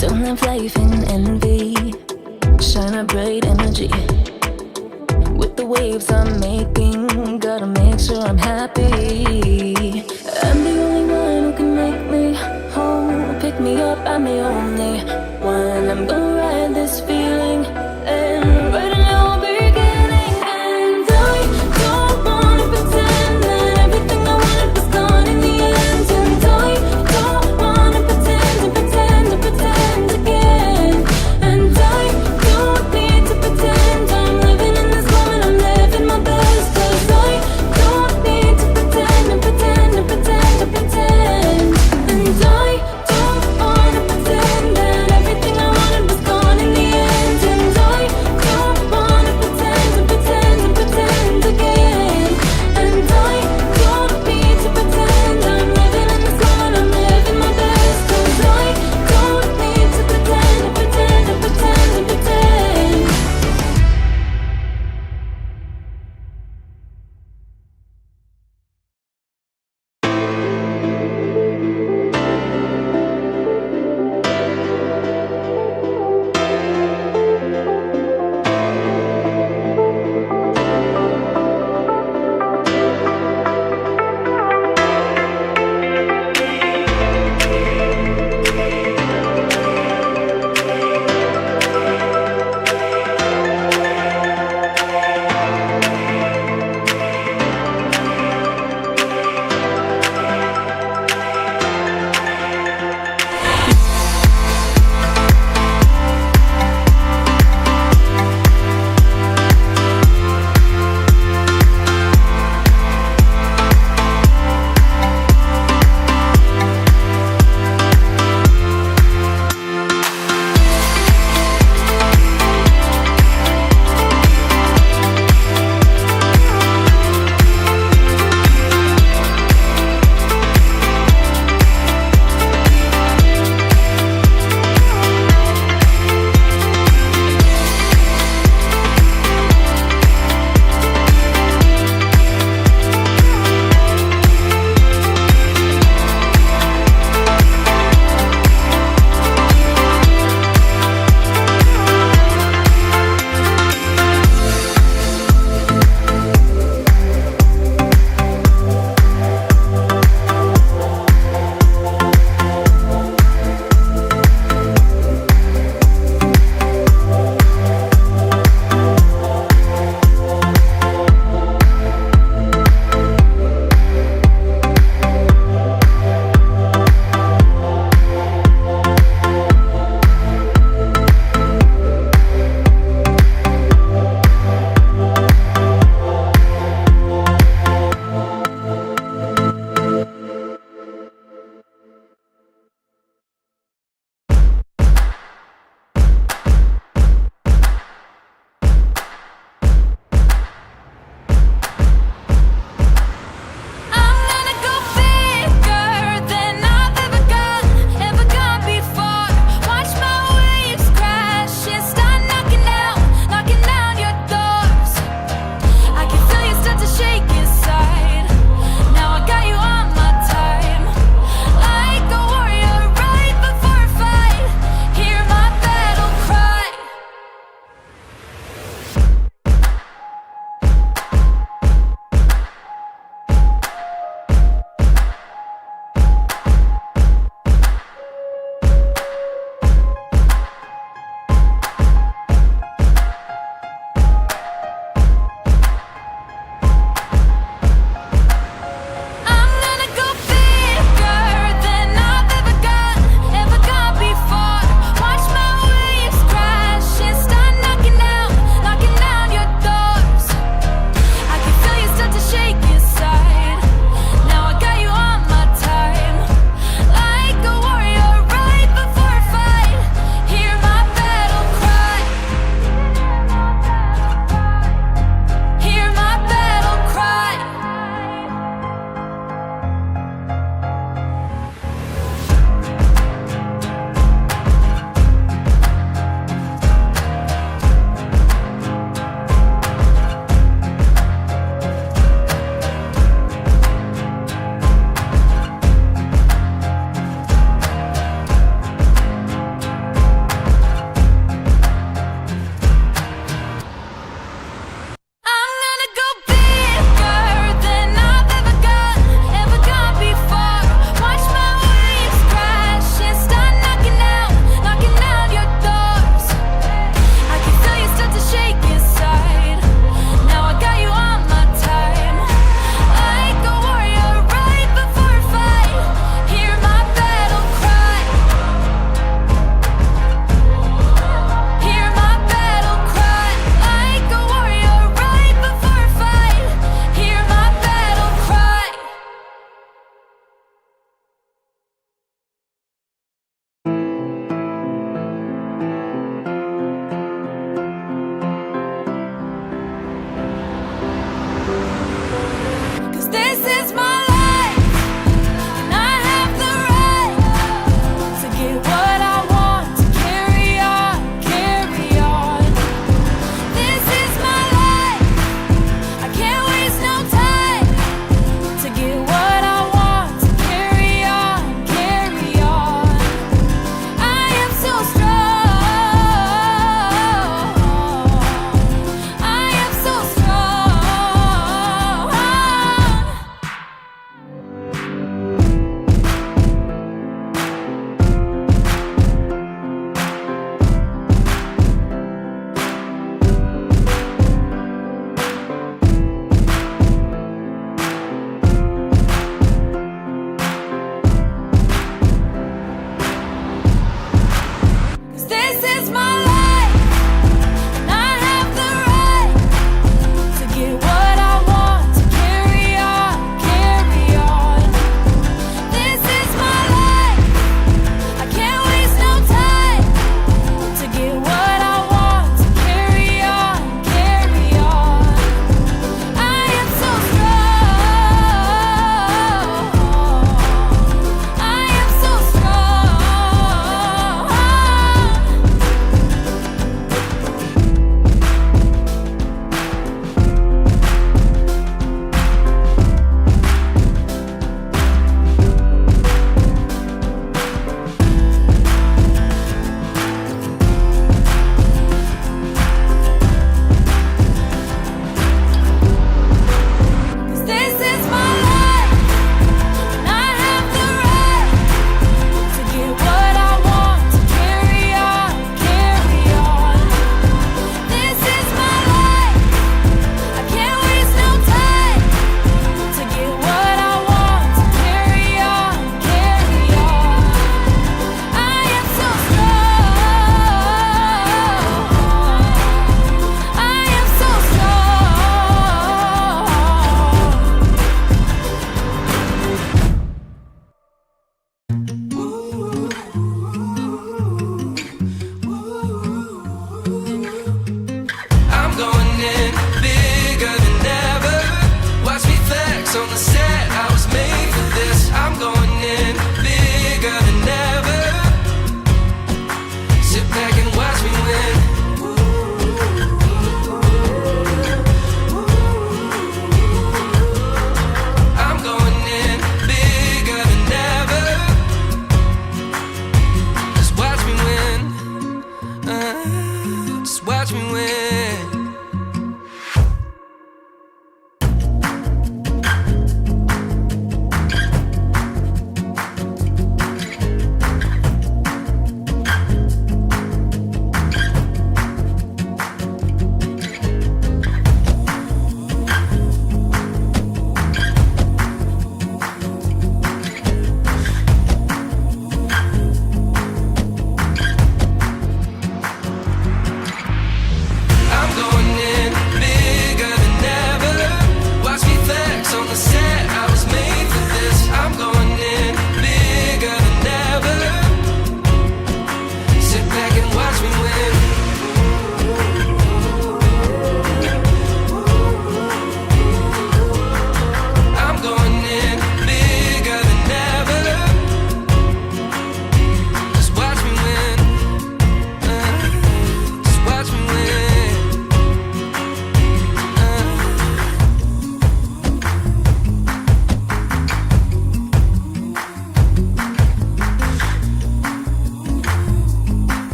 Don't have life in envy. Shine a bright energy with the waves I'm making. Gotta make sure I'm happy. I'm the only one who can make me whole. Pick me up, I'm the only one. I'm gonna ride this feeling and right now I'm beginning. And I don't wanna pretend that everything I wanted was gone in the end. And I don't wanna pretend and pretend and pretend again. And I don't need to pretend I'm living in this moment. I'm living my best. 'Cause I don't need to pretend and pretend and pretend and pretend. And I don't wanna pretend that everything I wanted was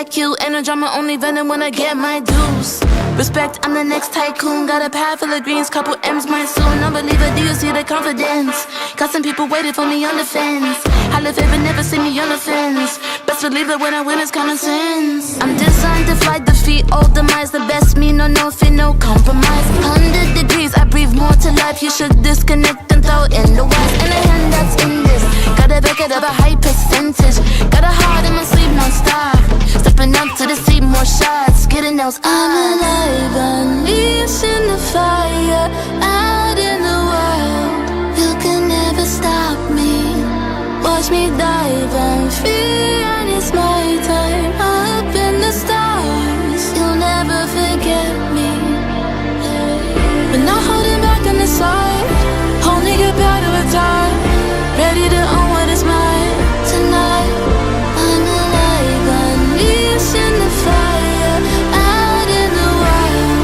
like you. Ain't no drama, only venom when I get my dues. Respect, I'm the next tycoon. Got a pad full of greens, couple M's my soon. Unbeliever, do you see the confidence? Got some people waiting for me on the fence. I live it, but never see me on the fence. Best believe that when I win, it's common sense. I'm designed to fly, defeat all demise. The best me, no fear, no compromise. 100 degrees, I breathe more to life. You should disconnect and throw in the wise. And a hand that's in this. Gotta back it up a high percentage. Got a heart in my sleep, non-stop. Stepping up to the sea, more shots. Getting those I'm alive, unleashed in the fire. Out in the wild, you can never stop me. Watch me dive and free, and it's my time. Up in the stars, you'll never forget me. But not holding back on the side. Only get better with time. Ready to own what is mine tonight. I'm alive, unleashed in the fire. Out in the wild,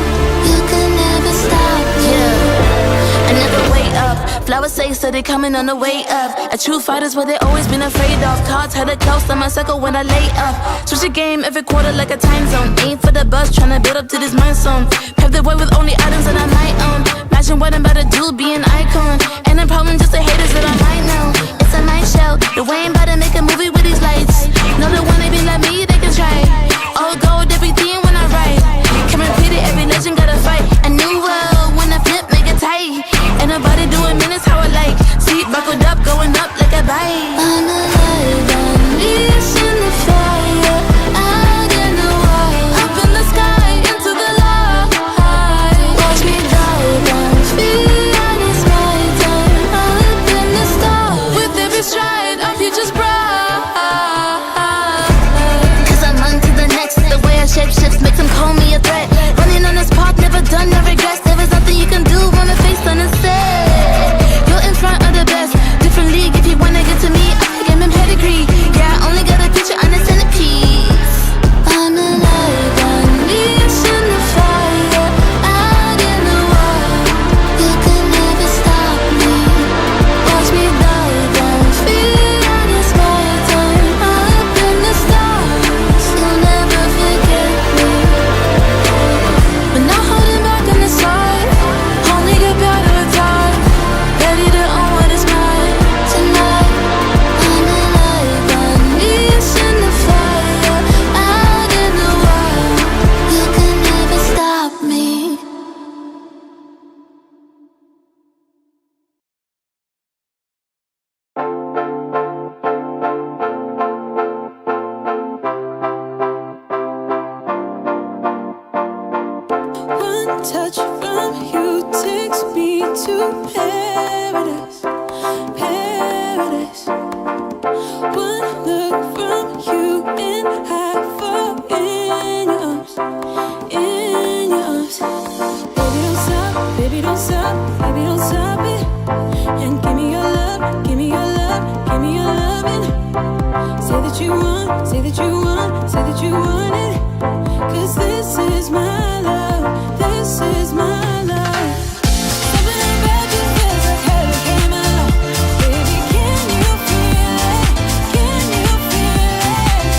you can never stop me. Yeah, I never wait up. Flowers say so they coming on the way up. A true fighter's what they always been afraid of. Cards had it close on my circle when I lay up. Switch the game every quarter like a time zone. Aim for the buzz, tryna build up to this mind zone. Pave the way with only items that I might own. Imagine what I'm about to do, be an icon. Ain't no problem, just the haters that I might know. It's a night show, the way I'm about to make a movie with these lights. Know the one they be like me, they can try. All gold, everything when I write. Can't repeat it, every legend gotta fight. A new world, when I flip, make it tight. Ain't nobody doing minutes how I like. Seat buckled up, going up like a bike. I'm alive, unleashed in the fire. Out in the wild, up in the sky, into the light. Watch me dive and free, and it's my time. Up in the stars, with every stride, our future's bright. Cause I'm on to the next. The way I shape shifts makes them call me a threat. Running on this path, never done, no regrets. There is nothing you can do when my face on the set. You're in front of the best. Different league if you wanna get to me. I game and pedigree. Yeah, I only got a picture on the centerpiece. I'm alive, unleashed in the fire. Out in the wild, you can never stop me. Watch me dive and free, and it's my time. Up in the stars, you'll never forget me. But not holding back on the side. Only get better with time. Ready to own what is mine tonight. I'm alive, unleashed in the fire. Out in the wild, you can never stop me. One touch from you takes me to paradise, paradise. One look from you and I fall in your arms, in your arms. Baby, don't stop, baby, don't stop, baby, don't stop it. And give me your love, give me your love, give me your loving. Say that you want, say that you want, say that you want it. Cause this is my love, this is my love. Something about you feels like heaven came along. Baby, can you feel it? Can you feel it?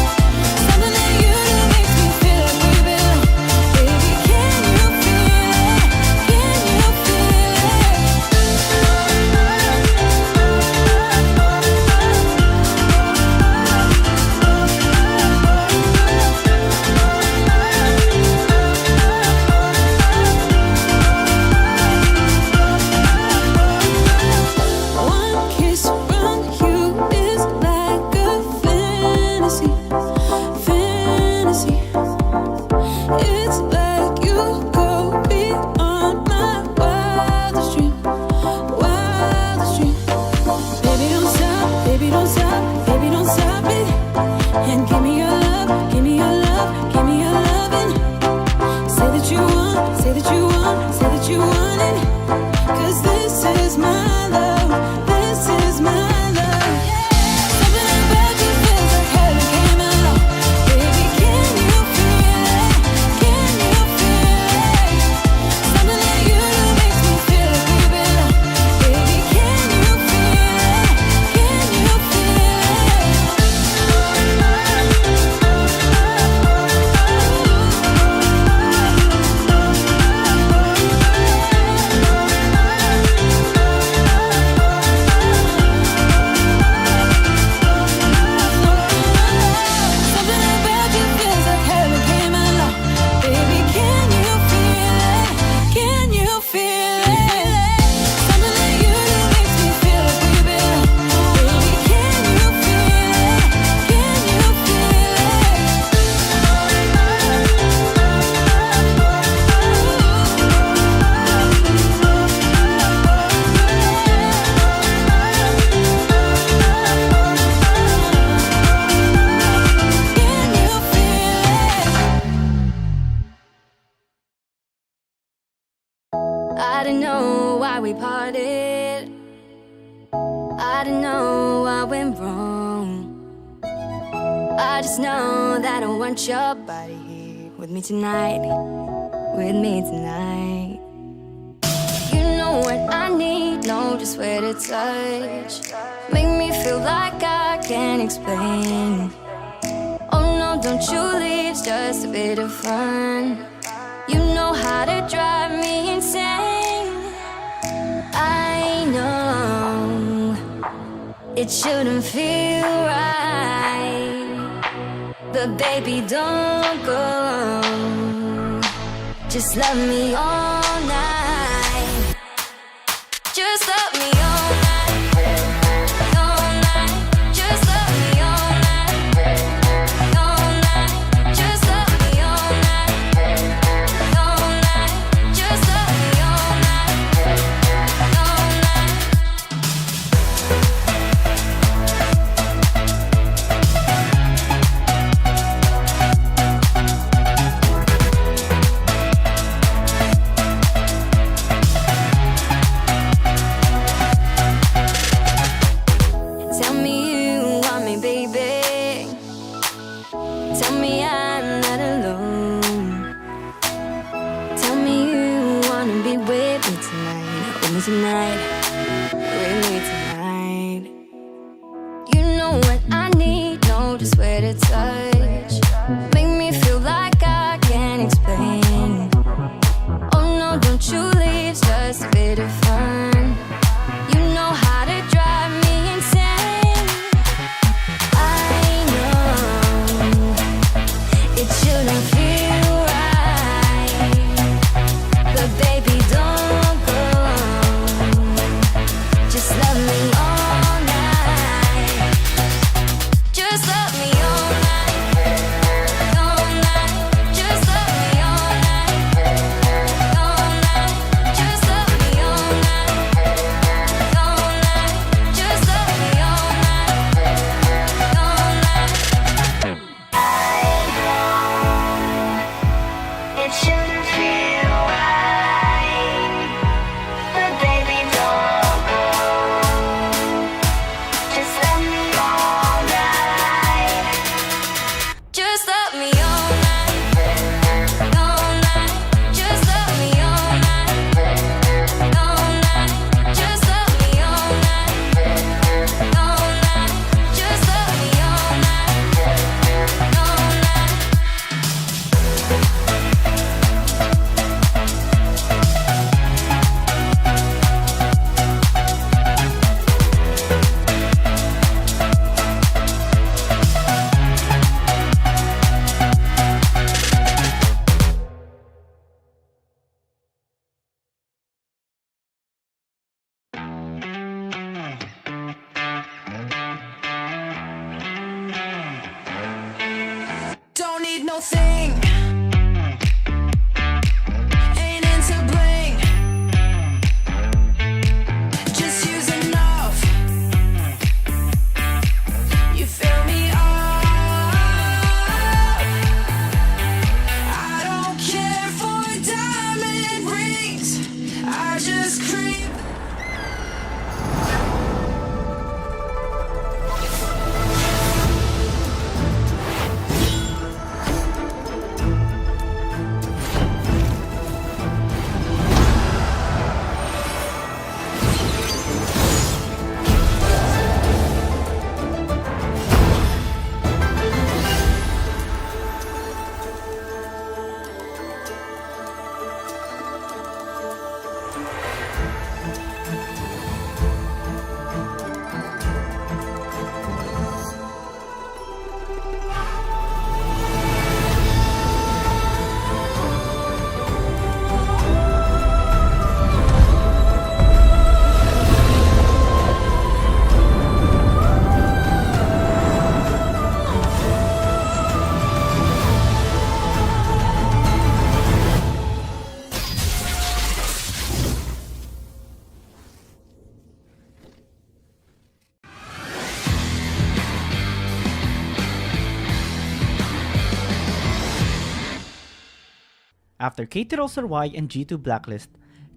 Something that you do makes me feel like we belong. Baby, can you feel it? Can you feel One kiss from you is like a fantasy, fantasy. It's like you go beyond my wildest dream, wildest dream. Baby, don't stop, baby, don't stop, baby, don't stop it. And give me your love, give me your love, give me your loving. Say that you want, say that you want, say that you want it. Cause this is my love, this is my love. Something about you feels like heaven came along. that we parted. I don't know what went wrong. I just know that I want your body here with me tonight. With me tonight. You know what I need, know just where to touch. Make me feel like I can't explain. Oh no, don't you leave, it's just a bit of fun. You know how to drive me insane. I know it shouldn't feel right, but baby, don't go. Just love me all night. Just love me all night. All night. Just love me all night. All night. Just love me all night. All night. Just love me all night. All night. Tell me you want me, baby. Tell me I'm not alone. Tell me you wanna be with me tonight. With me tonight. With me tonight. You know what I need, know just where to touch. Make me feel like I can't explain. Oh no, don't you leave, it's just a bit of fun. You know how to drive me insane. I know it shouldn't feel right, but baby, don't go. Just love me all night. Just love me all night. All night. Just love me all night. All night. Just love me all night. All night. Just love me all night. All night. It shouldn't feel right, but baby, don't go. Just love me all night. Just love me all night. All night. Just love me all night. All night. Just love me all night. All night. Just love me all night. All night. Don't need no thing. Ain't into bling. Just use enough. You fill me up. I don't care for diamond rings. I just creep. After KT.RY and G2 Blacklist,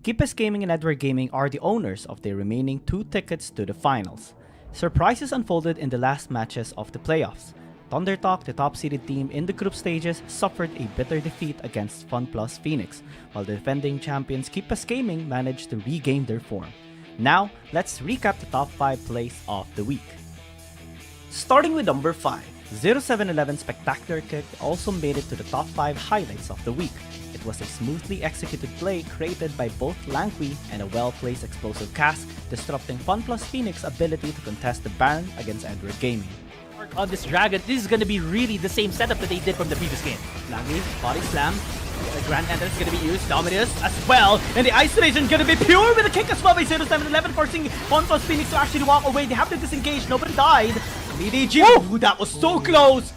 Keepers Gaming and Edward Gaming are the owners of the remaining 2 tickets to the finals. Surprises unfolded in the last matches of the playoffs. ThunderTalk, the top-seeded team in the group stages, suffered a bitter defeat against FunPlus Phoenix, while the defending champions Keepers Gaming managed to regain their form. Now, let's recap the top 5 plays of the week. Starting with number 5, 0711 Spectacular Kick also made it to the top 5 highlights of the week. It was a smoothly executed play created by both Langui and a well-placed explosive cast, disrupting FunPlus Phoenix's ability to contest the Baron against Edward Gaming. On this dragon, this is gonna be really the same setup that they did from the previous game. Langui, body slam, Grand Entrance is gonna be used, Dominus as well, and the isolation gonna be pure with a kick as well by 0711, forcing FunPlus Phoenix to actually walk away. They have to disengage, nobody died. EDG, ooh, that was so close!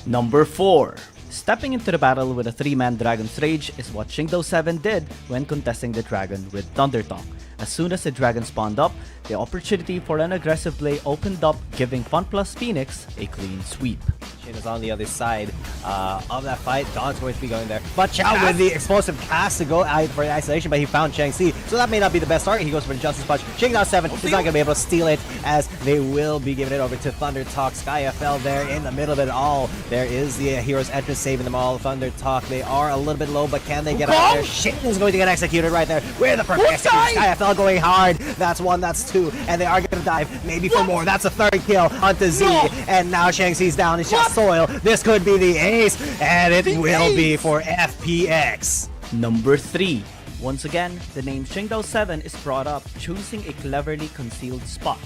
Number 4. Stepping into the battle with a 3-man Dragon's Rage is what Shingdo7 did when contesting the dragon with ThunderTalk. As soon as the dragon spawned up, the opportunity for an aggressive play opened up, giving FunPlus Phoenix a clean sweep. Shin is on the other side of that fight. Don's going to be going there. But Chow with the explosive cast to go out for the isolation, but he found Chang Si. So that may not be the best target. He goes for the Justice Punch. Shingdo7 is not going to be able to steal it, as they will be giving it over to ThunderTalk. SkyFL there in the middle of it all. There is the Hero's Entrance saving them all. ThunderTalk, they are a little bit low, but can they get out there? Shin is going to get executed right there with a perfect execution. SkyFL going hard. That's 1, that's 2, and they are going to dive maybe for more. That's a 3rd kill onto Z, and now Chang Si's down. It's just Soil. This could be the ace, and it will be for FPX. Number 3. Once again, the name Shingdo7 is brought up, choosing a cleverly concealed spot.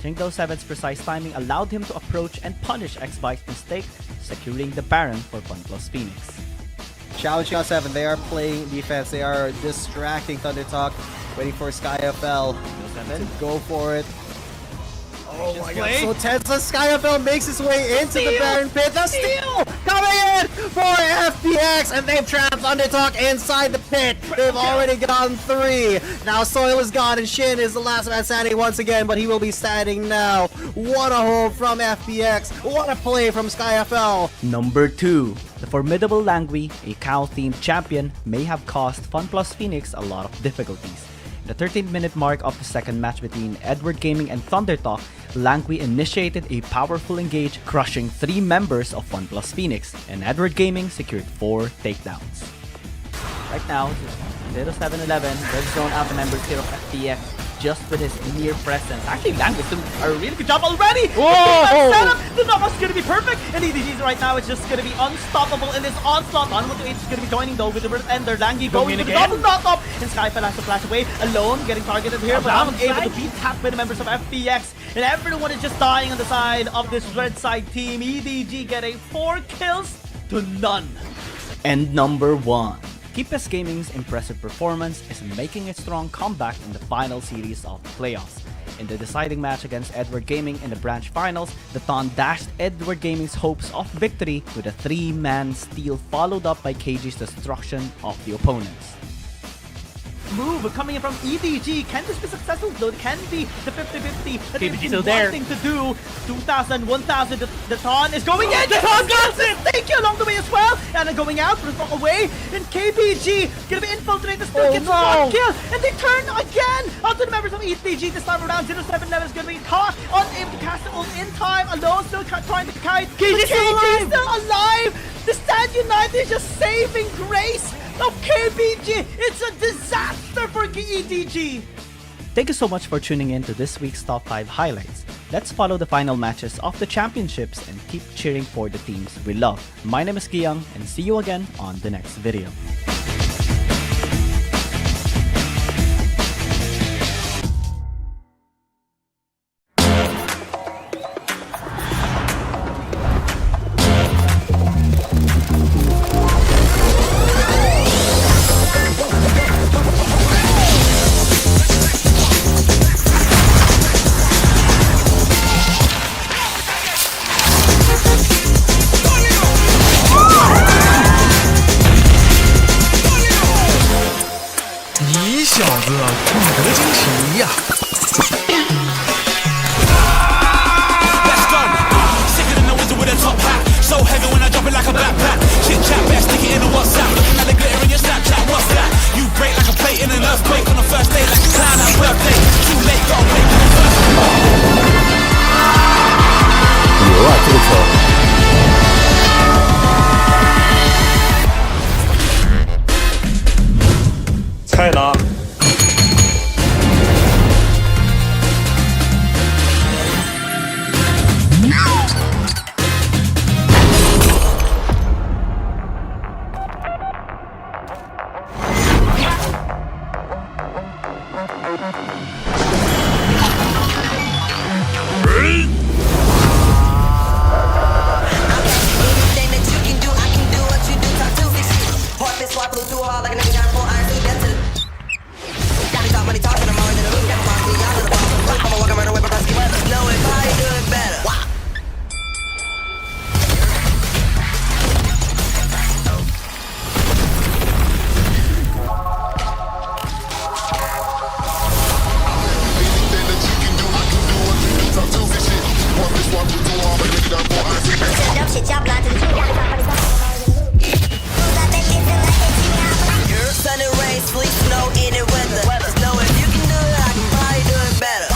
Shingdo7's precise timing allowed him to approach and punish X-Bike's mistake, securing the Baron for FunPlus Phoenix. Challenge Shingdo7, they are playing defense. They are distracting ThunderTalk, waiting for SkyFL to go for it. Oh my god, so tense as SkyFL makes his way into the Baron pit. The steal coming in for FPX, and they've trapped ThunderTalk inside the pit. They've already gotten 3. Now Soil is gone, and Shin is the last man standing once again, but he will be standing now. What a hold from FPX. What a play from SkyFL. Number 2. The formidable Langui, a cow-themed champion, may have caused FunPlus Phoenix a lot of difficulties. In the 13th-minute mark of the second match between Edward Gaming and ThunderTalk, Langui initiated a powerful engage, crushing 3 members of FunPlus Phoenix, and Edward Gaming secured 4 takedowns. Right now, 0711, red zone out the members here of FPX just with his near presence. Actually, Langui doing a really good job already! Whoa! Setup! The knockouts is gonna be perfect, and EDG right now is just gonna be unstoppable in this onslaught. On 1-8 is gonna be joining though with the first ender. Langui going for the double knockup, and SkyFell has to flash away alone, getting targeted here, but unable to be tapped by the members of FPX. And everyone is just dying on the side of this red side team. EDG getting 4 kills to none. And number 1. Keepers Gaming's impressive performance is making a strong comeback in the final series of the playoffs. In the deciding match against Edward Gaming in the branch finals, the Thon dashed Edward Gaming's hopes of victory with a 3-man steal, followed up by KG's destruction of the opponents. Move coming in from EDG. Can this be successful? Though it can be the 50-50 that they've been wanting to do. 2,000, 1,000. The Thon is going in. The Thon gets it. Thank you along the way as well. And then going out, but walk away. And KPG gonna be infiltrated. Still gets 1 kill. And they turn again onto the members of EDG this time around. 0711 is gonna be caught, unable to cast the ult in time. Alone, still trying to kite. KG still alive. The Stand United is just saving grace of KPG. It's a disaster for EDG. Thank you so much for tuning in to this week's Top 5 highlights. Let's follow the final matches of the championships and keep cheering for the teams we love. My name is Giyang, and see you again on the next video. job line to the truth. Sun and rain, sleet, snow, any weather. Just know if you can do it, I can probably do it better.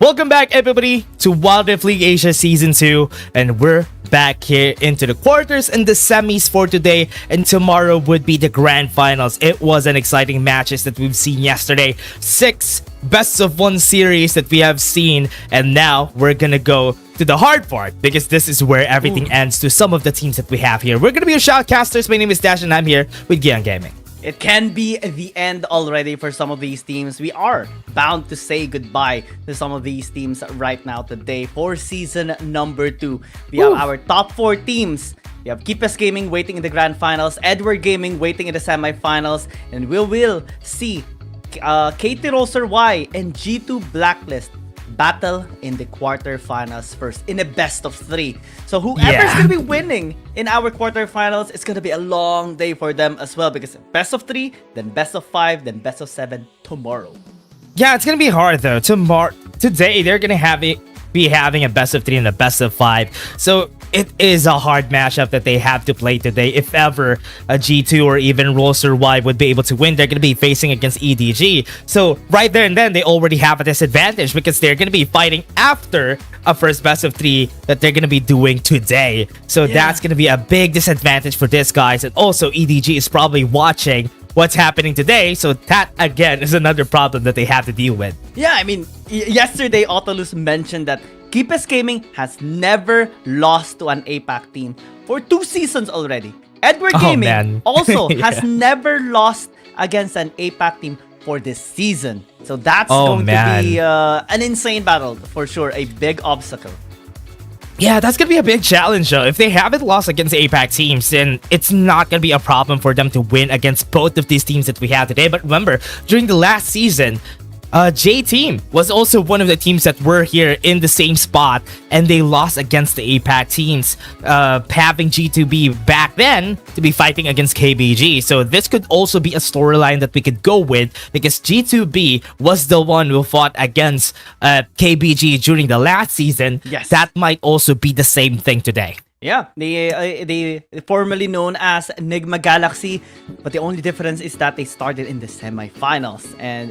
Welcome back, everybody, to Wild Rift League Asia Season 2, and we're back here into the quarters and the semis for today, and tomorrow would be the grand finals. It was an exciting matches that we've seen yesterday. 6 best of 1 series that we have seen, and now we're gonna go to the hard part, because this is where everything ends to some of the teams that we have here. We're gonna be your shoutcasters. My name is Dash, and I'm here with Gion Gaming. It can be the end already for some of these teams. We are bound to say goodbye to some of these teams right now today for season number 2. We have our top 4 teams. We have Keepers Gaming waiting in the grand finals, Edward Gaming waiting in the semifinals, and we will see KT.RY and G2 Blacklist battle in the quarterfinals first in a best of 3. So whoever's gonna be winning in our quarterfinals, it's gonna be a long day for them as well, because best of 3, then best of 5, then best of 7 tomorrow. Yeah, it's gonna be hard though. Today they're gonna be having a best of 3 and a best of 5. So it is a hard matchup that they have to play today. If ever a G2 or even Roster.Y would be able to win, they're going to be facing against EDG. So right there and then, they already have a disadvantage because they're going to be fighting after a first best of 3 that they're going to be doing today. So that's going to be a big disadvantage for these guys. And also EDG is probably watching what's happening today, so that again is another problem that they have to deal with. Yeah, I mean, yesterday Autolus mentioned that Keepers Gaming has never lost to an APAC team for 2 seasons already. Edward Gaming also has never lost against an APAC team for this season. So that's going to be an insane battle for sure, a big obstacle. Yeah, that's going to be a big challenge though. If they haven't lost against APAC teams, then it's not going to be a problem for them to win against both of these teams that we have today. But remember, during the last season, J-Team was also one of the teams that were here in the same spot, and they lost against the APAC teams, having G2B back then to be fighting against KBG. So this could also be a storyline that we could go with, because G2B was the one who fought against KBG during the last season. Yes. That might also be the same thing today. Yeah, they formerly known as Enigma Galaxy, but the only difference is that they started in the semifinals. And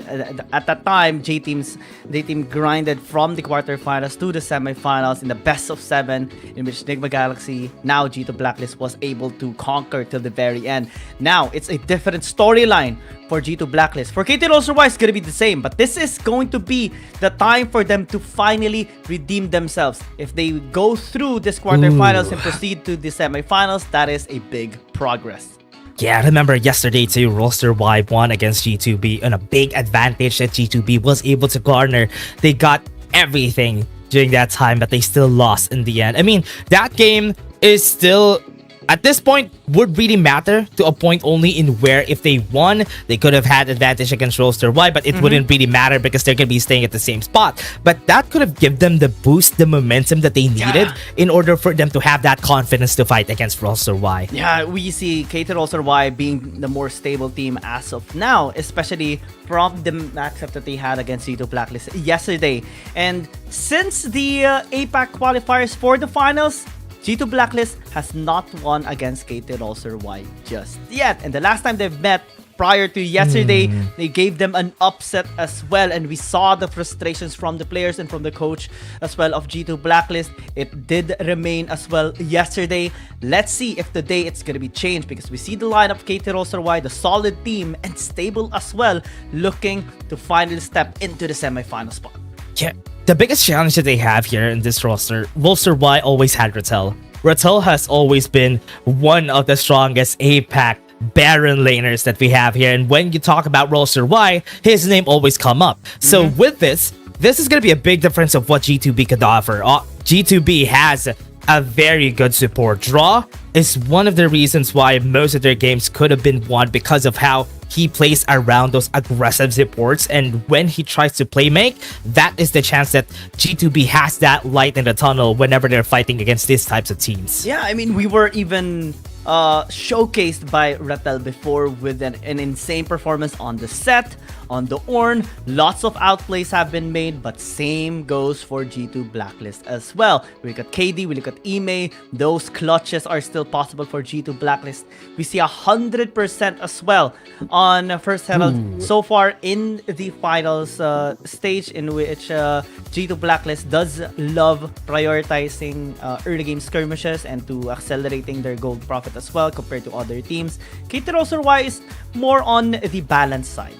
at that time, J-Team grinded from the quarterfinals to the semifinals in the best of 7, in which Enigma Galaxy, now G2 Blacklist, was able to conquer till the very end. Now, it's a different storyline for G2 Blacklist. For KT.RY, it's gonna be the same, but this is going to be the time for them to finally redeem themselves. If they go through this quarterfinals and proceed to the semifinals, that is a big progress. Yeah, remember yesterday too, Roster.Y won against G2B on a big advantage that G2B was able to garner. They got everything during that time, but they still lost in the end. I mean, that game is still, at this point, would really matter to a point only in where if they won, they could have had advantage against Roster.Y, but it wouldn't really matter because they're going to be staying at the same spot. But that could have given them the boost, the momentum that they needed in order for them to have that confidence to fight against Roster.Y. Yeah, we see KT.RY being the more stable team as of now, especially from the matchup that they had against G2 Blacklist yesterday. And since the APAC qualifiers for the finals, G2 Blacklist has not won against KT.RY just yet. And the last time they've met, prior to yesterday, they gave them an upset as well. And we saw the frustrations from the players and from the coach as well of G2 Blacklist. It did remain as well yesterday. Let's see if today it's going to be changed, because we see the lineup of KT.RY, the solid team and stable as well, looking to finally step into the semifinal spot. Yeah, the biggest challenge that they have here in this roster, Roster.Y always had Rattel. Rattel has always been one of the strongest APAC Baron laners that we have here. And when you talk about Roster.Y, his name always come up. So with this is going to be a big difference of what G2B could offer. G2B has a very good support. Draw is one of the reasons why most of their games could have been won, because of how he plays around those aggressive supports, and when he tries to play make, that is the chance that G2B has that light in the tunnel whenever they're fighting against these types of teams. Yeah, I mean, we were even showcased by Rattel before with an insane performance on the set, on the Ornn. Lots of outplays have been made, but same goes for G2 Blacklist as well. We look at KD, we look at Ime. Those clutches are still possible for G2 Blacklist. We see 100% as well on First Herald so far in the finals stage, in which G2 Blacklist does love prioritizing early game skirmishes and to accelerating their gold profit as well compared to other teams. KT.RY is more on the balance side.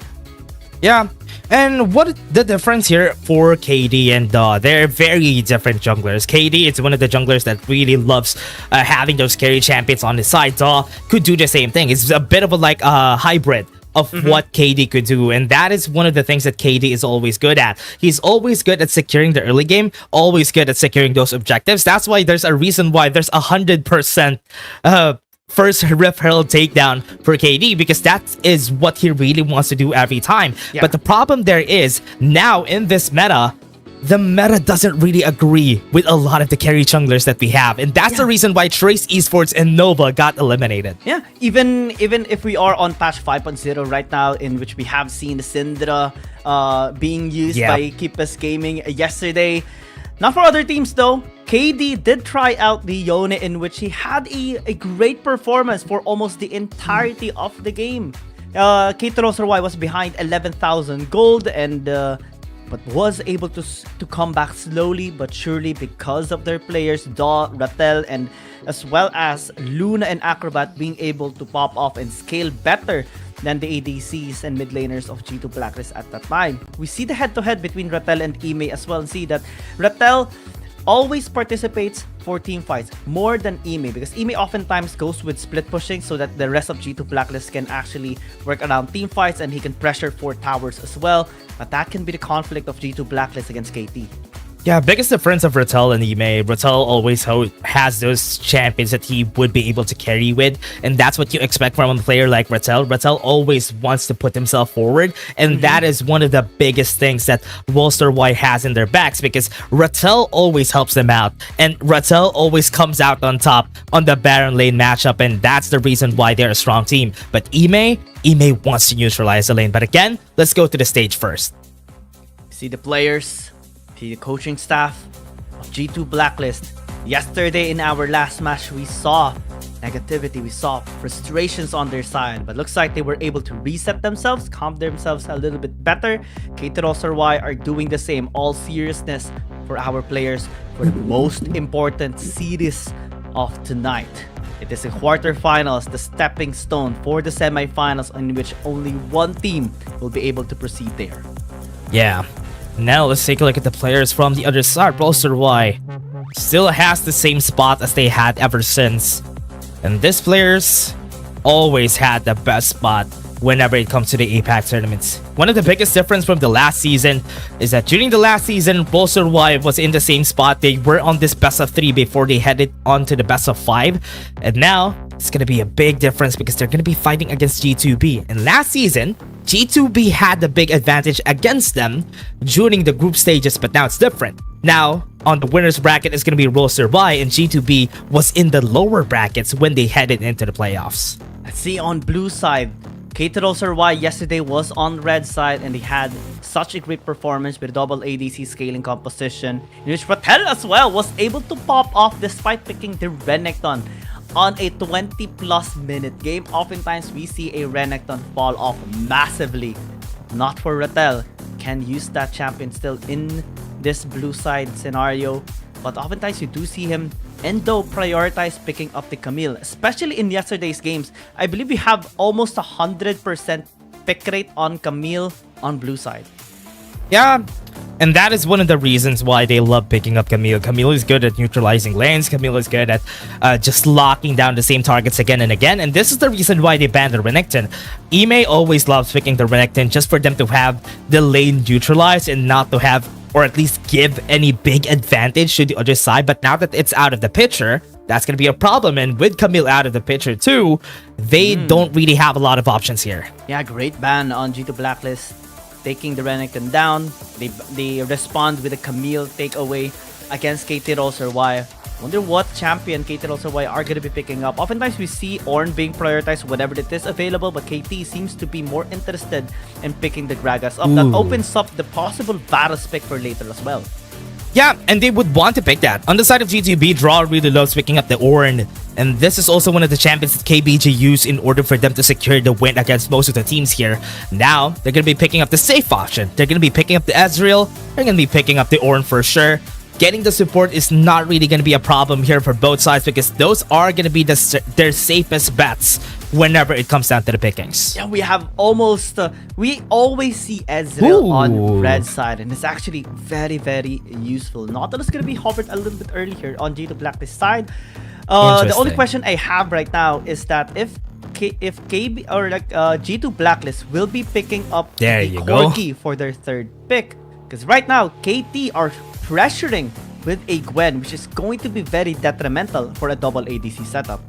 Yeah, and what the difference here for KD and they're very different junglers. KD is one of the junglers that really loves having those carry champions on his side. Could do the same thing. It's a bit of a hybrid of what KD could do, and that is one of the things that KD is always good at. He's always good at securing the early game, always good at securing those objectives. That's why there's a reason why there's 100% first Rift Herald takedown for KD, because that is what he really wants to do every time. Yeah. But the problem there is, now in this meta, the meta doesn't really agree with a lot of the carry junglers that we have, and that's the reason why Trace Esports and Nova got eliminated. Yeah, even if we are on patch 5.0 right now, in which we have seen Syndra being used by Keepus Gaming yesterday. Not for other teams though. KD did try out the Yone, in which he had a great performance for almost the entirety of the game. KT.RY was behind 11,000 gold and but was able to come back slowly but surely because of their players, Daw, Rattel, and as well as Luna and Acrobat being able to pop off and scale better than the ADCs and mid laners of G2 Blacklist at that time. We see the head-to-head between Rattel and Ime as well, and see that Rattel always participates for team fights more than Ime, because Ime oftentimes goes with split pushing so that the rest of G2 Blacklist can actually work around team fights and he can pressure 4 towers as well. But that can be the conflict of G2 Blacklist against KT. Yeah, biggest difference of Rattel and Ime. Rattel always has those champions that he would be able to carry with, and that's what you expect from a player like Rattel. Rattel always wants to put himself forward, and that is one of the biggest things that Rolster-Y has in their backs, because Rattel always helps them out, and Rattel always comes out on top on the Baron lane matchup, and that's the reason why they're a strong team. But Ime wants to neutralize the lane. But again, let's go to the stage first. See the players, see the coaching staff of G2 Blacklist. Yesterday in our last match, we saw negativity, we saw frustrations on their side, but looks like they were able to reset themselves, calm themselves a little bit better. KT.RY are doing the same. All seriousness for our players for the most important series of tonight. It is the quarterfinals, the stepping stone for the semifinals, in which only one team will be able to proceed there. Yeah. Now let's take a look at the players from the other side. Rolster-Y still has the same spot as they had ever since. And these players always had the best spot whenever it comes to the APAC tournaments. One of the biggest difference from the last season is that during the last season, Rolster-Y was in the same spot. They were on this best of 3 before they headed on to the best of 5. And now it's going to be a big difference because they're going to be fighting against G2B. And last season, G2B had the big advantage against them during the group stages, but now it's different. Now, on the winner's bracket is going to be Rolster-Y, and G2B was in the lower brackets when they headed into the playoffs. Let's see on blue side. KT.RY yesterday was on red side, and they had such a great performance with double ADC scaling composition, in which Rattel as well was able to pop off despite picking the Renekton on a 20+ minute game. Oftentimes we see a Renekton fall off massively. Not for Rattel. Can use that champion still in this blue side scenario, but oftentimes you do see him Endo prioritize picking up the Camille, especially in yesterday's games. I believe we have almost 100% pick rate on Camille on blue side. Yeah, and that is one of the reasons why they love picking up Camille. Camille is good at neutralizing lanes. Camille is good at just locking down the same targets again and again. And this is the reason why they banned the Renekton. Ime always loves picking the Renekton just for them to have the lane neutralized and not to have, or at least give, any big advantage to the other side. But now that it's out of the picture, that's going to be a problem. And with Camille out of the picture too, they don't really have a lot of options here. Yeah, great ban on G2 Blacklist. Taking the Renekton down. They respond with a Camille takeaway against KT.RY. Wonder what champion KT.RY are going to be picking up. Oftentimes we see Ornn being prioritized whenever it is available, but KT seems to be more interested in picking the Gragas up. That opens up the possible Varus pick for later as well. Yeah, and they would want to pick that. On the side of G2B, Draw really loves picking up the Ornn. And this is also one of the champions that KBG used in order for them to secure the win against most of the teams here. Now, they're going to be picking up the safe option. They're going to be picking up the Ezreal. They're going to be picking up the Ornn for sure. Getting the support is not really going to be a problem here for both sides because those are going to be their safest bets whenever it comes down to the pickings. Yeah, we have almost... we always see Ezreal on red side, and it's actually very, very useful. Nautilus is going to be hovered a little bit earlier on G2 Blacklist side. The only question I have right now is that if KB or like G2 Blacklist will be picking up the Corki for their third pick, because right now KT are pressuring with a Gwen, which is going to be very detrimental for a double ADC setup.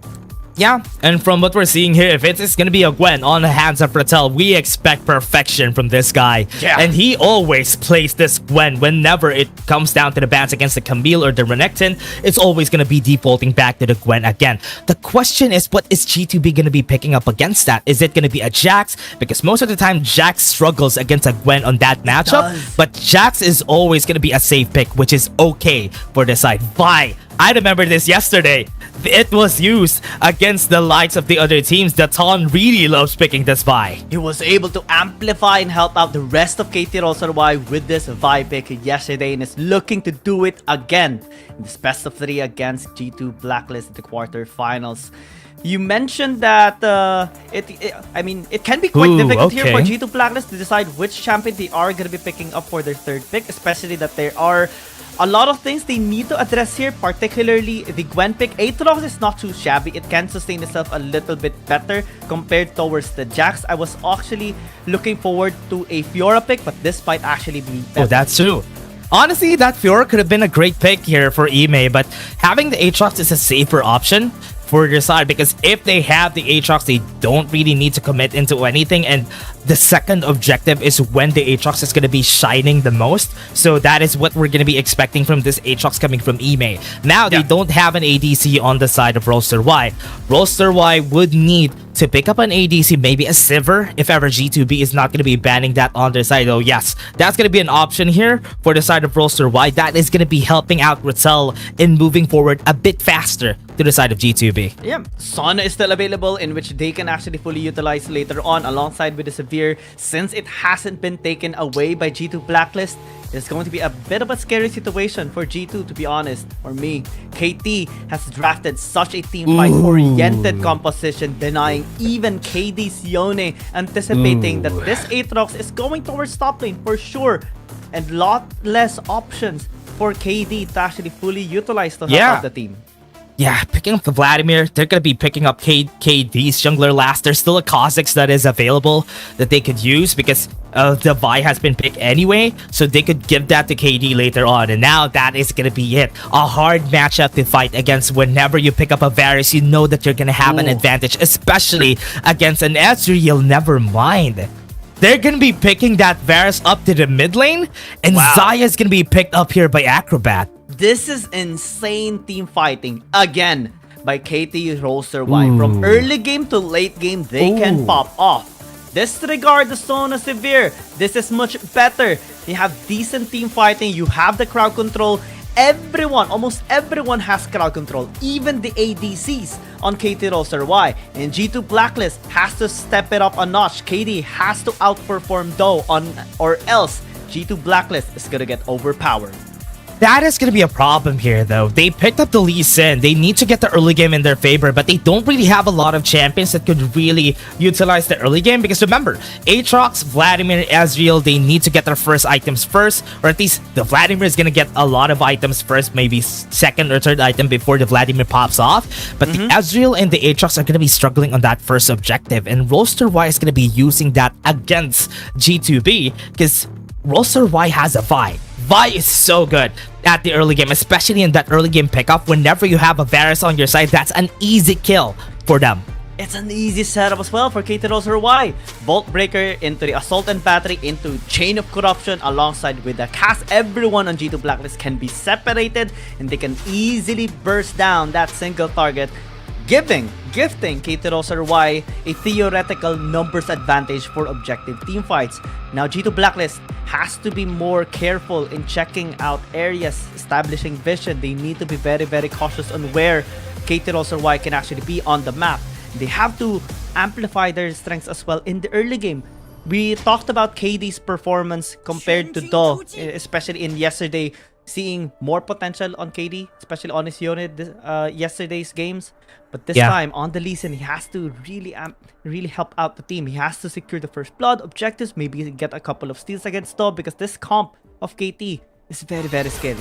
Yeah, and from what we're seeing here, if it is going to be a Gwen on the hands of Rattel, we expect perfection from this guy. Yeah. And he always plays this Gwen whenever it comes down to the bans against the Camille or the Renekton. It's always going to be defaulting back to the Gwen again. The question is, what is G2B going to be picking up against that? Is it going to be a Jax? Because most of the time, Jax struggles against a Gwen on that matchup. But Jax is always going to be a safe pick, which is okay for the side. Vi, I remember this yesterday. It was used against the likes of the other teams. Daton really loves picking this Vi. He was able to amplify and help out the rest of KT.RY with this Vi pick yesterday and is looking to do it again in this best of 3 against G2 Blacklist in the quarterfinals. You mentioned that it can be quite difficult here for G2 Blacklist to decide which champion they are going to be picking up for their third pick, especially that there are a lot of things they need to address here, particularly the Gwen pick. Aatrox is not too shabby. It can sustain itself a little bit better compared towards the Jax. I was actually looking forward to a Fiora pick, but this might actually be better. Oh, that's true. Honestly, that Fiora could have been a great pick here for Ime, but having the Aatrox is a safer option for their side because if they have the Aatrox, they don't really need to commit into anything, and the second objective is when the Aatrox is going to be shining the most. So that is what we're going to be expecting from this Aatrox coming from Ime. Now, they don't have an ADC on the side of Roster.Y. Roster.Y would need to pick up an ADC, maybe a Sivir, if ever G2B is not going to be banning that on their side. Oh yes, that's going to be an option here for the side of Roster.Y. That is going to be helping out Rattel in moving forward a bit faster to the side of G2B. Yeah, Sun is still available, in which they can actually fully utilize later on alongside with the Severe. Since it hasn't been taken away by G2 Blacklist, it's going to be a bit of a scary situation for G2, to be honest. For me, KT has drafted such a team fight-oriented composition, denying even KD's Yone, anticipating that this Aatrox is going towards top lane for sure, and lot less options for KD to actually fully utilize to help out the team. Yeah, picking up the Vladimir, they're going to be picking up KD's jungler last. There's still a Kha'Zix that is available that they could use because the Vi has been picked anyway, so they could give that to KD later on. And now that is going to be it. A hard matchup to fight against. Whenever you pick up a Varus, you know that you're going to have an advantage, especially against an Ezreal. Never mind. They're going to be picking that Varus up to the mid lane, and Xayah is going to be picked up here by Acrobat. This is insane team fighting again by KT.RY. From early game to late game, they can pop off. Disregard the Sona Severe. This is much better. You have decent team fighting. You have the crowd control. Everyone, almost everyone has crowd control. Even the ADCs on KT.RY. And G2 Blacklist has to step it up a notch. KD has to outperform though, or else G2 Blacklist is gonna get overpowered. That is going to be a problem here, though. They picked up the Lee Sin. They need to get the early game in their favor, but they don't really have a lot of champions that could really utilize the early game. Because remember, Aatrox, Vladimir, Ezreal, they need to get their first items first, or at least the Vladimir is going to get a lot of items first, maybe second or third item before the Vladimir pops off. But the Ezreal and the Aatrox are going to be struggling on that first objective, and Roster.Y is going to be using that against G2B because Roster.Y has a Vi. Vi is so good at the early game, especially in that early game pickup. Whenever you have a Varus on your side, that's an easy kill for them. It's an easy setup as well for KT.RY. Bolt Breaker into the Assault and Battery into Chain of Corruption alongside with the cast. Everyone on G2 Blacklist can be separated and they can easily burst down that single target, gifting KT.RY a theoretical numbers advantage for objective teamfights. Now G2 Blacklist has to be more careful in checking out areas, establishing vision. They need to be very cautious on where KT.RY can actually be on the map. They have to amplify their strengths as well in the early game. We talked about KD's performance compared to Do, especially in yesterday, seeing more potential on KD, especially on his unit yesterday's games. But this time on the Lee Sin, he has to really help out the team. He has to secure the first blood objectives, maybe get a couple of steals against Do, because this comp of KT is very scary.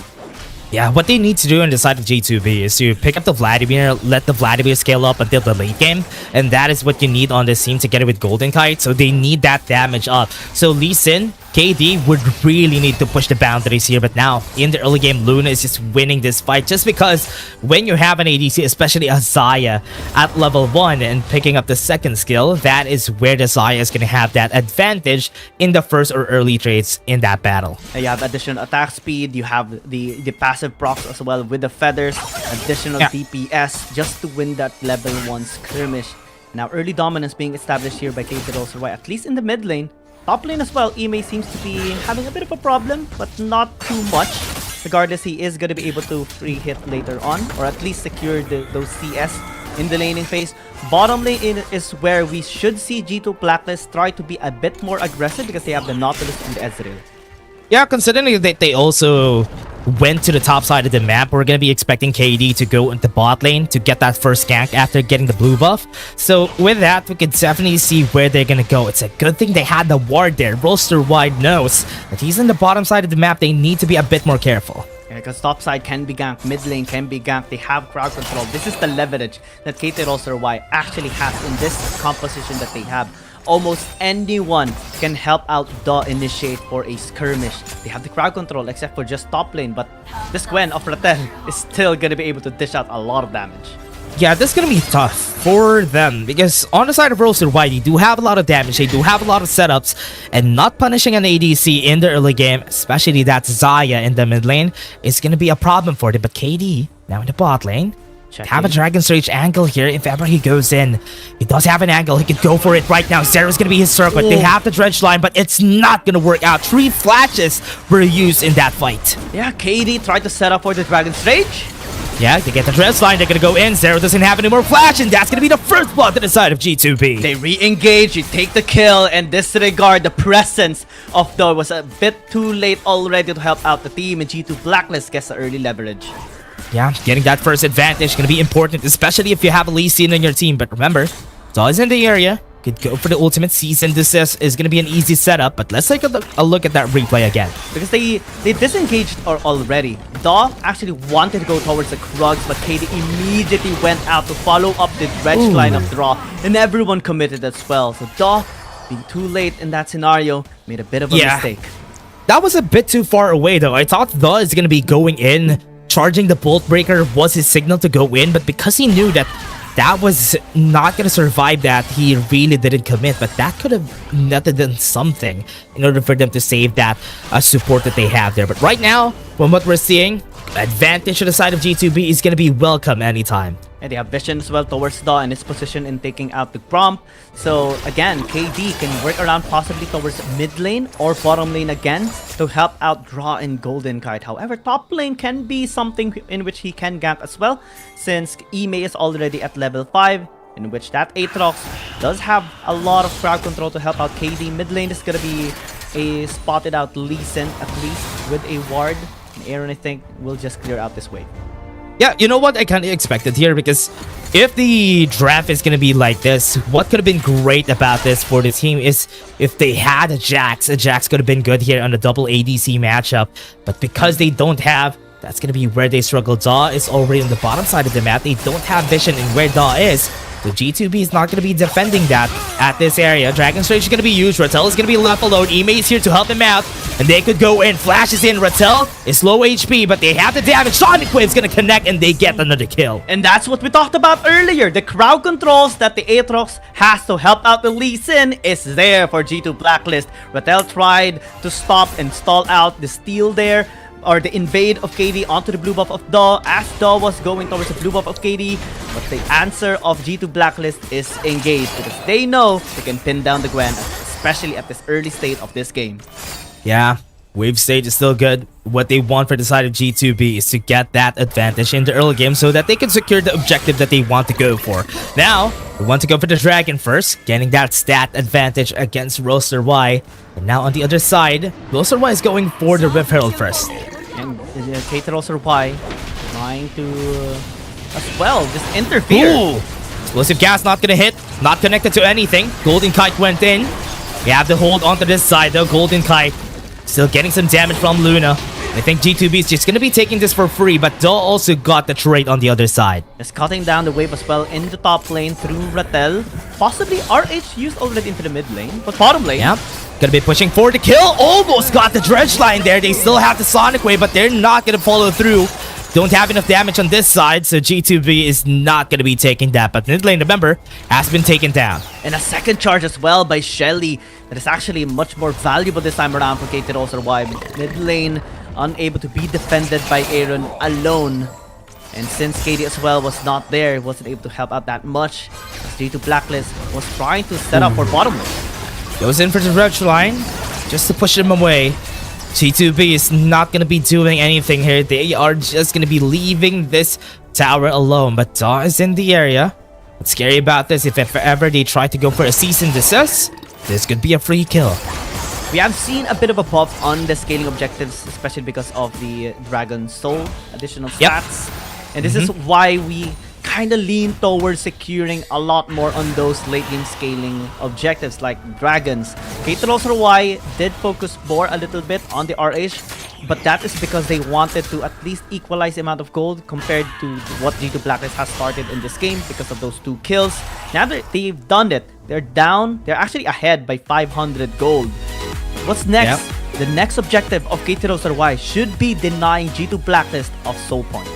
Yeah, what they need to do on the side of G2B is to pick up the Vladimir, let the Vladimir scale up until the late game, and that is what you need on this team together with Golden Kite, so they need that damage up. So Lee Sin, KD would really need to push the boundaries here, but now in the early game, Luna is just winning this fight just because when you have an ADC, especially a Xayah at level 1 and picking up the second skill, that is where the Xayah is going to have that advantage in the first or early trades in that battle. You have additional attack speed, you have the passive procs as well with the feathers, additional DPS just to win that level 1 skirmish. Now early dominance being established here by KT.RY, at least in the mid lane. Top lane as well, Ime seems to be having a bit of a problem, but not too much. Regardless, he is going to be able to free hit later on, or at least secure those CS in the laning phase. Bottom lane is where we should see G2 Blacklist try to be a bit more aggressive because they have the Nautilus and the Ezreal. Yeah, considering that they also went to the top side of the map, we're going to be expecting KD to go into bot lane to get that first gank after getting the blue buff. So with that, we can definitely see where they're going to go. It's a good thing they had the ward there. Roster Wide knows that he's in the bottom side of the map. They need to be a bit more careful. Yeah, because top side can be ganked, mid lane can be ganked, they have crowd control. This is the leverage that KT.RY actually has in this composition that they have. Almost anyone can help out Do initiate for a skirmish. They have the crowd control except for just top lane, but this Gwen of Ratel is still going to be able to dish out a lot of damage. Yeah, this is going to be tough for them because on the side of Roster White, they do have a lot of damage, they do have a lot of setups, and not punishing an ADC in the early game, especially that Xayah in the mid lane, is going to be a problem for them. But KD, now in the bot lane, have a Dragon's Rage angle here if ever he goes in. He does have an angle. He could go for it right now. Zera's going to be his circuit. They have the Dredge line, but it's not going to work out. 3 flashes were used in that fight. Yeah, KD tried to set up for the Dragon's Rage. Yeah, they get the Dredge line. They're going to go in. Zera doesn't have any more flash, and that's going to be the first blood to the side of G2B. They re-engage, you take the kill, and disregard the presence of Do. It was a bit too late already to help out the team, and G2 Blacklist gets the early leverage. Yeah, getting that first advantage is going to be important, especially if you have a Lee Sin in your team. But remember, Do is in the area. Could go for the ultimate. Cease and desist is going to be an easy setup. But let's take a look at that replay again. Because they disengaged already. Do actually wanted to go towards the Krugs, but KD immediately went out to follow up the Dredge line of draw. And everyone committed as well. So Do, being too late in that scenario, made a bit of a mistake. That was a bit too far away though. I thought Do is going to be going in. Charging the Bolt Breaker was his signal to go in, but because he knew that that was not going to survive that, he really didn't commit. But that could have netted them something in order for them to save that support that they have there. But right now, from what we're seeing, advantage to the side of G2B is going to be welcome anytime. And they have vision as well towards Do in his position in taking out the Gromp. So again, KD can work around possibly towards mid lane or bottom lane again to help out Draw and Golden Kite. However, top lane can be something in which he can gank as well, since Ime is already at level 5, in which that Aatrox does have a lot of crowd control to help out KD. Mid lane is going to be a spotted out Lee Sin at least with a ward. And Aaron, I think, will just clear out this wave. Yeah, you know what? I kind of expected here because if the draft is going to be like this, what could have been great about this for the team is if they had a Jax. A Jax could have been good here on the double ADC matchup. But because they don't have, that's going to be where they struggle. Do is already on the bottom side of the map. They don't have vision in where Do is. The G2B is not going to be defending that at this area. Dragon's Rage is going to be used. Rattel is going to be left alone. Ime is here to help him out. And they could go in. Flash is in. Rattel is low HP, but they have the damage. Sonic Wave's going to connect, and they get another kill. And that's what we talked about earlier. The crowd controls that the Aatrox has to help out the Lee Sin is there for G2 Blacklist. Rattel tried to stop and stall out the steal there, or the invade of KD onto the blue buff of Daw as Daw was going towards the blue buff of KD. But the answer of G2 Blacklist is engaged because they know they can pin down the Gwen, especially at this early state of this game. Yeah, wave stage is still good. What they want for the side of G2B is to get that advantage in the early game so that they can secure the objective that they want to go for. Now, we want to go for the Dragon first, getting that stat advantage against Roster.Y. And now on the other side, Roster.Y is going for the Rift Herald first. And KT.RY trying to, as well, just interfere. Ooh! Explosive gas not gonna hit, not connected to anything. Golden Kite went in. We have to hold onto this side though. Golden Kite still getting some damage from Luna. I think G2B is just gonna be taking this for free, but Daw also got the trade on the other side. Just cutting down the wave as well in the top lane through Rattel. Possibly RH used already into the mid lane, but bottom lane. Yep. Gonna be pushing for the kill. Almost got the dredge line there. They still have the Sonic Wave, but they're not gonna follow through. Don't have enough damage on this side, so G2B is not gonna be taking that. But mid lane, remember, has been taken down. And a second charge as well by Shelly. That is actually much more valuable this time around for KT.RY. Mid lane unable to be defended by Aaron alone. And since KD as well was not there, wasn't able to help out that much, as G2 Blacklist was trying to set up for bottom lane. Goes in for the dredge line, just to push him away. G2B is not going to be doing anything here. They are just going to be leaving this tower alone. But Daw is in the area. What's scary about this, if ever they try to go for a cease and desist, this could be a free kill. We have seen a bit of a buff on the scaling objectives, especially because of the Dragon Soul additional stats. And this is why we kind of lean towards securing a lot more on those late game scaling objectives like Dragons. KT.RY did focus more a little bit on the RH, but that is because they wanted to at least equalize the amount of gold compared to what G2 Blacklist has started in this game because of those 2 kills. Now that they've done it, they're down, they're actually ahead by 500 gold. What's next? The next objective of KT.RY should be denying G2 Blacklist of Soul Point.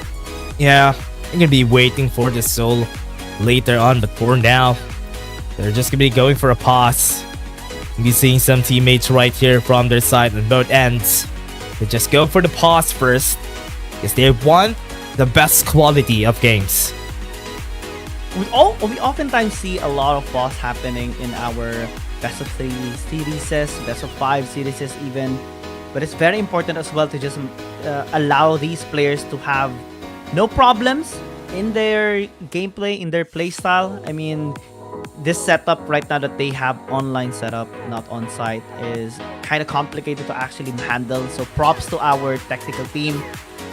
Yeah, I'm gonna be waiting for the soul later on, but for now, they're just gonna be going for a pause. You'll be seeing some teammates right here from their side on both ends. They just go for the pause first, because they want the best quality of games. We oftentimes see a lot of pause happening in our best of 3 series, best of 5 series even. But it's very important as well to just allow these players to have no problems in their gameplay, in their playstyle. I mean, this setup right now that they have online setup, not on site, is kind of complicated to actually handle. So props to our technical team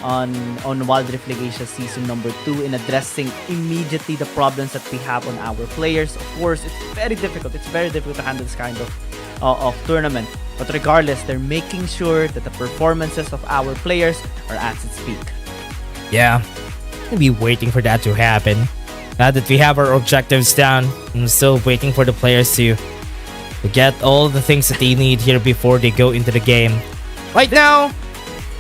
on Wild Rift League Asia season number 2 in addressing immediately the problems that we have on our players. Of course, it's very difficult. It's very difficult to handle this kind of tournament. But regardless, they're making sure that the performances of our players are at its peak. Yeah, I'm gonna be waiting for that to happen. Now that we have our objectives down, I'm still waiting for the players to get all the things that they need here before they go into the game. Right now,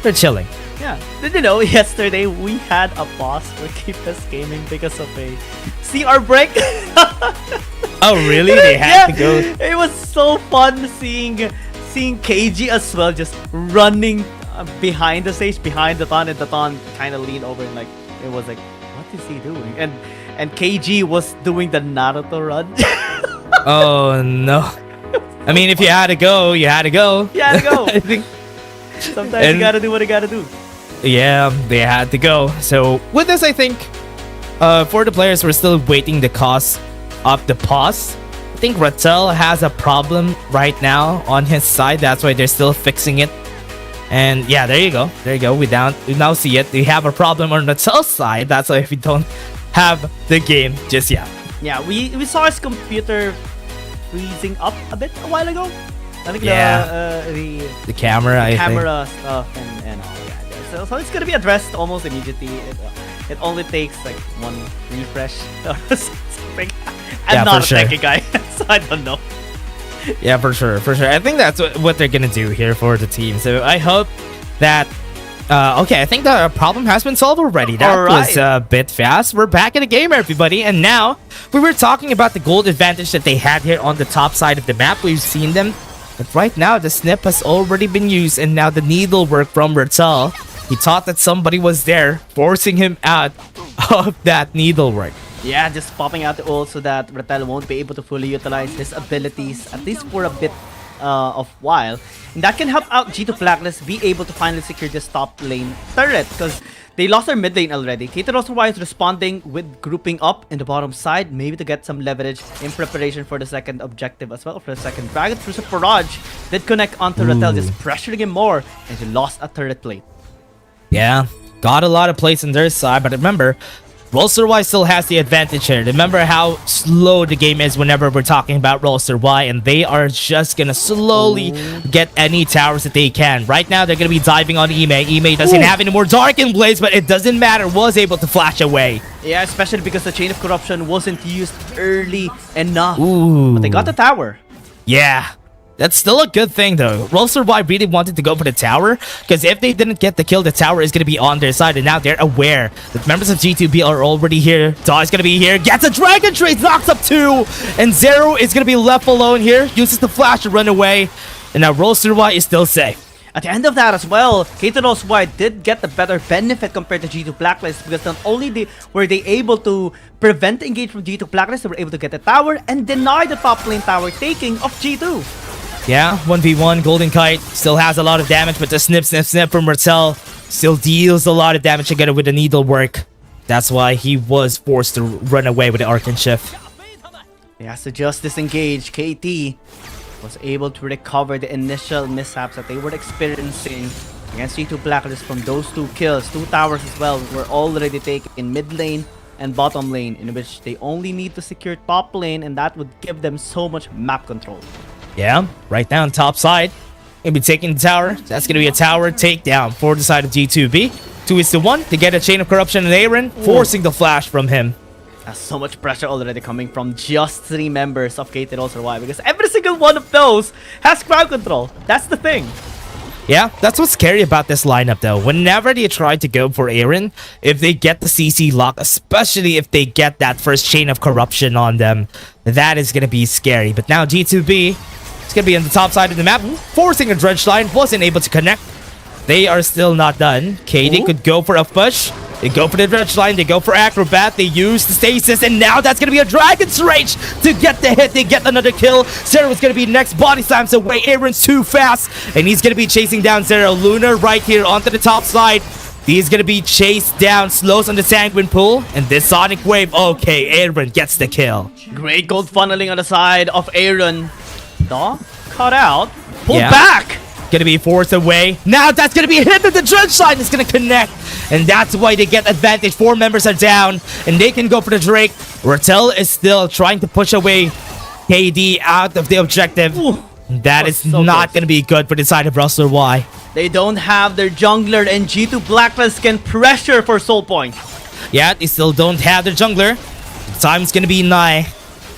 they're chilling. Yeah. Did you know yesterday we had a pause for Keep Us Gaming because of a CR break? Oh really? They had to go. It was so fun seeing KG as well, just running behind the stage, behind the Ton, and the Ton kind of leaned over and like it was like, what is he doing? And KG was doing the Naruto run. Oh no! I mean, if you had to go, you had to go. You had to go. I think sometimes you gotta do what you gotta do. Yeah, they had to go. So with this, I think for the players, we're still waiting the cost of the pause. I think Rattel has a problem right now on his side. That's why they're still fixing it. And yeah, there you go. There you go. We now see it. We have a problem on Rattel's side. That's why we don't have the game just yet. Yeah, we saw his computer freezing up a bit a while ago. I think the camera, camera stuff and all. Yeah. So it's gonna be addressed almost immediately. it only takes like one refresh or something. I'm Yeah, not for a sure. techie guy, so I don't know. Yeah, for sure. I think that's what they're gonna do here for the team. So I hope that. Okay, I think the problem has been solved already. That Alright. was a bit fast. We're back in the game, everybody. And now, we were talking about the gold advantage that they had here on the top side of the map. We've seen them. But right now, the snip has already been used. And now the needlework from Bertel. He thought that somebody was there, forcing him out of that needlework. Yeah, just popping out the ult so that Ratel won't be able to fully utilize his abilities, at least for a bit of while. And that can help out G2 Blacklist be able to finally secure this top lane turret, because they lost their mid lane already. KT.RY is responding with grouping up in the bottom side, maybe to get some leverage in preparation for the second objective as well, for the second dragon. Through Barrage did connect onto Ratel, just pressuring him more, and he lost a turret plate. Yeah, got a lot of plays on their side, but remember, Rolster-Y still has the advantage here. Remember how slow the game is whenever we're talking about Rolster-Y, and they are just gonna slowly get any towers that they can. Right now, they're gonna be diving on Ime. Ime doesn't have any more Darken Blades, but it doesn't matter. Was able to flash away. Yeah, especially because the Chain of Corruption wasn't used early enough. Ooh. But they got the tower. Yeah. That's still a good thing, though. Rolster-Y really wanted to go for the tower, because if they didn't get the kill, the tower is going to be on their side, and now they're aware that members of G2B are already here. Daw is going to be here, gets a Dragon Trade, knocks up 2, and Zero is going to be left alone here, uses the flash to run away, and now Rolster-Y is still safe. At the end of that as well, KT.RY did get the better benefit compared to G2 Blacklist, because not only were they able to prevent the engage from G2 Blacklist, they were able to get the tower and deny the top lane tower taking of G2. Yeah, 1v1, Golden Kite still has a lot of damage, but the snip from Ratel still deals a lot of damage together with the needlework. That's why he was forced to run away with the Arcane Shift. He has to just disengage. KT was able to recover the initial mishaps that they were experiencing against G2 Blacklist from those 2 kills. 2 towers as well were already taken in mid lane and bottom lane, in which they only need to secure top lane, and that would give them so much map control. Yeah, right down top side. Gonna be taking the tower. That's gonna be a tower takedown for the side of G2B. 2-1 to get a Chain of Corruption and Aaron, forcing the flash from him. There's so much pressure already coming from just 3 members of KT.RY, because every single one of those has crowd control. That's the thing. Yeah, that's what's scary about this lineup, though. Whenever they try to go for Aaron, if they get the CC lock, especially if they get that first Chain of Corruption on them, that is gonna be scary. But now G2B, it's gonna be on the top side of the map, forcing a dredge line, wasn't able to connect. They are still not done. KD could go for a push. They go for the dredge line, they go for Acrobat, they use the stasis, and now that's gonna be a Dragon's Rage to get the hit. They get another kill. Zero's gonna be next, body slams away. Aaron's too fast, and he's gonna be chasing down Zero. Luna right here onto the top side. He's gonna be chased down, slows on the Sanguine Pool, and this Sonic Wave. Okay, Aaron gets the kill. Great gold funneling on the side of Aaron. Daw cut out, pull Yeah. back. Gonna be forced away. Now that's gonna be a hit, and the dredge line is gonna connect. And that's why they get advantage. 4 members are down, and they can go for the Drake. Ratel is still trying to push away KD out of the objective. That is so not close. gonna be good for the side of Rolster-Y. They don't have their jungler, and G2 Blacklist can pressure for soul point. Yeah, they still don't have their jungler. Time's gonna be nigh.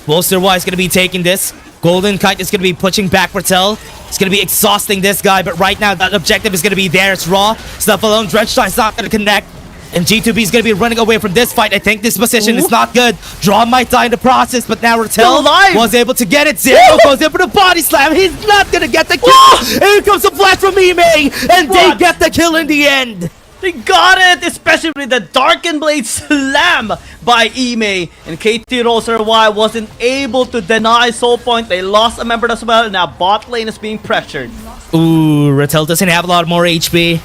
Rolster-Y is gonna be taking this. Golden Kite is gonna be pushing back Ratel. It's gonna be exhausting this guy, but right now that objective is gonna be there. It's raw. Stuff alone. Dredge Line's not gonna connect. And G2B is gonna be running away from this fight. I think this position is not good. Draw might die in the process, but now Still Ratel alive. was able to get it. Zero goes in for the body slam. He's not gonna get the kill. Here comes the flash from Ime, and they What? get the kill in the end. They got it, especially with the Darken Blade slam by Ime. And KT.RY wasn't able to deny soul point. They lost a member as well. Now bot lane is being pressured. Ooh, Ratel doesn't have a lot more HP.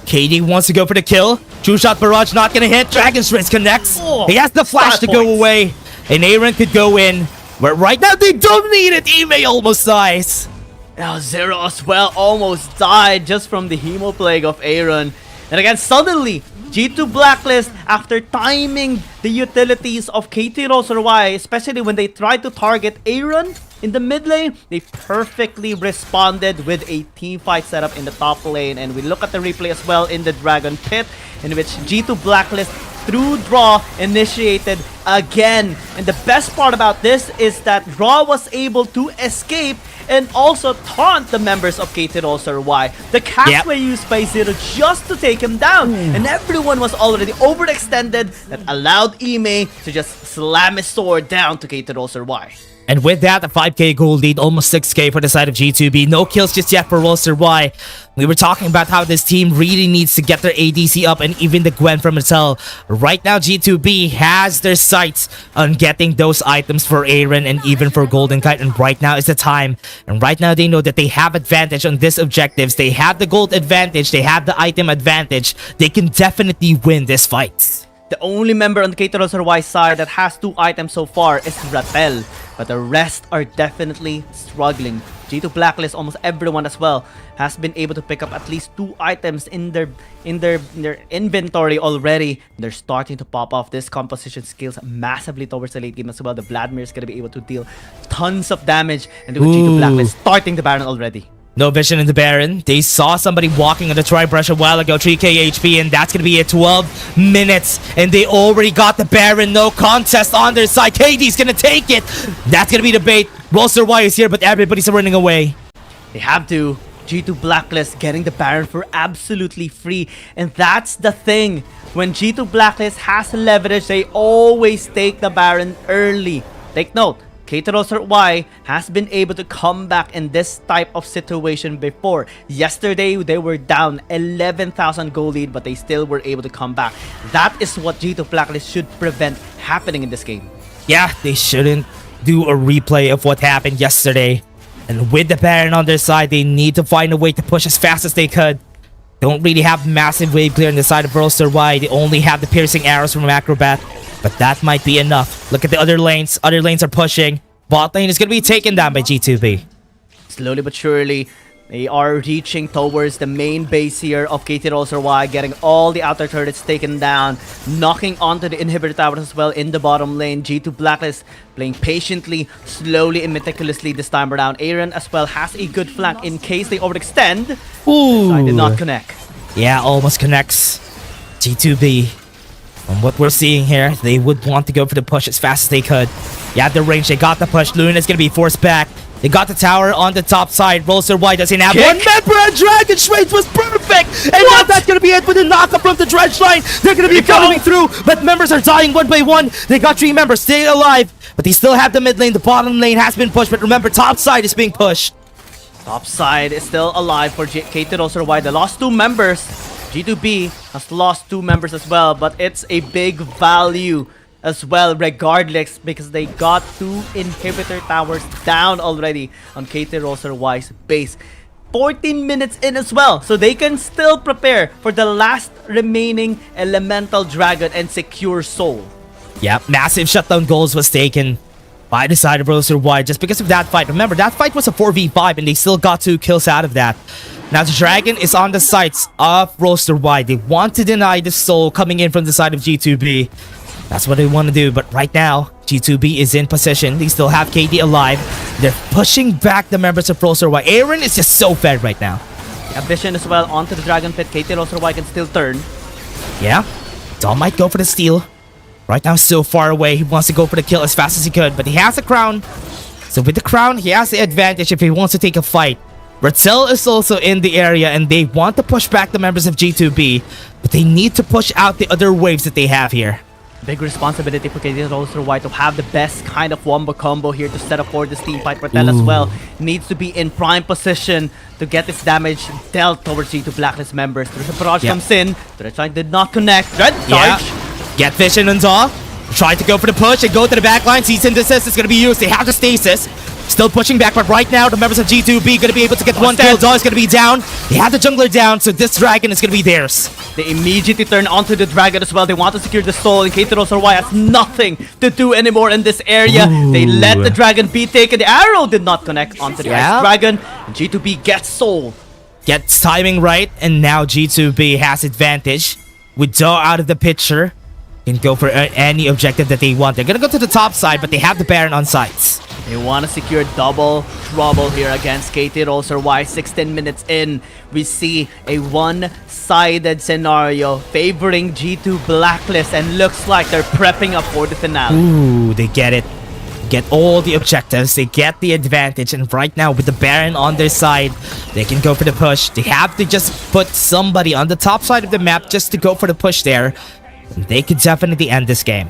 KD wants to go for the kill. True shot barrage not gonna hit. Dragon's Wrist connects. Oh, He has the flash 5 to go points. away. And Aaron could go in. But right now they don't need it. Ime almost dies. Now Zero as well almost died just from the Hemo Plague of Aaron. And again, suddenly, G2 Blacklist, after timing the utilities of KT.RY, especially when they tried to target Aaron in the mid lane, they perfectly responded with a team fight setup in the top lane. And we look at the replay as well in the Dragon Pit, in which G2 Blacklist through Draw initiated again. And the best part about this is that Draw was able to escape and also taunt the members of KT.RY. The castway used by Zero just to take him down. And everyone was already overextended. That allowed Ime to just slam his sword down to KT.RY. And with that, a 5k gold lead, almost 6k for the side of G2B. No kills just yet for Y. We were talking about how this team really needs to get their ADC up, and even the Gwen from Mattel. Right now, G2B has their sights on getting those items for Aaron and even for Golden Kite, and right now is the time. And right now, they know that they have advantage on these objectives. They have the gold advantage, they have the item advantage. They can definitely win this fight. The only member on the KT.RY side that has 2 items so far is Rappel, but the rest are definitely struggling. G2 Blacklist, almost everyone as well, has been able to pick up at least 2 items in their inventory already. They're starting to pop off this composition skills massively towards the late game as well. The Vladimir is going to be able to deal tons of damage, and with G2 Blacklist starting the Baron already. No vision in the Baron. They saw somebody walking on the Tri-Brush a while ago, 3k HP, and that's going to be a 12 minutes. And they already got the Baron. No contest on their side. KD's going to take it. That's going to be the bait. Roster Y is here, but everybody's running away. They have to. G2 Blacklist getting the Baron for absolutely free. And that's the thing. When G2 Blacklist has leverage, they always take the Baron early. Take note. KT.RY has been able to come back in this type of situation before. Yesterday, they were down 11,000 gold lead, but they still were able to come back. That is what G2 Blacklist should prevent happening in this game. Yeah, they shouldn't do a replay of what happened yesterday. And with the Baron on their side, they need to find a way to push as fast as they could. Don't really have massive wave clear on the side of Roster Y. They only have the piercing arrows from Acrobat. But that might be enough. Look at the other lanes. Other lanes are pushing. Bot lane is going to be taken down by G2B. Slowly but surely, they are reaching towards the main base here of KT.RY, getting all the outer turrets taken down, knocking onto the inhibitor towers as well in the bottom lane. G2 Blacklist playing patiently, slowly and meticulously this time around. Aaron as well has a good flank in case they overextend. Ooh. I did not connect. Yeah, almost connects. G2B. From what we're seeing here, they would want to go for the push as fast as they could. Yeah, the range, they got the push. Luna's gonna be forced back. They got the tower on the top side. Roster Y doesn't have one member, and Dragon Shreds was perfect! And now that's gonna be it with the knockup from the Dredge line. They're gonna be following through, but members are dying one by one. They got 3 members still alive, but they still have the mid lane. The bottom lane has been pushed, but remember, top side is being pushed. Top side is still alive for KT.RY. They lost 2 members. G2B has lost 2 members as well, but it's a big value as well regardless because they got 2 inhibitor towers down already on KT.RY's base. 14 minutes in as well, so they can still prepare for the last remaining elemental dragon and secure soul. Yeah, massive shutdown goals was taken by the side of Roster Y just because of that fight. Remember, that fight was a 4v5 and they still got 2 kills out of that. Now the dragon is on the sights of Roster Y. They want to deny the soul coming in from the side of G2B. That's what they want to do, but right now, G2B is in position. They still have KD alive. They're pushing back the members of Roster Y. Aaron is just so fed right now. Yeah, Vision as well onto the Dragon Pit. KT.RY can still turn. Yeah, Dom might go for the steal. Right now, so far away. He wants to go for the kill as fast as he could, but he has a crown. So with the crown, he has the advantage if he wants to take a fight. Ratzel is also in the area and they want to push back the members of G2B, but they need to push out the other waves that they have here. Big responsibility for KT.RY to have the best kind of wombo combo here to set up for this team fight. Ratzel as well needs to be in prime position to get this damage dealt towards G2 Blacklist members. There's a barrage comes in. The red line did not connect. Red charge. Get Vision on Daw. Try to go for the push and go to the back line. Cease and desist is going to be used. They have the stasis. Still pushing back, but right now the members of G2B going to be able to get one kill. Daw is going to be down. They have the jungler down, so this dragon is going to be theirs. They immediately turn onto the dragon as well. They want to secure the soul, and KT.RY has nothing to do anymore in this area. They let the dragon be taken. The arrow did not connect onto the ice dragon. And G2B gets soul. Gets timing right, and now G2B has advantage. With Daw out of the picture, can go for any objective that they want. They're going to go to the top side, but they have the Baron on sides. They want to secure double trouble here against KT.RY. 16 minutes in, we see a one-sided scenario favoring G2 Blacklist, and looks like they're prepping up for the finale. Ooh, they get it. Get all the objectives, they get the advantage, and right now with the Baron on their side, they can go for the push. They have to just put somebody on the top side of the map just to go for the push there. They could definitely end this game.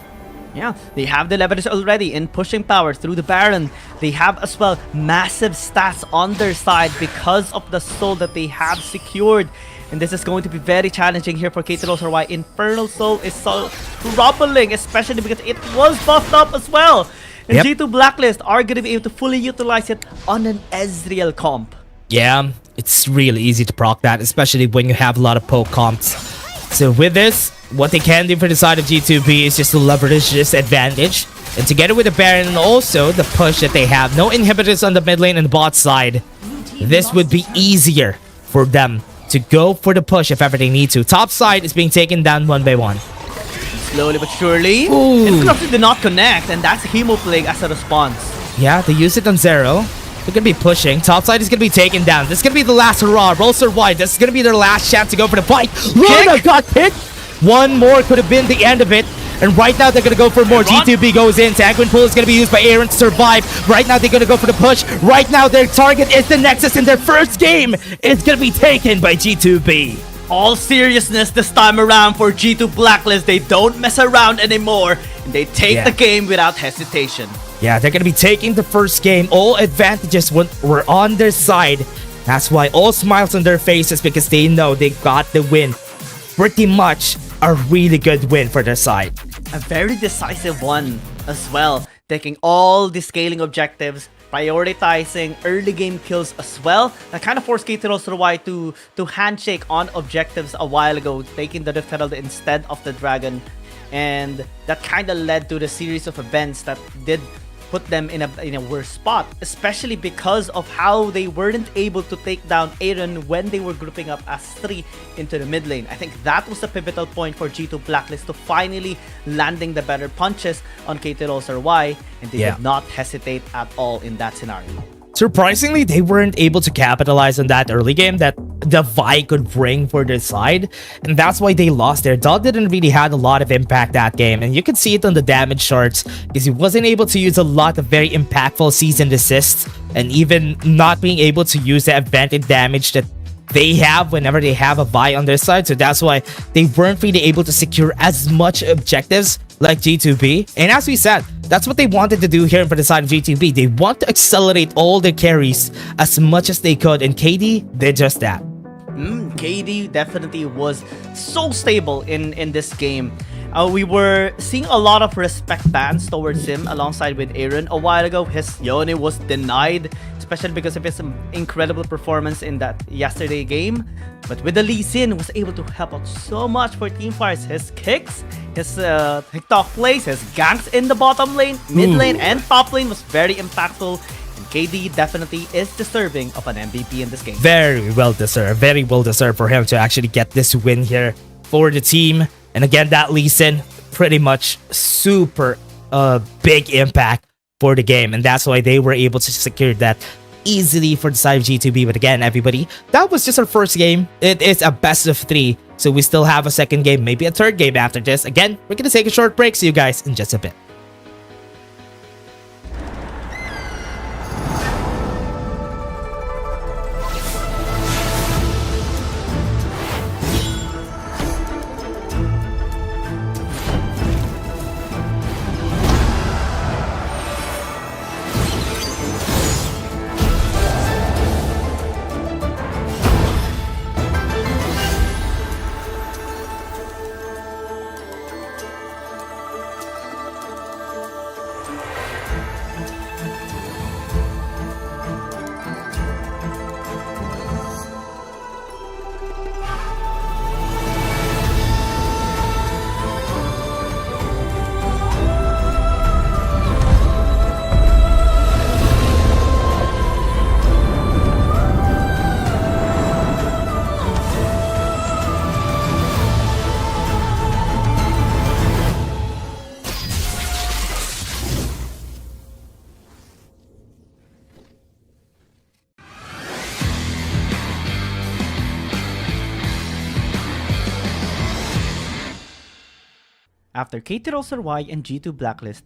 Yeah, they have the leverage already in pushing power through the Baron. They have as well massive stats on their side because of the soul that they have secured. And this is going to be very challenging here for KT.RY. Infernal Soul is so troubling, especially because it was buffed up as well. And G2 Blacklist are going to be able to fully utilize it on an Ezreal comp. Yeah, it's really easy to proc that, especially when you have a lot of poke comps. So with this, what they can do for the side of G2B is just to leverage this advantage. And together with the Baron and also the push that they have, no inhibitors on the mid lane and the bot side, this would be easier for them to go for the push if ever they need to. Top side is being taken down one by one. Slowly but surely, Influx did not connect, and that's Hemoplague as a response. Yeah, they use it on Zero. They're gonna be pushing. Topside is gonna be taken down. This is gonna be the last hurrah. Rolster wide. This is gonna be their last chance to go for the fight. Luna got picked. One more could have been the end of it. And right now they're gonna go for more. G2B goes in. Sanguine Pool is gonna be used by Aaron to survive. Right now they're gonna go for the push. Right now their target is the Nexus, and their first game is gonna be taken by G2B. All seriousness this time around for G2 Blacklist. They don't mess around anymore, and they take the game without hesitation. Yeah, they're gonna be taking the first game. All advantages were on their side. That's why all smiles on their faces, because they know they got the win. Pretty much a really good win for their side. A very decisive one as well. Taking all the scaling objectives, prioritizing early game kills as well. That kind of forced KT.RY to handshake on objectives a while ago, taking the Rift Herald instead of the Dragon. And that kind of led to the series of events that did put them in a worse spot, especially because of how they weren't able to take down Aaron when they were grouping up as 3 into the mid lane. I think that was a pivotal point for G2 Blacklist to finally landing the better punches on KT.RY, and they did not hesitate at all in that scenario. Surprisingly, they weren't able to capitalize on that early game that the Vi could bring for their side, and that's why they lost. Their dog didn't really have a lot of impact that game, and you can see it on the damage charts because he wasn't able to use a lot of very impactful seasoned assists, and even not being able to use the advantage damage that they have whenever they have a Vi on their side. So that's why they weren't really able to secure as much objectives like G2B. And as we said, that's what they wanted to do here for the side of G2B. They want to accelerate all their carries as much as they could, and KD did just that. KD definitely was so stable in this game. We were seeing a lot of respect bans towards him alongside with Aaron. A while ago, his Yone was denied, especially because of his incredible performance in that yesterday game. But with the Lee Sin, was able to help out so much for Teamfires. His kicks, his TikTok plays, his ganks in the bottom lane, mid lane, and top lane was very impactful. And KD definitely is deserving of an MVP in this game. Very well deserved for him to actually get this win here for the team. And again, that Lee Sin, pretty much super big impact for the game. And that's why they were able to secure that easily for the side of G2B. But again, everybody, that was just our first game. It is a best of 3. So we still have a second game, maybe a third game after this. Again, we're going to take a short break. See you guys in just a bit. After KT.RY and G2 Blacklist,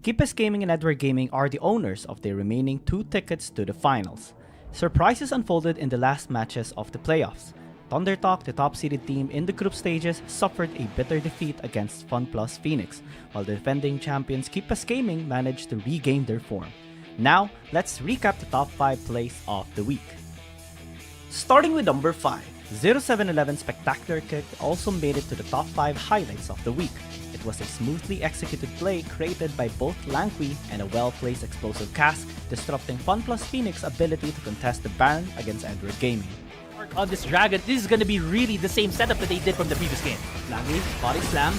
KT Gaming and Edward Gaming are the owners of their remaining 2 tickets to the finals. Surprises unfolded in the last matches of the playoffs. ThunderTalk, the top-seeded team in the group stages, suffered a bitter defeat against FunPlus Phoenix, while the defending champions KT Gaming managed to regain their form. Now, let's recap the top 5 plays of the week. Starting with number 5, 0711 Spectacular Kick also made it to the top 5 highlights of the week. It was a smoothly executed play created by both Langui and a well-placed explosive cast, disrupting FunPlus Phoenix's ability to contest the Baron against Edward Gaming. On this Dragon, this is gonna be really the same setup that they did from the previous game. Langui, body slam.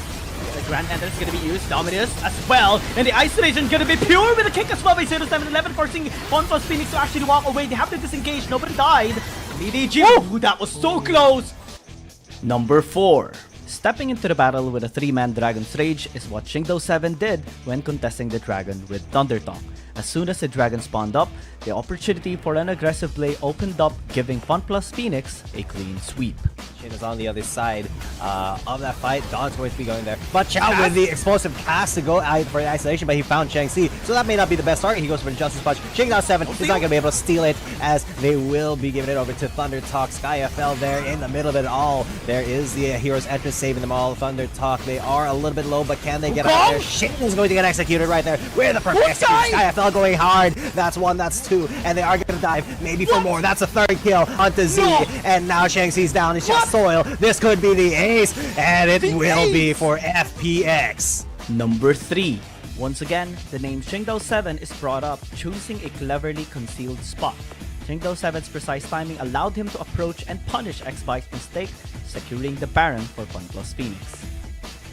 The Grand Entrance is gonna be used. Dominus as well. And the Isolation gonna be pure with a kick as well by 0711, forcing FunPlus Phoenix to actually walk away. They have to disengage. Nobody died. EDG. Ooh, that was so close. Number 4. Stepping into the battle with a 3-man Dragon's Rage is what Shingdo7 did when contesting the Dragon with ThunderTalk. As soon as the Dragon spawned up, the opportunity for an aggressive play opened up, giving FunPlus Phoenix a clean sweep. Shin is on the other side of that fight. Don's going to be going there. But Chow with the explosive cast to go out for the isolation, but he found Chang Si. So that may not be the best target. He goes for the Justice Punch. Shingdo7 is not going to be able to steal it, as they will be giving it over to ThunderTalk. SkyFL there in the middle of it all. There is the Hero's Entrance saving them all. ThunderTalk, they are a little bit low, but can they get out there? Shin is going to get executed right there. With the perfect execution. SkyFL going hard. That's 1, that's 2. And they are going to dive maybe for more. That's a 3rd kill onto Z. And now Chang Si's down. It's just Soil. This could be the ace. And it will be for FPX. Number 3. Once again, the name Shingdo7 is brought up, choosing a cleverly concealed spot. Shingdo7's precise timing allowed him to approach and punish X-Bike's mistake, securing the Baron for FunPlus Phoenix.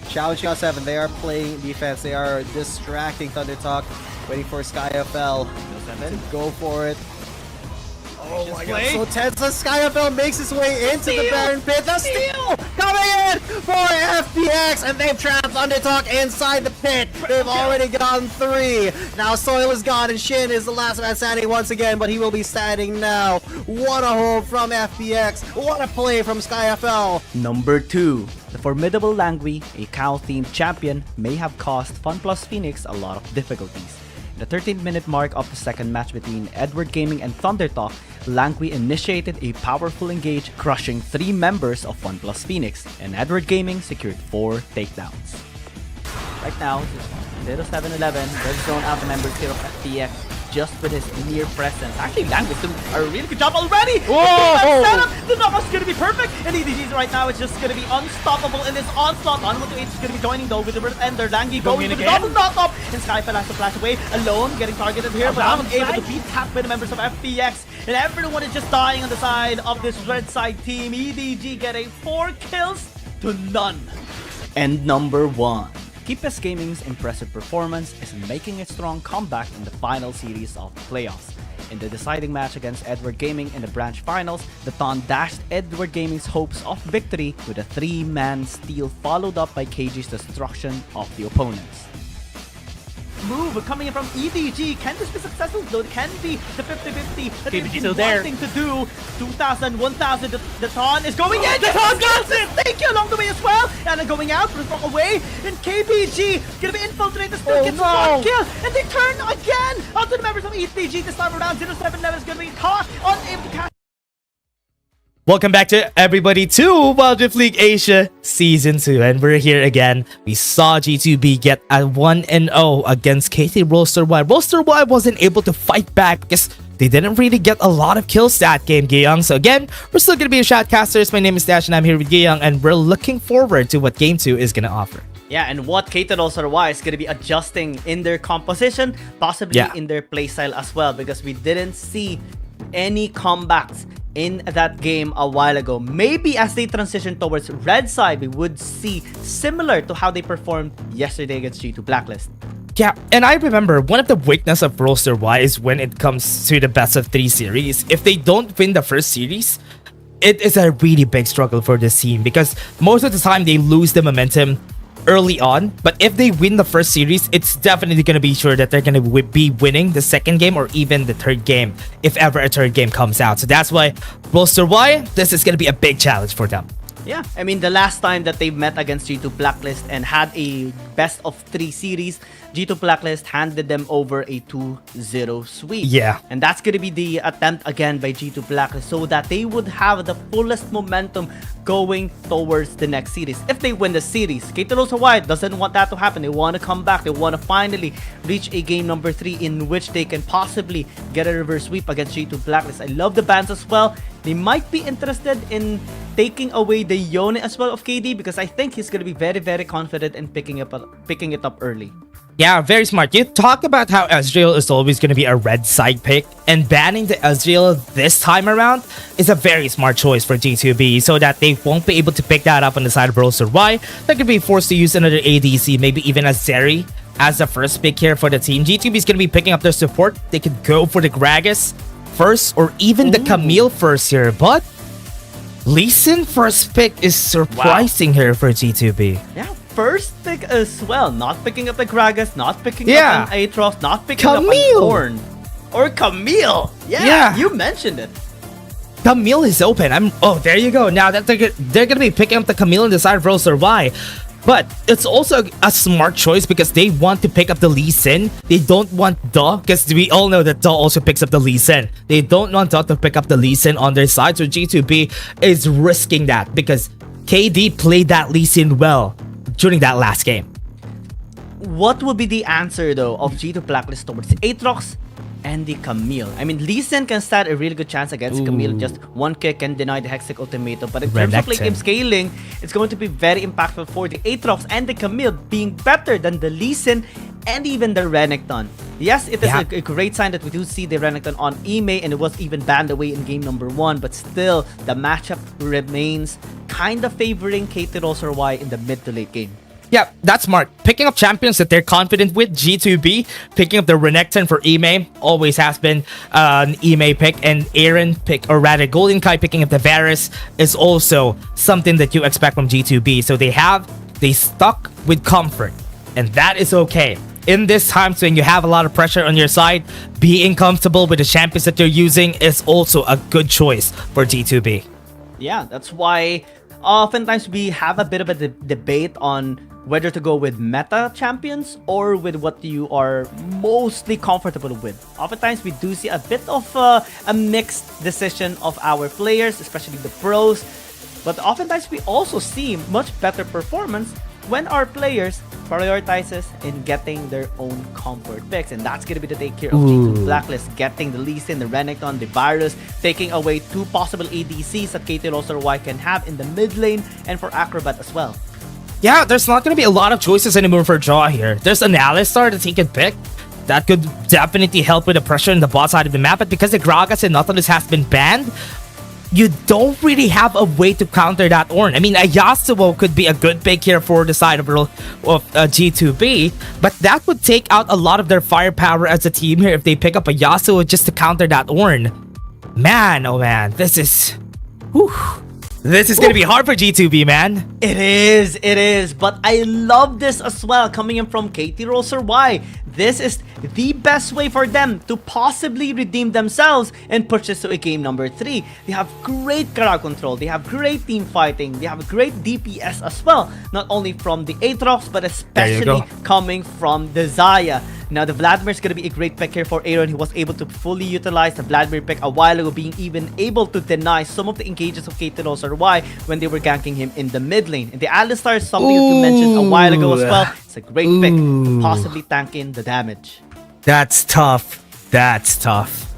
Chow and Shingdo7, they are playing defense. They are distracting ThunderTalk, waiting for SkyFL to go for it. Oh my god, so tense. SkyFL makes his way into the Baron pit. The steal coming in for FPX, and they've trapped ThunderTalk inside the pit. They've already gotten 3. Now Soil is gone, and Shin is the last man standing once again, but he will be standing now. What a hold from FPX. What a play from SkyFL. Number 2. The formidable Langui, a cow-themed champion, may have caused FunPlus Phoenix a lot of difficulties. In the 13th-minute mark of the second match between Edward Gaming and ThunderTalk, Langui initiated a powerful engage, crushing 3 members of FunPlus Phoenix, and Edward Gaming secured 4 takedowns. Right now, 0711 red zone out the members here of FPX just with his mere presence. Actually, Langui doing a really good job already! Whoa! Setup! The knockout's gonna be perfect! And EDG's right now, it's just gonna be unstoppable in this onslaught. Onward to H is gonna be joining though with the Birth Ender. Langui going with the double knockup! And Skyfell has to flash away alone, getting targeted here, but unable to be tapped by the members of FPX. And everyone is just dying on the side of this red side team. EDG getting 4 kills to none. And number 1. KT Gaming's impressive performance is making a strong comeback in the final series of the playoffs. In the deciding match against Edward Gaming in the branch finals, the Ton dashed Edward Gaming's hopes of victory with a 3-man steal followed up by KG's destruction of the opponents. Move coming in from EDG. Can this be successful? Though it can be the 50-50 that they've been wanting to do. 2,000, 1,000, the Ton is going in! The Ton gets it! Thank you along the way as well! And then going out, but away, and KPG gonna be infiltrated, still gets 1 kill! And they turn again onto the members of EDG this time around. 0711 is gonna be caught, unable to catch. Welcome back to everybody to Wild Rift League Asia Season 2, and we're here again. We saw G2B get a 1-0 against KT.RY. Y wasn't able to fight back because they didn't really get a lot of kills that game, Gayong. So again, we're still gonna be a shoutcasters. My name is Dash and I'm here with Gayong, and we're looking forward to what Game 2 is gonna offer. Yeah, and what KT.RY is going to be adjusting in their composition, possibly in their playstyle as well, because we didn't see any comebacks in that game a while ago. Maybe as they transition towards red side, we would see similar to how they performed yesterday against G2 Blacklist. Yeah, and I remember one of the weakness of Y is when it comes to the best of 3 series. If they don't win the first series, it is a really big struggle for this team because most of the time they lose the momentum early on, but if they win the first series, it's definitely going to be sure that they're going to be winning the second game or even the third game if ever a third game comes out. So that's why Y, this is going to be a big challenge for them. Yeah, I mean, the last time that they met against G2 Blacklist and had a best of 3 series, G2 Blacklist handed them over a 2-0 sweep. Yeah. And that's going to be the attempt again by G2 Blacklist so that they would have the fullest momentum going towards the next series. If they win the series, KT.RY doesn't want that to happen. They want to come back. They want to finally reach a game number 3 in which they can possibly get a reverse sweep against G2 Blacklist. I love the bans as well. They might be interested in taking away the Yone as well of KD because I think he's going to be very, very confident in picking it up early. Yeah, very smart. You talk about how Ezreal is always going to be a red side pick, and banning the Ezreal this time around is a very smart choice for G2B so that they won't be able to pick that up on the side of BO3. They're going to be forced to use another ADC, maybe even a Zeri as the first pick here for the team. G2B is going to be picking up their support. They could go for the Gragas first or even the Camille first here, but Lee Sin first pick is surprising here for G2B. Yeah, first pick as well. Not picking up the Gragas, not picking Yeah. up an Aatrox, not picking Camille. up an Thorn. Or Camille. Yeah, you mentioned it. Camille is open. There you go. Now that they're gonna be picking up the Camille on the side of BO3. But it's also a smart choice because they want to pick up the Lee Sin. They don't want Da, because we all know that Da also picks up the Lee Sin. They don't want Da to pick up the Lee Sin on their side, so G2B is risking that because KD played that Lee Sin well during that last game. What would be the answer though of G2 Blacklist towards Aatrox and the Camille? I mean, Lee Sin can stand a really good chance against Camille. Just one kick can deny the Hextech ultimatum. But in terms of late game scaling, it's going to be very impactful for the Aatrox and the Camille being better than the Lee Sin and even the Renekton. Yes, it is a great sign that we do see the Renekton on Ime and it was even banned away in game number 1. But still, the matchup remains kind of favoring KT.RY in the mid to late game. Yeah, that's smart. Picking up champions that they're confident with, G2B, picking up the Renekton for Ime, always has been an Ime pick, and Aaron Golden Kai picking up the Varus is also something that you expect from G2B. So they stuck with comfort, and that is okay. In this time when you have a lot of pressure on your side, being comfortable with the champions that you're using is also a good choice for G2B. Yeah, that's why oftentimes we have a bit of a debate on whether to go with meta champions or with what you are mostly comfortable with. Oftentimes we do see a bit of a mixed decision of our players, especially the pros. But oftentimes we also see much better performance when our players prioritizes in getting their own comfort picks. And that's going to be the take here of G2 Blacklist, getting the Lee Sin, the Renekton, the Varus, taking away 2 possible ADCs that KT.RY can have in the mid lane and for Acrobat as well. Yeah, there's not going to be a lot of choices anymore for Draw here. There's an Alistar that he can pick. That could definitely help with the pressure in the bot side of the map. But because the Gragas and Nautilus has been banned, you don't really have a way to counter that Ornn. I mean, a Yasuo could be a good pick here for the side of G2B, but that would take out a lot of their firepower as a team here if they pick up a Yasuo just to counter that Ornn. Man, oh man, this is... Whew. This is gonna be hard for G2B, man. It is. But I love this as well, coming in from KT.RY. This is the best way for them to possibly redeem themselves and push this to a game number 3. They have great crowd control. They have great team fighting. They have great DPS as well. Not only from the Aatrox, but especially coming from the Xayah. Now, the Vladimir is going to be a great pick here for Aaron. He was able to fully utilize the Vladimir pick a while ago, being even able to deny some of the engages of KT.RY when they were ganking him in the mid lane. And the Alistar is something that you mentioned a while ago as well. It's a great pick to possibly tank in the damage. That's tough. That's tough.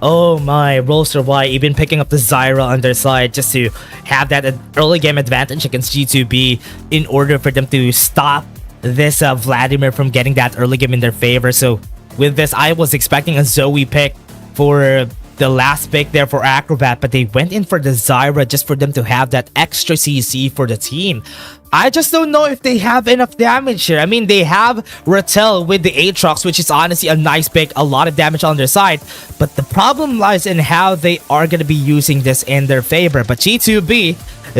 Oh my, BO3 even picking up the Zyra on their side just to have that early game advantage against G2B in order for them to stop this Vladimir from getting that early game in their favor. So with this, I was expecting a Zoe pick for the last pick there for Acrobat, but they went in for the Zyra just for them to have that extra CC for the team. I just don't know if they have enough damage here. I mean, they have Rattel with the Aatrox, which is honestly a nice pick, a lot of damage on their side, but the problem lies in how they are going to be using this in their favor. But G2B,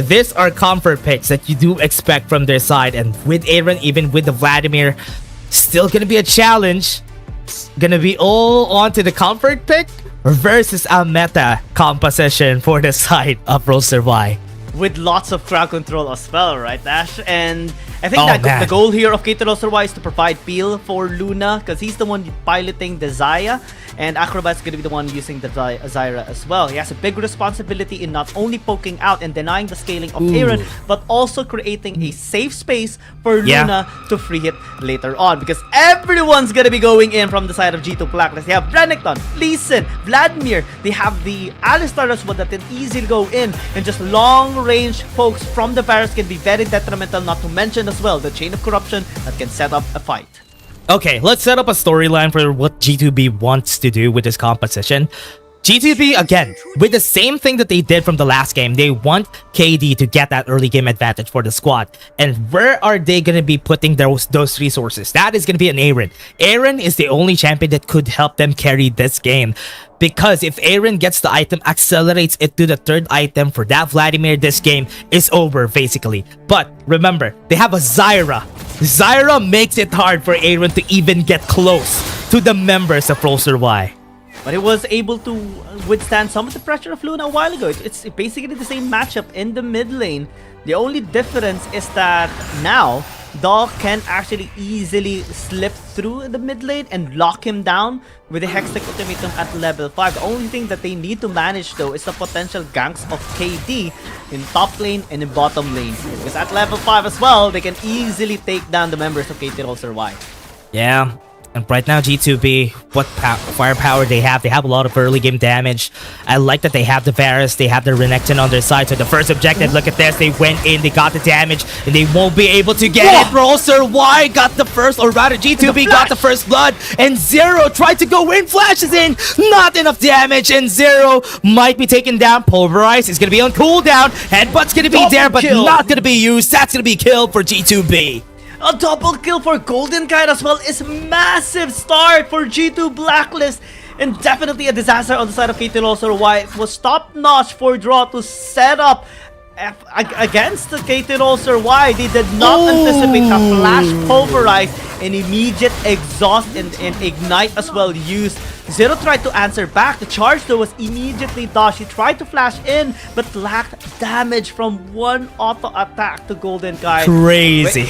these are comfort picks that you do expect from their side, and with Aaron, even with the Vladimir, still going to be a challenge. It's going to be all onto the comfort pick versus a meta composition for the side of BO3. with lots of crowd control as well, right, Ash? And I think Oh, that man. the goal here of KT.RY is to provide peel for Luna, because he's the one piloting the Xayah, and Acrobat's gonna be the one using the Zyra as well. He has a big responsibility in not only poking out and denying the scaling of Aaron, but also creating a safe space for Luna to free hit later on, because everyone's gonna be going in from the side of G2 Blacklist. They have Renekton, Lee Sin, Vladimir, they have the Alistar as well that can easily go in, and just long-range pokes from the Varus can be very detrimental, not to mention as well the chain of corruption that can set up a fight. Okay, let's set up a storyline for what G2B wants to do with this composition. G2B, again, with the same thing that they did from the last game, they want KD to get that early game advantage for the squad. And where are they going to be putting those resources? That is going to be an Aaron. Aaron is the only champion that could help them carry this game. Because if Aaron gets the item, accelerates it to the third item for that Vladimir, this game is over, basically. But remember, they have a Zyra. Zyra makes it hard for Aaron to even get close to the members of KT.RY. But he was able to withstand some of the pressure of Luna a while ago. It's basically the same matchup in the mid lane. The only difference is that now Dog can actually easily slip through the mid lane and lock him down with the Hextech Ultimatum at level 5. The only thing that they need to manage though is the potential ganks of KD in top lane and in bottom lane. Because at level 5 as well, they can easily take down the members of KT.RY. Yeah. And right now, G2B, what firepower they have a lot of early game damage. I like that they have the Varus, they have the Renekton on their side. So the first objective, look at this, they went in, they got the damage, and they won't be able to get it. KT.RY got the first, or rather G2B got the first blood, and Zero tried to go in, flashes in, not enough damage, and Zero might be taken down. Pulverize is going to be on cooldown, Headbutt's going to be there, but not going to be used. That's going to be killed for G2B. A double kill for Golden Kite as well is massive start for G2 Blacklist, and definitely a disaster on the side of KT.RY. It was top-notch for Draw to set up against the KT.RY. They did not anticipate a flash pulverize and immediate exhaust and ignite as well used. Zero tried to answer back. The charge though was immediately dodged. He tried to flash in but lacked damage from one auto attack to Golden Kite. Crazy.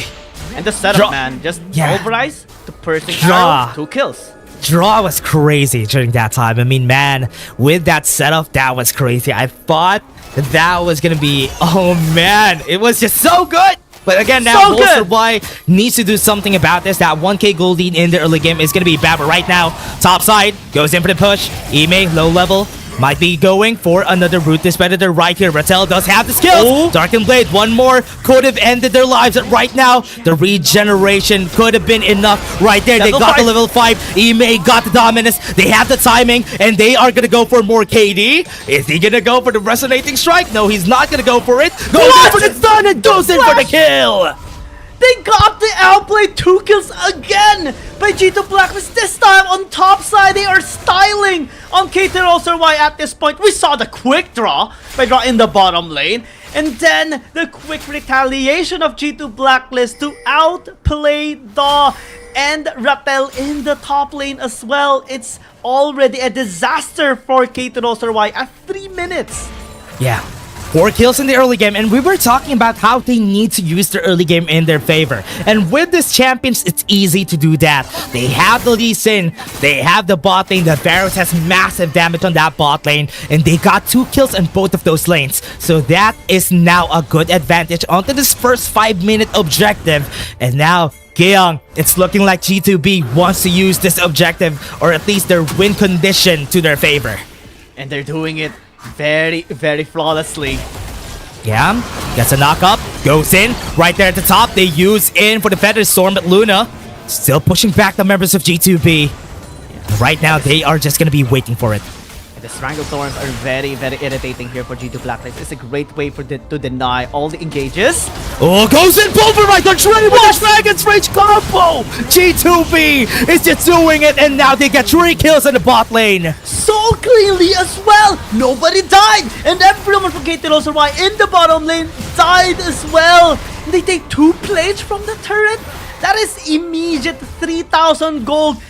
And the setup, man, just pulverize to piercing arrow, 2 kills. Draw was crazy during that time. I mean, man, with that setup, that was crazy. I thought that was gonna be, oh man, it was just so good. But again, now KT.RY needs to do something about this. That 1k gold lead in the early game is gonna be bad. But right now, top side goes in for the push. Ime, low level. Might be going for another Ruthless Predator right here. Rattel does have the skills. Darkened Blade, one more could have ended their lives. And right now, the regeneration could have been enough right there. They got the level 5. Ime got the dominance. They have the timing, and they are gonna go for more KD. Is he gonna go for the Resonating Strike? No, he's not gonna go for it. Goes in for the stun and goes in for the kill. They got the outplay, 2 kills again by G2 Blacklist. This time on top side, they are styling on KT.RY at this point. We saw the quick draw by Draw in the bottom lane. And then the quick retaliation of G2 Blacklist to outplay Daw and Rattel in the top lane as well. It's already a disaster for KT.RY at 3 minutes. Yeah. 4 kills in the early game, and we were talking about how they need to use their early game in their favor. And with these champions, it's easy to do that. They have the Lee Sin, they have the bot lane, the Varus has massive damage on that bot lane, and they got 2 kills in both of those lanes. So that is now a good advantage onto this first 5-minute objective. And now, Gyeong, it's looking like G2B wants to use this objective, or at least their win condition, to their favor. And they're doing it very, very flawlessly. Yeah, gets a knock up, goes in, right there at the top. They use in for the Feather Storm, but Luna still pushing back the members of G2B. Right now, they are just going to be waiting for it. The Strangle Thorns are very, very irritating here for G2 Blacklist. It's a great way for to deny all the engages. Oh, goes in, Pulverize on Trey with the Dragon's Rage combo! G2B is just doing it, and now they get 3 kills in the bot lane. So cleanly as well! Nobody died! And everyone from KT.RY in the bottom lane died as well! And they take 2 plates from the turret? That is immediate 3,000 gold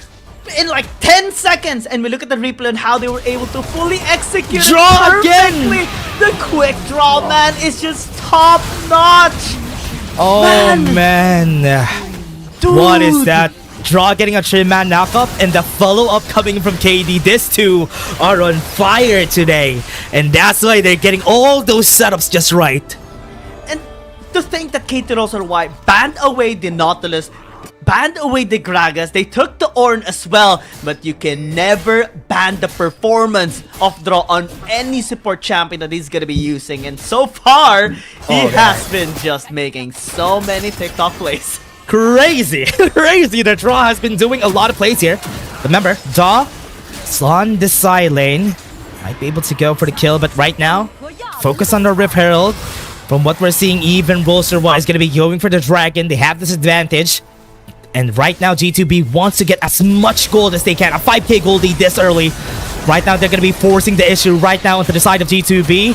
in like 10 seconds, and we look at the replay and how they were able to fully execute it Draw perfectly. again! The quick draw, man, is just top notch. Oh man. Dude. What is that? Draw getting a 3-man knockup and the follow-up coming from KD. These two are on fire today. And that's why they're getting all those setups just right. And to think that KT.RY banned away the Nautilus, banned away the Gragas, they took the Ornn as well, but you can never ban the performance of Draw on any support champion that he's gonna be using. And so far, he has been just making so many TikTok plays. Crazy. Crazy. The Draw has been doing a lot of plays here. Remember, Draw is on the side lane. Might be able to go for the kill, but right now, focus on the Rift Herald. From what we're seeing, even Roster.Y is going to be going for the Dragon. They have this advantage. And right now, G2B wants to get as much gold as they can. A 5k gold lead this early. Right now, they're going to be forcing the issue right now onto the side of G2B.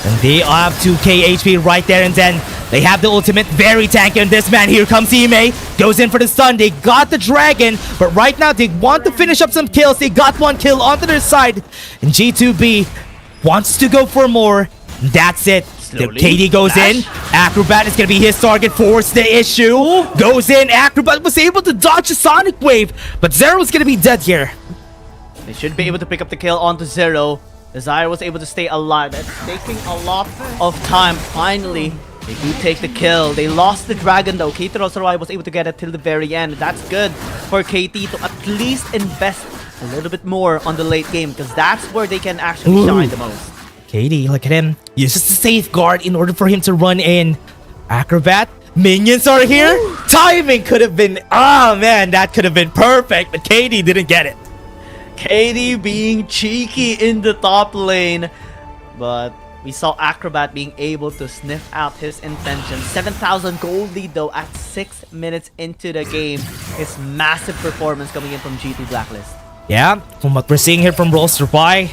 And they have 2k HP right there, and then they have the ultimate, very tanky on this man. Here comes Ime, goes in for the stun. They got the Dragon, but right now they want to finish up some kills. They got one kill onto their side, and G2B wants to go for more. That's it. Slowly. KD goes in. Acrobat is going to be his target. Force the issue. Goes in. Acrobat was able to dodge a Sonic Wave, but Zero's going to be dead here. They should be able to pick up the kill onto Zero. Desire was able to stay alive. It's taking a lot of time. Finally, they do take the kill. They lost the Dragon though. KT.RY was able to get it till the very end. That's good for KT to at least invest a little bit more on the late game, because that's where they can actually shine the most. KD, look at him. Uses the safeguard in order for him to run in. Acrobat, minions are here. Timing could have been, man, that could have been perfect, but KD didn't get it. KD being cheeky in the top lane, but we saw Acrobat being able to sniff out his intentions. 7,000 gold lead though at 6 minutes into the game. His massive performance coming in from G2 Blacklist. Yeah, from what we're seeing here from Roster.Y,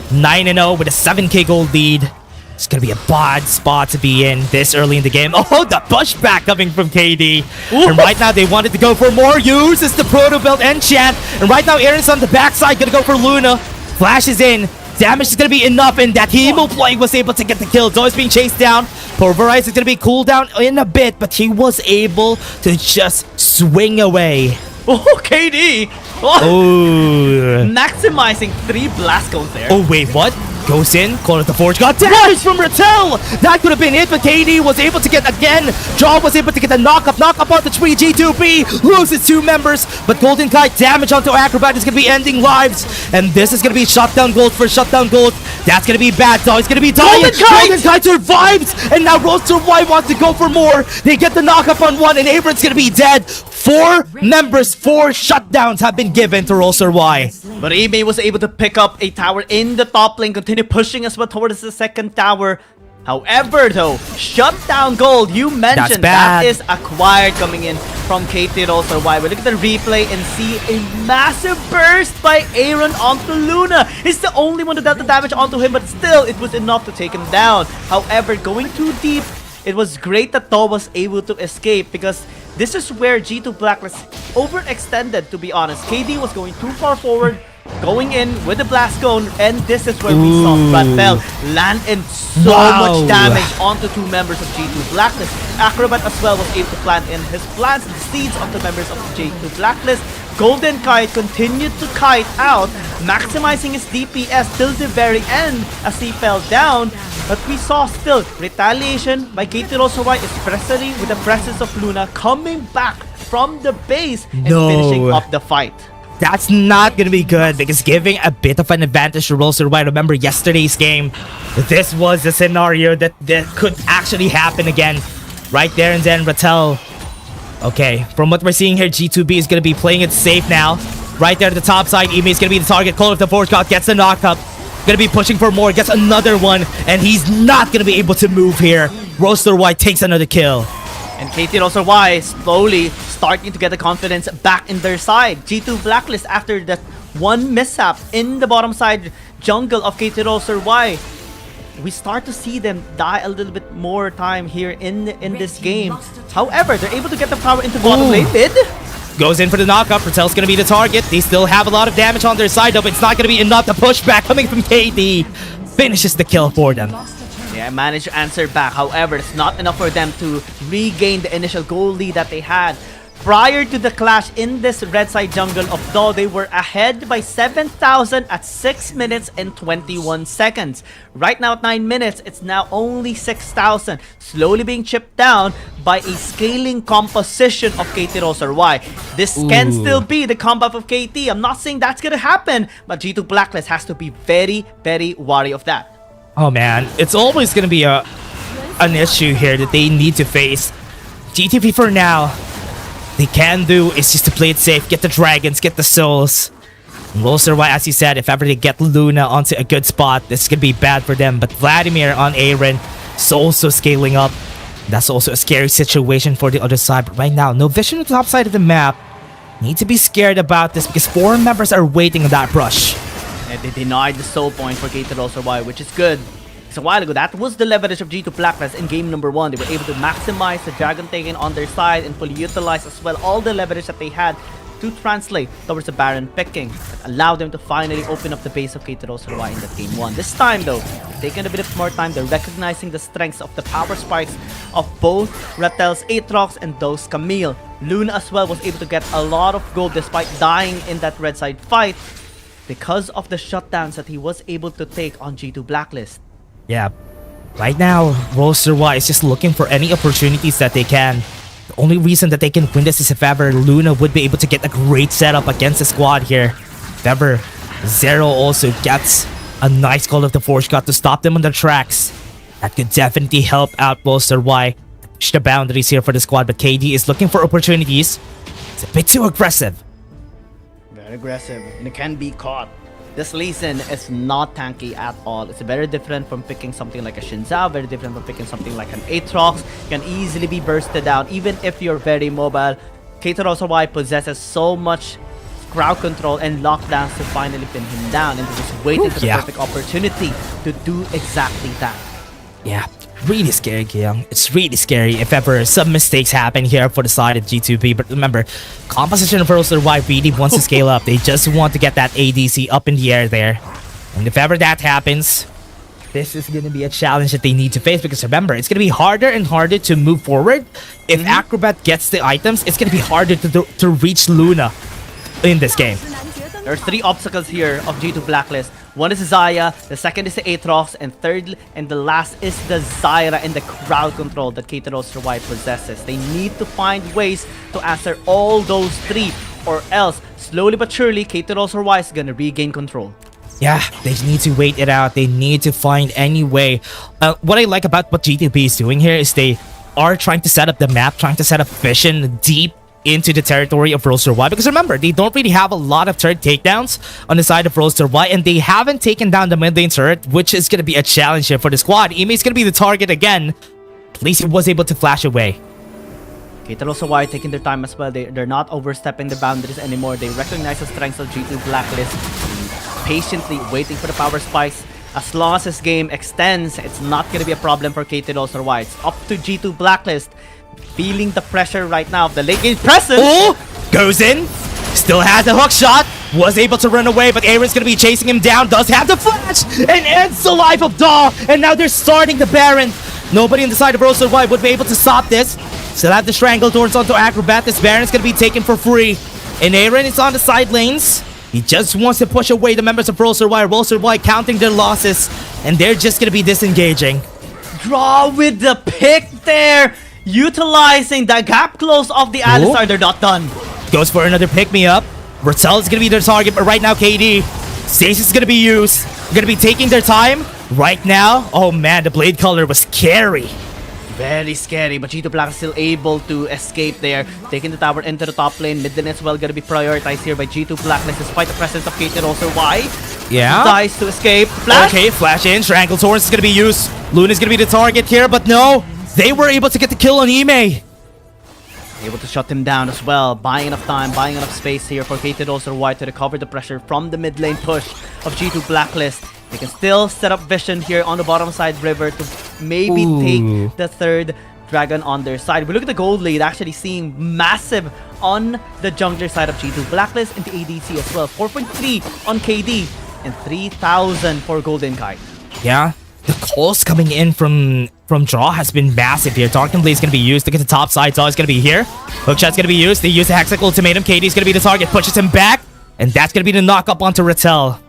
9-0 with a 7k gold lead. It's gonna be a bad spot to be in this early in the game. Oh, the pushback coming from KD. And right now they wanted to go for more. Uses the Proto Belt enchant. And right now Aaron's on the backside, gonna go for Luna. Flashes in. Damage is gonna be enough, and that Hemo play was able to get the kill. Zoe's being chased down. Pulverize is gonna be cooled down in a bit, but he was able to just swing away. Oh, KD! Oh. Maximizing 3 blast cones there. Oh, wait, what? Goes in, Call it the Forge, got damage from Rattel! That could have been it, but KD was able to get again. Jaw was able to get the knockup on the tree. G2B loses 2 members, but Golden Kite damage onto Acrobat is going to be ending lives. And this is going to be shutdown gold for shutdown gold. That's going to be bad, though. He's going to be dying. Golden Kite survives, and now Roster.Y wants to go for more. They get the knockup on 1, and Abram's going to be dead. 4 members, 4 shutdowns have been given to Roster.Y. But Ime was able to pick up a tower in the top lane, continue pushing as well towards the second tower. However, though, shutdown gold, you mentioned that is acquired coming in from KT.RY. We look at the replay and see a massive burst by Aaron onto Luna. He's the only one that dealt the damage onto him, but still, it was enough to take him down. However, going too deep, it was great that To was able to escape, because this is where G2 Blacklist overextended, to be honest. KD was going too far forward, going in with the blast cone, and this is where we saw Rattel land in so much damage onto 2 members of G2 Blacklist. Acrobat as well was able to plant in his plants, the seeds of the members of G2 Blacklist. Golden Kite continued to kite out, maximizing his DPS till the very end as he fell down. But we saw still retaliation by KT.RY, especially with the presence of Luna coming back from the base and finishing up the fight. That's not gonna be good, because giving a bit of an advantage to Roster.Y. Remember yesterday's game, this was a scenario that could actually happen again. Right there, and then Rattel. Okay, from what we're seeing here, G2B is gonna be playing it safe now. Right there at the top side, Ime is gonna be the target. Call of the Forge God gets the knockup. Gonna be pushing for more, gets another one, and he's not gonna be able to move here. Roster.Y takes another kill. And KT.RY slowly starting to get the confidence back in their side. G2 Blacklist, after that one mishap in the bottom side jungle of KT.RY, we start to see them die a little bit more time here in this game. However, they're able to get the power into bottom lane mid. Goes in for the knockup. Ratel's gonna be the target. They still have a lot of damage on their side, though, but it's not gonna be enough. The pushback coming from KT finishes the kill for them. Yeah, managed to answer back. However, it's not enough for them to regain the initial goal lead that they had. Prior to the clash in this red side jungle of Do, they were ahead by 7,000 at 6 minutes and 21 seconds. Right now at 9 minutes, it's now only 6,000, slowly being chipped down by a scaling composition of KT.RY. This can still be the comeback of KT. I'm not saying that's gonna happen, but G2 Blacklist has to be very, very wary of that. Oh man, it's always gonna be an issue here that they need to face. G2B for now, they can do is just to play it safe, get the dragons, get the souls. ROLSTER.Y, as you said, if ever they get Luna onto a good spot, this is gonna be bad for them. But Vladimir on Aaron is also scaling up. That's also a scary situation for the other side. But right now, no vision on the top side of the map. Need to be scared about this because 4 members are waiting on that brush. And they denied the soul point for KT.RY, which is good. A while ago, that was the leverage of G2 Blacklist in game number 1. They were able to maximize the dragon taken on their side and fully utilize as well all the leverage that they had to translate towards the Baron picking that allowed them to finally open up the base of KT.RY in that game 1. This time though, taking a bit of more time, they're recognizing the strengths of the power spikes of both Ratel's Aatrox and those Camille. Luna as well was able to get a lot of gold despite dying in that red side fight because of the shutdowns that he was able to take on G2 Blacklist. Yeah, right now, ROLSTER.Y is just looking for any opportunities that they can. The only reason that they can win this is if ever Luna would be able to get a great setup against the squad here. If ever Zero also gets a nice Call of the Forge God to stop them on their tracks, that could definitely help out ROLSTER.Y to push the boundaries here for the squad. But KD is looking for opportunities. It's a bit too aggressive. Very aggressive, and it can be caught. This Lee Sin is not tanky at all. It's very different from picking something like a Xin Zhao, very different from picking something like an Aatrox. Can easily be bursted down, even if you're very mobile. KT.RY possesses so much crowd control and lockdowns to finally pin him down, and just waiting for the perfect opportunity to do exactly that. Yeah, really scary, Kyung. It's really scary if ever some mistakes happen here for the side of G2B. But remember, composition of ROLSTER.Y really wants to scale up. They just want to get that ADC up in the air there. And if ever that happens, this is going to be a challenge that they need to face. Because remember, it's going to be harder and harder to move forward. If Acrobat gets the items, it's going to be harder to reach Luna in this game. There are 3 obstacles here of G2 Blacklist. One is Zaya, the second is the Aatrox, and third and the last is the Zyra and the crowd control that KT.RY possesses. They need to find ways to answer all those 3, or else, slowly but surely, KT.RY is gonna regain control. Yeah, they need to wait it out. They need to find any way. What I like about what G2B is doing here is they are trying to set up the map, trying to set up vision deep into the territory of ROLSTER.Y, because remember, they don't really have a lot of turret takedowns on the side of ROLSTER.Y, and they haven't taken down the mid lane turret, which is going to be a challenge here for the squad. Ime is going to be the target again. At least he was able to flash away. KT.RY taking their time as well. They're not overstepping the boundaries anymore. They recognize the strengths of G2 Blacklist, patiently waiting for the power spikes. As long as this game extends, it's not going to be a problem for KT.RY. It's up to G2 Blacklist. Feeling the pressure right now of the late game presence. Oh! Goes in. Still has the hook shot. Was able to run away, but Aaron's gonna be chasing him down. Does have the flash and ends the life of Daw. And now they're starting the Baron. Nobody on the side of ROLSTER.Y would be able to stop this. Still have the Strangledoors onto Acrobat. This Baron's gonna be taken for free. And Aaron is on the side lanes. He just wants to push away the members of ROLSTER.Y. ROLSTER.Y counting their losses. And they're just gonna be disengaging. Draw with the pick there. Utilizing the gap close of the Alistar. They're not done. Goes for another pick-me-up. Ratel is going to be their target, but right now KD. Stasis is going to be used. Going to be taking their time. Right now, oh man, the blade color was scary. Very scary, but G2 Black is still able to escape there. Taking the tower into the top lane. Mid lane as well going to be prioritized here by G2 Blacklist despite the presence of KT.RY. Yeah. Dies to escape. Flash. Okay, flash in. Strangledoors is going to be used. Luna's going to be the target here, but no. They were able to get the kill on Ime. Able to shut him down as well. Buying enough time, buying enough space here for KT.RY to recover the pressure from the mid lane push of G2 Blacklist. They can still set up vision here on the bottom side river to maybe take the third dragon on their side. We look at the gold lead, actually seeing massive on the jungler side of G2 Blacklist and the ADC as well. 4.3 on KD and 3,000 for Golden Kite. Yeah, the calls coming in from Draw has been massive here. Dark and Blade is going to be used. Look at the top side. Draw is going to be here. Hookshot's going to be used. They use the Hexacle Ultimatum. KD is going to be the target. Pushes him back. And that's going to be the knock up onto Rattel.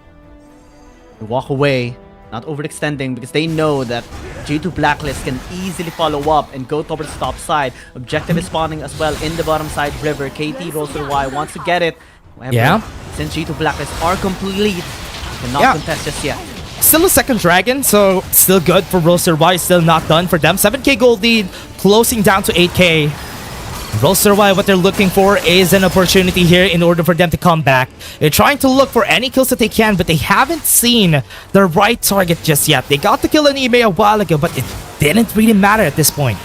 They walk away, not overextending because they know that G2 Blacklist can easily follow up and go towards the top side. Objective is spawning as well in the bottom side river. KT.RY wants to get it. However, Yeah. since G2 Blacklist are complete, cannot contest just yet. Still a second dragon, so still good for Y. Still not done for them. 7k gold lead, closing down to 8k. Y, what they're looking for is an opportunity here in order for them to come back. They're trying to look for any kills that they can, but they haven't seen the right target just yet. They got the kill on eBay a while ago, but it didn't really matter at this point.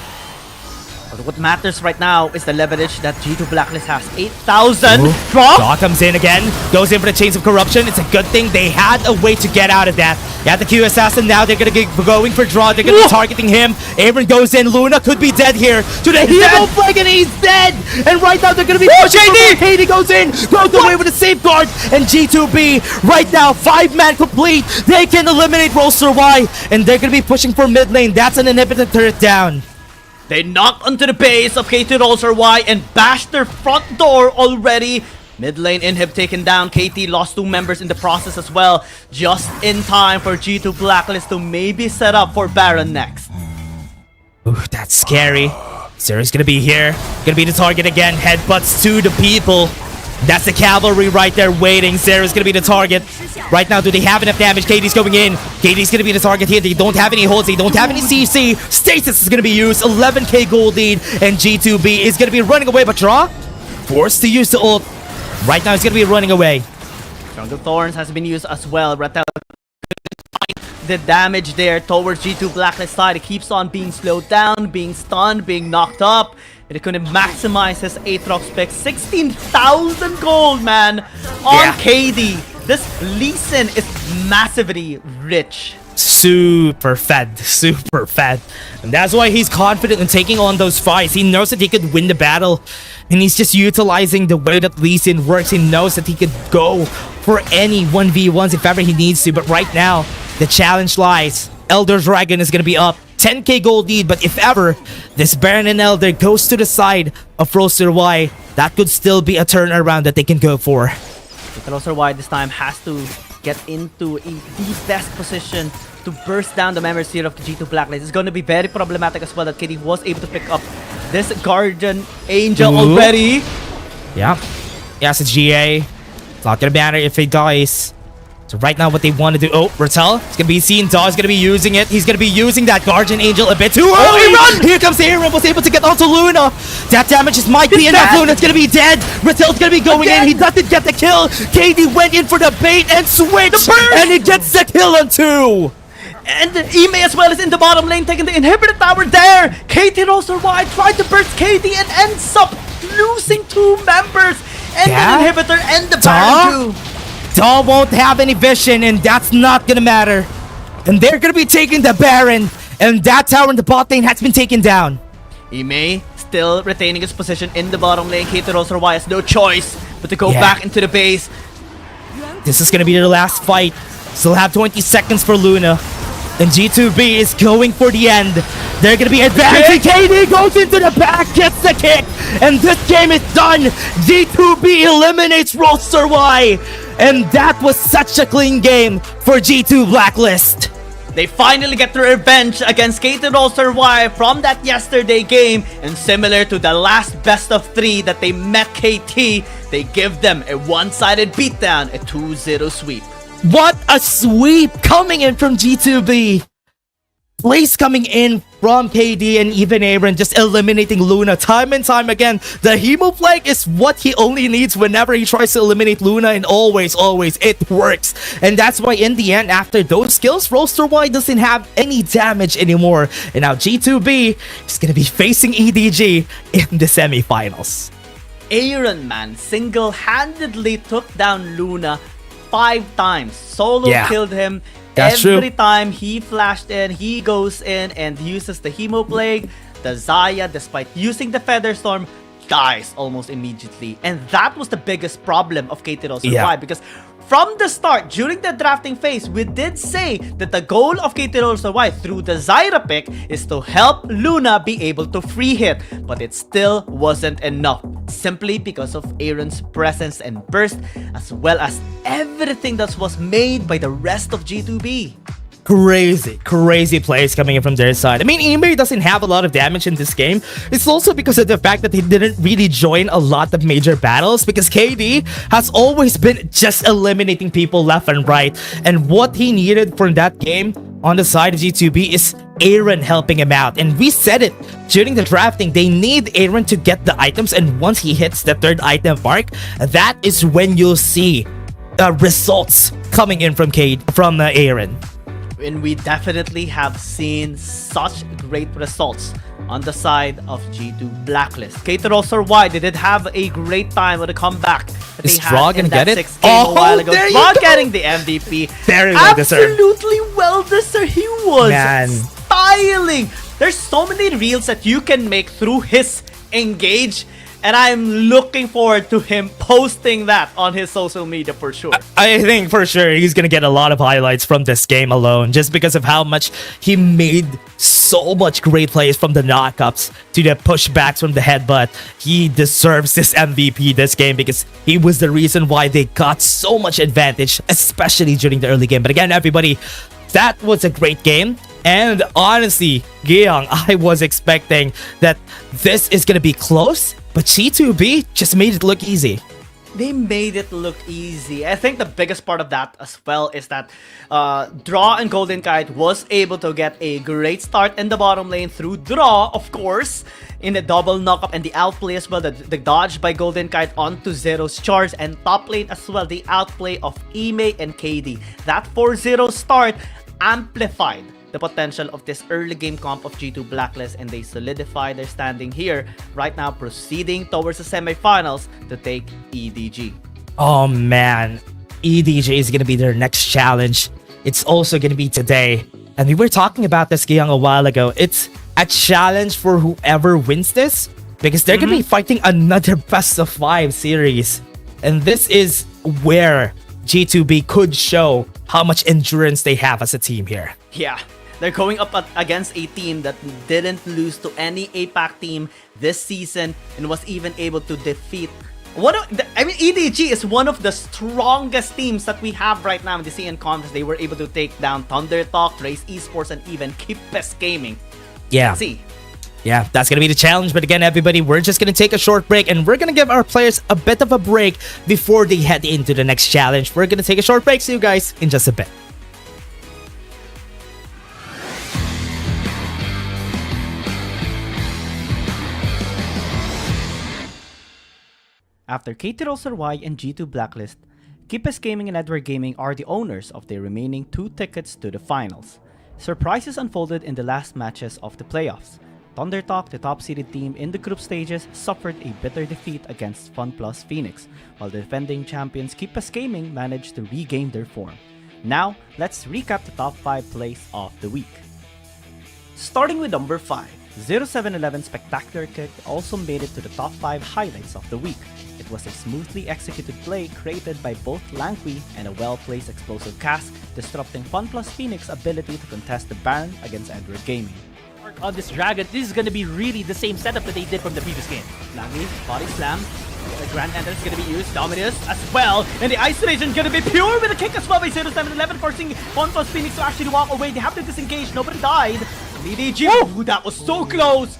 But what matters right now is the leverage that G2 Blacklist has. 8,000. Ooh. Draw. Draw comes in again, goes in for the Chains of Corruption. It's a good thing they had a way to get out of that. Yeah, the Q Assassin now, they're gonna be going for Draw. They're gonna be targeting him. Aaron goes in. Luna could be dead here. To the Hero Flag, and he's dead. And right now, they're gonna be pushing. KD goes in, goes away with a safeguard. And G2B, right now, 5-man complete. They can eliminate Y, and they're gonna be pushing for mid lane. That's an inhibitor turret down. They knocked onto the base of KT.RY and bashed their front door already. Mid lane inhib taken down. KT lost 2 members in the process as well. Just in time for G2 Blacklist to maybe set up for Baron next. Ooh, that's scary. Zero's gonna be here. Gonna be the target again. Headbutts to the people. That's the cavalry right there waiting. Zero's gonna be the target. Right now, do they have enough damage? KD's going in. KD's gonna be the target here. They don't have any holds. They don't have any CC. Stasis is gonna be used. 11k gold lead. And G2B is gonna be running away. But Draw, forced to use the ult. Right now, he's gonna be running away. Jungle Thorns has been used as well. Rattel, the damage there towards G2 Blacklist side. It keeps on being slowed down, being stunned, being knocked up. And it couldn't maximize his Aatrox pick. 16,000 gold, man, on KD. This Lee Sin is massively rich. Super fed. And that's why he's confident in taking on those fights. He knows that he could win the battle. And he's just utilizing the way that Lee Sin works. He knows that he could go for any 1v1s if ever he needs to. But right now, the challenge lies. Elder Dragon is going to be up. 10k gold lead, but if ever this Baron and Elder goes to the side of Y, that could still be a turnaround that they can go for. Y this time has to get into the best position to burst down the members here of the G2 Blacklist. It's going to be very problematic as well that KD was able to pick up this Guardian Angel already. Yeah. Yes, it's GA. It's not going to matter if he dies. So right now what they want to do... Oh, Rattel. It's going to be seen. Daw's going to be using it. He's going to be using that Guardian Angel a bit too early. Oh, run! Here comes Aaron. Was able to get onto Luna. That damage just might be enough. Luna's going to be dead. Rattel's going to be going in. He doesn't get the kill. KD went in for the bait and switch. And he gets the kill on 2. And Ime as well is in the bottom lane, taking the inhibitor tower there. KT.RY tried to burst KD and ends up losing 2 members. And an inhibitor and the Baron too. Daw won't have any vision, and that's not gonna matter. And they're gonna be taking the Baron, and that tower in the bot lane has been taken down. Ime still retaining his position in the bottom lane. KT.RY has no choice but to go back into the base. This is gonna be their last fight. Still have 20 seconds for Luna. And G2B is going for the end. They're gonna be advancing. KD goes into the back, gets the kick, and this game is done. G2B eliminates Y. And that was such a clean game for G2 Blacklist. They finally get their revenge against KT.RY from that yesterday game. And similar to the last best of 3 that they met KT, they give them a one-sided beatdown, a 2-0 sweep. What a sweep coming in from G2B. Plays coming in from KD and even Aaron, just eliminating Luna time and time again. The Hemo Plague is what he only needs whenever he tries to eliminate Luna, and always it works. And that's why in the end, after those kills, Y doesn't have any damage anymore. And now G2B is going to be facing EDG in the semifinals. Aaron, man, single-handedly took down Luna 5 times. Solo killed him. That's Every time he flashed in, he goes in and uses the Hemo Plague. The Zaya, despite using the Feather Storm, dies almost immediately. And that was the biggest problem of KT.RY. Yeah. Because from the start, during the drafting phase, we did say that the goal of KT.RY through the Zyra pick is to help Luna be able to free hit. But it still wasn't enough, simply because of Aaron's presence and burst, as well as everything that was made by the rest of G2B. Crazy plays coming in from their side. I mean, Emery doesn't have a lot of damage in this game. It's also because of the fact that he didn't really join a lot of major battles, because KD has always been just eliminating people left and right. And what he needed from that game on the side of G2B is Aaron helping him out. And we said it during the drafting, they need Aaron to get the items, and once he hits the 3rd item mark, that is when you'll see results coming in from Aaron. And we definitely have seen such great results on the side of G2 Blacklist. KT.RY, they did have a great time with a comeback that Is they Straw had in gonna that get it? 6th game a while ago. there you Straw go. getting the MVP. Very well deserved. Absolutely well deserved. He was Man. styling. There's so many reels that you can make through his engage. And I'm looking forward to him posting that on his social media for sure. I think for sure he's gonna get a lot of highlights from this game alone, just because of how much he made so much great plays, from the knockups to the pushbacks from the headbutt. He deserves this MVP this game, because he was the reason why they got so much advantage, especially during the early game. But again, everybody, that was a great game. And honestly, Gyeong, I was expecting that this is gonna be close, but G2B just made it look easy. They made it look easy. I think the biggest part of that as well is that Draw and Golden Kite was able to get a great start in the bottom lane through Draw, of course, in the double knockup and the outplay as well, the dodge by Golden Kite onto Zero's charge, and top lane as well, the outplay of Ime and KD. That 4-0 start amplified the potential of this early game comp of G2 Blacklist, and they solidify their standing here right now, proceeding towards the semifinals to take EDG. Oh man, EDG is gonna be their next challenge. It's also gonna be today. And we were talking about this, Gyeong, a while ago. It's a challenge for whoever wins this, because they're gonna be fighting another best of 5 series. And this is where G2B could show how much endurance they have as a team here. Yeah, they're going up against a team that didn't lose to any APAC team this season and was even able to defeat EDG is one of the strongest teams that we have right now in the CN Conference. They were able to take down Thunder Talk, Race Esports, and even KT.RY Gaming. Yeah. See. Yeah, that's gonna be the challenge. But again, everybody, we're just gonna take a short break, and we're gonna give our players a bit of a break before they head into the next challenge. We're gonna take a short break. See you guys in just a bit. After KT.RY and G2 Blacklist, KT.RY Gaming and Edward Gaming are the owners of their remaining 2 tickets to the finals. Surprises unfolded in the last matches of the playoffs. Thunder Talk, the top-seeded team in the group stages, suffered a bitter defeat against FunPlus Phoenix, while the defending champions KT.RY Gaming managed to regain their form. Now, let's recap the top 5 plays of the week. Starting with number 5, 0711 Spectacular Kick also made it to the top 5 highlights of the week. It was a smoothly executed play created by both Langqi and a well-placed explosive cast, disrupting FunPlus Phoenix's ability to contest the Baron against Edward Gaming. On this dragon, this is gonna be really the same setup that they did from the previous game. Langqi, body slam, the Grand Entrance is gonna be used, Dominus as well, and the isolation is gonna be pure with a kick as well by 0711, forcing FunPlus Phoenix to actually walk away. They have to disengage, nobody died. EDG, ooh, that was so close!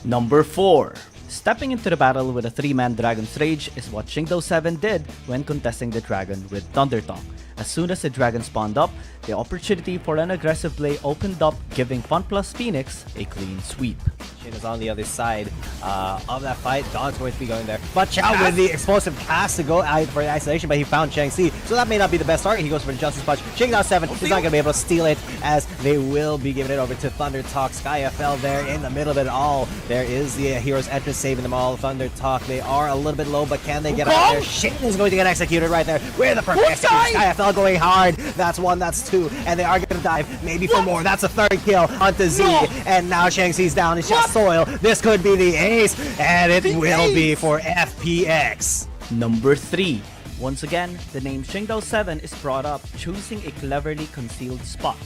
Number 4. Stepping into the battle with a 3-man Dragon's Rage is what Shingdo7 did when contesting the dragon with Thunder Talk. As soon as the dragon spawned up, the opportunity for an aggressive play opened up, giving FunPlus Phoenix a clean sweep. Shin is on the other side of that fight. Dog's going to be going there. But Chow with the explosive cast to go out for the isolation, but he found Chang-Si. So that may not be the best start. He goes for the Justice Punch. Shingdo7 is not going to be able to steal it, as they will be giving it over to Thunder Talk. SkyFL there in the middle of it all. There is the Hero's Entrance saving them all. Thunder Talk, they are a little bit low, but can they get out there? Shin is going to get executed right there with the perfect execution. SkyFL going hard. That's 1, that's 2, and they are going to dive maybe for more. That's a 3rd kill onto Z, and now Shang-Chi's down. It's just Soil. This could be the ace, and it will be for FPX. Number 3. Once again, the name Shingdao 7 is brought up, choosing a cleverly concealed spot.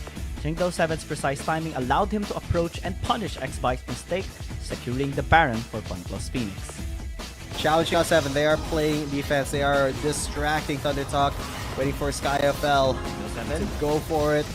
Shingdao 7's precise timing allowed him to approach and punish X-Bike's mistake, securing the Baron for FunPlus Phoenix. Challenging on 7, they are playing defense. They are distracting Thunder Talk, waiting for SkyFL to go for it.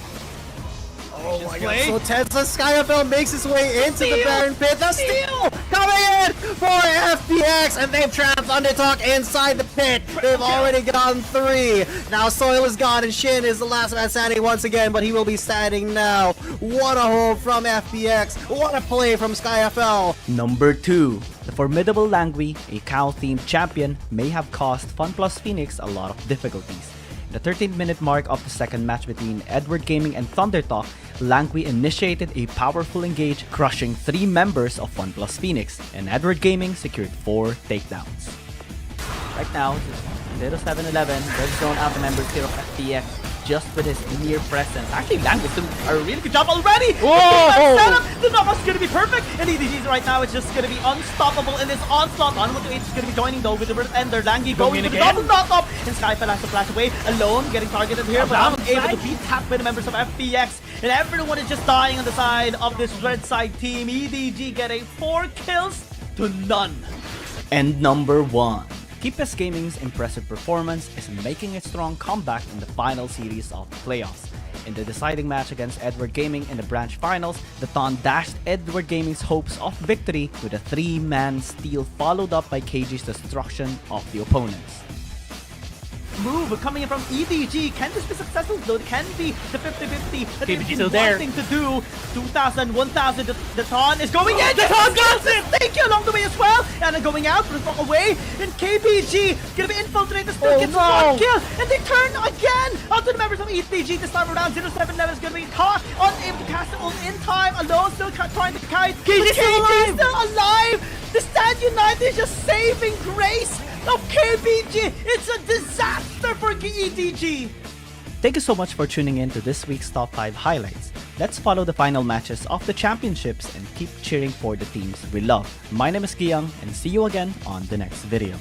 Oh my god, so tense. SkyFL makes his way into the Baron pit. The steal coming in for FPX, and they've trapped Thunder Talk inside the pit. They've already gotten 3. Now Soil is gone, and Shin is the last man standing once again, but he will be standing now. What a hold from FPX. What a play from SkyFL. Number 2. The formidable Langui, a cow-themed champion, may have caused FunPlus Phoenix a lot of difficulties. In the 13th-minute mark of the second match between Edward Gaming and Thunder Talk, Langui initiated a powerful engage, crushing 3 members of FunPlus Phoenix, and Edward Gaming secured 4 takedowns. Right now, 0711 red zone out the members here of FPX just with his mere presence. Actually, Langui doing a really good job already! Whoa! Setup, the knockback's gonna be perfect, and EDG right now is just gonna be unstoppable in this onslaught. On128 is gonna be joining though with the first ender. Langui going for the double knock-up, and Skyfell has to flash away alone, getting targeted here, but unable to be tapped by the members of FPX, and everyone is just dying on the side of this red side team. EDG getting 4 kills to none. And number 1. Keepes Gaming's impressive performance is making a strong comeback in the final series of the playoffs. In the deciding match against Edward Gaming in the branch finals, the Ton dashed Edward Gaming's hopes of victory with a 3-man steal followed up by KG's destruction of the opponents. Move coming in from EDG. Can this be successful? Though it can be the 50-50 that they've been wanting to do. 2,000, 1,000, the Ton is going in! The Ton gets it! Thank you along the way as well! And then going out, but it's away, and KBG gonna be infiltrated, still gets 1 kill, and they turn again onto the members of EDG this time around. 0711 is gonna be caught, unable to cast it all in time, alone, still trying to kite. KG still alive! The Stand United is just saving grace of KBG. It's a disaster for EDG. Thank you so much for tuning in to this week's Top 5 highlights. Let's follow the final matches of the championships and keep cheering for the teams we love. My name is Giyang, and see you again on the next video.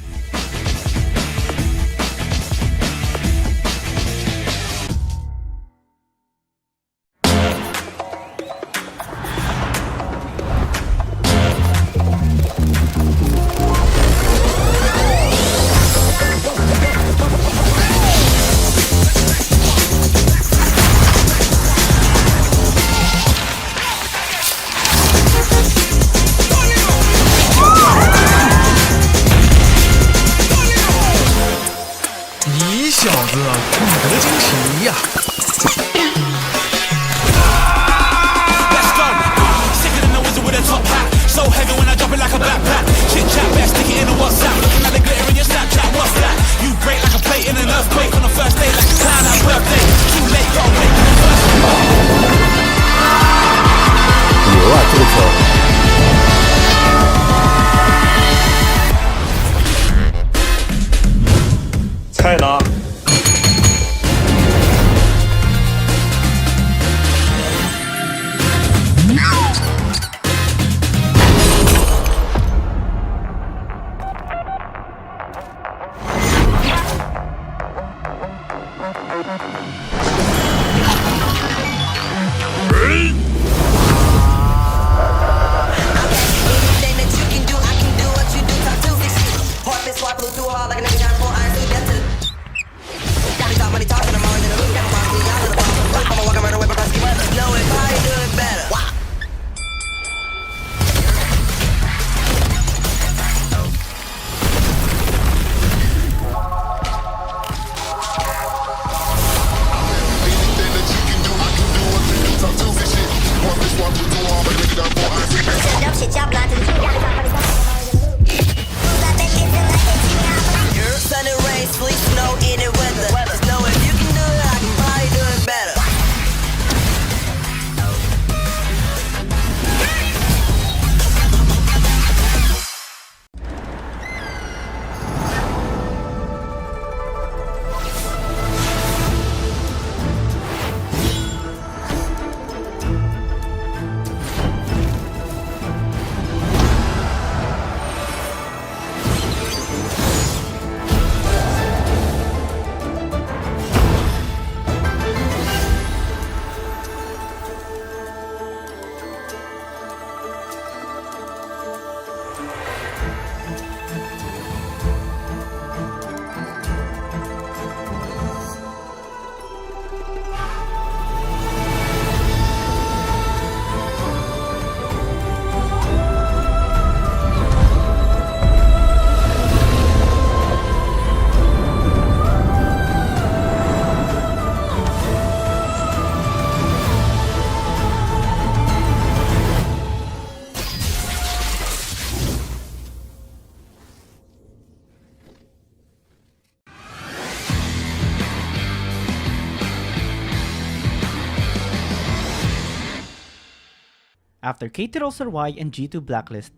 After KT.RY and G2 blacklist,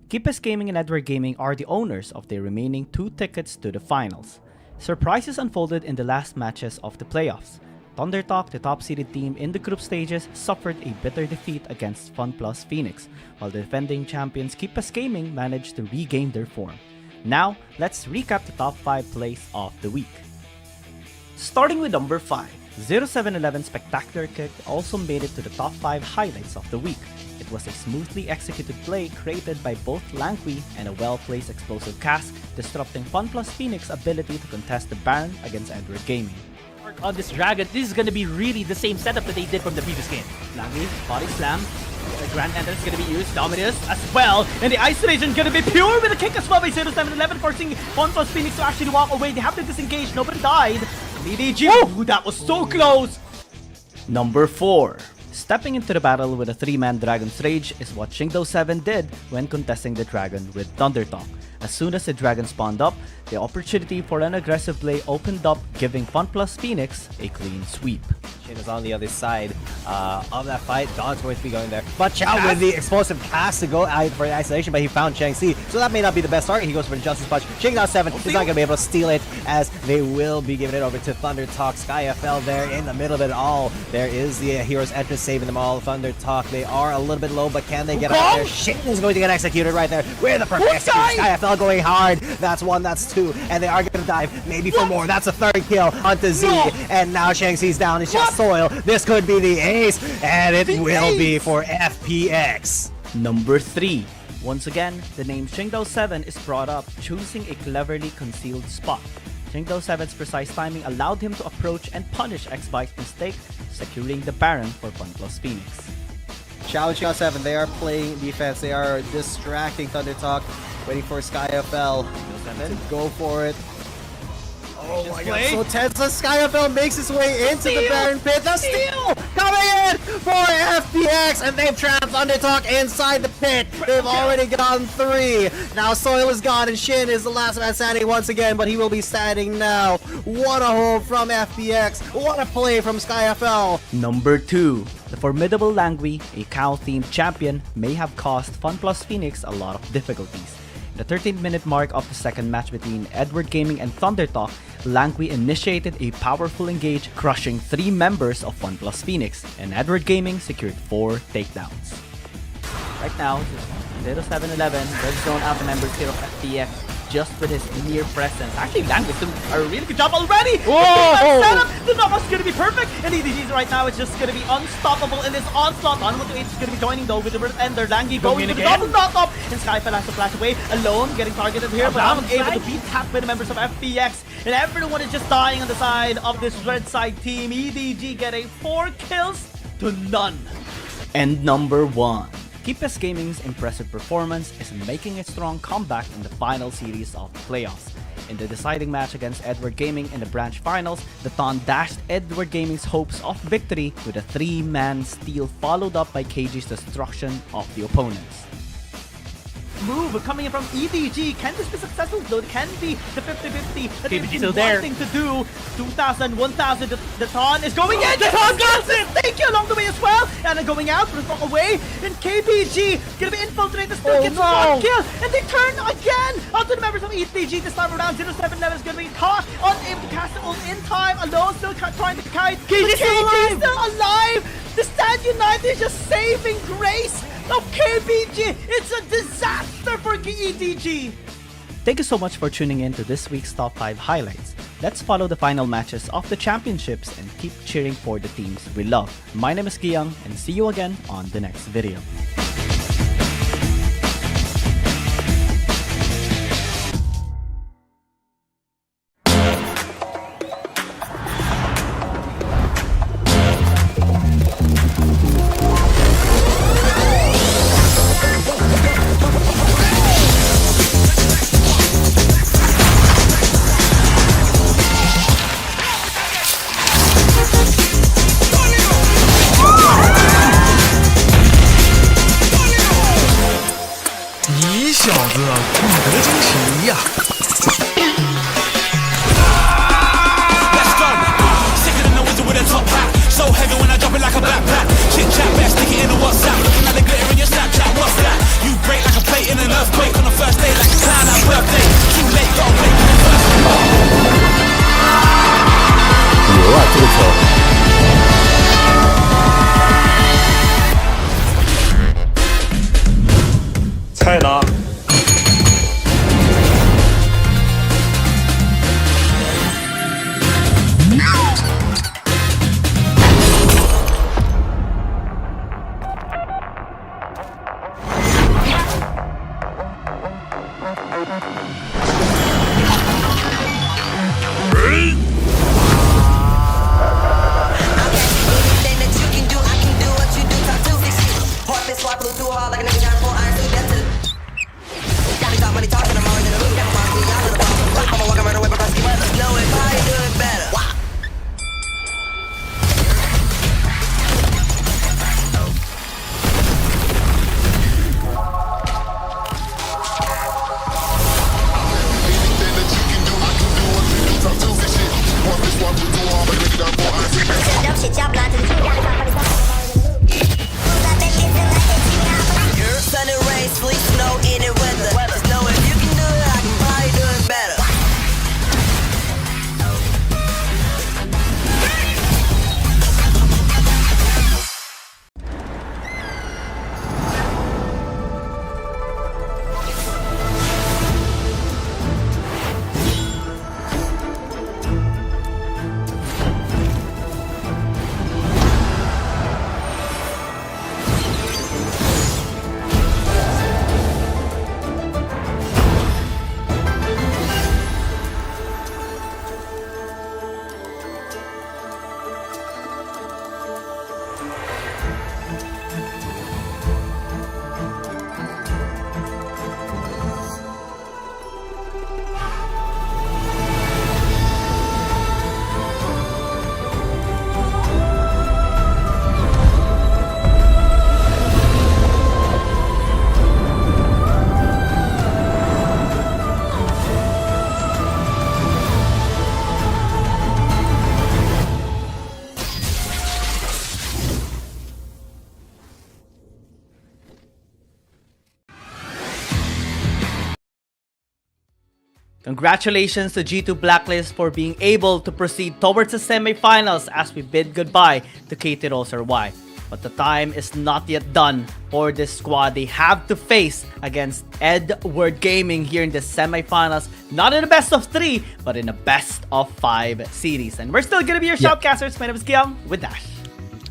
KT.RY Gaming and Edward Gaming are the owners of their remaining 2 tickets to the finals. Surprises unfolded in the last matches of the playoffs. ThunderTalk, the top-seeded team in the group stages, suffered a bitter defeat against FunPlus Phoenix, while the defending champions KT.RY Gaming managed to regain their form. Now, let's recap the top 5 plays of the week. Starting with number 5, 0711 Spectacular Kick also made it to the top 5 highlights of the week. It was a smoothly executed play created by both Langui and a well-placed explosive cast, disrupting FunPlus Phoenix's ability to contest the Baron against Edward Gaming. On this Dragon, this is gonna be really the same setup that they did from the previous game. Langui, body slam. The Grand Entrance is gonna be used. Dominus as well. And the isolation gonna be pure with a kick as well by 0711, forcing FunPlus Phoenix to actually walk away. They have to disengage. Nobody died. EDG. Ooh, that was so close. Number 4. Stepping into the battle with a 3-man Dragon's Rage is what Shingdo7 did when contesting the Dragon with ThunderTalk. As soon as the Dragon spawned up, the opportunity for an aggressive play opened up, giving FunPlus Phoenix a clean sweep. Shin is on the other side of that fight. Don's going to be going there. But Chow with the explosive cast to go out for the isolation, but he found Chang-Si. So that may not be the best target. He goes for the Justice Punch. Shingdo7 is not going to be able to steal it, as they will be giving it over to ThunderTalk. SkyFL there in the middle of it all. There is the Hero's Entrance saving them all. ThunderTalk, they are a little bit low, but can they get out there? Shin is going to get executed right there with a perfect execution. SkyFL going hard. That's 1, that's 2, and they are going to dive maybe for more. That's a 3rd kill onto Z, and now Shang-Chi's down. It's just Soil. This could be the ace, and it will be for FPX. Number 3. Once again, the name Shingdo7 is brought up, choosing a cleverly concealed spot. Shingdo7's precise timing allowed him to approach and punish X-Bike's mistake, securing the Baron for FunPlus Phoenix. Chow and Shingdo7, they are playing defense. They are distracting ThunderTalk, waiting for SkyFL to go for it. Oh my god, so tense. SkyFL makes his way into the Baron pit. The steal coming in for FPX, and they've trapped ThunderTalk inside the pit. They've already gotten 3. Now Soil is gone, and Shin is the last man standing once again, but he will be standing now. What a hold from FPX. What a play from SkyFL. Number 2. The formidable Langui, a cow-themed champion, may have caused FunPlus Phoenix a lot of difficulties. In the 13-minute mark of the second match between Edward Gaming and ThunderTalk, Langui initiated a powerful engage, crushing 3 members of FunPlus Phoenix, and Edward Gaming secured 4 takedowns. Right now, 0711 red zone out the members here of FPX just with his near presence. Actually, Langui doing a really good job already! Whoa! The knockback's gonna be perfect, and EDG right now is just gonna be unstoppable in this onslaught. On128 is gonna be joining though with the Bird Ender. Langui going for the double knock-up, and SkyFell has to flash away alone, getting targeted here, but I'm able to beat tap with the members of FPX, and everyone is just dying on the side of this red side team. EDG getting 4 kills to none. And number 1. KT.RY Gaming's impressive performance is making a strong comeback in the final series of the playoffs. In the deciding match against Edward Gaming in the branch finals, the Thon dashed Edward Gaming's hopes of victory with a 3-man steal followed up by KG's destruction of the opponents. Move coming in from EDG. Can this be successful? Though it can be the 50-50 that they've been wanting to do. 2,000, 1,000, the Thon is going in! The Thon gets it! Thank you along the way as well! And then going out, but it's away, and KPG gonna be infiltrated, still gets 1 kill, and they turn again onto the members of EDG this time around. 0711 is gonna be caught, unable to cast the ult in time, alone, still trying to kite. KG still alive! The Stand United is just saving grace of KPG. It's a disaster for EDG. Thank you so much for tuning in to this week's Top 5 highlights. Let's follow the final matches of the championships and keep cheering for the teams we love. My name is Kiyang, and see you again on the next video. So heavy when I drop it like a backpack. Chit chat back, stick it in the WhatsApp. Looking at the glitter in your な。Anything that you can do, I can do what you do. Top two, this shit. Heart been swap, blew through hard like a nigga got 4 iron suit. That's it. Got me talk money talking, I'm always in the hood. Got my boss, me, y'all in the boss. I'ma walk around the whip across the weather. Know it, probably do it better. Wow. Sun and rain, sleet, snow, any weather. Just know if you can do it, I can probably do it better. Congratulations to G2 Blacklist for being able to proceed towards the semifinals as we bid goodbye to KT.RY. But the time is not yet done for this squad. They have to face against Edward Gaming here in the semifinals. Not in a best of 3, but in a best of 5 series. And we're still gonna be your shoutcasters. My name is Kiang with Dash.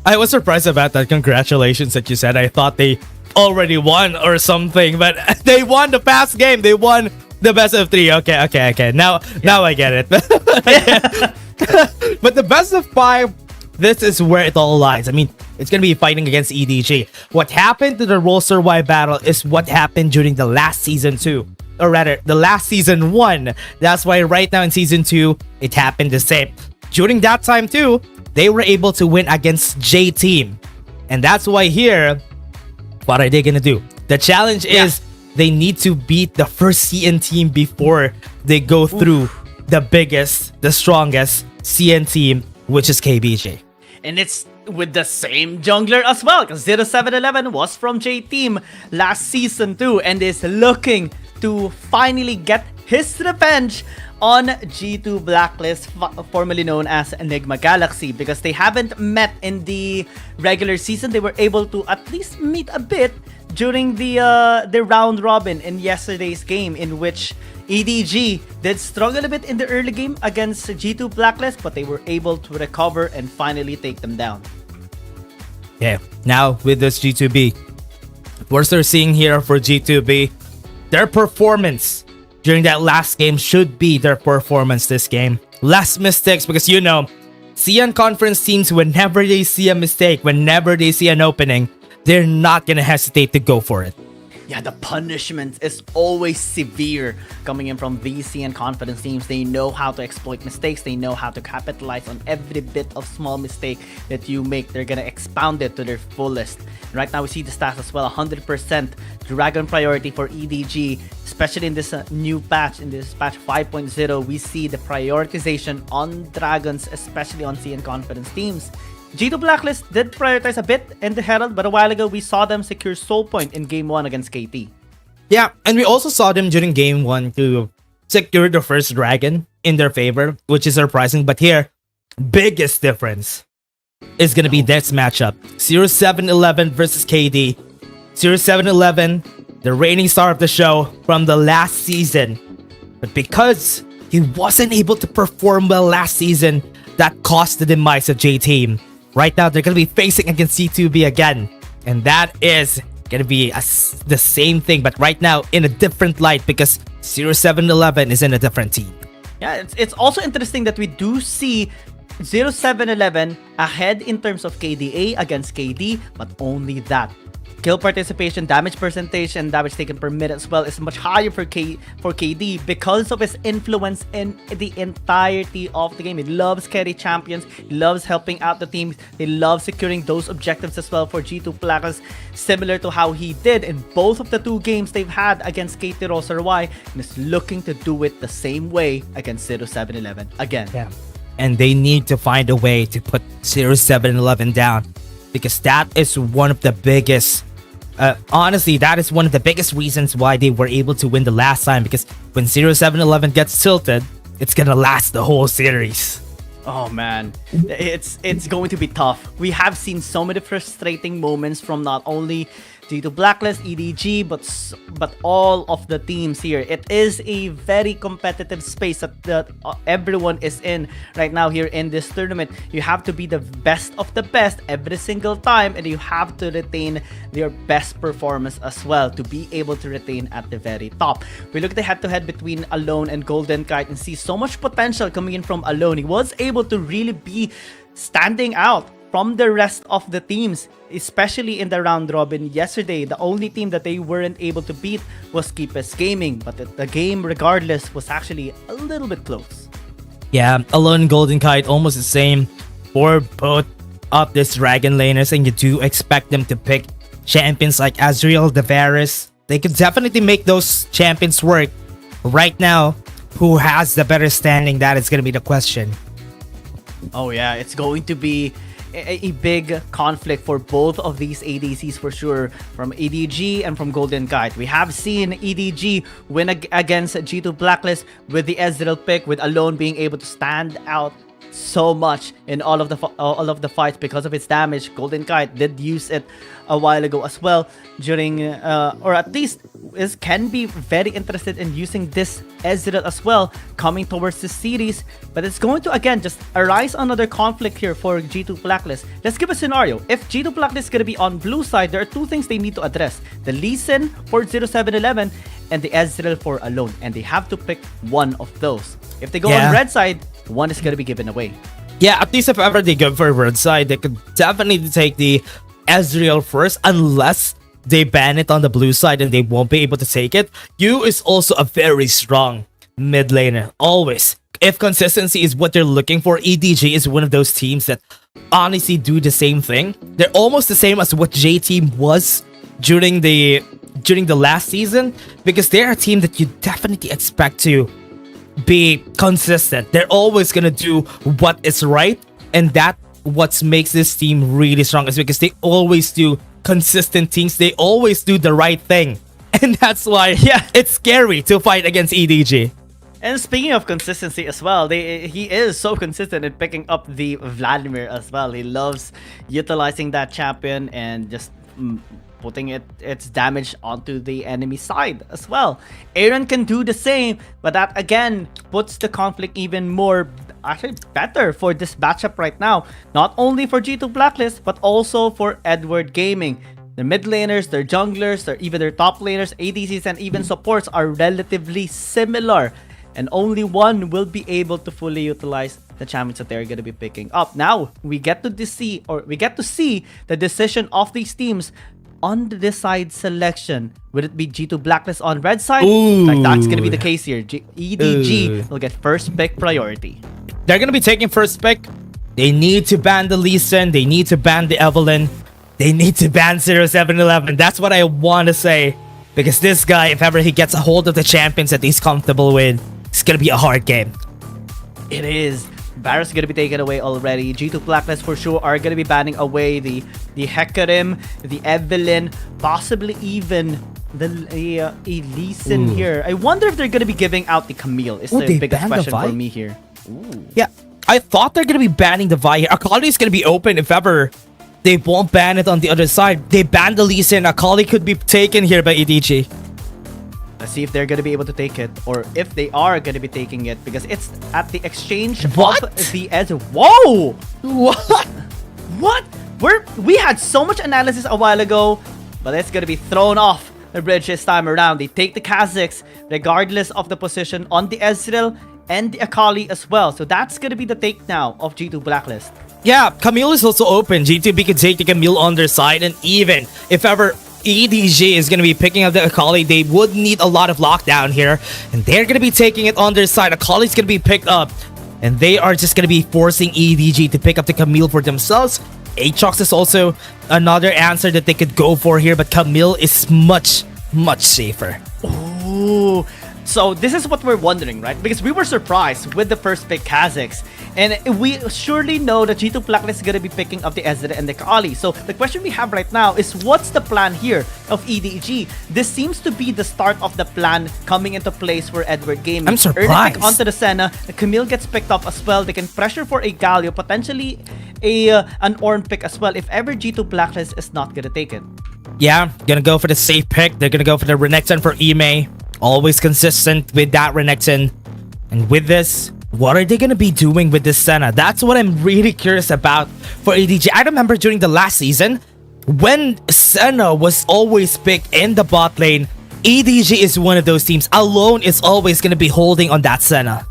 I was surprised about that. Congratulations that you said. I thought they already won or something, but they won the past game. They won the best of 3. Okay. Now I get it. But the best of 5, this is where it all lies. I mean, it's gonna be fighting against EDG. What happened to the Roster Y battle is what happened during the last season 2. Or rather, the last season 1. That's why right now in season 2, it happened the same. During that time too, they were able to win against J Team. And that's why here, what are they gonna do? The challenge is they need to beat the first CN team before they go through the biggest, the strongest CN team, which is KBJ. And it's with the same jungler as well, because 0711 was from J Team last season too, and is looking to finally get his revenge on G2 Blacklist, formerly known as Enigma Galaxy, because they haven't met in the regular season. They were able to at least meet a bit during the round robin in yesterday's game, in which EDG did struggle a bit in the early game against G2 Blacklist, but they were able to recover and finally take them down. Yeah, now with this G2B, what we're seeing here for G2B, their performance during that last game should be their performance this game. Less mistakes, because you know, CN conference teams, whenever they see a mistake, whenever they see an opening, they're not gonna hesitate to go for it. Yeah, the punishment is always severe coming in from VC and confidence teams. They know how to exploit mistakes. They know how to capitalize on every bit of small mistake that you make. They're gonna expound it to their fullest. And right now we see the stats as well, 100% Dragon priority for EDG, especially in this new patch, in this patch 5.0. We see the prioritization on Dragons, especially on CN confidence teams. G2 Blacklist did prioritize a bit in the Herald, but a while ago we saw them secure Soul Point in Game 1 against KT. Yeah, and we also saw them during Game 1 to secure the first Dragon in their favor, which is surprising. But here, biggest difference is going to be this matchup. 0711 versus KD. 0711 the reigning star of the show from the last season. But because he wasn't able to perform well last season, that cost the demise of J-Team. Right now, they're going to be facing against G2B again. And that is going to be the same thing, but right now in a different light because 0711 is in a different team. Yeah, it's also interesting that we do see 0711 ahead in terms of KDA against KD, but only that. Kill participation, damage percentage, and damage taken per minute as well is much higher for KD because of his influence in the entirety of the game. He loves carry champions, he loves helping out the team, he loves securing those objectives as well for G2 Blacklist, similar to how he did in both of the 2 games they've had against KT.RY, and is looking to do it the same way against 0711 again. Yeah. And they need to find a way to put 0711 down because that is one of the biggest honestly, that is one of the biggest reasons why they were able to win the last time, because when 0711 gets tilted, it's gonna last the whole series. Oh man, it's going to be tough. We have seen so many frustrating moments from not only G2 Blacklist, EDG, but all of the teams here. It is a very competitive space that everyone is in right now here in this tournament. You have to be the best of the best every single time, and you have to retain your best performance as well to be able to retain at the very top. We look at the head-to-head between Alone and Golden Kite and see so much potential coming in from Alone. He was able to really be standing out from the rest of the teams, especially in the round robin yesterday. The only team that they weren't able to beat was Keepus Gaming, but the game regardless was actually a little bit close. Yeah, Alone and Golden Kite almost the same for both of these Dragon laners, and you do expect them to pick champions like Azriel, Davaris. They could definitely make those champions work. Right now, who has the better standing? That is going to be the question. Oh yeah, it's going to be a big conflict for both of these ADCs for sure, from EDG and from Golden Kite. We have seen EDG win against G2 Blacklist with the Ezreal pick, with Alone being able to stand out so much in all of the fights because of its damage. Golden Kite did use it a while ago as well during or at least can be very interested in using this Ezreal as well coming towards the series, but it's going to again just arise another conflict here for G2 Blacklist. Let's give a scenario. If G2 Blacklist is going to be on blue side, there are 2 things they need to address: the Lee Sin for 0711 and the Ezreal for Alone, and they have to pick one of those. If they go on red side, one is going to be given away. Yeah, at least if ever they go for red side, they could definitely take the Ezreal first, unless they ban it on the blue side and they won't be able to take it. You is also a very strong mid laner, always. If consistency is what they're looking for, EDG is one of those teams that honestly do the same thing. They're almost the same as what J-Team was during the last season, because they're a team that you definitely expect to be consistent. They're always gonna do what is right, and that what makes this team really strong is because they always do consistent things. They always do the right thing, and that's why it's scary to fight against EDG. And speaking of consistency as well, he is so consistent in picking up the Vladimir as well. He loves utilizing that champion and just putting its damage onto the enemy side as well. Aaron can do the same, but that again puts the conflict even more, actually better for this matchup right now. Not only for G2 Blacklist, but also for Edward Gaming. The mid laners, their junglers, even their top laners, ADCs, and even supports are relatively similar. And only one will be able to fully utilize the champions that they're going to be picking up. Now, we get to see the decision of these teams on the decide selection. Would it be G2 Blacklist on red side? Like, that's going to be the case here. EDG will get first pick priority. They're going to be taking first pick. They need to ban the Lee Sin. They need to ban the Evelynn. They need to ban 0711. That's what I want to say. Because this guy, if ever he gets a hold of the champions that he's comfortable with, it's going to be a hard game. It is. Varus is going to be taken away already. G2 Blacklist for sure are going to be banning away the Hecarim, the Evelynn, possibly even the Lee Sin here. I wonder if they're going to be giving out the Camille. Is the biggest question for me here. Yeah, I thought they're going to be banning the Vi here. Akali is going to be open if ever they won't ban it on the other side. They banned the Lee Sin. Akali could be taken here by EDG. Let's see if they're gonna be able to take it, or if they are gonna be taking it, because it's at the exchange What? of the edge. Whoa! What? What? We had so much analysis a while ago, but it's gonna be thrown off the bridge this time around. They take the Kazakhs, regardless of the position on the Ezreal and the Akali as well. So that's gonna be the take now of G2 Blacklist. Yeah, Camille is also open. G2B can take the Camille on their side, and even if ever EDG is going to be picking up the Akali, they would need a lot of lockdown here, and they're going to be taking it on their side. Akali's going to be picked up, and they are just going to be forcing EDG to pick up the Camille for themselves. Aatrox is also another answer that they could go for here, but Camille is much, much safer. Ooh. So this is what we're wondering, right? Because we were surprised with the first pick Kazakhs, and we surely know that G2 Blacklist is going to be picking up the Ezreal and the Akali. So the question we have right now is, what's the plan here of EDG? This seems to be the start of the plan coming into place for Edward Gaming. I'm surprised. Early pick onto the Senna, the Camille gets picked up as well. They can pressure for a Galio, potentially an Ornn pick as well, if ever G2 Blacklist is not going to take it. Yeah, gonna go for the safe pick. They're gonna go for the Renekton for Ime. Always consistent with that Renekton. And with this, what are they gonna be doing with this Senna? That's what I'm really curious about for EDG. I remember during the last season, when Senna was always picked in the bot lane, EDG is one of those teams. Alone is always gonna be holding on that Senna.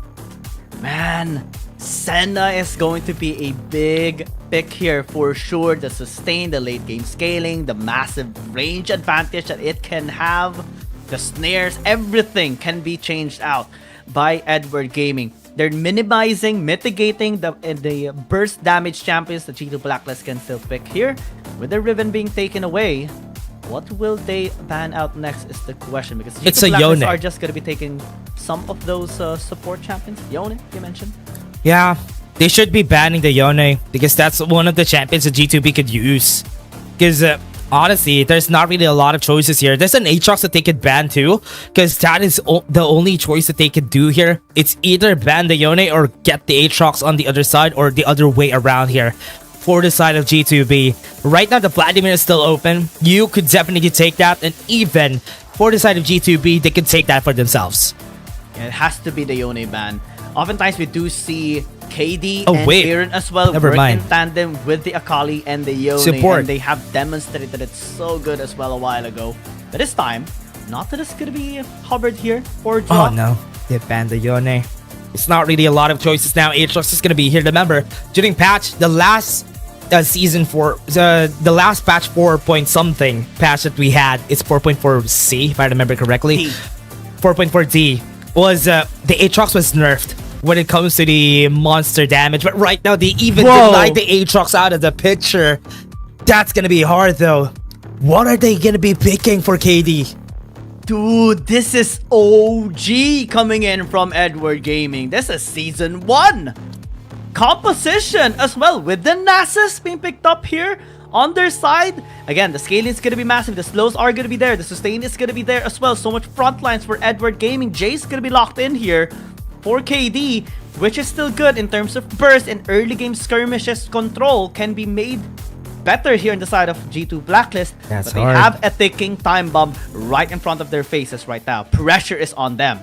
Man, Senna is going to be a big pick here for sure. The sustain, the late game scaling, the massive range advantage that it can have, the snares, everything can be changed out by Edward Gaming. They're minimizing, mitigating the burst damage champions that G2 Blacklist can still pick here. With the Riven being taken away, what will they ban out next is the question, because G2 It's a Blacklist Yone. are just going to be taking some of those support champions. Yone, you mentioned. Yeah, they should be banning the Yone because that's one of the champions that G2B could use. Because honestly, there's not really a lot of choices here. There's an Aatrox that they could ban too, because that is the only choice that they could do here. It's either ban the Yone or get the Aatrox on the other side, or the other way around here for the side of G2B. Right now, the Vladimir is still open. You could definitely take that, and even for the side of G2B, they could take that for themselves. Yeah, it has to be the Yone ban. Oftentimes, we do see KD Oh, and wait. Aaron as well Never work mind. in tandem with the Akali and the Yone. Support. And they have demonstrated it's so good as well a while ago. But this time, not that it's going to be Hubbard here for Oh drop. no, they banned the Yone. It's not really a lot of choices now. Aatrox is gonna be here. Remember, during patch, the last season 4, the last patch 4 point something patch that we had, it's 4.4C if I remember correctly. 4.4D was the Aatrox was nerfed when it comes to the monster damage, but right now they even denied the Aatrox out of the picture. That's gonna be hard though. What are they gonna be picking for KD? Dude, this is OG coming in from Edward Gaming. This is Season 1. Composition as well, with the Nasus being picked up here on their side. Again, the scaling is going to be massive. The slows are going to be there. The sustain is going to be there as well. So much front lines for Edward Gaming. Jay's going to be locked in here for KD, which is still good in terms of burst, and early game skirmishes control can be made better here on the side of G2 Blacklist. That's but they hard. have a ticking time bomb right in front of their faces right now. Pressure is on them.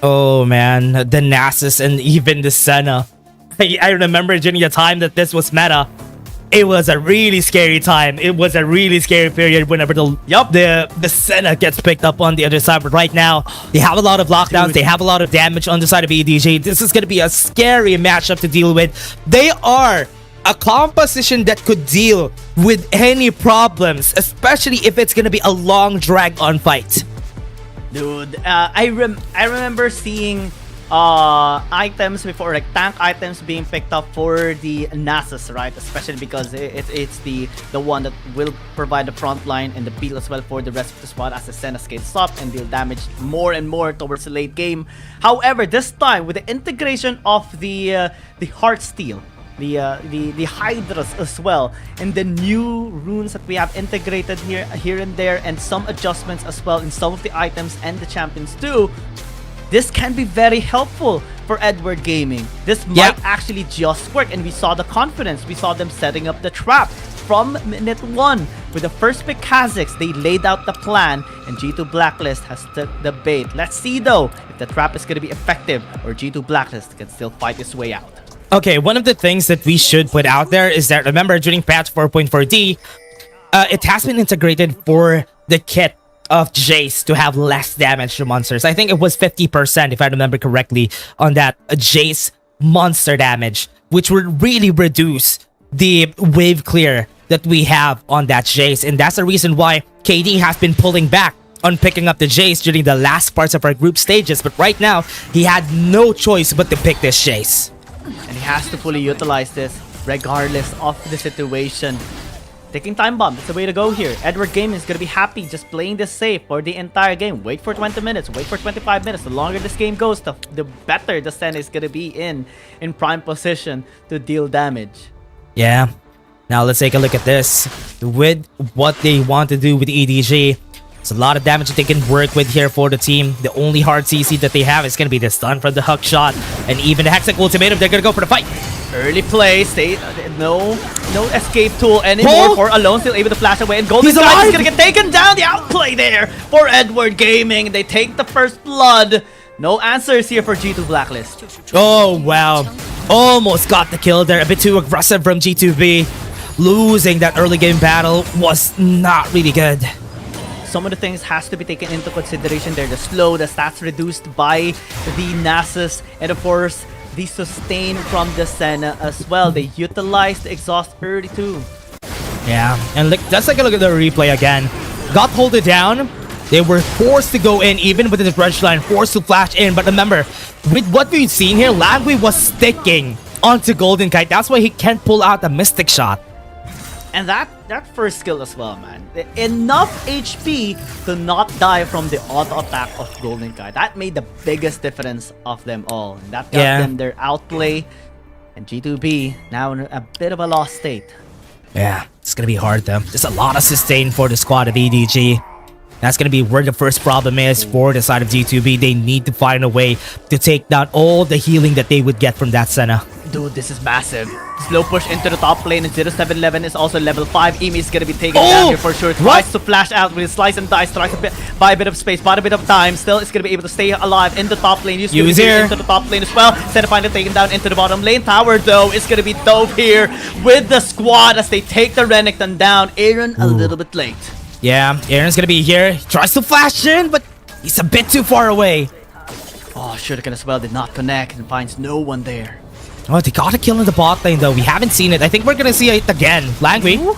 Oh man, the Nasus and even the Senna. I remember during the time that this was meta, it was a really scary time. It was a really scary period whenever the Senna gets picked up on the other side. But right now, they have a lot of lockdowns. Dude. They have a lot of damage on the side of EDG. This is going to be a scary matchup to deal with. They are a composition that could deal with any problems, especially if it's going to be a long drag-on fight. Dude, I remember seeing items before, like tank items being picked up for the Nasus, right? Especially because it's the one that will provide the front line and the peel as well for the rest of the squad as the Senna skates up and deal damage more and more towards the late game. However, this time with the integration of the Heartsteel, the Hydras as well, and the new runes that we have integrated here and there, and some adjustments as well in some of the items and the champions too, this can be very helpful for Edward Gaming. This might actually just work, and we saw the confidence. We saw them setting up the trap from minute 1. With the first pick Kazakhs, they laid out the plan, and G2 Blacklist has took the bait. Let's see though if the trap is going to be effective, or G2 Blacklist can still fight its way out. Okay, one of the things that we should put out there is that, remember, during patch 4.4D, it has been integrated for the kit of Jace to have less damage to monsters. I think it was 50%, if I remember correctly, on that Jace monster damage, which would really reduce the wave clear that we have on that Jace. And that's the reason why KD has been pulling back on picking up the Jace during the last parts of our group stages. But right now, he had no choice but to pick this Jace. And he has to fully utilize this regardless of the situation. Taking time bomb, it's the way to go here. Edward Gaming is going to be happy just playing this safe for the entire game. Wait for 20 minutes, wait for 25 minutes. The longer this game goes, the better the Sen is going to be in prime position to deal damage. Yeah. Now let's take a look at this. With what they want to do with EDG, it's a lot of damage that they can work with here for the team. The only hard CC that they have is going to be the stun from the hook shot. And even the Hextech Ultimatum, they're going to go for the fight. Early play, no escape tool anymore for Alone, still able to flash away, and Golden Guy is gonna get taken down. The outplay there for Edward Gaming. They take the first blood. No answers here for G2 Blacklist. Oh, wow. Almost got the kill there. A bit too aggressive from G2B. Losing that early game battle was not really good. Some of the things has to be taken into consideration there. The slow, the stats reduced by the Nasus, and of course, the sustain from the Senna as well. They utilized the exhaust early too. Yeah, and let's take a look at the replay again. Got holded down. They were forced to go in, even with the red line, forced to flash in. But remember, with what we've seen here, Langui was sticking onto Golden Kite. That's why he can't pull out a Mystic Shot. And that first skill as well, man. Enough HP to not die from the auto attack of Golden Kite. That made the biggest difference of them all. And that got them their outplay. And G2B now in a bit of a lost state. Yeah, it's gonna be hard though. There's a lot of sustain for the squad of EDG. That's gonna be where the first problem is for the side of G2B. They need to find a way to take down all the healing that they would get from that Senna. Dude, this is massive. Slow push into the top lane, and 0711 is also level 5. Emi is gonna be taken down here for sure. Tries to flash out with his slice and dice, tries to buy a bit of space, bought a bit of time. Still is gonna be able to stay alive in the top lane. Use here into the top lane as well. Senna finally taken down into the bottom lane. Tower though is gonna be dove here with the squad as they take the Renekton down. Aaron a little bit late. Yeah, Aaron's gonna be here. He tries to flash in, but he's a bit too far away. Oh, Shuriken as well did not connect and finds no one there. Oh, they got a kill in the bot lane though. We haven't seen it. I think we're gonna see it again. Langui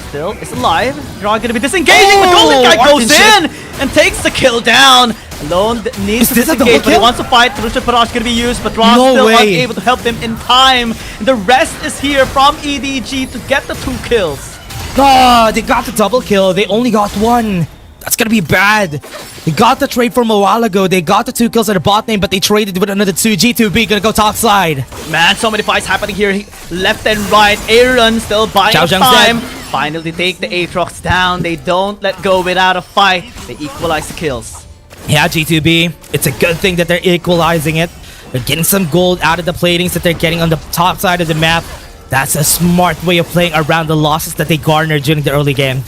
still is alive. Draw gonna be disengaging, but Golden Guy goes in and takes the kill down. Alone needs to disengage, but he wants to fight. Rusha Parash gonna be used, but Draw still unable to help him in time. And the rest is here from EDG to get the 2 kills. Oh, they got the double kill. They only got 1. That's gonna be bad. They got the trade from a while ago. They got the 2 kills at the bot lane, but they traded with another 2. G2B gonna go top side. Man, so many fights happening here. Left and right. Aaron still buying time. Finally take the Aatrox down. They don't let go without a fight. They equalize the kills. Yeah, G2B. It's a good thing that they're equalizing it. They're getting some gold out of the platings that they're getting on the top side of the map. That's a smart way of playing around the losses that they garnered during the early game.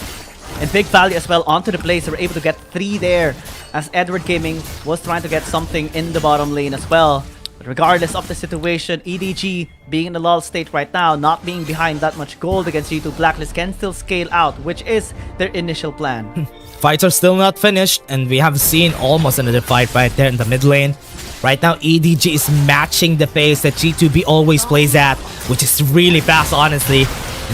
And big value as well onto the place. They were able to get 3 there as Edward Gaming was trying to get something in the bottom lane as well. But regardless of the situation, EDG being in the lull state right now, not being behind that much gold against G2 Blacklist, can still scale out, which is their initial plan. Fights are still not finished, and we have seen almost another fight right there in the mid lane. Right now, EDG is matching the pace that G2B always plays at, which is really fast, honestly.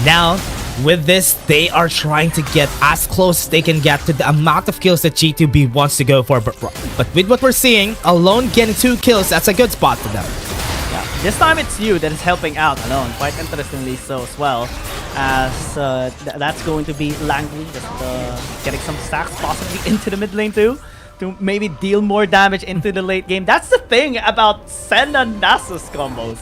Now, with this, they are trying to get as close as they can get to the amount of kills that G2B wants to go for. But with what we're seeing, Alone getting 2 kills, that's a good spot for them. Yeah, this time it's you that is helping out Alone, quite interestingly so as well. As that's going to be Langui just getting some stacks possibly into the mid lane too, to maybe deal more damage into the late game. That's the thing about Sen and Nasus combos.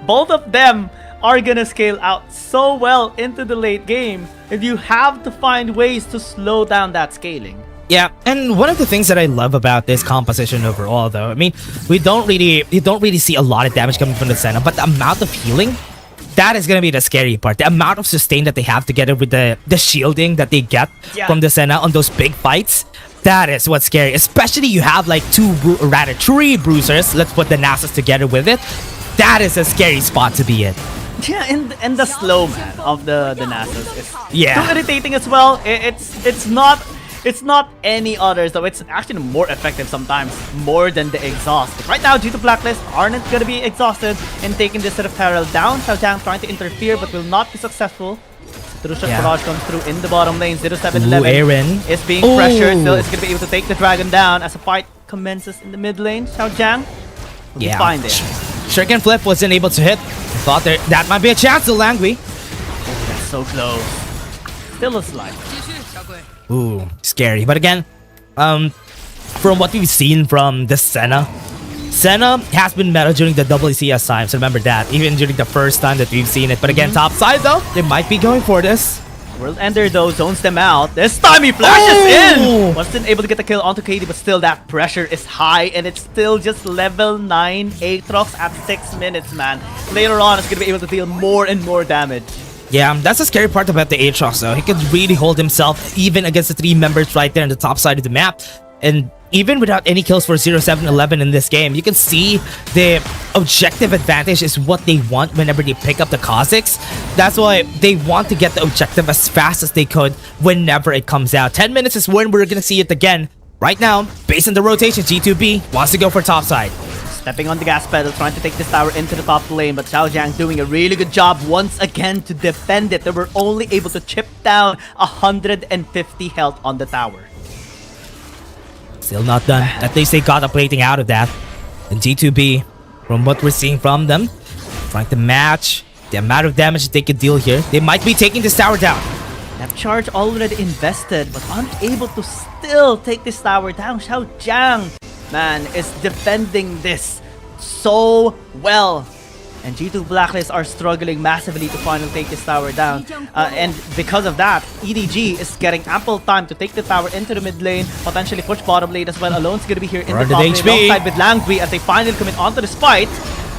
Both of them are gonna scale out so well into the late game, and you have to find ways to slow down that scaling. Yeah, and one of the things that I love about this composition overall, though, I mean, you don't really see a lot of damage coming from the Senna, but the amount of healing that is gonna be the scary part. The amount of sustain that they have together with the shielding that they get from the Senna on those big fights. That is what's scary. Especially you have like three bruisers. Let's put the Nasus together with it. That is a scary spot to be in. Yeah, and the slow man of the Nasus is Yeah. too irritating as well. It's not any others though. It's actually more effective sometimes, more than the exhaust. But right now, G2 Blacklist aren't gonna be exhausted in taking this set of parallel down. Xiao Jiang trying to interfere but will not be successful. Trusha Barrage comes through in the bottom lane. 0711 Aaron is being pressured. Still, is gonna be able to take the dragon down as a fight commences in the mid lane. Xiao Jiang will be fine there. Shuriken Flip wasn't able to hit. Thought that might be a chance to Langui. That's so close. Still a slide. Ooh, scary. But again, from what we've seen from the Senna has been meta during the WCS times. Remember that, even during the first time that we've seen it. But again, top side though, they might be going for this. World Ender though zones them out. This time he flashes in! Wasn't able to get the kill onto KT, but still that pressure is high and it's still just level 9 Aatrox at 6 minutes, man. Later on, it's gonna be able to deal more and more damage. Yeah, that's the scary part about the Aatrox though. He could really hold himself even against the 3 members right there on the top side of the map. And even without any kills for 0711 in this game, you can see the objective advantage is what they want whenever they pick up the Kha'Zix. That's why they want to get the objective as fast as they could whenever it comes out. 10 minutes is when we're gonna see it again. Right now, based on the rotation, G2B wants to go for top side. Stepping on the gas pedal, trying to take this tower into the top lane, but Xiao Jiang doing a really good job once again to defend it. They were only able to chip down 150 health on the tower. Still not done. At least they got a plating out of that. And G2B, from what we're seeing from them, trying to match the amount of damage that they can deal here. They might be taking this tower down. That charge already invested, but unable to still take this tower down. Xiao Jiang, man, is defending this so well. And G2 Blacklist are struggling massively to finally take this tower down. And because of that, EDG is getting ample time to take the tower into the mid lane, potentially push bottom lane as well. Alone's going to be here in the top lane alongside with Langui as they finally commit onto this fight.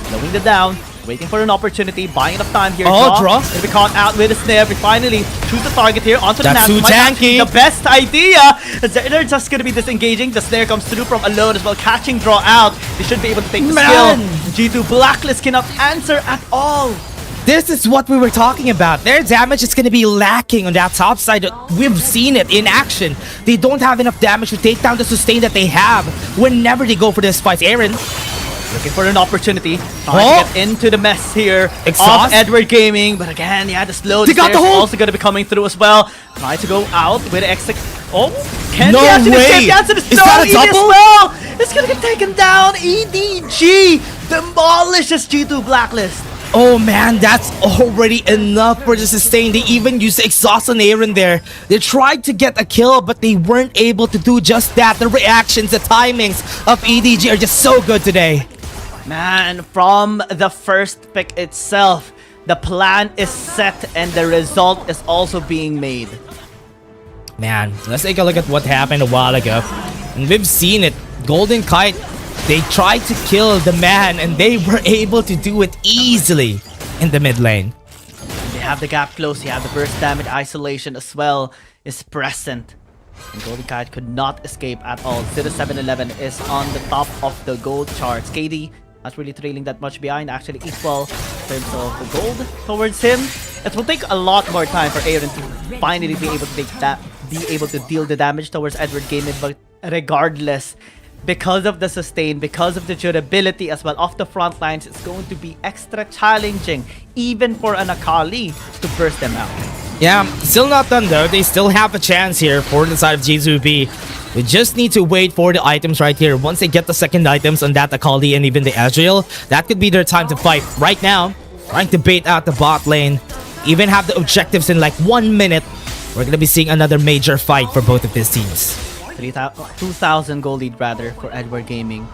Slowing them down, waiting for an opportunity, buying enough time here. Draw. Gonna be caught out with a snare. We finally choose the target here onto the That's Nasus. too Might not be tanky. the best idea. They're just gonna be disengaging. The snare comes through from Alone as well, catching draw out. They should be able to take the skill. G2 Blacklist cannot answer at all. This is what we were talking about. Their damage is going to be lacking on that top side. We've seen it in action. They don't have enough damage to take down the sustain that they have whenever they go for this fight. Aaron, looking for an opportunity, trying to get into the mess here Exhaust. of Edward Gaming, but again, yeah, the slow. They got the hold. Also going to be coming through as well. Try to go out with exit. Oh, can No they actually way. escape the answer? Is that a double? Well, it's going to get taken down. EDG demolishes G2 Blacklist. oh man, that's already enough for the sustain. They even used exhaust on Aaron there. They tried to get a kill, but they weren't able to do just that. The reactions, the timings of EDG are just so good today. Man, from the first pick itself, the plan is set and the result is also being made. Man, let's take a look at what happened a while ago. And we've seen it. Golden Kite, they tried to kill the man and they were able to do it easily in the mid lane. They have the gap close, you have the burst damage isolation as well is present. And Golden Kite could not escape at all. 0711 is on the top of the gold charts. KD not really trailing that much behind, actually equal in terms of the gold towards him. It will take a lot more time for Aaron to finally be able to take that, be able to deal the damage towards Edward Gaming, but regardless, because of the sustain, because of the durability as well off the front lines, it's going to be extra challenging even for an Akali to burst them out. Yeah, still not done though. They still have a chance here for the side of G2B. We just need to wait for the items right here. Once they get the second items on that Akali and even the Ezreal, that could be their time to fight. Right now, trying to bait out the bot lane, even have the objectives in like 1 minute. We're gonna be seeing another major fight for both of these teams. 2,000 gold lead rather for Edward Gaming.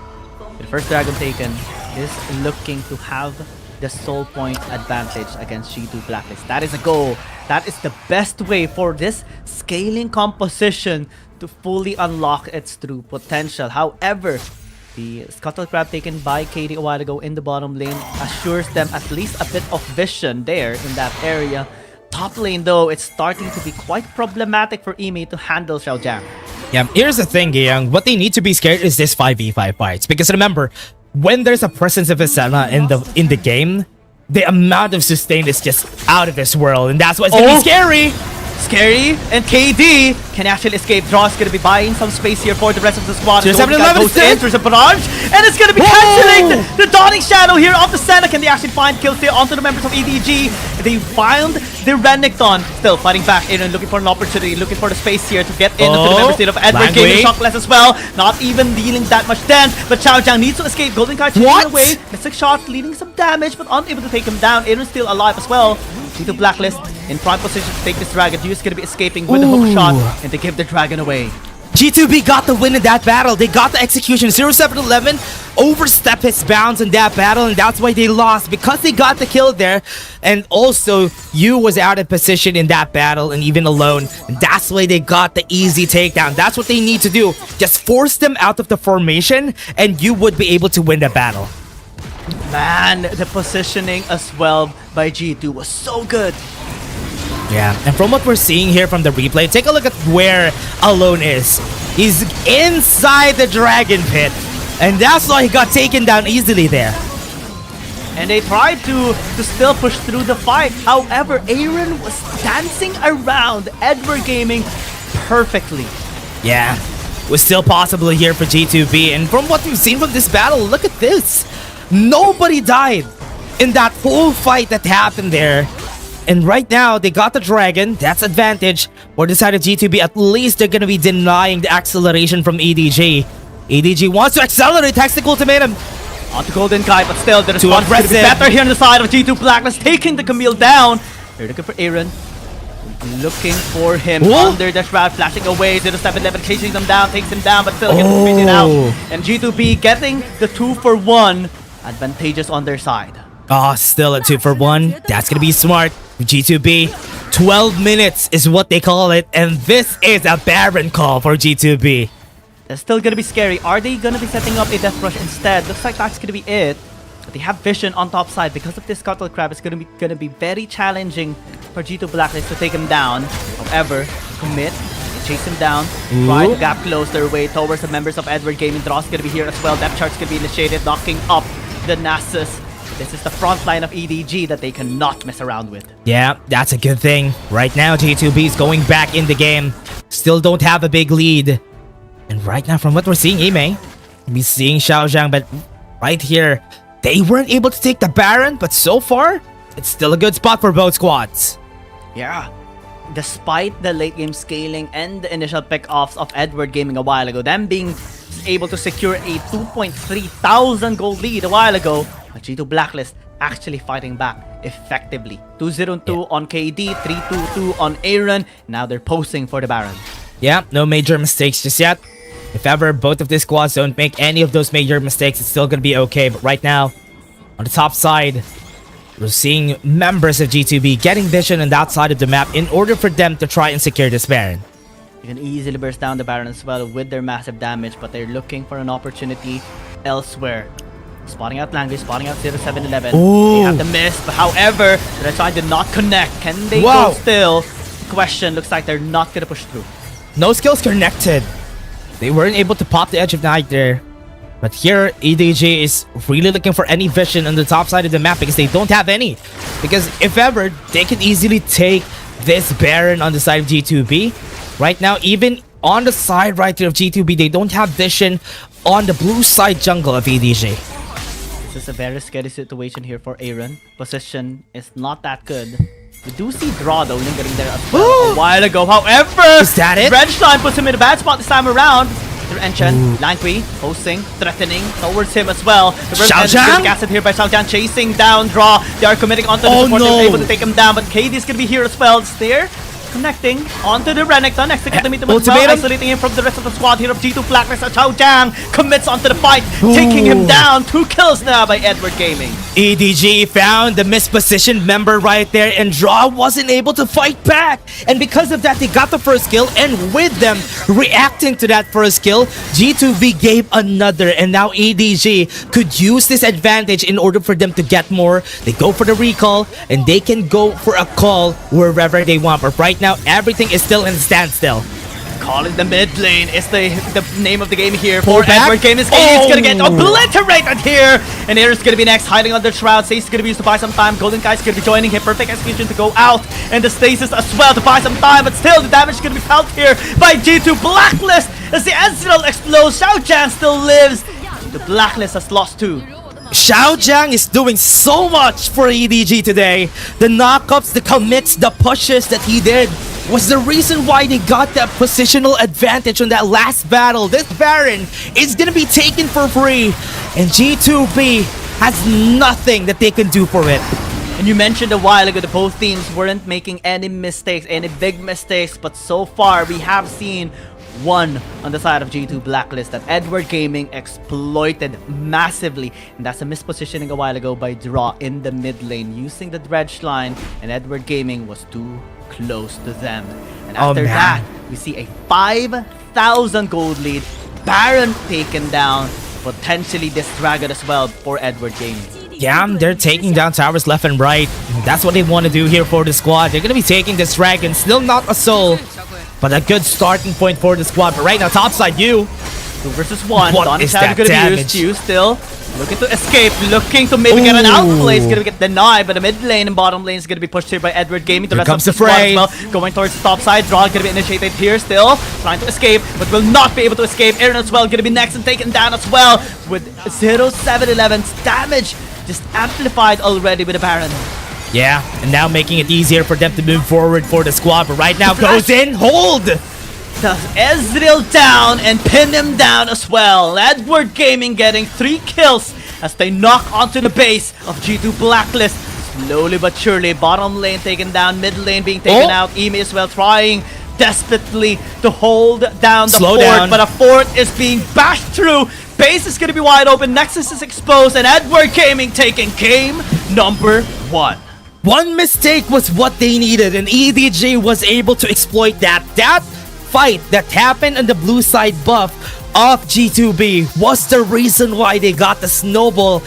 The first dragon taken is looking to have the soul point advantage against G2 Blacklist. That is a goal. That is the best way for this scaling composition to fully unlock its true potential. However, The Scuttle Crab taken by KT a while ago in the bottom lane assures them at least a bit of vision there in that area. Top lane though, it's starting to be quite problematic for Ime to handle Xiaojiang. Yeah, here's the thing, Young. What they need to be scared is this 5v5 fights. Because remember, when there's a presence of a Senna in the game, the amount of sustain is just out of this world, and that's why it's gonna be scary. Scary, and KD can actually escape. Draw is going to be buying some space here for the rest of the squad. Just 7-11 goes to enters a barrage, and it's going to be canceling the dawning shadow here of the Senna. Can they actually find kills here onto the members of EDG? They find the Renekton still fighting back in and looking for an opportunity, looking for the space here to get into the members of Edward. Gaming Shockless as well, not even dealing that much damage, but Xiaojiang needs to escape. Golden Kite chasing away, Mystic Shot leading some damage, but unable to take him down. Aaron's still alive as well. G2 Blacklist in prime position to take this dragon. Dude's gonna be escaping with the hook shot, and they give the dragon away. G2B got the win in that battle. They got the execution. 0-7-11 overstep his bounds in that battle, and that's why they lost, because they got the kill there. And also, Yu was out of position in that battle and even alone. And that's why they got the easy takedown. That's what they need to do. Just force them out of the formation, and you would be able to win the battle. Man, the positioning as well by G2 was so good. Yeah, and from what we're seeing here from the replay, take a look at where Alone is. He's inside the dragon pit, and that's why he got taken down easily there. And they tried to still push through the fight. However, Aaron was dancing around Edward Gaming perfectly. Yeah, was still possible here for G2B, and from what we've seen from this battle, look at this. Nobody died in that whole fight that happened there. And right now, they got the dragon. That's advantage. For the side of G2B, at least they're going to be denying the acceleration from EDG. EDG wants to accelerate Tactical Ultimatum. On to Golden Kai, but still the response is going to be better here on the side of G2 Blacklist, taking the Camille down. They're looking for Aaron. Looking for him under the shroud, flashing away. 0-7-11 chasing them down, takes him down, but still gets beaten out. And G2B getting the 2-for-1 advantageous on their side. Oh, still a 2-for-1. That's going to be smart. G2B, 12 minutes is what they call it, and this is a Baron call for G2B. That's still gonna be scary. Are they gonna be setting up a death rush instead? Looks like that's gonna be it. But they have vision on top side because of this Scuttle Crab. It's gonna be very challenging for G2 Blacklist to take him down. However, commit, chase him down, try to gap close their way towards the members of Edward Gaming. Draw's gonna be here as well. Depth chart's gonna be initiated, knocking up the Nasus. This is the front line of EDG that they cannot mess around with. Yeah, that's a good thing. Right now, G2B is going back in the game. Still don't have a big lead. And right now, from what we're seeing, Ime, we're seeing Xiaojiang, but right here, they weren't able to take the Baron, but so far, it's still a good spot for both squads. Yeah. Despite the late game scaling and the initial pick-offs of Edward Gaming a while ago, them being able to secure a 2,300 gold lead a while ago, G2 Blacklist actually fighting back effectively. 2-0-2 on KD, 3-2-2 on Aaron. Now they're posing for the Baron. Yeah, no major mistakes just yet. If ever both of these squads don't make any of those major mistakes, it's still gonna be okay. But right now, on the top side, we're seeing members of G2B getting vision on that side of the map in order for them to try and secure this Baron. You can easily burst down the Baron as well with their massive damage, but they're looking for an opportunity elsewhere. Spotting out Langley, spotting out 0-7-11. They have the miss, but however, the trying did not connect. Can they go still? Question, looks like they're not gonna push through. No skills connected. They weren't able to pop the Edge of Night there. But here, EDG is really looking for any vision on the top side of the map because they don't have any. Because if ever, they can easily take this Baron on the side of G2B. Right now, even on the side right here of G2B, they don't have vision on the blue side jungle of EDG. This is a very scary situation here for Aaron. Position is not that good. We do see Draw though, getting there as well a while ago. However, is that it? Redstein puts him in a bad spot this time around. Their Enchant, Langqi, posing, threatening towards him as well. The first end is getting gassed here by Xiaojiang, chasing down Draw. They are committing onto the support. They're able to take him down, but KD is gonna be here as well. It's there. connecting onto the Renekton, next to get the meet him as well, Ultimatum. isolating him from the rest of the squad here of G2 Blacklist. Xiao Jiang commits onto the fight, taking him down. 2 kills now by Edward Gaming. EDG found the mispositioned member right there, and Draw wasn't able to fight back. And because of that, they got the first kill, and with them reacting to that first kill, G2B gave another, and now EDG could use this advantage in order for them to get more. They go for the recall, and they can go for a call wherever they want. But right now, everything is still in standstill. Calling the mid lane is the name of the game here Pull for back. Edward Gaming. He's gonna get obliterated here, and Air's gonna be next, hiding under Shroud. Stasis gonna be used to buy some time. Golden Guy's gonna be joining him. Perfect execution to go out, and the Stasis as well to buy some time. But still, the damage is gonna be felt here by G2 Blacklist as the Ezreal explodes. Xiao Jiang still lives. The Blacklist has lost 2. Xiao Jiang is doing so much for EDG today. The knockups, the commits, the pushes that he did was the reason why they got that positional advantage on that last battle. This Baron is gonna be taken for free, and G2B has nothing that they can do for it. And you mentioned a while ago that both teams weren't making any mistakes, any big mistakes, but so far we have seen one on the side of G2 Blacklist that Edward Gaming exploited massively, and that's a mispositioning a while ago by Draw in the mid lane using the dredge line, and Edward Gaming was too close to them. And after that, we see a 5,000 gold lead, Baron taken down, potentially this dragon as well for Edward Gaming. Yeah, they're taking down towers left and right. That's what they want to do here for the squad. They're gonna be taking this dragon, still not a soul, but a good starting point for the squad. But right now, topside, you. 2 versus 1. What is that gonna damage? be used. You still looking to escape, looking to maybe get an outplay. It's gonna get denied, but the mid lane and bottom lane is gonna be pushed here by Edward Gaming. The Here rest comes of the squad fray. as well, going towards the top side. Draw gonna be initiated here still, trying to escape, but will not be able to escape. Aaron as well gonna be next and taken down as well with 0-7-11's damage just amplified already with the Baron. Yeah, and now making it easier for them to move forward for the squad. But right now, goes in, hold. Does Ezreal down and pin him down as well. Edward Gaming getting 3 kills as they knock onto the base of G2 Blacklist. Slowly but surely, bottom lane taken down, mid lane being taken out. Emi as well trying desperately to hold down the Slow fort, down. but a fort is being bashed through. Base is going to be wide open, Nexus is exposed, and Edward Gaming taking game number 1. One mistake was what they needed, and EDG was able to exploit that. That fight that happened on the blue side buff of G2B was the reason why they got the snowball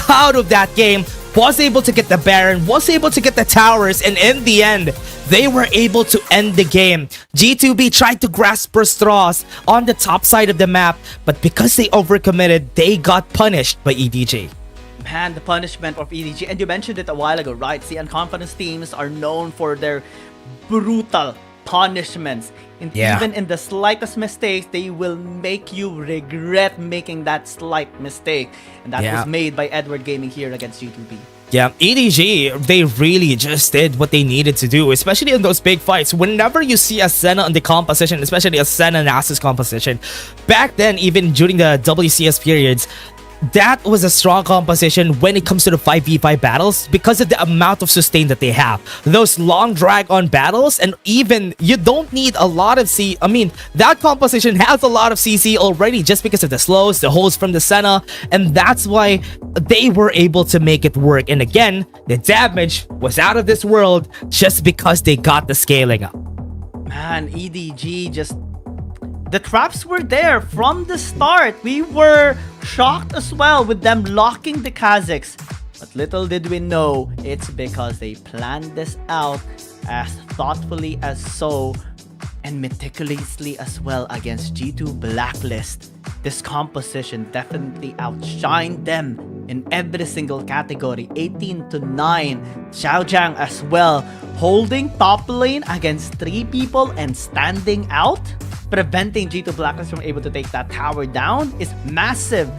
out of that game, was able to get the Baron, was able to get the towers, and in the end, they were able to end the game. G2B tried to grasp for straws on the top side of the map, but because they overcommitted, they got punished by EDG. Man, the punishment of EDG, and you mentioned it a while ago, right? See, unconfidence teams are known for their brutal punishments. And Yeah. even in the slightest mistakes, they will make you regret making that slight mistake. And that Yeah. was made by Edward Gaming here against G2B. Yeah, EDG, they really just did what they needed to do, especially in those big fights. Whenever you see a Senna on the composition, especially a Senna Nasus composition, back then, even during the WCS periods, that was a strong composition when it comes to the 5v5 battles because of the amount of sustain that they have. Those long drag on battles, and even you don't need a lot of that composition has a lot of CC already just because of the slows, the holds from the Senna, and that's why they were able to make it work. And again, the damage was out of this world just because they got the scaling up. Man, EDG just... The traps were there from the start. We were shocked as well with them locking the Kazakhs. But little did we know, it's because they planned this out as thoughtfully as so and meticulously as well against G2 Blacklist. This composition definitely outshined them in every single category. 18-9. Xiao Jiang as well, holding top lane against 3 people and standing out. Preventing G2 Blacklist from able to take that tower down is massive.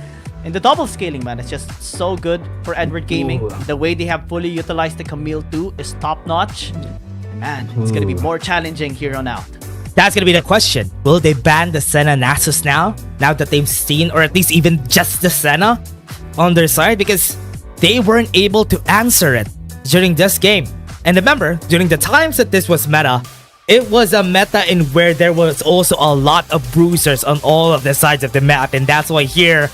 And the double scaling, man, it's just so good for Edward Gaming. The way they have fully utilized the Camille 2 is top notch. Man, it's gonna be more challenging here on out. That's gonna be the question. Will they ban the Senna Nasus now that they've seen, or at least even just the Senna on their side? Because they weren't able to answer it during this game. And remember, during the times that this was meta, it was a meta in where there was also a lot of bruisers on all of the sides of the map, and that's why here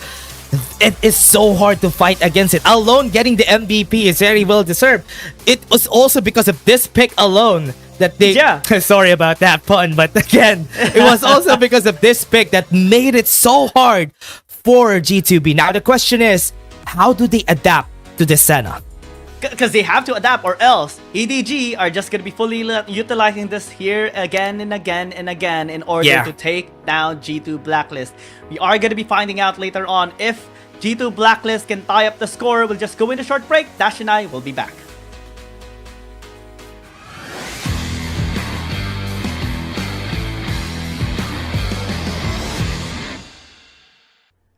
it is so hard to fight against it. Alone getting the MVP is very well deserved. It was also because of this pick alone that they sorry about that pun, but again, it was also because of this pick that made it so hard for G2B. Now the question is, how do they adapt to the Senna? Because they have to adapt, or else EDG are just going to be fully utilizing this here again and again and again in order to take down G2 Blacklist. We are going to be finding out later on if G2 Blacklist can tie up the score. We'll just go into a short break. Dash and I will be back.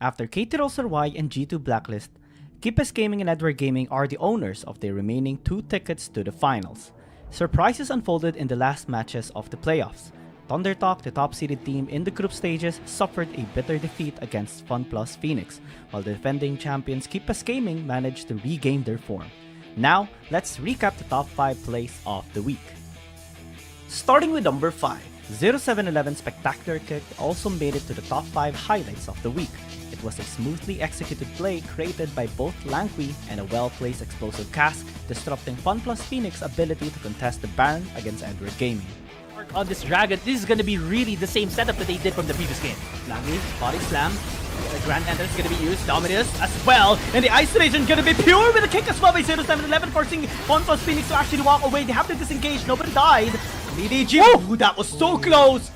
After KT.RY and G2 Blacklist, KT.RY Gaming and Edward Gaming are the owners of the remaining 2 tickets to the finals. Surprises unfolded in the last matches of the playoffs. ThunderTalk, the top-seeded team in the group stages, suffered a bitter defeat against FunPlus Phoenix, while the defending champions KT.RY Gaming managed to regain their form. Now, let's recap the top 5 plays of the week. Starting with number 5, 0711 Spectacular Kick also made it to the top 5 highlights of the week. It was a smoothly executed play created by both Langui and a well-placed explosive cast, disrupting FunPlus Phoenix's ability to contest the Baron against Edward Gaming. On this Dragon, this is gonna be really the same setup that they did from the previous game. Langui, body slam, the Grand Entrance is gonna be used, Dominus as well, and the Isolation gonna be pure with a kick as well by 0711, forcing FunPlus Phoenix to actually walk away. They have to disengage, nobody died. EDG, ooh, that was so close!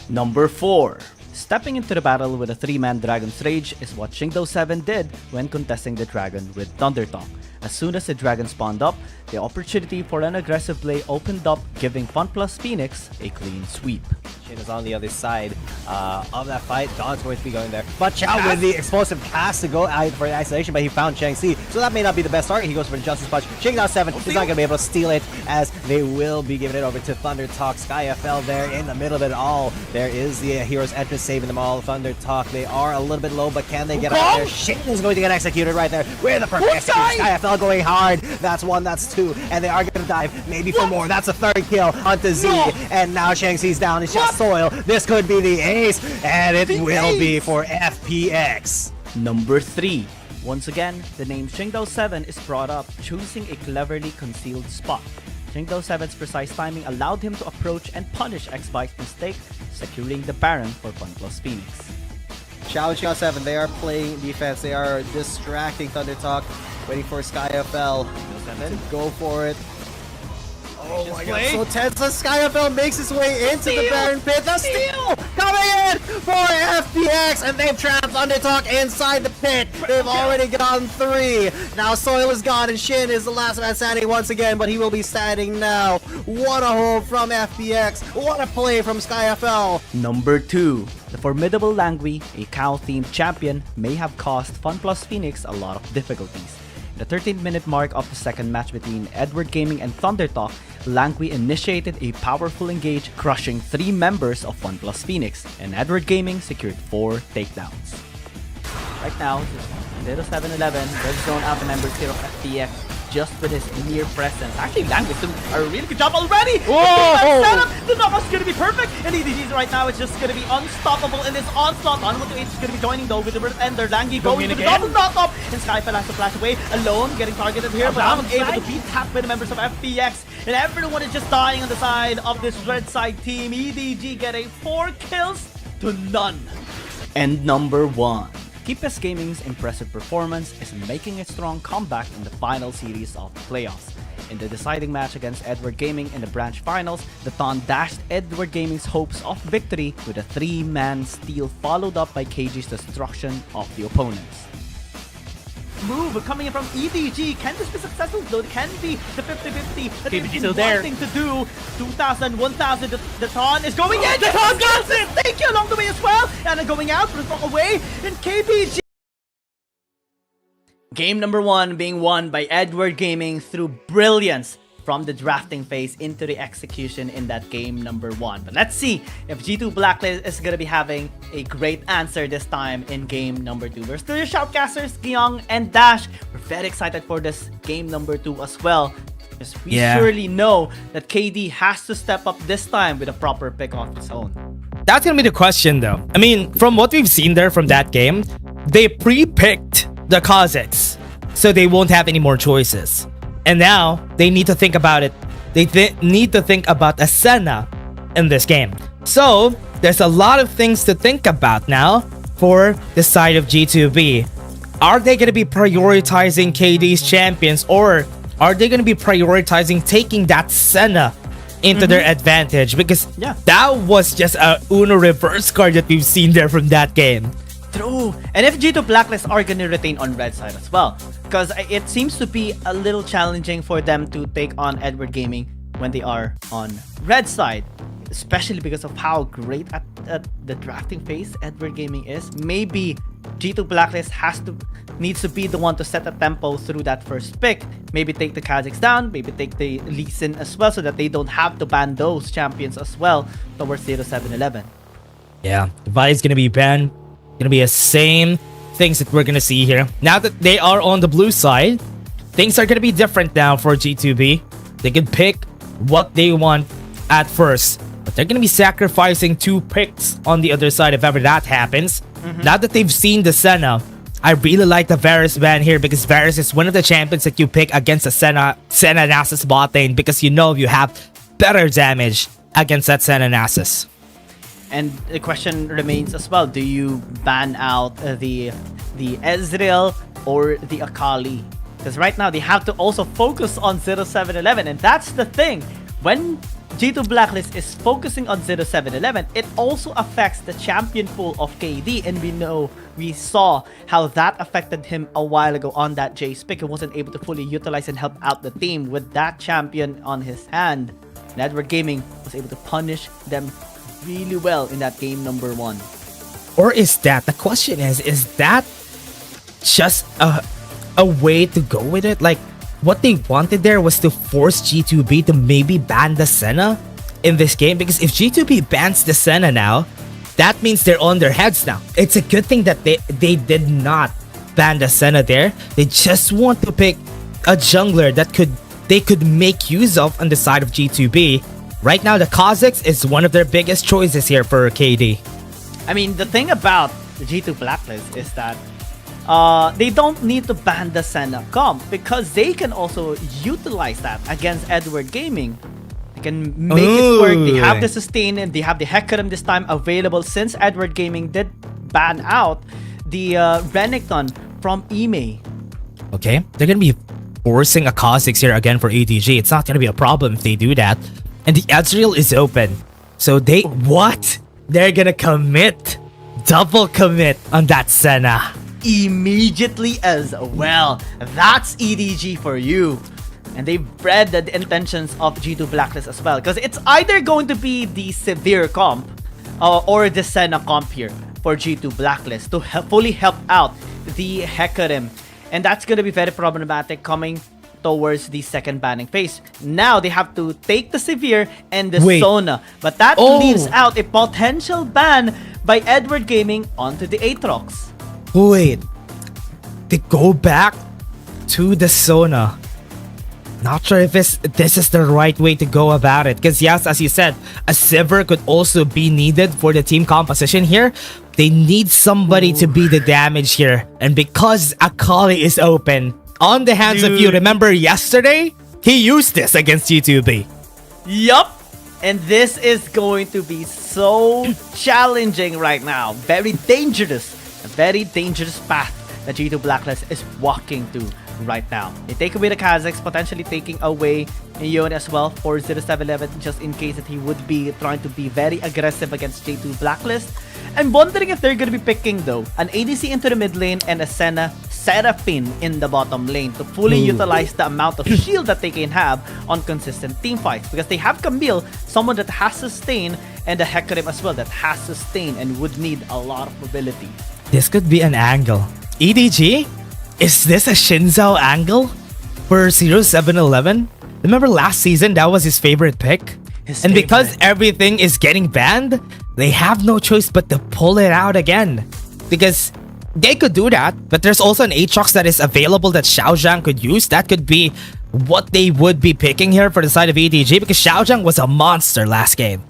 Number 4. Stepping into the battle with a 3-man Dragon's Rage is what Shingdo7 did when contesting the Dragon with ThunderTalk. As soon as the Dragon spawned up, the opportunity for an aggressive play opened up, giving FunPlus Phoenix a clean sweep. Shin is on the other side of that fight. Don's going to be going there. But Chow with the explosive cast to go out for the isolation, but he found Chang Si. So that may not be the best target. He goes for the Justice Punch. Shing down 7 is not going to be able to steal it, as they will be giving it over to ThunderTalk. SkyFL there in the middle of it all. There is the Hero's Entrance saving them all. ThunderTalk, they are a little bit low, but can they get out there? Shin is going to get executed right there with a perfect execution. SkyFL going hard. That's 1, that's 2, and they are going to dive maybe for more. That's a 3rd kill onto Z, and now Chang Si's down. It's just Soil. This could be the ace, and it will be for FPX. Number 3. Once again, the name Shingdo7 is brought up, choosing a cleverly concealed spot. Shingdo7's precise timing allowed him to approach and punish X-Bike's mistake, securing the Baron for FunPlus Phoenix. Challenge Shingdo7, they are playing defense. They are distracting ThunderTalk, waiting for SkyFL to go for it. Oh my god, so tense as SkyFL makes his way into the Baron pit. The steal coming in for FPX, and they've trapped ThunderTalk inside the pit. They've already gotten 3. Now Soil is gone, and Shin is the last man standing once again, but he will be standing now. What a hold from FPX. What a play from SkyFL. Number 2. The formidable Langui, a cow-themed champion, may have caused FunPlus Phoenix a lot of difficulties. The 13th-minute mark of the second match between Edward Gaming and ThunderTalk, Langui initiated a powerful engage, crushing 3 members of FunPlus Phoenix, and Edward Gaming secured 4 takedowns. Right now, 0711, red zone out the members here of FPX just with his mere presence. Actually, Langui doing a really good job already! Whoa! Setup, the knockup's gonna be perfect, and EDG right now is just gonna be unstoppable in this onslaught. On128 is gonna be joining though with the Birth Ender. Langui going for the double knockup, and SkyFell has to flash away alone, getting targeted here, but unable to be tapped by the members of FPX, and everyone is just dying on the side of this red side team. EDG getting 4 kills to none. And number 1. KT.RY Gaming's impressive performance is making a strong comeback in the final series of the playoffs. In the deciding match against Edward Gaming in the branch finals, the Thon dashed Edward Gaming's hopes of victory with a 3-man steal, followed up by KG's destruction of the opponents. Move coming in from EDG. Can this be successful? Though it can be the 50-50 that they've been wanting to do. 2,000, 1,000, the Thon is going in! The Thon got it! Thank you along the way as well! And then going out, but it's away, and KPG. Game number 1 being won by Edward Gaming through brilliance from the drafting phase into the execution in that game number 1. But let's see if G2 Blacklist is going to be having a great answer this time in game number 2. We're still your shoutcasters, Kyung and Dash. We're very excited for this game number 2 as well. Yes, we surely know that KD has to step up this time with a proper pick of his own. That's gonna be the question though. I mean, from what we've seen there from that game, they pre-picked the Kazakhs, so they won't have any more choices. And now they need to think about it. They need to think about Ascena in this game. So there's a lot of things to think about now for the side of G2B. Are they gonna be prioritizing KD's champions, or are they gonna be prioritizing taking that Senna into their advantage? Because that was just a Uno reverse card that we've seen there from that game. True. And if G2 Blacklist are gonna retain on red side as well, because it seems to be a little challenging for them to take on Edward Gaming when they are on red side, especially because of how great at the drafting phase Edward Gaming is. Maybe G2 Blacklist needs to be the one to set a tempo through that first pick. Maybe take the Kazakhs down, maybe take the Lee Sin as well, so that they don't have to ban those champions as well towards 0711. Yeah, Vi is gonna be banned. Gonna be the same things that we're gonna see here. Now that they are on the blue side, things are gonna be different now for G2B. They can pick what they want at first, but they're gonna be sacrificing 2 picks on the other side if ever that happens. Now that they've seen the Senna, I really like the Varus ban here, because Varus is one of the champions that you pick against a Senna Nasus bot lane, because you know you have better damage against that Senna Nasus. And the question remains as well, do you ban out the Ezreal or the Akali? Because right now they have to also focus on 0711, and that's the thing. When G2 Blacklist is focusing on 0711, it also affects the champion pool of KD, and we saw how that affected him a while ago on that Jace pick. He wasn't able to fully utilize and help out the team with that champion on his hand. And Edward Gaming was able to punish them really well in that game number 1. Or is that, the question is that just a way to go with it? Like, what they wanted there was to force G2B to maybe ban the Senna in this game, because if G2B bans the Senna now, that means they're on their heads now. It's a good thing that they did not ban the Senna there. They just want to pick a jungler that they could make use of on the side of G2B. Right now, the Kazakhs is one of their biggest choices here for KD. I mean, the thing about the G2 Blacklist is that they don't need to ban the Senna comp, because they can also utilize that against Edward Gaming. They can make it work. They have the sustain and they have the Hecarim this time available, since Edward Gaming did ban out the Renekton from Ime. Okay, they're gonna be forcing a Kazakhs here again for EDG. It's not gonna be a problem if they do that. And the Ezreal is open. So they're gonna commit. Double commit on that Senna. Immediately as well. That's EDG for you. And they've read the intentions of G2 Blacklist as well, because it's either going to be the Severe comp or the Senna comp here for G2 Blacklist to fully help out the Hecarim. And that's going to be very problematic coming towards the second banning phase. Now they have to take the Severe and the Sona, but that leaves out a potential ban by Edward Gaming onto the Aatrox. Wait, they go back to the Sona. Not sure if this is the right way to go about it, because yes, as you said, a Sivir could also be needed for the team composition here. They need somebody to be the damage here, and because Akali is open on the hands of you, remember yesterday? He used this against G2B. Yup. And this is going to be so challenging right now. Very dangerous. A very dangerous path that G2 Blacklist is walking to right now. They take away the Kazakhs, potentially taking away Yon as well for 0711, just in case that he would be trying to be very aggressive against G2 Blacklist. I'm wondering if they're going to be picking though an ADC into the mid lane and a Senna Seraphine in the bottom lane to fully utilize the amount of shield that they can have on consistent team fights, because they have Camille, someone that has sustain, and a Hecarim as well that has sustain and would need a lot of mobility. This could be an angle. EDG? Is this a Shinzao angle for 0711? Remember last season, that was his favorite pick? And because everything is getting banned, they have no choice but to pull it out again. Because they could do that, but there's also an Aatrox that is available that Xiaozhang could use. That could be what they would be picking here for the side of EDG, because Xiaozhang was a monster last game.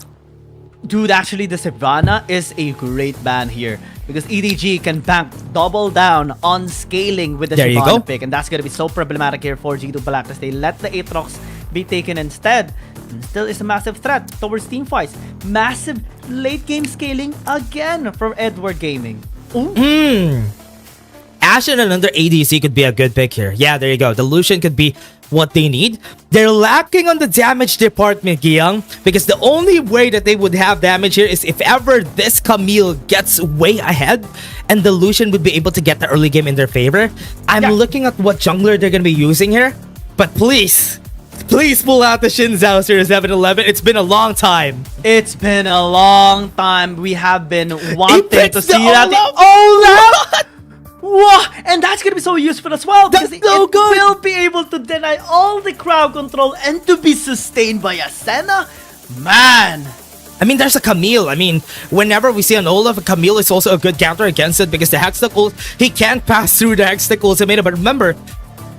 Dude, actually, the Sivana is a great ban here because EDG can bank double down on scaling with the There you go. Sivana pick, and that's going to be so problematic here for G2 Black as they let the Aatrox be taken instead. And still is a massive threat towards team fights. Massive late game scaling again from Edward Gaming. Ooh. Ashen and another ADC could be a good pick here. Yeah, there you go. The Lucian could be what they need. They're lacking on the damage department, Giyang, because the only way that they would have damage here is if ever this Camille gets way ahead and the Lucian would be able to get the early game in their favor. I'm looking at what jungler they're going to be using here, but please pull out the Xin Zhao 0711. It's been a long time. It's been a long time. We have been wanting to see that. Olaf! Wow, and that's gonna be so useful as well because That's so it good. will be able to deny all the crowd control and to be sustained by a Senna. Man, I mean, there's a Camille. I mean, whenever we see an Olaf, a Camille is also a good counter against it because the Hextacles, he can't pass through the Hextacles ultimatum. But remember,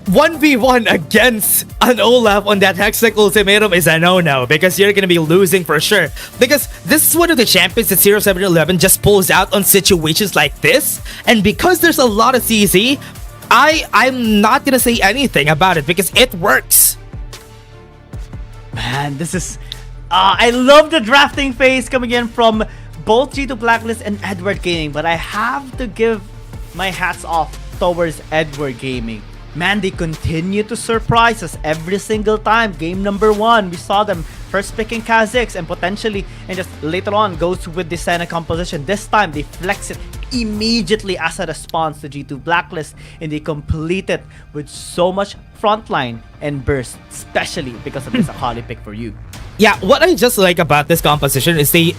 1v1 against an Olaf on that Hextech ultimatum is a no-no because you're gonna be losing for sure. Because this is one of the champions that 0711 just pulls out on situations like this. And because there's a lot of CZ, I'm not gonna say anything about it because it works. man, this is... I love the drafting phase coming in from both G2 Blacklist and Edward Gaming, but I have to give my hats off towards Edward Gaming. Man, they continue to surprise us every single time. Game number 1, we saw them first picking Kha'Zix and potentially, and just later on goes with the Senna composition. This time, they flex it immediately as a response to G2 Blacklist, and they complete it with so much frontline and burst, especially because of this Akali pick for you. Yeah, what I just like about this composition is they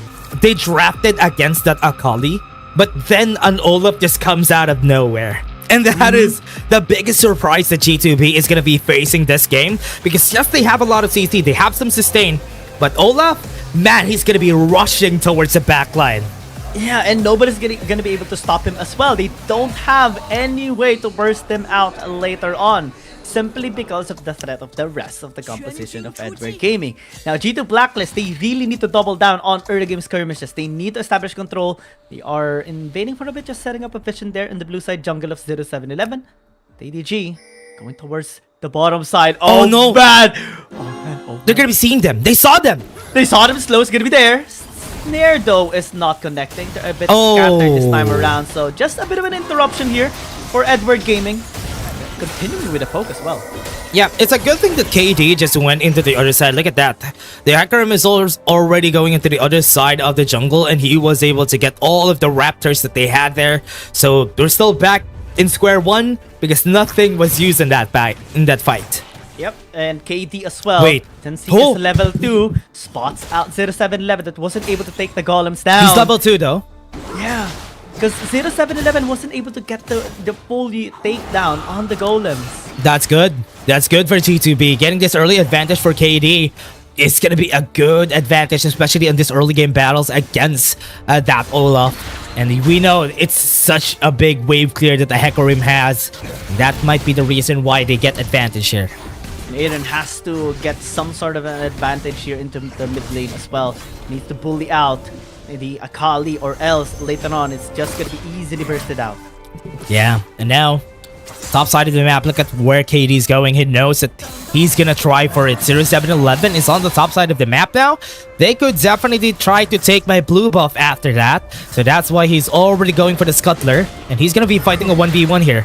drafted against that Akali, but then an Olaf just comes out of nowhere. And that is the biggest surprise that G2B is going to be facing this game. Because yes, they have a lot of CC, they have some sustain. But Olaf, man, he's going to be rushing towards the backline. Yeah, and nobody's gonna be able to stop him as well. They don't have any way to burst him out later on, simply because of the threat of the rest of the composition of Edward Gaming. Now, G2 Blacklist, they really need to double down on early game skirmishes. They need to establish control. They are invading for a bit, just setting up a vision there in the blue side jungle of 0711. The EDG going towards the bottom side. Oh no, bad! Oh man, They're going to be seeing them. They saw them. They saw them slow. It's gonna be there. Snare though is not connecting. They're a bit scattered this time around. So just a bit of an interruption here for Edward Gaming. Continuing with the poke as well. Yeah, it's a good thing that KD just went into the other side. Look at that. The Hecarim is already going into the other side of the jungle, and he was able to get all of the raptors that they had there. So they're still back in square one because nothing was used in that fight. Yep, and KD as well. Wait. Since he is level 2, spots out 0711 that wasn't able to take the golems down. He's level 2 though. Yeah, because 0711 wasn't able to get the full takedown on the golems. That's good. That's good for G2B. Getting this early advantage for KD is going to be a good advantage, especially in this early game battles against that Olaf. And we know it's such a big wave clear that the Hecarim has. That might be the reason why they get advantage here. Aiden has to get some sort of an advantage here into the mid lane as well. Needs to bully out the Akali, or else later on it's just going to be easily bursted out. Yeah, and now top side of the map, look at where KD's going. He knows that he's gonna try for it. 0711 is on the top side of the map now. They could definitely try to take my blue buff after that. So that's why he's already going for the Scuttler. And he's gonna be fighting a 1v1 here.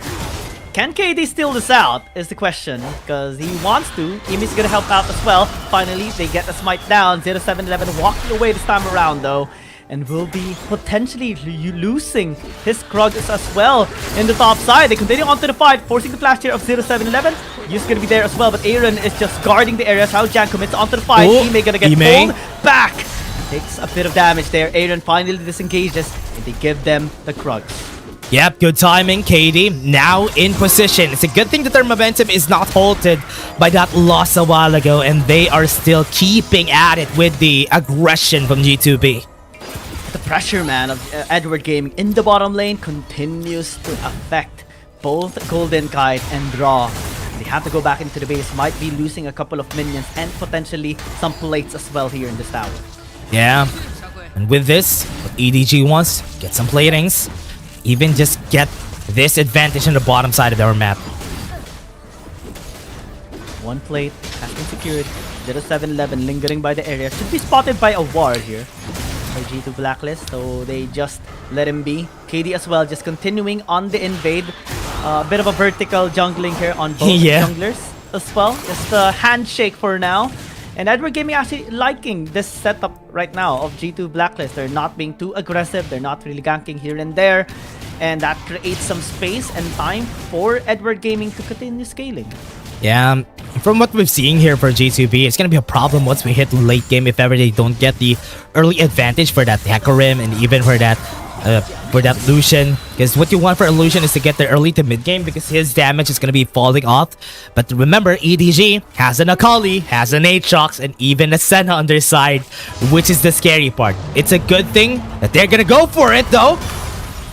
Can KD steal this out is the question, because he wants to. Imi's gonna help out as well. Finally, they get the smite down. 0711 walking away this time around though, and will be potentially losing his Krugs as well in the top side. They continue on to the fight, forcing the flash here of 0711. Yu's gonna be there as well, but Aaron is just guarding the area. Xiaozhang commits onto the fight. Ime gonna get pulled back. Takes a bit of damage there. Aaron finally disengages, and they give them the Krugs. Yep, good timing. KD now in position. It's a good thing that their momentum is not halted by that loss a while ago, and they are still keeping at it with the aggression from G2B. The pressure, man, of Edward Gaming in the bottom lane continues to affect both Golden Kite and Draw. They have to go back into the base, might be losing a couple of minions and potentially some plates as well here in this tower. Yeah. And with this, what EDG wants, get some platings. Even just get this advantage on the bottom side of our map. One plate has been secured. 0711 lingering by the area. Should be spotted by a ward here by G2 Blacklist, so they just let him be. KD as well, just continuing on the invade. A bit of a vertical jungling here on both junglers as well. Just a handshake for now. And Edward Gaming actually liking this setup right now of G2 Blacklist. They're not being too aggressive. They're not really ganking here and there. And that creates some space and time for Edward Gaming to continue scaling. Yeah, from what we've seen here for G2B, it's gonna be a problem once we hit late game if ever they don't get the early advantage for that Hecarim and even for that Lucian. Because what you want for Lucian is to get there early to mid game because his damage is gonna be falling off. But remember, EDG has an Akali, has an Aatrox, and even a Senna on their side, which is the scary part. It's a good thing that they're gonna go for it though.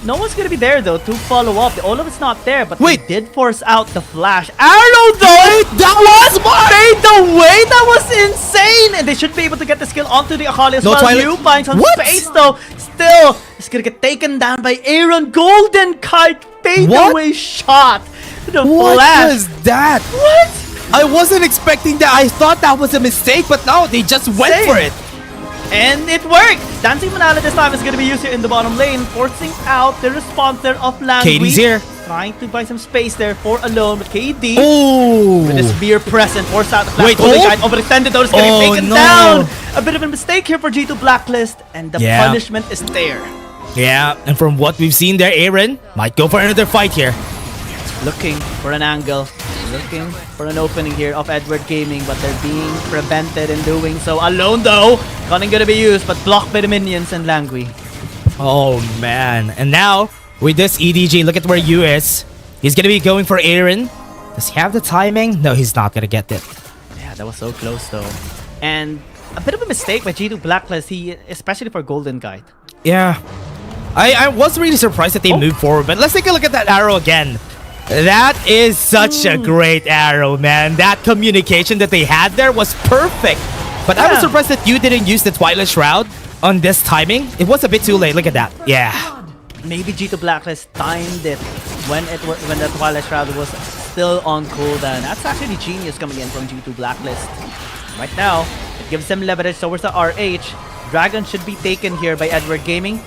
No one's gonna be there though to follow up. All of it's not there, but wait, they did force out the flash arrow though. That was made the way. That was insane, and they should be able to get the skill onto the Akali as well. You find some space though. Still, it's gonna get taken down by Aaron. Golden Kite fadeaway shot. The what flash. Was that? What? I wasn't expecting that. I thought that was a mistake, but no, they just went for it. And it worked! Dancing Banana this time is going to be used here in the bottom lane, forcing out the response there of Langui. KD's here. Trying to buy some space there for Alone, but KD with his spear present, force out the flash. Wait, Guy overextended though, it's getting taken down! A bit of a mistake here for G2 Blacklist, and the punishment is there. Yeah, and from what we've seen there, Aaron might go for another fight here. Looking for an angle, looking for an opening here of Edward Gaming, but they're being prevented in doing so. Alone though, Cunning gonna be used, but blocked by the minions and Langui. Oh man, and now with this EDG, look at where Yu is. He's gonna be going for Aaron. Does he have the timing? No, he's not gonna get it. Yeah, that was so close though. And a bit of a mistake by G2 Blacklist, especially for Golden Guide. Yeah, I was really surprised that they moved forward, but let's take a look at that arrow again. That is such a great arrow, man. That communication that they had there was perfect. But I was surprised that you didn't use the Twilight Shroud on this timing. It was a bit too late. Look at that. Yeah. Maybe G2 Blacklist timed it when the Twilight Shroud was still on cooldown. That's actually genius coming in from G2 Blacklist. Right now, it gives them leverage towards the RH. Dragon should be taken here by Edward Gaming.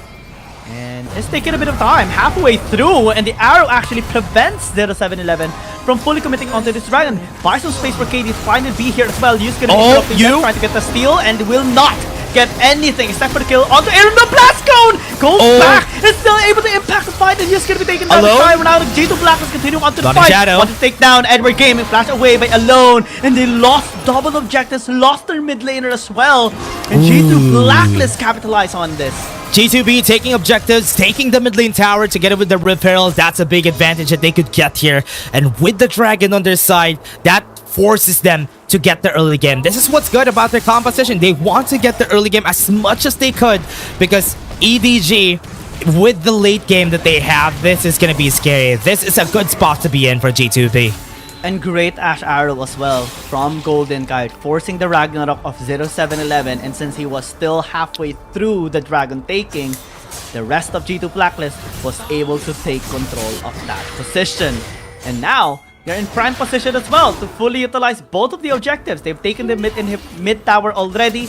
And it's taking a bit of time, halfway through, and the arrow actually prevents 0711 from fully committing onto this dragon. Buy some space for KD to finally be here as well. Yu's gonna interrupt them, trying to get the steal, and will not get anything except for the kill onto Aaron. The blast cone goes back, and still able to impact the fight, and Yu's gonna be taken down. Now the G2 Black is continuing onto the fight. Want to take down Edward Gaming, flash away by Alone, and they lost double objectives, lost their mid laner as well. And G2 Blacklist capitalize on this. G2B taking objectives, taking the mid lane tower together with the Rift Herald. That's a big advantage that they could get here. And with the Dragon on their side, that forces them to get the early game. This is what's good about their composition. They want to get the early game as much as they could because EDG, with the late game that they have, this is going to be scary. This is a good spot to be in for G2B. And great Ash Arrow as well from Golden Kite, forcing the Ragnarok of 0711. And since he was still halfway through the Dragon taking, the rest of G2 Blacklist was able to take control of that position. And now, they're in prime position as well to fully utilize both of the objectives. They've taken the mid tower already.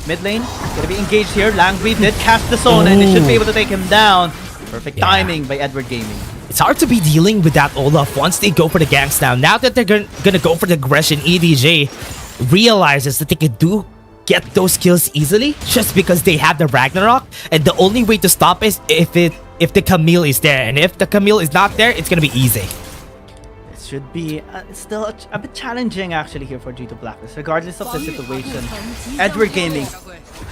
Mid lane, gonna be engaged here. Langui did cast the zone and they should be able to take him down. Perfect timing by Edward Gaming. It's hard to be dealing with that Olaf once they go for the ganks now. Now that they're gonna go for the aggression, EDG realizes that they can get those kills easily just because they have the Ragnarok, and the only way to stop is if the Camille is there, and if the Camille is not there, it's gonna be easy. It should be still a bit challenging actually here for G2 Blacklist, regardless of the situation. Edward Gaming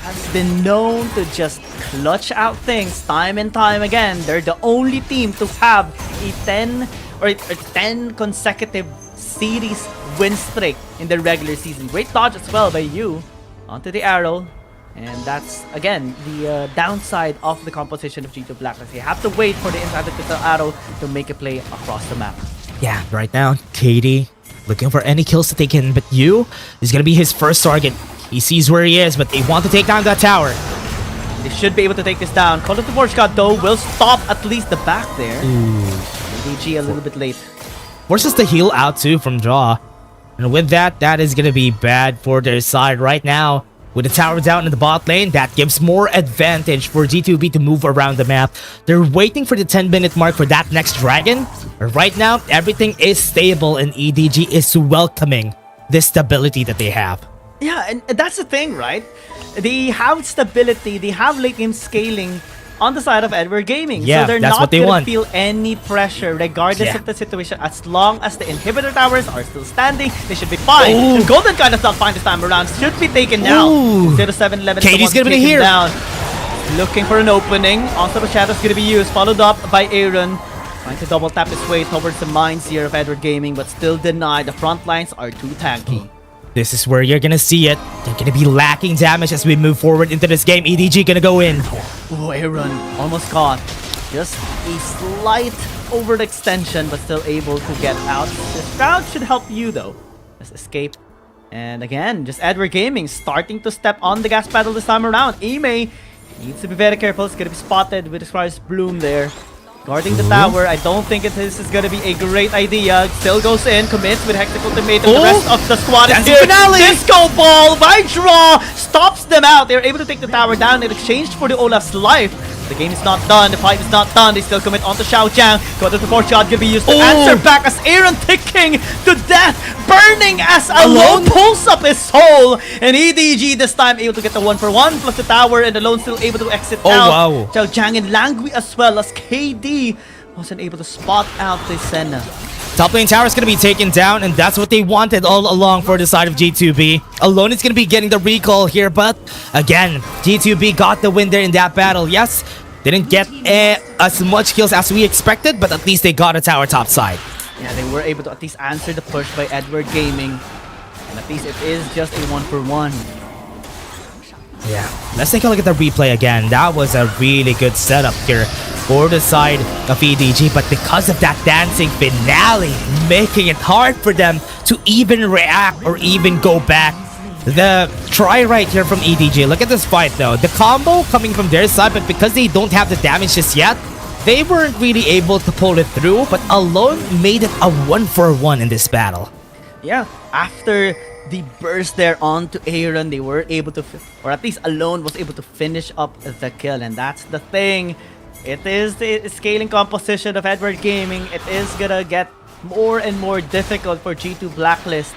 has been known to just clutch out things time and time again. They're the only team to have a 10 consecutive series win streak in the regular season. Great dodge as well by you. Onto the arrow. And that's, again, the downside of the composition of G2 Blacklist. You have to wait for the Untitled Chapter arrow to make a play across the map. Yeah, right now, KT looking for any kills to take in, but you is gonna be his first target. He sees where he is, but they want to take down that tower. They should be able to take this down. Call of the Forge God, though, will stop at least the back there. EDG a little bit late. Forces the heal out too from draw. And with that, that is gonna be bad for their side right now. With the tower down in the bot lane, that gives more advantage for G2B to move around the map. They're waiting for the 10-minute mark for that next dragon. But right now, everything is stable and EDG is welcoming this stability that they have. Yeah, and that's the thing, right? They have stability, they have late game scaling on the side of Edward Gaming. Yeah, so they're that's not what they gonna want. feel any pressure regardless Yeah. of the situation. As long as the inhibitor towers are still standing, they should be fine. Ooh. And Golden Guy does not fine this time around. Should be taken down. Ooh. 0-7-11 KT's gonna be here. down. Looking for an opening. Also the Shadow's gonna be used. Followed up by Aaron. Trying to double tap his way towards the mines here of Edward Gaming, but still denied. The front lines are too tanky. This is where you're gonna see it. They're gonna be lacking damage as we move forward into this game. EDG gonna go in. Oh, Aaron almost caught. Just a slight overextension, but still able to get out. This round should help you though. Just escape. And again, just Edward Gaming starting to step on the gas pedal this time around. Ime needs to be very careful. It's gonna be spotted with his Christ Bloom there. Guarding the tower, I don't think this is gonna be a great idea. Still goes in, commits with Hectic Ultimatum. The rest of the squad is Dancing here. finale! Disco Ball by Draw stops them out. They're able to take the tower down in exchange for the Olaf's life. The game is not done. The fight is not done. They still commit onto Xiao Jiang. Got the support shot gonna be used to answer back as Aaron ticking to death, burning as Alone pulls up his soul. And EDG this time able to get the 1-for-1 plus the tower, and Alone still able to exit out. Wow. Xiao Jiang and Langui as well as KD wasn't able to spot out the Senna. Top lane tower is going to be taken down, and that's what they wanted all along for the side of G2B. Alone is going to be getting the recall here, but again, G2B got the win there in that battle. Yes, didn't get as much kills as we expected, but at least they got a tower top side. Yeah, they were able to at least answer the push by Edward Gaming. And at least it is just a 1-for-1. Yeah, let's take a look at the replay again. That was a really good setup here for the side of EDG, but because of that dancing finale, making it hard for them to even react or even go back. The try right here from EDG. Look at this fight though. The combo coming from their side, but because they don't have the damage just yet, they weren't really able to pull it through, but Alone made it a 1-for-1 in this battle. Yeah, after the burst there onto Aaron, they were able to, or at least Alone was able to finish up the kill, and that's the thing. It is the scaling composition of Edward Gaming. It is gonna get more and more difficult for G2 Blacklist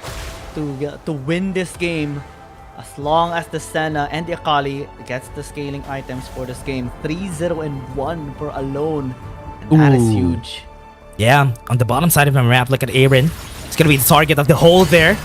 to win this game, as long as the Senna and the Akali gets the scaling items for this game. 3-0-1 for Alone, and that is Ooh. huge. Yeah, on the bottom side of the map, look at Aaron. It's gonna be the target of the hole there.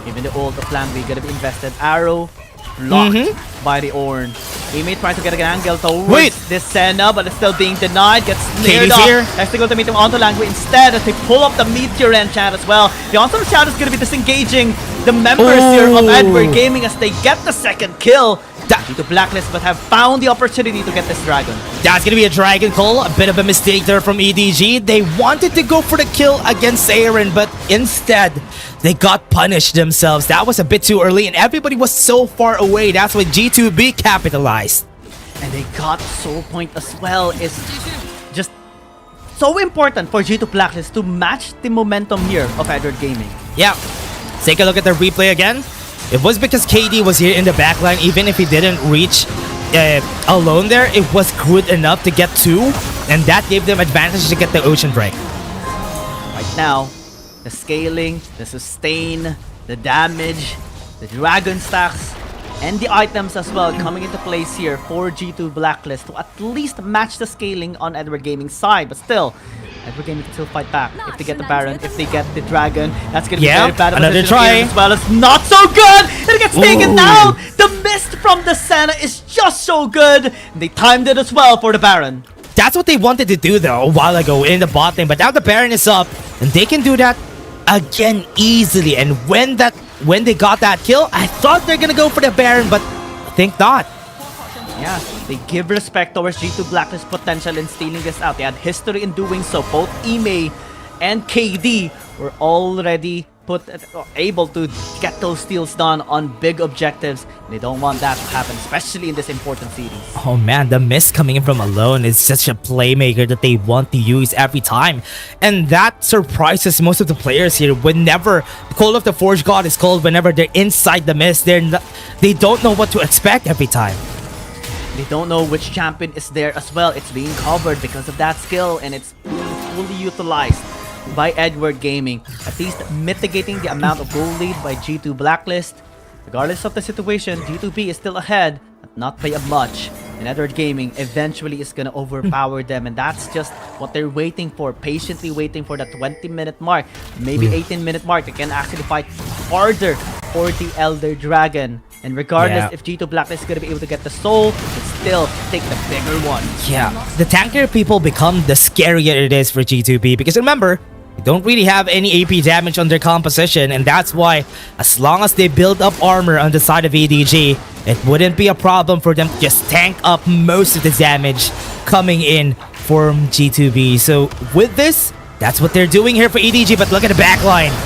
Even the ult of Langui gonna be invested. Arrow blocked by the Ornn. Ime trying to get an angle towards this Senna, but it's still being denied. Gets snared KT's up. here. Has to go to meet him onto Langui instead as they pull up the Meteor Enchant as well. The Onslaught Shadow is gonna be disengaging the members here of Edward Gaming as they get the second kill. G2 Blacklist, but have found the opportunity to get this dragon. That's gonna be a dragon call. A bit of a mistake there from EDG. They wanted to go for the kill against Aaron, but instead, they got punished themselves. That was a bit too early, and everybody was so far away. That's when G2B capitalized. And they got Soul Point as well. It's just so important for G2 Blacklist to match the momentum here of Edward Gaming. Yeah. Take a look at the replay again. It was because KD was here in the backline. Even if he didn't reach Alone there, it was good enough to get two, and that gave them advantage to get the Ocean Break. Right now, the scaling, the sustain, the damage, the dragon stacks, and the items as well coming into place here for G2 Blacklist to at least match the scaling on Edward Gaming's side. But still, Edward Gaming can still fight back if they get the Baron, if they get the Dragon. That's gonna be very bad. Another try. As well as not so good. It gets taken down. The mist from the Senna is just so good. They timed it as well for the Baron. That's what they wanted to do though a while ago in the bot lane, but now the Baron is up, and they can do that again easily. And when they got that kill, I thought they're gonna go for the Baron, but think not. Yeah, they give respect towards G2 Blacklist potential in stealing this out. They had history in doing so. Both Ime and KD were already able to get those steals done on big objectives. They don't want that to happen, especially in this important series. Oh man, the miss coming in from Alone is such a playmaker that they want to use every time. And that surprises most of the players here. Whenever the Call of the Forge God is called, whenever they're inside the mist, they don't know what to expect every time. They don't know which champion is there as well. It's being covered because of that skill, and it's being fully utilized by Edward Gaming, at least mitigating the amount of goal lead by G2 Blacklist. Regardless of the situation, G2B is still ahead, but not by much. And Edward Gaming eventually is gonna overpower them, and that's just what they're waiting for, patiently waiting for the 20-minute mark, maybe 18-minute mark. They can actually fight harder for the Elder Dragon. And regardless if G2 Blacklist is gonna be able to get the soul, it's still take the bigger one. Yeah, the tankier people become the scarier it is for G2B, because remember, they don't really have any AP damage on their composition, and that's why as long as they build up armor on the side of EDG, it wouldn't be a problem for them to just tank up most of the damage coming in from G2B. So with this, that's what they're doing here for EDG, but look at the backline.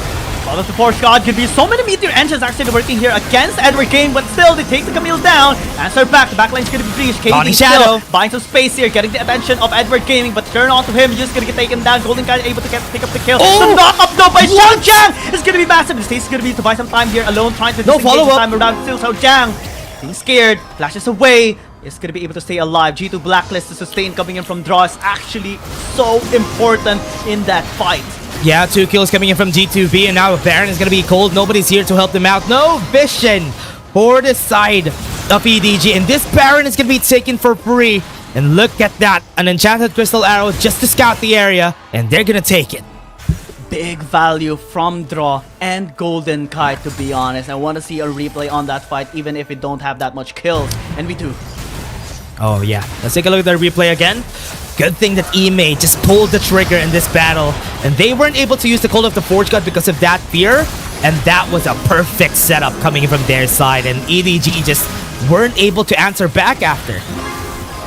Call of the Force God could be so many Meteor engines actually working here against Edward Game, but still they take the Camille down. Answer back, the backline's gonna be breached. KD still buying some space here, getting the attention of Edward Gaming, but turn on to him, just gonna get taken down. Golden Guy able to pick up the kill. The knock up though by Xiao Jiang is gonna be massive. The state's gonna be to buy some time here alone, trying to disengage the time around. Still Xiao Jiang being scared, flashes away. Is going to be able to stay alive. G2 Blacklist, the sustain coming in from draw is actually so important in that fight. Yeah, 2 kills coming in from G2B, and now Baron is going to be cold. Nobody's here to help them out. No vision for the side of EDG, and this Baron is going to be taken for free. And look at that, an enchanted crystal arrow just to scout the area, and they're going to take it. Big value from Draw and Golden Kite, to be honest. I want to see a replay on that fight, even if we don't have that much kills, and we do. Oh yeah, let's take a look at the replay again. Good thing that Ime just pulled the trigger in this battle, and they weren't able to use the Call of the Forge God because of that fear, and that was a perfect setup coming from their side, and EDG just weren't able to answer back after.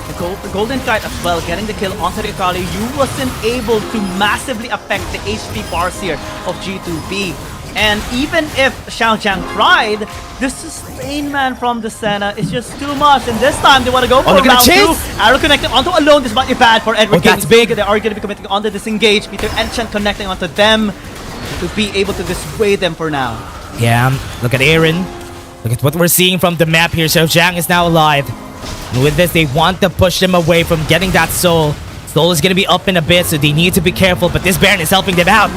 The Golden Kite as well, getting the kill onto the Akali. You wasn't able to massively affect the HP bars here of G2B. And even if Xiao Jiang tried, the sustain man from the Senna is just too much. And this time they want to go for round 2. Arrow connecting onto Alone. This might be bad for Edward. That's big. They are going to be committing on the disengage. Peter Enchant connecting onto them to be able to dissuade them for now. Yeah, look at Aaron. Look at what we're seeing from the map here. Xiao Jiang is now alive. And with this, they want to push them away from getting that soul. Soul is going to be up in a bit, so they need to be careful. But this Baron is helping them out.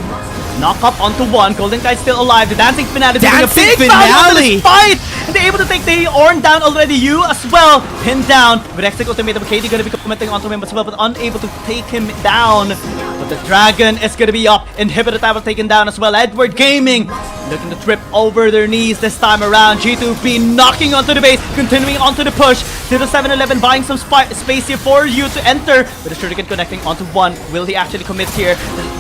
Knock up onto one. Golden Kite still alive. The Dancing Finale. Dancing Finale! Fight! And they're able to take the Orn down already. You as well. Pinned down. With Exec Ultimatum, KD going to be commenting onto him as well, but unable to take him down. But the Dragon is going to be up. Inhibitor Tower taken down as well. Edward Gaming looking to trip over their knees this time around. G2B knocking onto the base, continuing onto the push. 0711 buying some space here for you to enter. With the Shuriken connecting onto one. Will he actually commit here?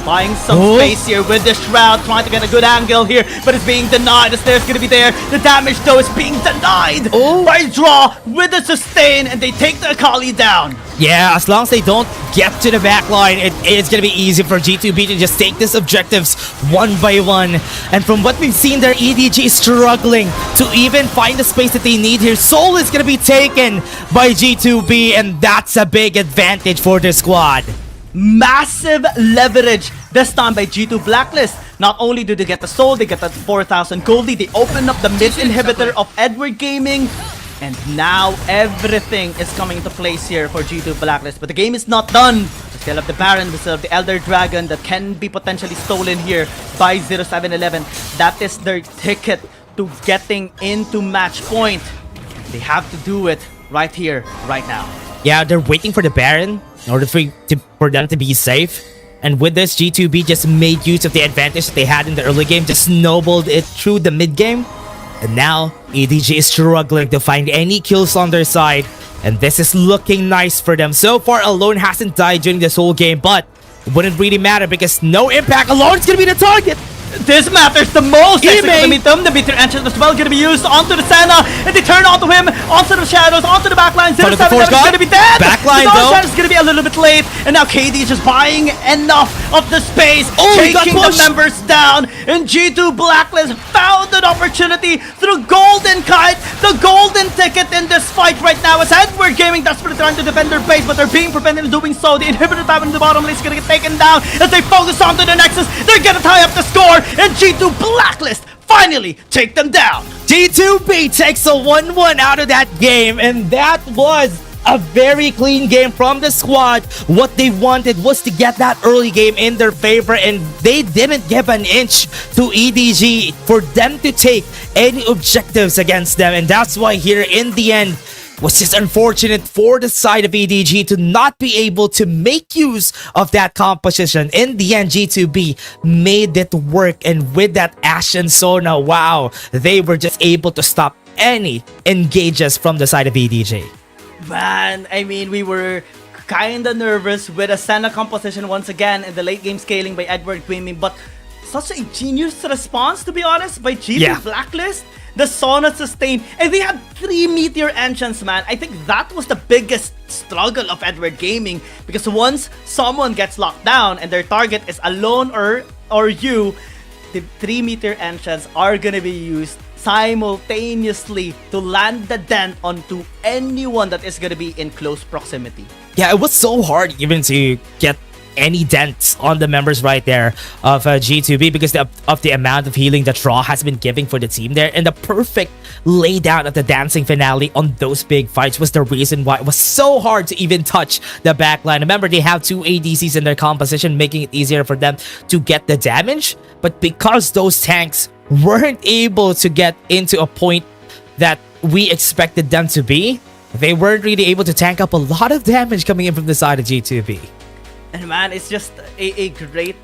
Buying some space here with the Shroud, trying to get a good angle here, but it's being denied. The snare's gonna be there. The damage though is being denied by Draw with the sustain, and they take the Akali down. Yeah, as long as they don't get to the backline, it's gonna be easy for G2B to just take these objectives one by one. And from what we've seen there, EDG is struggling to even find the space that they need here. Soul is gonna be taken by G2B, and that's a big advantage for their squad. Massive leverage this time by G2 Blacklist. Not only do they get the soul, they get the 4,000 goldie. They open up the mid inhibitor of Edward Gaming. And now everything is coming into place here for G2 Blacklist. But the game is not done. They still have the Baron, they still have the Elder Dragon that can be potentially stolen here by 0711. That is their ticket to getting into match point. They have to do it right here, right now. Yeah, they're waiting for the Baron in order for them to be safe. And with this, G2B just made use of the advantage that they had in the early game, just snowballed it through the mid game. And now, EDG is struggling to find any kills on their side. And this is looking nice for them. So far, Alone hasn't died during this whole game, but it wouldn't really matter because no impact. Alone's gonna be the target. This matters the most. The meter entrance as well gonna be used onto the Senna, and they turn onto him, onto the shadows, onto the backline. 0-7 is gonna be dead. Backline the though. is gonna be a little bit late, and now KD is just buying enough of the space, He got taking the pushed. members down. And G2 Blacklist found an opportunity through Golden Kite, the golden ticket in this fight right now. As Edward Gaming desperately trying to defend their base, but they're being prevented in doing so. The inhibitor tab in the bottom lane is gonna get taken down as they focus onto the Nexus. They're gonna tie up the score, and G2 Blacklist finally take them down. G2B takes a 1-1 out of that game, and that was a very clean game from the squad. What they wanted was to get that early game in their favor, and they didn't give an inch to EDG for them to take any objectives against them. And that's why here in the end, was just unfortunate for the side of EDG to not be able to make use of that composition. In the end, G2B made it work, and with that Ashe and Sona, wow, they were just able to stop any engages from the side of EDG. Man, I mean, we were kinda nervous with a Senna composition once again in the late game scaling by Edward Gaming, but such a genius response, to be honest, by G2 Blacklist. The Sona sustained, and they had 3 meteor enchants, man. I think that was the biggest struggle of Edward Gaming, because once someone gets locked down and their target is alone or you, the 3 meteor enchants are gonna be used simultaneously to land the dent onto anyone that is gonna be in close proximity. Yeah, it was so hard even to get any dents on the members right there of G2B because of the amount of healing that Raw has been giving for the team there, and the perfect laydown of the dancing finale on those big fights was the reason why it was so hard to even touch the backline. Remember, they have 2 ADCs in their composition, making it easier for them to get the damage, but because those tanks weren't able to get into a point that we expected them to be, they weren't really able to tank up a lot of damage coming in from the side of G2B. And man, it's just a great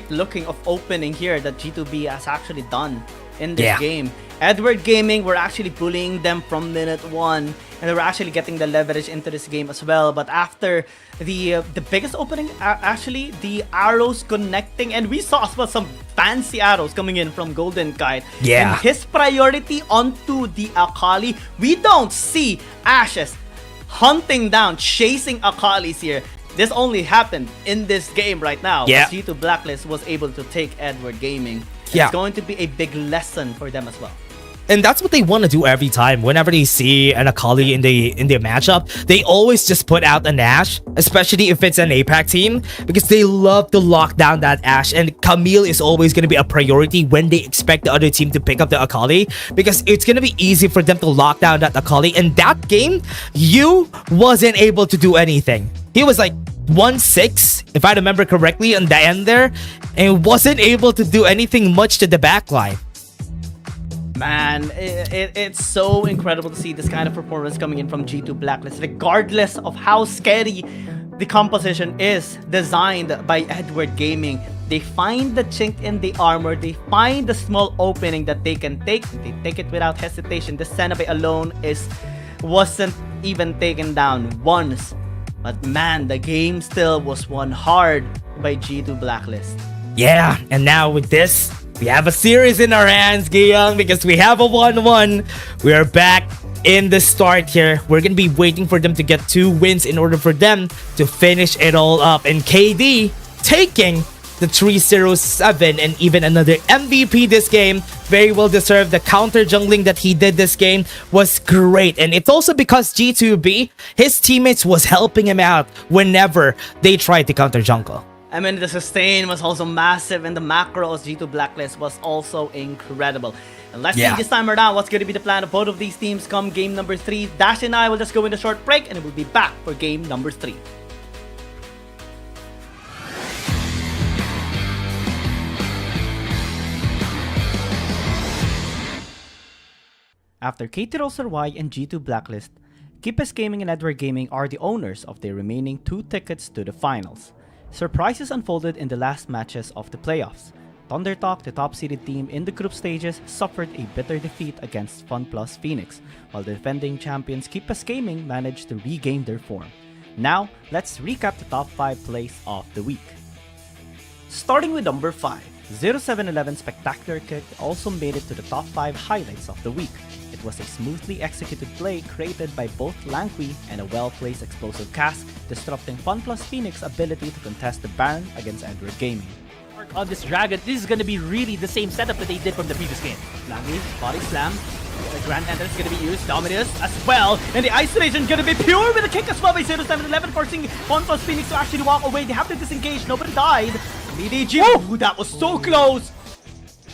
looking of opening here that G2B has actually done in this game. Edward Gaming were actually bullying them from minute 1, and they were actually getting the leverage into this game as well. But after the biggest opening, actually the arrows connecting, and we saw as well some fancy arrows coming in from Golden Kite. And his priority onto the Akali, we don't see Ashes hunting down, chasing Akalis here. This only happened in this game right now. G2 Blacklist was able to take Edward Gaming. It's going to be a big lesson for them as well. And that's what they want to do every time. Whenever they see an Akali in the matchup, they always just put out an Ashe, especially if it's an APAC team, because they love to lock down that Ashe. And Camille is always going to be a priority when they expect the other team to pick up the Akali, because it's going to be easy for them to lock down that Akali. And that game, Yu wasn't able to do anything. He was like 1-6, if I remember correctly, on the end there, and wasn't able to do anything much to the backline. Man, it's so incredible to see this kind of performance coming in from G2 Blacklist, regardless of how scary the composition is designed by Edward Gaming. They find the chink in the armor, they find the small opening that they can take, they take it without hesitation. The Senna alone wasn't even taken down once. But man, the game still was won hard by G2 Blacklist. Yeah, and now with this, we have a series in our hands, Giyang, because we have a 1-1. We are back in the start here. We're going to be waiting for them to get 2 wins in order for them to finish it all up. And KD taking the 307 and even another MVP this game. Very well deserved. The counter jungling that he did this game was great, and it's also because G2B, his teammates was helping him out whenever they tried to counter jungle. I mean, the sustain was also massive, and the macro of G2 Blacklist was also incredible. And let's see this time around what's going to be the plan of both of these teams come game number 3. Dash and I will just go in a short break, and we'll be back for game number 3. After KT.RY and G2 Blacklist, Keepers Gaming and Edward Gaming are the owners of their remaining 2 tickets to the finals. Surprises unfolded in the last matches of the playoffs. Thundertalk, the top-seeded team in the group stages, suffered a bitter defeat against FunPlus Phoenix, while the defending champions Keepers Gaming managed to regain their form. Now, let's recap the top 5 plays of the week. Starting with number 5. 0711's spectacular kick also made it to the top 5 highlights of the week. It was a smoothly executed play created by both Langui and a well-placed explosive cast, disrupting FunPlus Phoenix's ability to contest the Baron against Edward Gaming. On this dragon, this is gonna be really the same setup that they did from the previous game. Langui, body slam. The grand entrance is gonna be used. Dominus as well. And the isolation gonna be pure with a kick as well by 0711, forcing FunPlus Phoenix to actually walk away. They have to disengage. Nobody died. EDG. Ooh, that was so close.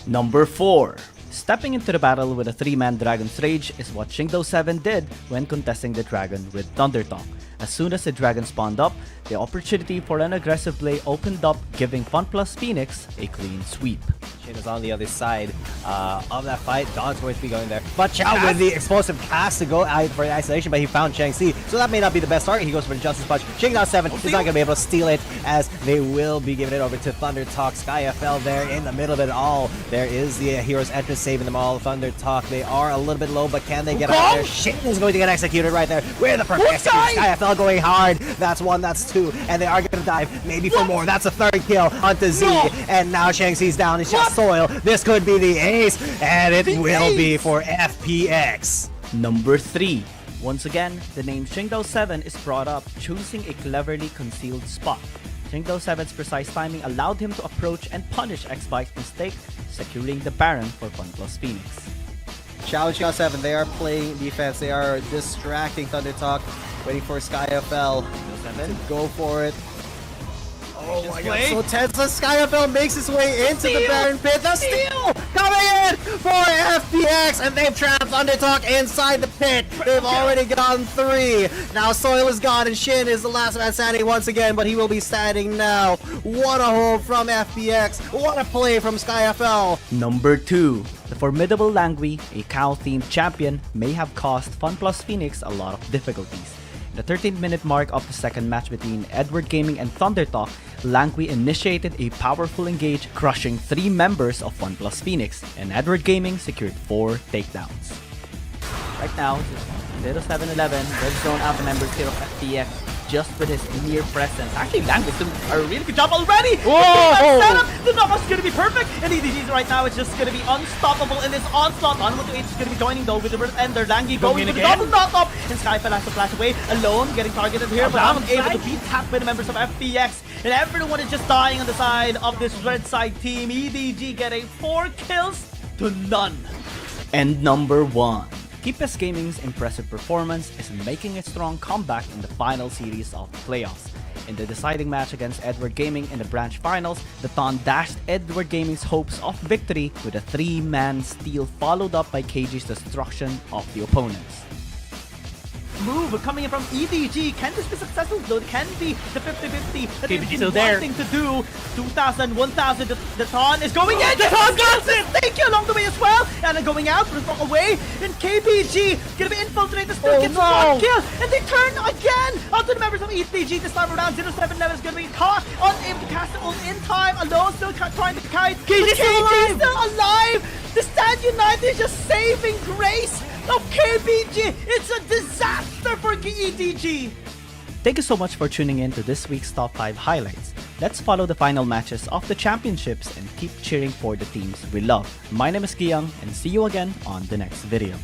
Number 4. Stepping into the battle with a 3-man Dragon's Rage is what Shingdo7 did when contesting the dragon with Thundertalk. As soon as the dragon spawned up, the opportunity for an aggressive play opened up, giving FunPlus Phoenix a clean sweep. Shin is on the other side of that fight. Don's going to be going there. But Chow with the explosive cast to go out for the isolation, but he found Chang Si. So that may not be the best target. He goes for the Justice Punch. Shingdo7 is not going to be able to steal it, as they will be giving it over to Thunder Talk. SkyFL there in the middle of it all. There is the Hero's Entrance saving them all. Thunder Talk, they are a little bit low, but can they get out there? Shin is going to get executed right there. With the perfect execution. SkyFL going hard. That's 1, that's 2, and they are going to dive maybe for more. That's a 3rd kill onto Z, and now Chang Si's down. It's just Soil. This could be the ace, and it will be for FPX. Number 3. Once again, the name Shingdo7 is brought up, choosing a cleverly concealed spot. Shingdo7's precise timing allowed him to approach and punish X-Bike's mistake, securing the Baron for FunPlus Phoenix. Challenge Shingdo7, they are playing defense. They are distracting Thunder Talk, waiting for SkyFL to go for it. Oh my god, so tense. SkyFL makes his way into the Baron pit. The steal coming in for FPX, and they've trapped Thunder Talk inside the pit. They've already gotten 3. Now Soil is gone, and Shin is the last man standing once again, but he will be standing now. What a hold from FPX. What a play from SkyFL. Number 2. The formidable Langui, a cow-themed champion, may have caused FunPlus Phoenix a lot of difficulties. In the 13-minute mark of the second match between Edward Gaming and Thunder Talk, Langui initiated a powerful engage, crushing 3 members of FunPlus Phoenix, and Edward Gaming secured 4 takedowns. Right now, 0711, Red Zone Alpha members here of FPX, just with his mere presence. Actually, Langui doing a really good job already! Whoa! The knockback's gonna be perfect, and EDG right now is just gonna be unstoppable in this onslaught. On128 is gonna be joining though with the Red Ender. Langui going for the double knock-up, and SkyFell has to flash away alone, getting targeted here, but unable to beat half by the members of FPX, and everyone is just dying on the side of this red side team. EDG getting 4 kills to none. And number 1. Keepes Gaming's impressive performance is making a strong comeback in the final series of the playoffs. In the deciding match against Edward Gaming in the branch finals, the Ton dashed Edward Gaming's hopes of victory with a 3-man steal, followed up by KG's destruction of the opponents. Move coming in from EDG. Can this be successful? Though it can be the 50-50 that they've been wanting to do. 2,000, 1,000, the Ton is going in! The Ton gets it! Thank you along the way as well! And then going out, but it's away, and KBG gonna be infiltrated, still gets 1 kill! And they turn again onto the members of EDG this time around. 0711 is gonna be caught, unable to cast it all in time, alone, still trying to kite. KG still alive! The Stand United is just saving grace of KBG. It's a disaster for EDG. Thank you so much for tuning in to this week's Top 5 highlights. Let's follow the final matches of the championships and keep cheering for the teams we love. My name is Kiyang, and see you again on the next video.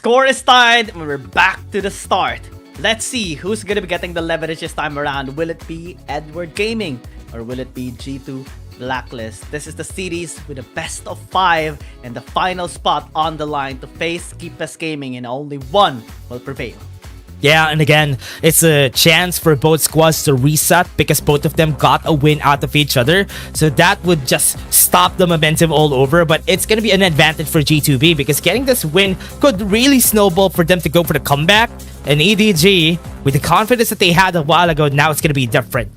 score is tied, and we're back to the start. Let's see who's gonna be getting the leverage this time around. Will it be Edward Gaming or will it be G2 Blacklist? This is the series with a best of 5 and the final spot on the line to face Keepest Gaming, and only one will prevail. Yeah, and again, it's a chance for both squads to reset because both of them got a win out of each other. So that would just stop the momentum all over. But it's going to be an advantage for G2B because getting this win could really snowball for them to go for the comeback. And EDG, with the confidence that they had a while ago, now it's going to be different.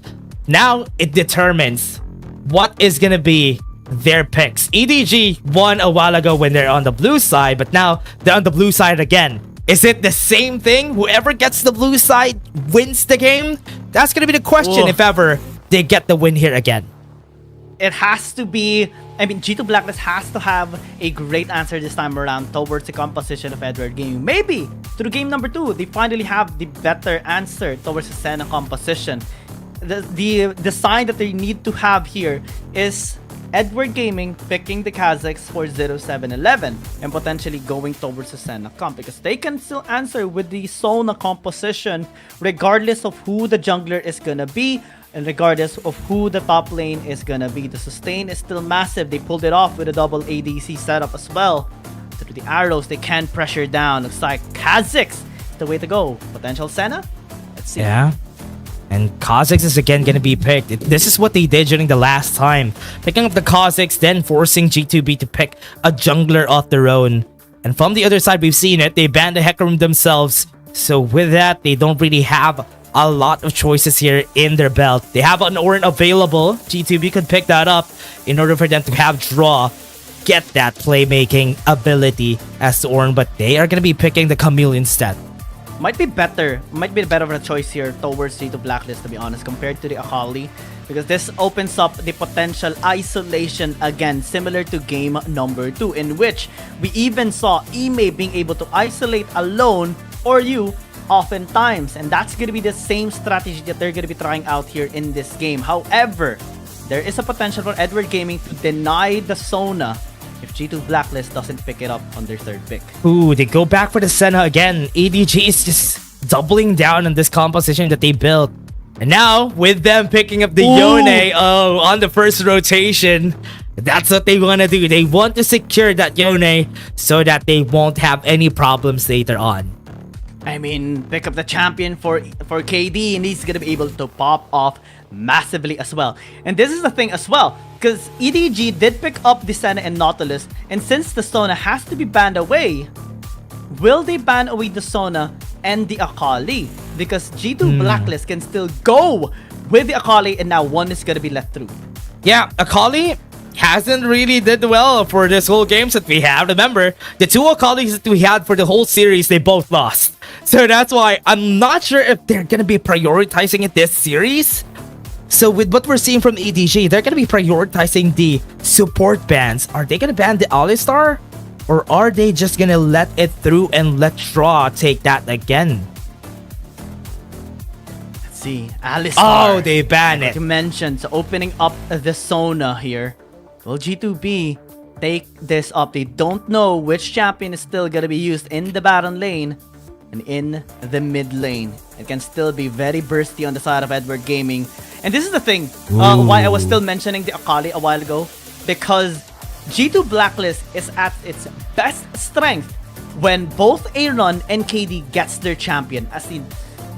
Now it determines what is going to be their picks. EDG won a while ago when they're on the blue side, but now they're on the blue side again. Is it the same thing? Whoever gets the blue side wins the game? That's gonna be the question if ever they get the win here again. It has to be, I mean, G2 Blacklist has to have a great answer this time around towards the composition of Edward Gaming. Maybe through game number 2, they finally have the better answer towards the Senna composition. The sign that they need to have here is Edward Gaming picking the Kazakhs for 0-7-11 and potentially going towards the Senna comp, because they can still answer with the Sona composition regardless of who the jungler is gonna be and regardless of who the top lane is gonna be. The sustain is still massive. They pulled it off with a double ADC setup as well. Through the arrows, they can pressure down. Looks like Kazakhs is the way to go. Potential Senna? Let's see. Yeah. And Kazakhs is again going to be picked. This is what they did during the last time. Picking up the Kazakhs, then forcing G2B to pick a jungler of their own. And from the other side, we've seen it. They banned the Hecarim themselves. So with that, they don't really have a lot of choices here in their belt. They have an Orin available. G2B could pick that up in order for them to have draw. Get that playmaking ability as the Orin. But they are going to be picking the Camille instead. Might be better of a choice here towards G2 Blacklist, to be honest, compared to the Akali, because this opens up the potential isolation again, similar to game number 2, in which we even saw Ime being able to isolate alone or you oftentimes, and that's going to be the same strategy that they're going to be trying out here in this game. However, there is a potential for Edward Gaming to deny the Sona if G2 Blacklist doesn't pick it up on their third pick. Ooh, they go back for the Senna again. EDG is just doubling down on this composition that they built. And now, with them picking up the Yone on the first rotation, that's what they want to do. They want to secure that Yone so that they won't have any problems later on. I mean, pick up the champion for KD, and he's gonna be able to pop off massively as well. And this is the thing as well, because EDG did pick up the Senna and Nautilus, and since the Sona has to be banned away, will they ban away the Sona and the Akali? Because G2 Blacklist can still go with the Akali, and now one is gonna be let through. Yeah, Akali hasn't really did well for this whole games that we have. Remember, the 2 Akalis that we had for the whole series, they both lost. So that's why I'm not sure if they're gonna be prioritizing it this series. So with what we're seeing from EDG, they're gonna be prioritizing the support bans. Are they gonna ban the Alistar? Or are they just gonna let it through and let Draw take that again? Let's see, Alistar. Oh, they ban like it. you mentioned, so opening up the Sona here. Will G2B take this up? They don't know which champion is still gonna be used in the Baron lane and in the mid lane. It can still be very bursty on the side of Edward Gaming. And this is the thing, why I was still mentioning the Akali a while ago, because G2 Blacklist is at its best strength when both Aaron and KD gets their champion, as in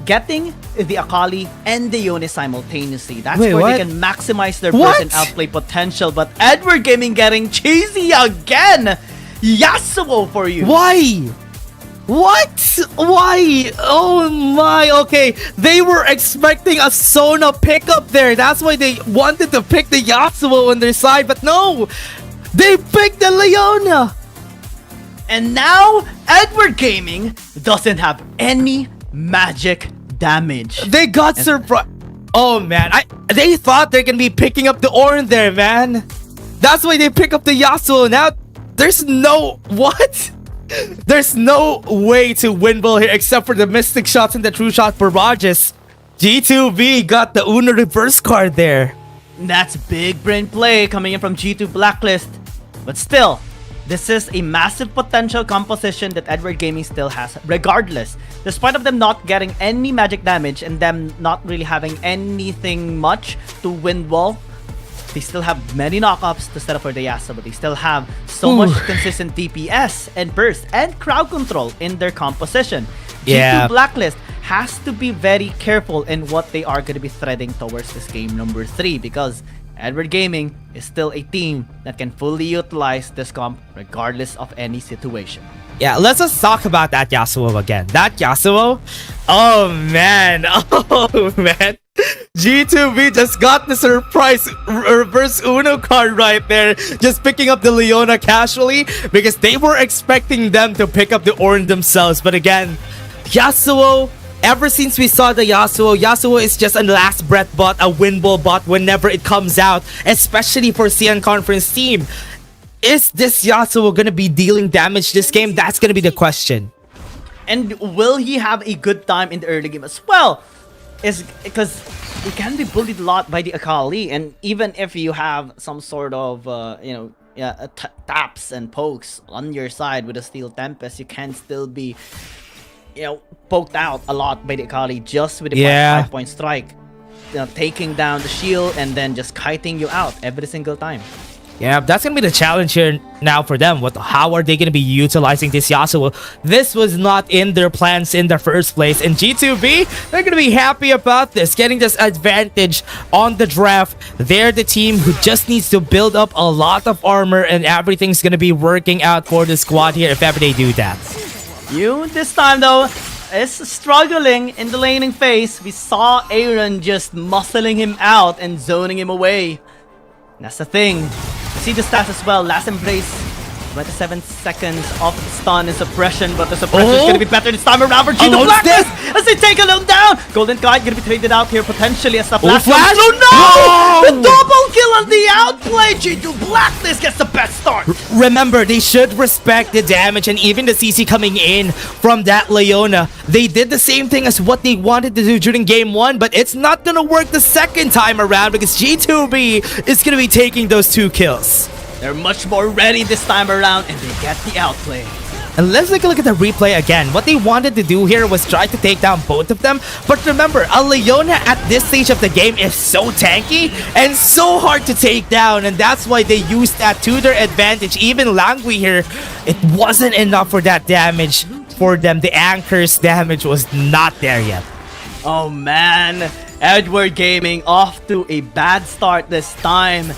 getting the Akali and the Yone simultaneously. That's where they can maximize their burst and outplay potential. But Edward Gaming getting cheesy again! Yasuo for you! Why? What? Why? Oh my, okay. They were expecting a Sona pickup there. That's why they wanted to pick the Yasuo on their side. But no! They picked the Leona! And now, Edward Gaming doesn't have any magic damage. They got surprised. Oh man, they thought they're gonna be picking up the Orin there, man. That's why they pick up the Yasuo. Now, there's no... What? There's no way to win well here except for the Mystic Shots and the True Shot barrages. G2B got the Uno reverse card there. That's big brain play coming in from G2 Blacklist. But still, This is a massive potential composition that Edward Gaming still has, regardless. Despite of them not getting any magic damage and them not really having anything much to win wall, they still have many knockups to set up for the Yasuo, but they still have so much consistent DPS and burst and crowd control in their composition. G2 Blacklist has to be very careful in what they are going to be threading towards this game number 3, because Edward Gaming is still a team that can fully utilize this comp regardless of any situation. Yeah, let's just talk about that Yasuo again. That Yasuo, oh man, G2B just got the surprise reverse Uno card right there, just picking up the Leona casually because they were expecting them to pick up the Ornn themselves. But again, Yasuo, ever since we saw the Yasuo is just a last breath bot, a win ball bot whenever it comes out, especially for CN Conference team. Is this Yasuo gonna be dealing damage this game? That's gonna be the question. And will he have a good time in the early game as well? Is because he can be bullied a lot by the Akali, and even if you have some sort of taps and pokes on your side with a Steel Tempest, you can still be poked out a lot by the Akali just with the 5-point strike, taking down the shield and then just kiting you out every single time. Yeah, that's gonna be the challenge here now for them. How are they gonna be utilizing this Yasuo? This was not in their plans in the first place. And G2B, they're gonna be happy about this, getting this advantage on the draft. They're the team who just needs to build up a lot of armor, and everything's gonna be working out for the squad here if ever they do that. This time though is struggling in the laning phase. We saw Aaron just muscling him out and zoning him away. That's the thing. See the stats as well. Last Embrace, 27 seconds of stun and suppression, but the suppression is going to be better this time around for G2 Blacklist as they take Alone down. Golden Kite going to be traded out here potentially as the flash. Oh no! The double kill on the outplay. G2 Blacklist gets the best start. Remember, they should respect the damage and even the CC coming in from that Leona. They did the same thing as what they wanted to do during game 1, but it's not going to work the second time around because G2B is going to be taking those 2 kills. They're much more ready this time around, and they get the outplay. And let's take a look at the replay again. What they wanted to do here was try to take down both of them. But remember, a Leona at this stage of the game is so tanky and so hard to take down. And that's why they used that to their advantage. Even Langui here, it wasn't enough for that damage for them. The Anchor's damage was not there yet. Oh man, Edward Gaming off to a bad start this time.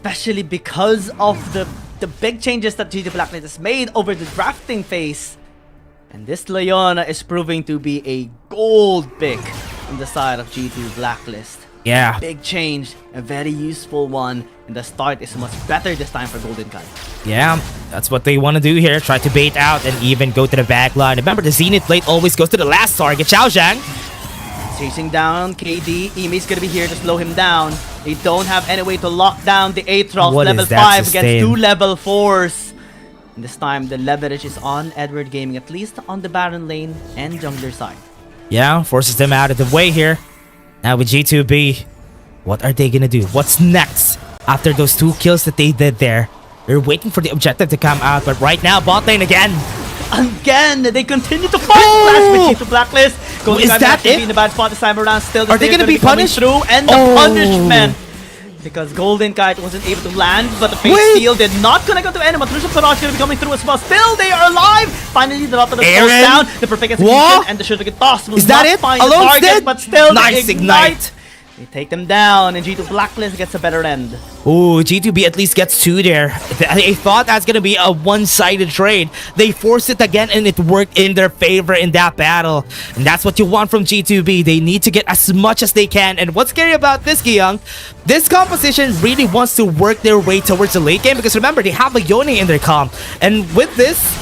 Especially because of the big changes that G2 Blacklist has made over the drafting phase. And this Leona is proving to be a gold pick on the side of G2 Blacklist. Yeah. Big change, a very useful one. And the start is much better this time for Golden Kite. Yeah, that's what they want to do here. Try to bait out and even go to the back line. Remember, the Zenith Blade always goes to the last target. Xiao Zhang. Chasing down KD. Imi's gonna be here to slow him down. They don't have any way to lock down the Aatrox level 5 against 2 level 4s. And this time, the leverage is on Edward Gaming, at least on the Baron lane and jungler side. Yeah, forces them out of the way here. Now with G2B, what are they gonna do? What's next? After those 2 kills that they did there, they're waiting for the objective to come out. But right now, bot lane again. Again, they continue to fight Flash with G2 Blacklist. Is that it? In a bad spot this time around. Still, are they gonna be punished? Through, and the punishment, because Golden Kite wasn't able to land, but the Fate Seal did not connect onto anyone. Trisha Farage gonna be coming through as well. Still, they are alive. Finally, the lot of the falls down. The perfect execution, and the shooter get tossed. Is that it? Alone's dead, but still, nice ignite. They take them down, and G2 Blacklist gets a better end. Ooh, G2B at least gets 2 there. They thought that's gonna be a one-sided trade. They forced it again, and it worked in their favor in that battle. And that's what you want from G2B. They need to get as much as they can. And what's scary about this, Giyang, this composition really wants to work their way towards the late game because remember, they have a Yone in their comp. And with this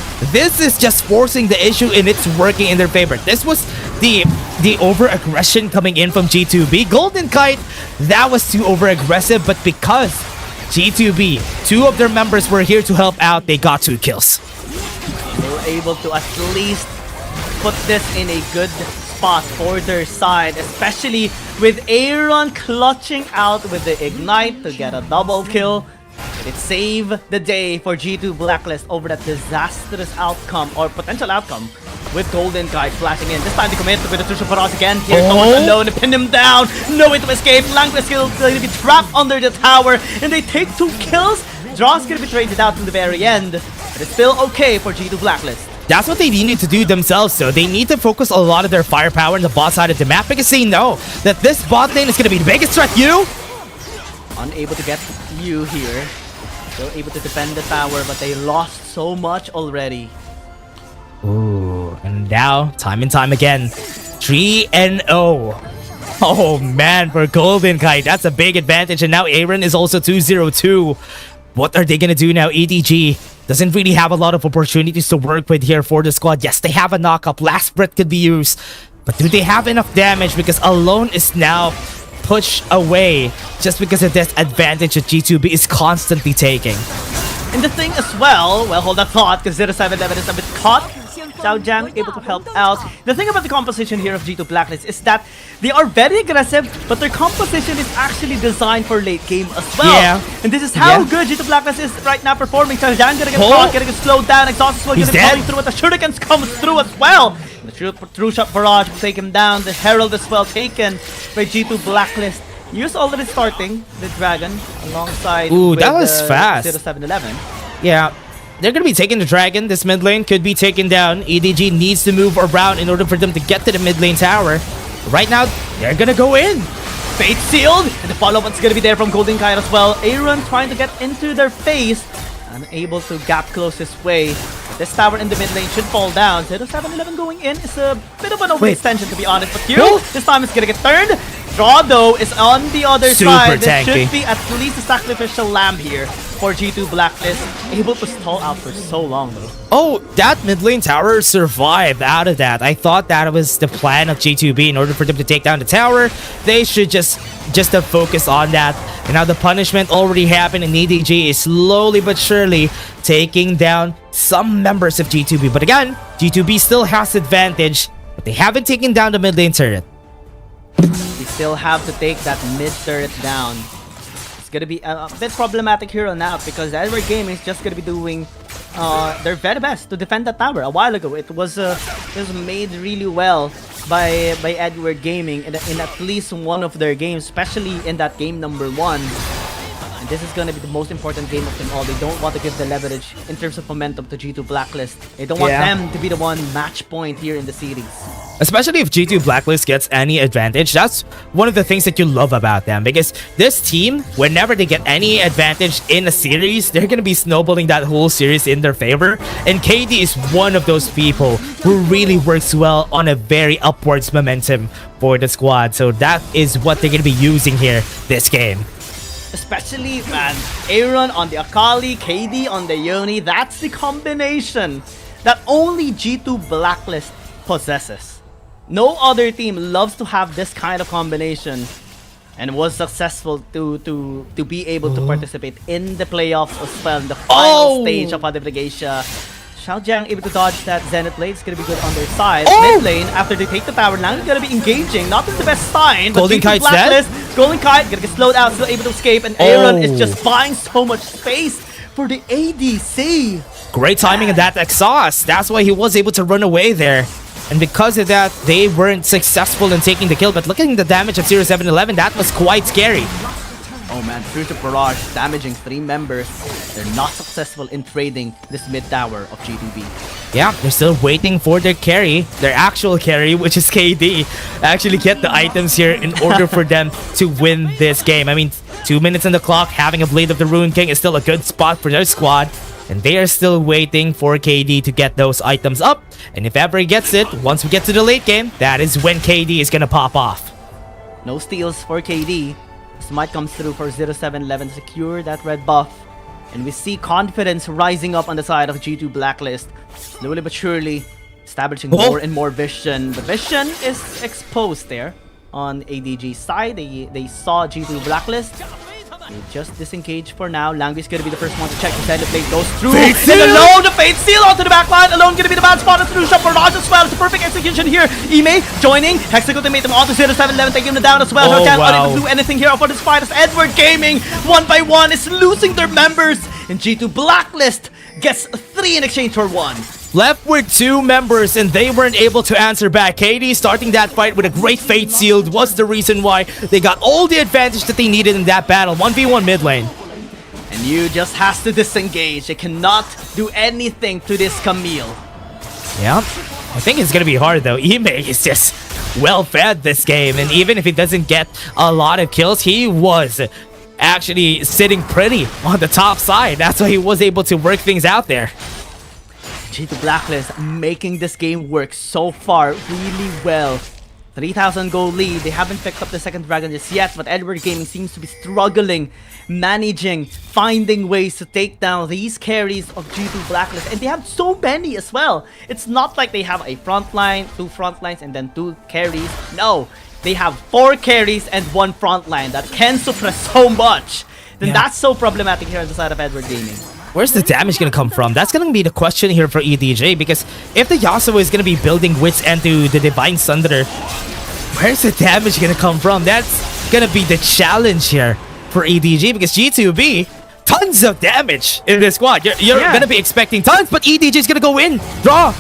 is just forcing the issue, and it's working in their favor. This was the over-aggression coming in from G2B. Golden Kite, that was too over-aggressive, but because G2B, 2 of their members were here to help out, they got 2 kills. They were able to at least put this in a good spot for their side, especially with Aaron clutching out with the Ignite to get a double kill. It saved the day for G2 Blacklist over that disastrous outcome or potential outcome with Golden Kite flashing in. This time they commit with the Tusha Paras again. Here comes alone to pin him down. No way to escape. Language skill going to be trapped under the tower and they take 2 kills. Draw's going to be traded out in the very end. But it's still okay for G2 Blacklist. That's what they need to do themselves, though. They need to focus a lot of their firepower in the bot side of the map because they know that this bot lane is going to be the biggest threat. Unable to get you here. Still able to defend the tower, but they lost so much already. Ooh, and now, time and time again, 3-0. Oh man, for Golden Kite, that's a big advantage. And now Aaron is also 2-0-2. What are they going to do now? EDG doesn't really have a lot of opportunities to work with here for the squad. Yes, they have a knockup. Last breath could be used. But do they have enough damage? Because Alone is now pushed away just because of this advantage that G2B is constantly taking. And the thing as well, hold that thought, because 0711 is a bit caught. Xiao Jiang able to help out. The thing about the composition here of G2 Blacklist is that they are very aggressive, but their composition is actually designed for late game as well. Yeah. And this is how good G2 Blacklist is right now performing. Xiao Jiang gonna get caught, gonna get slowed down. Exhaust as well, gonna be going through, but the Shurikens comes through as well. The true shot barrage will take him down. The Herald as well taken by G2 Blacklist. Use already starting the Dragon alongside. Ooh, that was fast. 0711. Yeah. They're going to be taking the Dragon. This mid lane could be taken down. EDG needs to move around in order for them to get to the mid lane tower. Right now, they're going to go in. Fate sealed. And the follow-up's going to be there from Golden Kite as well. Aaron trying to get into their face. Unable to gap close his way. This tower in the mid lane should fall down. 0711 going in is a bit of an overextension to be honest. But here, this time it's going to get turned. Draw though is on the other side. There should be at least a sacrificial lamb here for G2 Blacklist. Able to stall out for so long though. Oh, that mid lane tower survived out of that. I thought that was the plan of G2B. In order for them to take down the tower, they should just focus on that. And now the punishment already happened and EDG is slowly but surely taking down some members of G2B. But again, G2B still has advantage, but they haven't taken down the mid lane turret. We still have to take that mid turret down. It's gonna be a bit problematic here on out because Edward Gaming is just gonna be doing their very best to defend that tower. A while ago, it was made really well by Edward Gaming in at least one of their games, especially in that game number 1. And this is gonna be the most important game of them all. They don't want to give the leverage in terms of momentum to G2 Blacklist. They don't want them to be the one match point here in the series. Especially if G2 Blacklist gets any advantage, that's one of the things that you love about them. Because this team, whenever they get any advantage in a series, they're going to be snowballing that whole series in their favor. And KD is one of those people who really works well on a very upwards momentum for the squad. So that is what they're going to be using here this game. Especially, man, Aaron on the Akali, KD on the Yoni. That's the combination that only G2 Blacklist possesses. No other team loves to have this kind of combination and was successful to be able to participate in the playoffs as well in the final stage of Adivligatia. Xiao Jiang able to dodge that Zenith Blade. It's going to be good on their side. Mid lane, after they take the tower, now they're going to be engaging. Not the best sign. Golden Kite's dead. Golden Kite going to get slowed out, still able to escape. And Aaron is just buying so much space for the ADC. Great timing of that exhaust. That's why he was able to run away there. And because of that, they weren't successful in taking the kill. But looking at the damage of 0711, that was quite scary. Oh man, through the barrage, damaging 3 members. They're not successful in trading this mid tower of G2B. Yeah, they're still waiting for their carry, their actual carry, which is KD, actually get the items here in order for them to win this game. I mean, 2 minutes on the clock, having a Blade of the Ruined King is still a good spot for their squad. And they are still waiting for KD to get those items up. And if ever he gets it, once we get to the late game, that is when KD is gonna pop off. No steals for KD. Smite comes through for 0711, secure that red buff. And we see confidence rising up on the side of G2 Blacklist. Slowly but surely, establishing more and more vision. The vision is exposed there on ADG's side. They saw G2 Blacklist. They just disengage for now. Langby's gonna be the first one to check. The blade goes through. Fate And Seal! Alone, the Fate Seal onto the back line. Alone gonna be the bad spot. It's solution for Raj as well. It's a perfect execution here. Ime joining. Hexagon to make them onto 0-7-11, taking them down as well. Oh, Can't wow. even do anything here for this fight as Edward Gaming, one by one, is losing their members. And G2 Blacklist gets 3 in exchange for 1. Left with 2 members and they weren't able to answer back. KT starting that fight with a great Fate Sealed was the reason why they got all the advantage that they needed in that battle. 1v1 mid lane. And you just has to disengage. They cannot do anything to this Camille. Yeah, I think it's gonna be hard though. Ime is just well fed this game, and even if he doesn't get a lot of kills, he was actually sitting pretty on the top side. That's why he was able to work things out there. G2 Blacklist making this game work so far really well. 3,000 gold lead. They haven't picked up the second dragon just yet, but Edward Gaming seems to be struggling, managing, finding ways to take down these carries of G2 Blacklist. And they have so many as well. It's not like they have a front line, 2 front lines, and then 2 carries. No, they have 4 carries and 1 front line that can suppress so much. Then that's so problematic here on the side of Edward Gaming. Where's the damage gonna come from? That's gonna be the question here for EDG, because if the Yasuo is gonna be building Wits into the Divine Sunder, where's the damage gonna come from? That's gonna be the challenge here for EDG, because G2B, tons of damage in this squad. You're gonna be expecting tons, but EDG is gonna go in. Draw.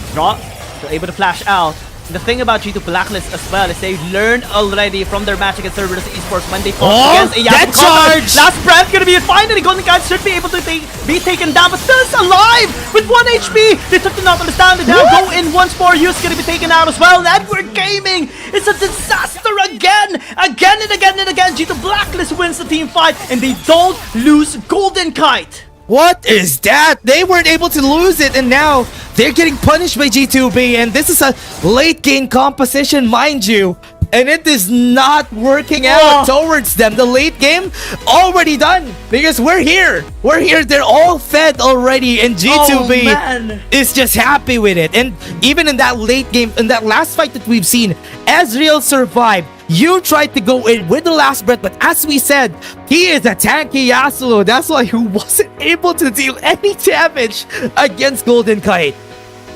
They're able to flash out. The thing about G2 Blacklist as well is they learned already from their match against Cerberus Esports when they fought against a that charge! Last breath gonna be it. Finally, Golden Guys should be able to be taken down, but still is alive with 1 HP. They took the Nautilus down. They now go in once more. Yu's gonna be taken out as well. Edward Gaming, it's a disaster again and again and again. G2 Blacklist wins the team fight, and they don't lose Golden Kite. What is that? They weren't able to lose it, and now they're getting punished by G2B, and this is a late game composition, mind you, and it is not working out towards them. The late game already done, because we're here. They're all fed already, and G2B is just happy with it. And even in that late game, in that last fight that we've seen, Ezreal survived. You tried to go in with the last breath, but as we said, he is a tanky Yasuo. That's why he wasn't able to deal any damage against Golden Kite.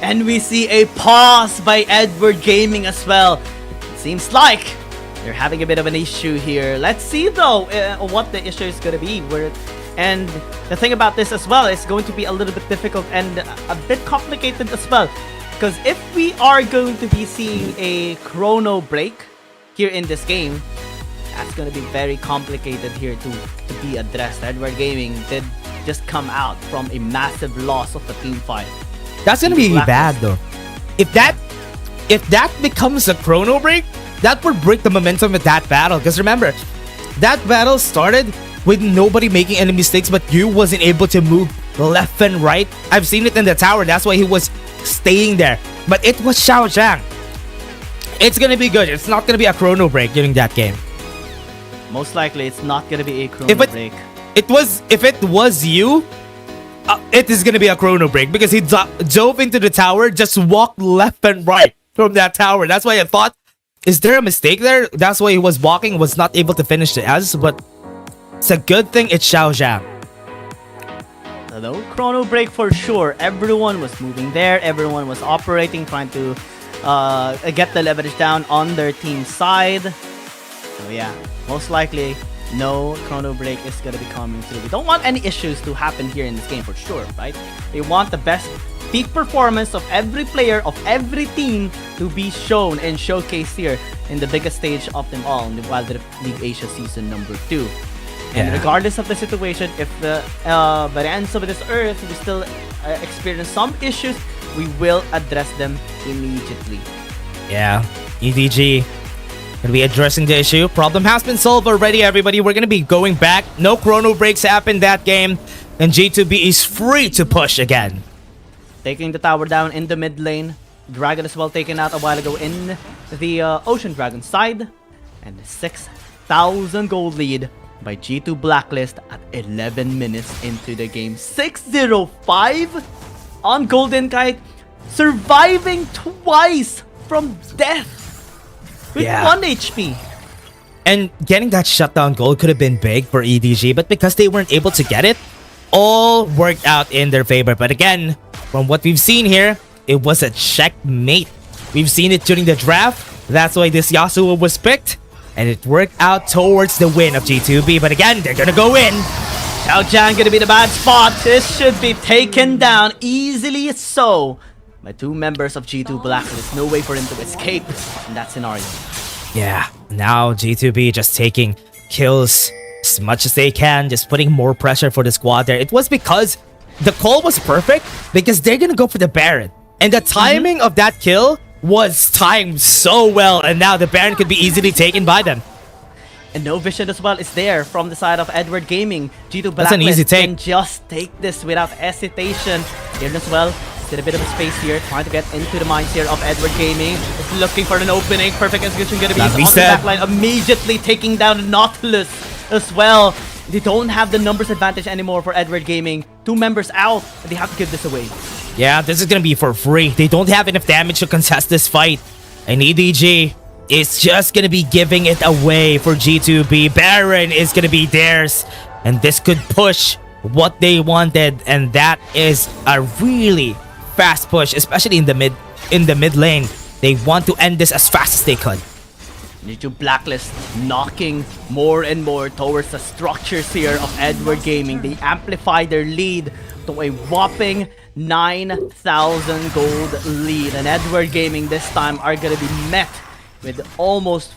And we see a pause by Edward Gaming as well. It seems like they're having a bit of an issue here. Let's see though what the issue is going to be. And the thing about this as well is going to be a little bit difficult and a bit complicated as well. Because if we are going to be seeing a chrono break here in this game, that's going to be very complicated here to be addressed. Edward Gaming did just come out from a massive loss of the team fight. That's gonna be bad though. If that becomes a chrono break, that would break the momentum of that battle. Because remember, that battle started with nobody making any mistakes, but you wasn't able to move left and right. I've seen it in the tower. That's why he was staying there. But it was Xiao Zhang. It's gonna be good. It's not gonna be a chrono break during that game. Most likely, it's not gonna be a chrono break. If it was you, it is gonna be a chrono break, because he dove into the tower, just walked left and right from that tower. That's why I thought, is there a mistake there? That's why he was walking, was not able to finish the S, but it's a good thing it's Xiao Zhang. No chrono break for sure. Everyone was moving there. Everyone was operating, trying to get the leverage down on their team side. So yeah, most likely no chrono break is gonna be coming through. We don't want any issues to happen here in this game for sure, right? We want the best peak performance of every player, of every team to be shown and showcased here in the biggest stage of them all, in the Wild Rift League Asia Season number 2. And regardless of the situation, if by the ends of this earth we still experience some issues, we will address them immediately. Yeah, EDG gonna be addressing the issue. Problem has been solved already, everybody. We're gonna be going back. No chrono breaks happened that game, and G2B is free to push again. Taking the tower down in the mid lane. Dragon as well taken out a while ago in the Ocean Dragon side. And 6,000 gold lead by G2 Blacklist at 11 minutes into the game. 605 on Golden Kite, surviving twice from death with 1 HP. And getting that shutdown goal could have been big for EDG, but because they weren't able to get it, all worked out in their favor. But again, from what we've seen here, it was a checkmate. We've seen it during the draft. That's why this Yasuo was picked, and it worked out towards the win of G2B. But again, they're gonna go in. Xiao Zhang gonna be the bad spot. This should be taken down easily so by 2 members of G2 Blacklist. No way for him to escape in that scenario. Yeah, now G2B just taking kills as much as they can, just putting more pressure for the squad there. It was because the call was perfect because they're gonna go for the Baron. And the timing of that kill was timed so well, and now the Baron could be easily taken by them. And no vision as well is there from the side of Edward Gaming. G2 Blacklist That's an easy take. can just take this without hesitation. Here as well, did a bit of a space here, trying to get into the minds here of Edward Gaming. Is looking for an opening. Perfect execution gonna be That used on the reset. backline, immediately taking down Nautilus as well. They don't have the numbers advantage anymore for Edward Gaming. 2 members out, and they have to give this away. Yeah, this is gonna be for free. They don't have enough damage to contest this fight. And EDG is just gonna be giving it away for G2B. Baron is gonna be theirs. And this could push what they wanted. And that is a really fast push, especially in the mid lane. They want to end this as fast as they could. G2 Blacklist knocking more and more towards the structures here of Edward Gaming. They amplify their lead to a whopping 9,000 gold lead. And Edward Gaming this time are gonna be met with almost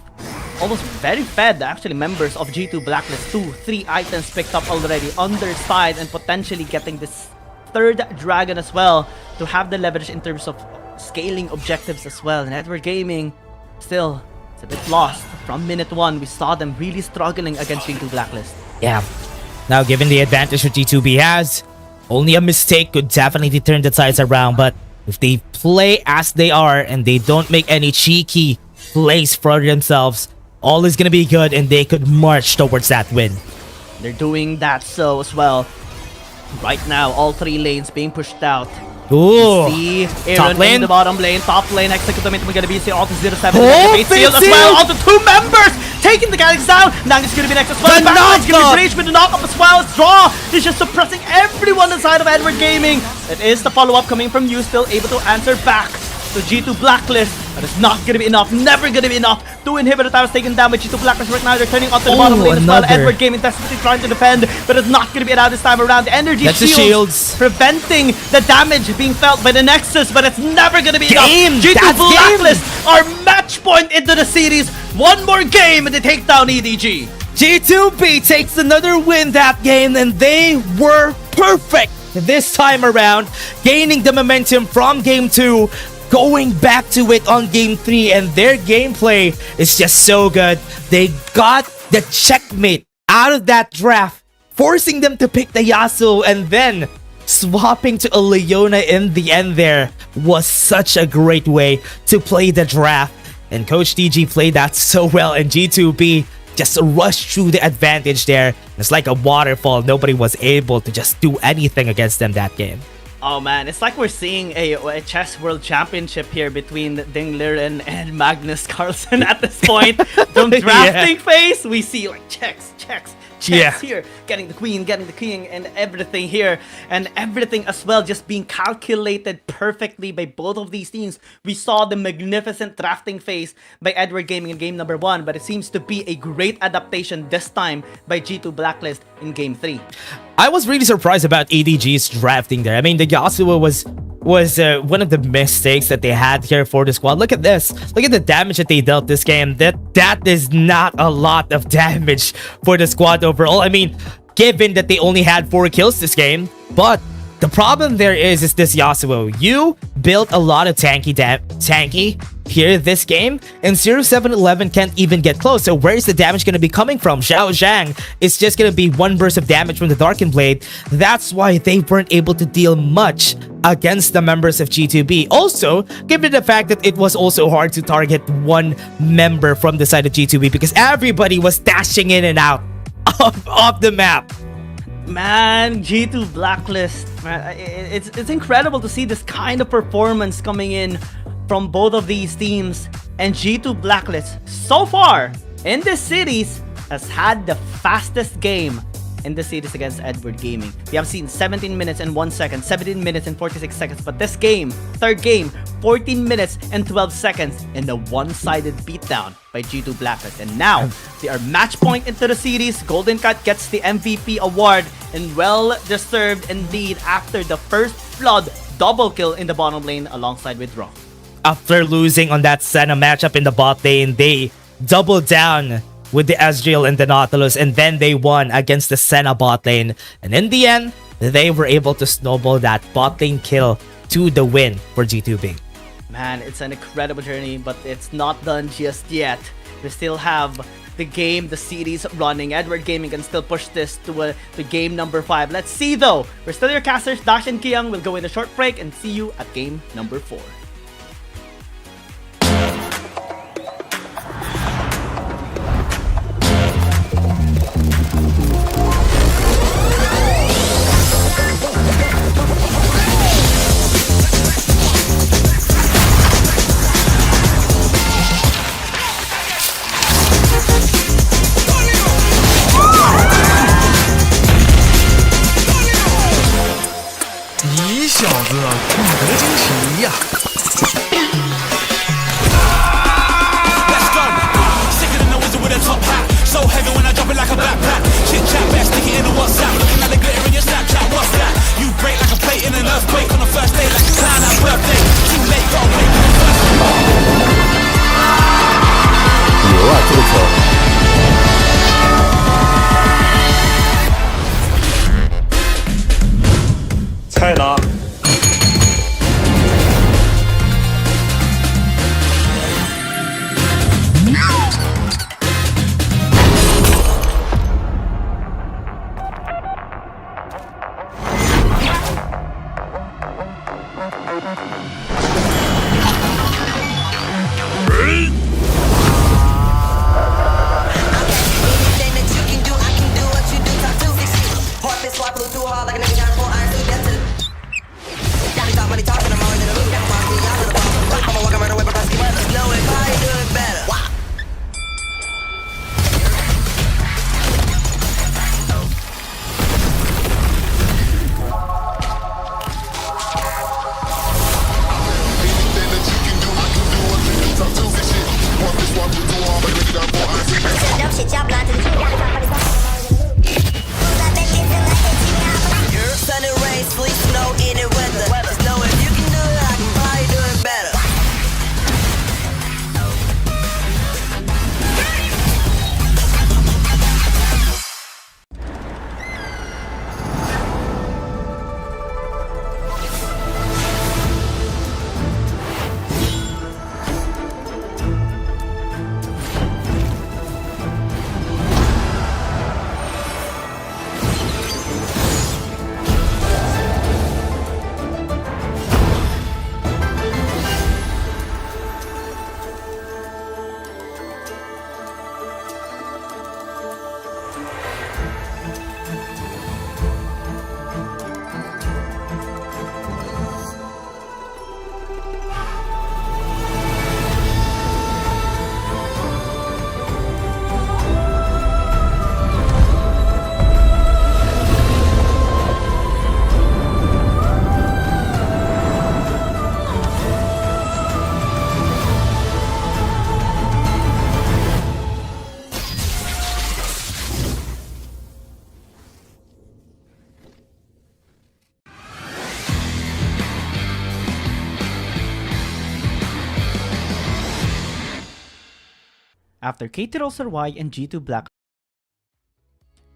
very fed actually members of G2 Blacklist. 2-3 items picked up already on their side, and potentially getting this 3rd dragon as well to have the leverage in terms of scaling objectives as well. And Edward Gaming still, it's a bit lost. From minute 1, we saw them really struggling against G2 Blacklist. Yeah. Now, given the advantage that G2B has, only a mistake could definitely turn the tides around. But if they play as they are and they don't make any cheeky plays for themselves, all is gonna be good, and they could march towards that win. They're doing that so as well. Right now, all 3 lanes being pushed out. Ooh. See Top Aaron lane. in the bottom lane, top lane, executive we're gonna be see all to 0-7. Oh, Fate Seal as Fate well, Seal. all to 2 members, taking the Galaxy down. Nang is gonna be next as well. The Backline's gonna knock-up. be raged with the knock-up as well. Draw is just suppressing everyone inside of Edward Gaming. It is the follow-up coming from you, still able to answer back. So G2 Blacklist, but it's not gonna be enough, never gonna be enough. 2 inhibitor towers taken down by G2 Blacklist right now. They're turning onto the bottom lane as well. another. Edward Gaming desperately trying to defend, but it's not gonna be allowed this time around. The energy That's the shields. preventing the damage being felt by the Nexus, but it's never gonna be Game! enough. G2 That's Blacklist are match point into the series. 1 more game and they take down EDG. G2B takes another win that game, and they were perfect this time around, gaining the momentum from game 2, going back to it on game 3, and their gameplay is just so good. They got the checkmate out of that draft, forcing them to pick the Yasuo, and then swapping to a Leona in the end there was such a great way to play the draft. And Coach DG played that so well, and G2B just rushed through the advantage there. It's like a waterfall. Nobody was able to just do anything against them that game. Oh man, it's like we're seeing a chess world championship here between Dingler and Magnus Carlsen at this point. From drafting phase, we see like checks here, getting the queen, getting the king, and everything here, and everything as well just being calculated perfectly by both of these teams. We saw the magnificent drafting phase by Edward Gaming in game number 1, but it seems to be a great adaptation this time by G2 Blacklist in game 3. I was really surprised about EDG's drafting there. I mean, the Yasuo was one of the mistakes that they had here for the squad. Look at this. Look at the damage that they dealt this game. That is not a lot of damage for the squad overall. I mean, given that they only had 4 kills this game, but the problem there is this Yasuo. You built a lot of tanky here this game, and 0711 can't even get close. So where is the damage going to be coming from? Xiao Zhang is just going to be 1 burst of damage from the Darkened Blade. That's why they weren't able to deal much against the members of G2B. Also, given the fact that it was also hard to target 1 member from the side of G2B because everybody was dashing in and out of the map. Man, G2 Blacklist, man, it's incredible to see this kind of performance coming in from both of these teams. And G2 Blacklist, so far, in this series has had the fastest game in the series against Edward Gaming. We have seen 17 minutes and 1 second, 17 minutes and 46 seconds, but this game, third game, 14 minutes and 12 seconds in a one-sided beatdown by G2 Blacklist. And now, they are match point into the series. Golden Cat gets the MVP award, and well-deserved indeed after the first Flood double kill in the bottom lane alongside with Raw. After losing on that Senna matchup in the bot lane, they doubled down with the Ezreal and the Nautilus, and then they won against the Senna bot lane. And in the end, they were able to snowball that bot lane kill to the win for G2B. Man, it's an incredible journey, but it's not done just yet. We still have the game, the series running. Edward Gaming can still push this to game number 5. Let's see though. We're still your casters. Dash and Kiyang will go in a short break and see you at game number 4. After KT.RY and G2 Black,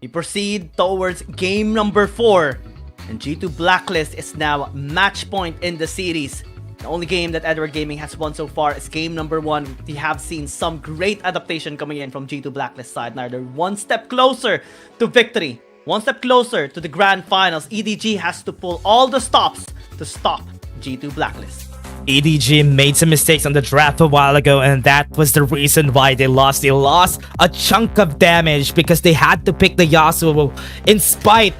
we proceed towards game number 4, and G2 Blacklist is now match point in the series. The only game that Edward Gaming has won so far is game number 1. We have seen some great adaptation coming in from G2 Blacklist side. Now they're one step closer to victory, one step closer to the grand finals. EDG has to pull all the stops to stop G2 Blacklist. EDG made some mistakes on the draft a while ago, and that was the reason why they lost. They lost a chunk of damage because they had to pick the Yasuo in spite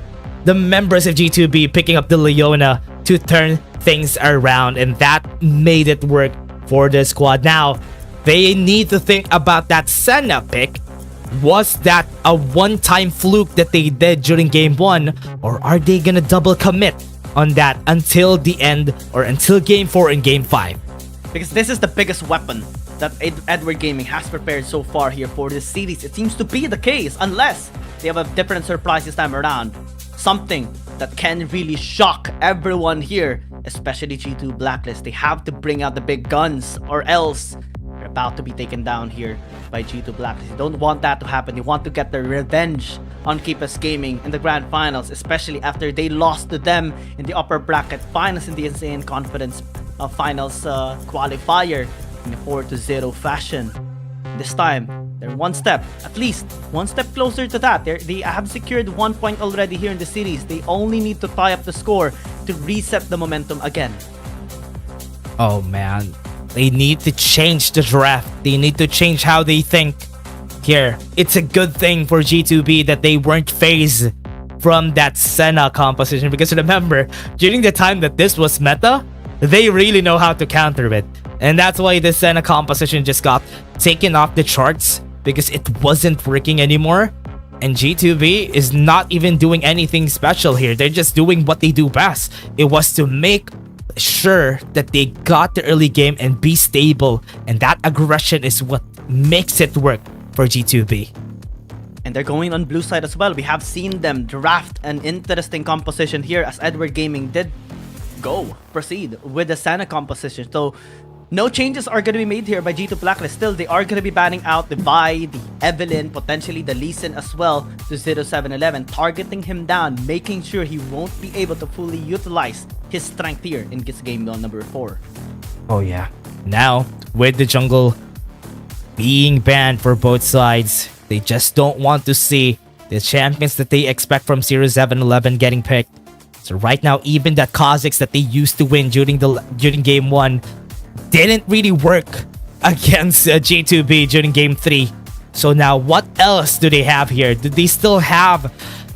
the members of G2B picking up the Leona to turn things around, and that made it work for the squad. Now, They need to think about that Senna pick. Was that a one-time fluke that they did during game 1, or are they gonna double commit on that until the end or until game 4 and game 5? Because this is the biggest weapon that Edward Gaming has prepared so far here for this series. It seems to be the case, unless they have a different surprise this time around. Something that can really shock everyone here, especially G2 Blacklist. They have to bring out the big guns, or else they're about to be taken down here by G2 Blacklist. They don't want that to happen. They want to get their revenge on KT.RY Gaming in the grand finals, especially after they lost to them in the upper bracket finals in the Insane Confidence finals qualifier in a 4-0 fashion. This time, they're one step, at least one step closer to that. They have secured 1 point already here in the series. They only need to tie up the score to reset the momentum again. Oh man, they need to change the draft. They need to change how they think here. It's a good thing for G2B that they weren't phased from that Senna composition, because remember, during the time that this was meta, they really know how to counter it. And that's why the Senna composition just got taken off the charts, because it wasn't working anymore. And G2B is not even doing anything special here. They're just doing what they do best. It was to make sure that they got the early game and be stable. And that aggression is what makes it work for G2B. And they're going on blue side as well. We have seen them draft an interesting composition here, as Edward Gaming did proceed with the Senna composition. So no changes are going to be made here by G2 Blacklist. Still, they are going to be banning out the Vi, the Evelyn, potentially the Lee Sin as well to 0711, targeting him down, making sure he won't be able to fully utilize his strength here in this game on number 4. Oh yeah. Now, with the jungle being banned for both sides, they just don't want to see the champions that they expect from 0711 getting picked. So right now, even that Kha'Zix that they used to win during game 1 didn't really work against G2B during game 3. So now what else do they have here? Do they still have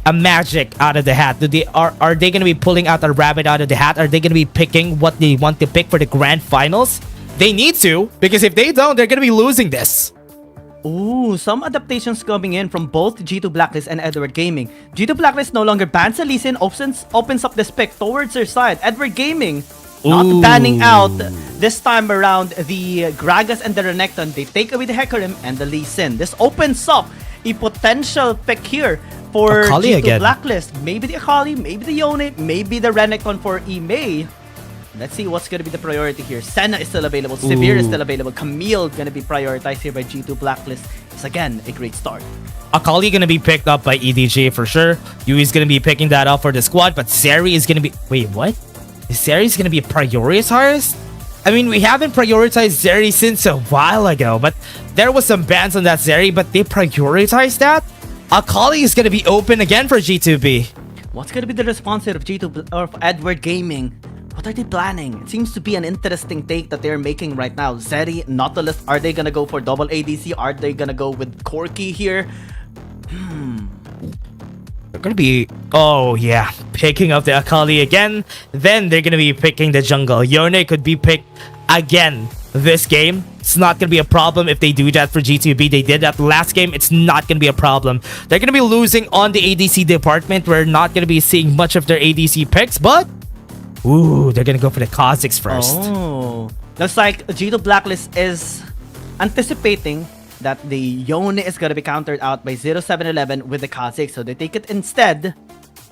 a magic out of the hat? Are they going to be pulling out a rabbit out of the hat? Are they going to be picking what they want to pick for the grand finals? They need to, because if they don't, they're going to be losing this. Ooh, some adaptations coming in from both G2 Blacklist and Edward Gaming. G2 Blacklist no longer bans a Lee Sin, opens up this pick towards their side. Edward Gaming not banning out this time around the Gragas and the Renekton. They take away the Hecarim and the Lee Sin. This opens up a potential pick here for Akali G2 again. Blacklist. Maybe the Akali, maybe the Yone, maybe the Renekton for Imei. Let's see what's going to be the priority here. Senna is still available. Severe is still available. Camille going to be prioritized here by G2 Blacklist. It's again a great start. Akali going to be picked up by EDG for sure. Yui's going to be picking that up for the squad. But Zeri is going to be... Wait, what? Zeri is going to be prioritized? I mean, we haven't prioritized Zeri since a while ago. But there was some bans on that Zeri. But they prioritized that? Akali is going to be open again for G2B. What's going to be the response here of G2 or of Edward Gaming? What are they planning? It seems to be an interesting take that they're making right now. Zeri, Nautilus, are they gonna go for double ADC? Are they gonna go with Corki here? They're gonna be... Oh yeah, picking up the Akali again. Then they're gonna be picking the jungle. Yone could be picked again this game. It's not gonna be a problem if they do that for G2B. They did that last game. It's not gonna be a problem. They're gonna be losing on the ADC department. We're not gonna be seeing much of their ADC picks, but... Ooh, they're gonna go for the Kha'Zix first. Oh, looks like G2 Blacklist is anticipating that the Yone is gonna be countered out by 0711 with the Kha'Zix, so they take it instead.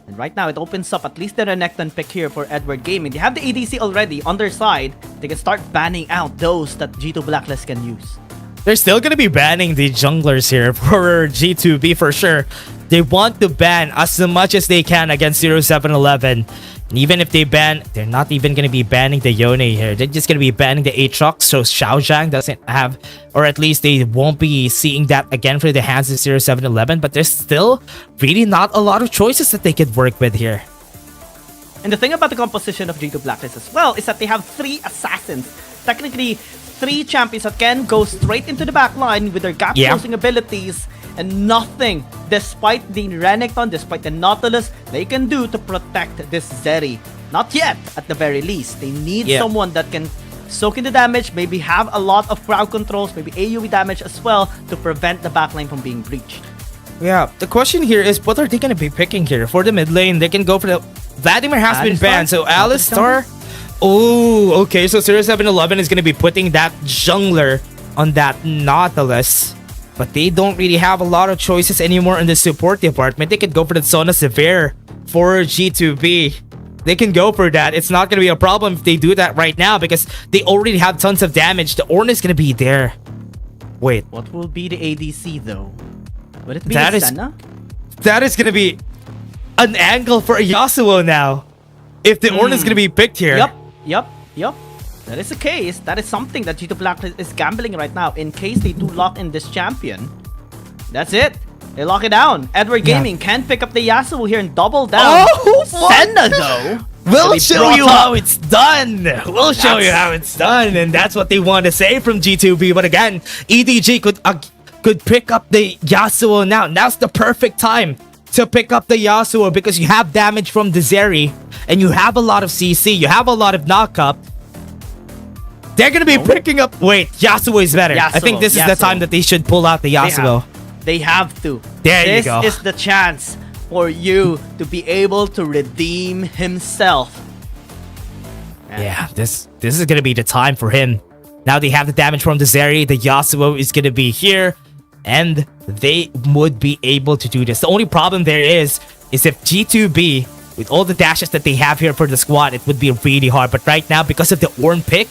And right now, it opens up at least the Renekton pick here for Edward Gaming. They have the ADC already on their side. They can start banning out those that G2 Blacklist can use. They're still gonna be banning the junglers here for G2B for sure. They want to ban as much as they can against 0711. And even if they ban, they're not even gonna be banning the Yone here. They're just gonna be banning the Aatrox, so Xiaozhang doesn't have, or at least they won't be seeing that again for the hands of 0711. But there's still really not a lot of choices that they could work with here. And the thing about the composition of G2 Blacklist as well is that they have 3 assassins. Technically, 3 champions that can go straight into the back line with their gap closing abilities, and nothing, despite the Renekton, despite the Nautilus, they can do to protect this Zeri. Not yet, at the very least. They need someone that can soak in the damage, maybe have a lot of crowd controls, maybe AoE damage as well to prevent the backline from being breached. Yeah, the question here is what are they gonna be picking here? For the mid lane, they can go for the... Vladimir has been banned, so Alistar... Oh, okay, so 0711 is gonna be putting that jungler on that Nautilus. But they don't really have a lot of choices anymore in the support department. They could go for the Sona Severe for G2B. They can go for that. It's not gonna be a problem if they do that right now because they already have tons of damage. The Ornn is gonna be there. Wait. What will be the ADC though? Would it be That a is- Senna? That is gonna be an angle for a Yasuo now. If the Ornn is gonna be picked here. Yup. That is the case. That is something that G2 Black is gambling right now. In case they do lock in this champion, that's it. They lock it down. Edward Gaming can pick up the Yasuo here and double down. Oh, what? Senna though. We'll They show brought you up- how it's done. We'll show you how it's done, and that's what they want to say from G2B. But again, EDG could pick up the Yasuo now. Now's the perfect time to pick up the Yasuo because you have damage from the Zeri, and you have a lot of CC. You have a lot of knockup. They're gonna be picking up. Wait, Yasuo is better. I think this is the Yasuo. time that they should pull out the Yasuo. They have to. There you go. This is the chance for you to be able to redeem himself. Yeah, this is gonna be the time for him. Now they have the damage from the Zeri. The Yasuo is gonna be here, and they would be able to do this. The only problem there is if G2B, with all the dashes that they have here for the squad, it would be really hard. But right now, because of the Ornn pick,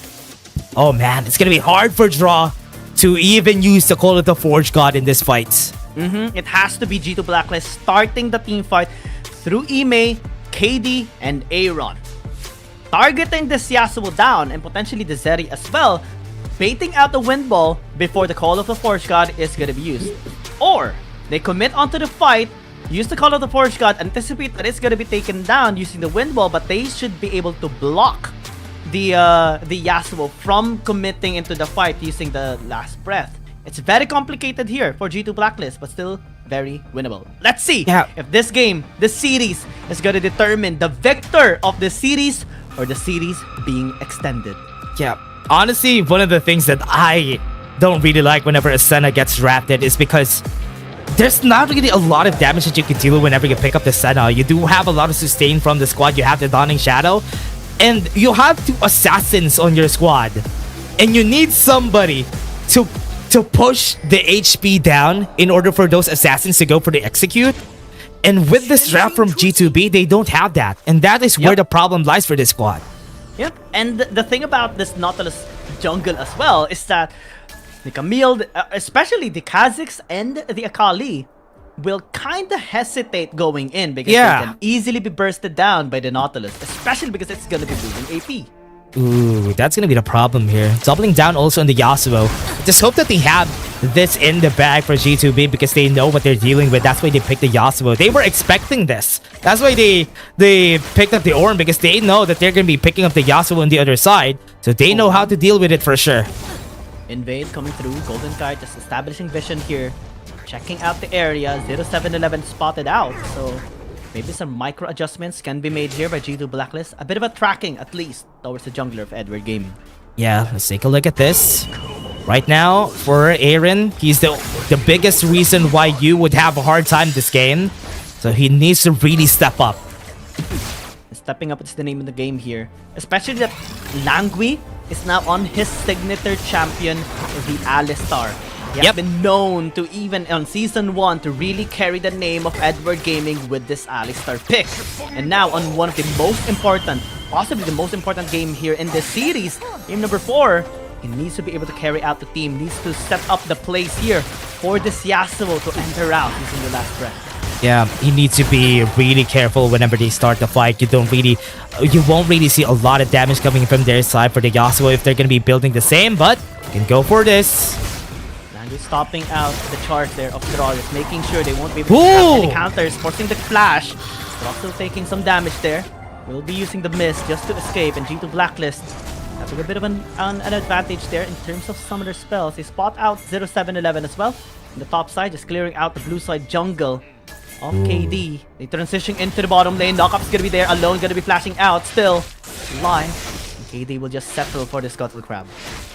oh man, it's gonna be hard for Draw to even use the Call of the Forge God in this fight. It has to be G2 Blacklist starting the team fight through Ime, KD, and Aaron. Targeting this Yasuo down and potentially the Zeri as well, baiting out the Wind Ball before the Call of the Forge God is gonna be used. Or they commit onto the fight, use the Call of the Forge God, anticipate that it's gonna be taken down using the Wind Ball, but they should be able to block the Yasuo from committing into the fight using the Last Breath. It's very complicated here for G2 Blacklist, but still very winnable. Let's see if this game, this series, is gonna determine the victor of the series or the series being extended. Yeah, honestly, one of the things that I don't really like whenever a Senna gets drafted is because there's not really a lot of damage that you can deal with whenever you pick up the Senna. You do have a lot of sustain from the squad. You have the Dawning Shadow, and you have 2 assassins on your squad, and you need somebody to push the HP down in order for those assassins to go for the execute. And with this draft from G2B, they don't have that, and that is where the problem lies for this squad. Yep, and the thing about this Nautilus jungle as well is that the Camille, especially the Kha'Zix and the Akali, will kind of hesitate going in because they can easily be bursted down by the Nautilus, especially because it's going to be losing AP. Ooh, that's gonna be the problem here. Doubling down also on the Yasuo. Just hope that they have this in the bag for G2B because they know what they're dealing with. That's why they picked the Yasuo. They were expecting this. That's why they picked up the Ornn, because they know that they're gonna be picking up the Yasuo on the other side. So they know how to deal with it for sure. Invade coming through. Golden Kite just establishing vision here. Checking out the area. 0711 spotted out. So maybe some micro adjustments can be made here by G2 Blacklist. A bit of a tracking, at least, towards the jungler of Edward Gaming. Yeah, let's take a look at this. Right now, for Aaron, he's the biggest reason why you would have a hard time this game. So he needs to really step up. Stepping up is the name of the game here. Especially that Langui is now on his signature champion, the Alistar. He has been known to, even on Season 1, to really carry the name of Edward Gaming with this Alistar pick. And now on one of the most important, possibly the most important game here in this series, game number 4, he needs to be able to carry out the team, needs to set up the place here for this Yasuo to enter out using the Last Breath. Yeah, you need to be really careful whenever they start the fight. You won't really see a lot of damage coming from their side for the Yasuo if they're going to be building the same, but you can go for this. Stopping out the charge there of Drawless, making sure they won't be able to have any counters, forcing the flash, but also taking some damage there. Will be using the mist just to escape, and G2 Blacklist having a bit of an advantage there in terms of summoner spells. They spot out 0711 as well. On the top side, just clearing out the blue side jungle of KD. They transition into the bottom lane. Knockup's gonna be there alone, gonna be flashing out still. Live. KD will just settle for the Scuttle Crab.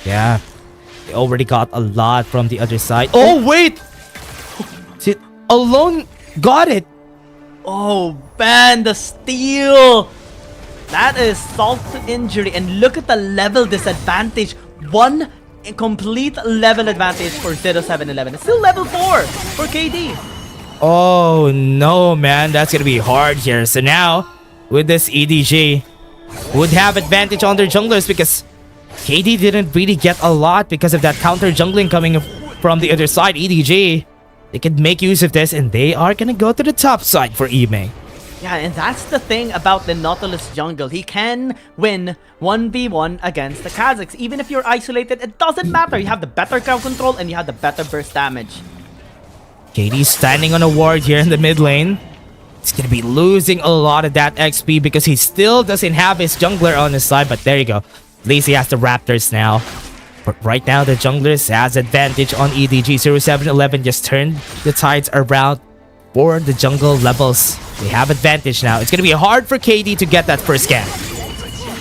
Yeah. They already got a lot from the other side. Oh, wait! Alone got it! Oh man, the steal! That is salt injury, and look at the level disadvantage. One complete level advantage for 0711. It's still level 4 for KD. Oh no, man, that's gonna be hard here. So now, with this EDG, would have advantage on their junglers because KD didn't really get a lot because of that counter jungling coming from the other side. EDG, they can make use of this, and they are gonna go to the top side for Ime. Yeah, and that's the thing about the Nautilus jungle. He can win 1v1 against the Kazakhs. Even if you're isolated, it doesn't matter. You have the better crowd control and you have the better burst damage. KD standing on a ward here in the mid lane. He's gonna be losing a lot of that XP because he still doesn't have his jungler on his side. But there you go. At least he has the Raptors now. But right now, the junglers has advantage on EDG. 0711 just turned the tides around for the jungle levels. They have advantage now. It's gonna be hard for KD to get that first game.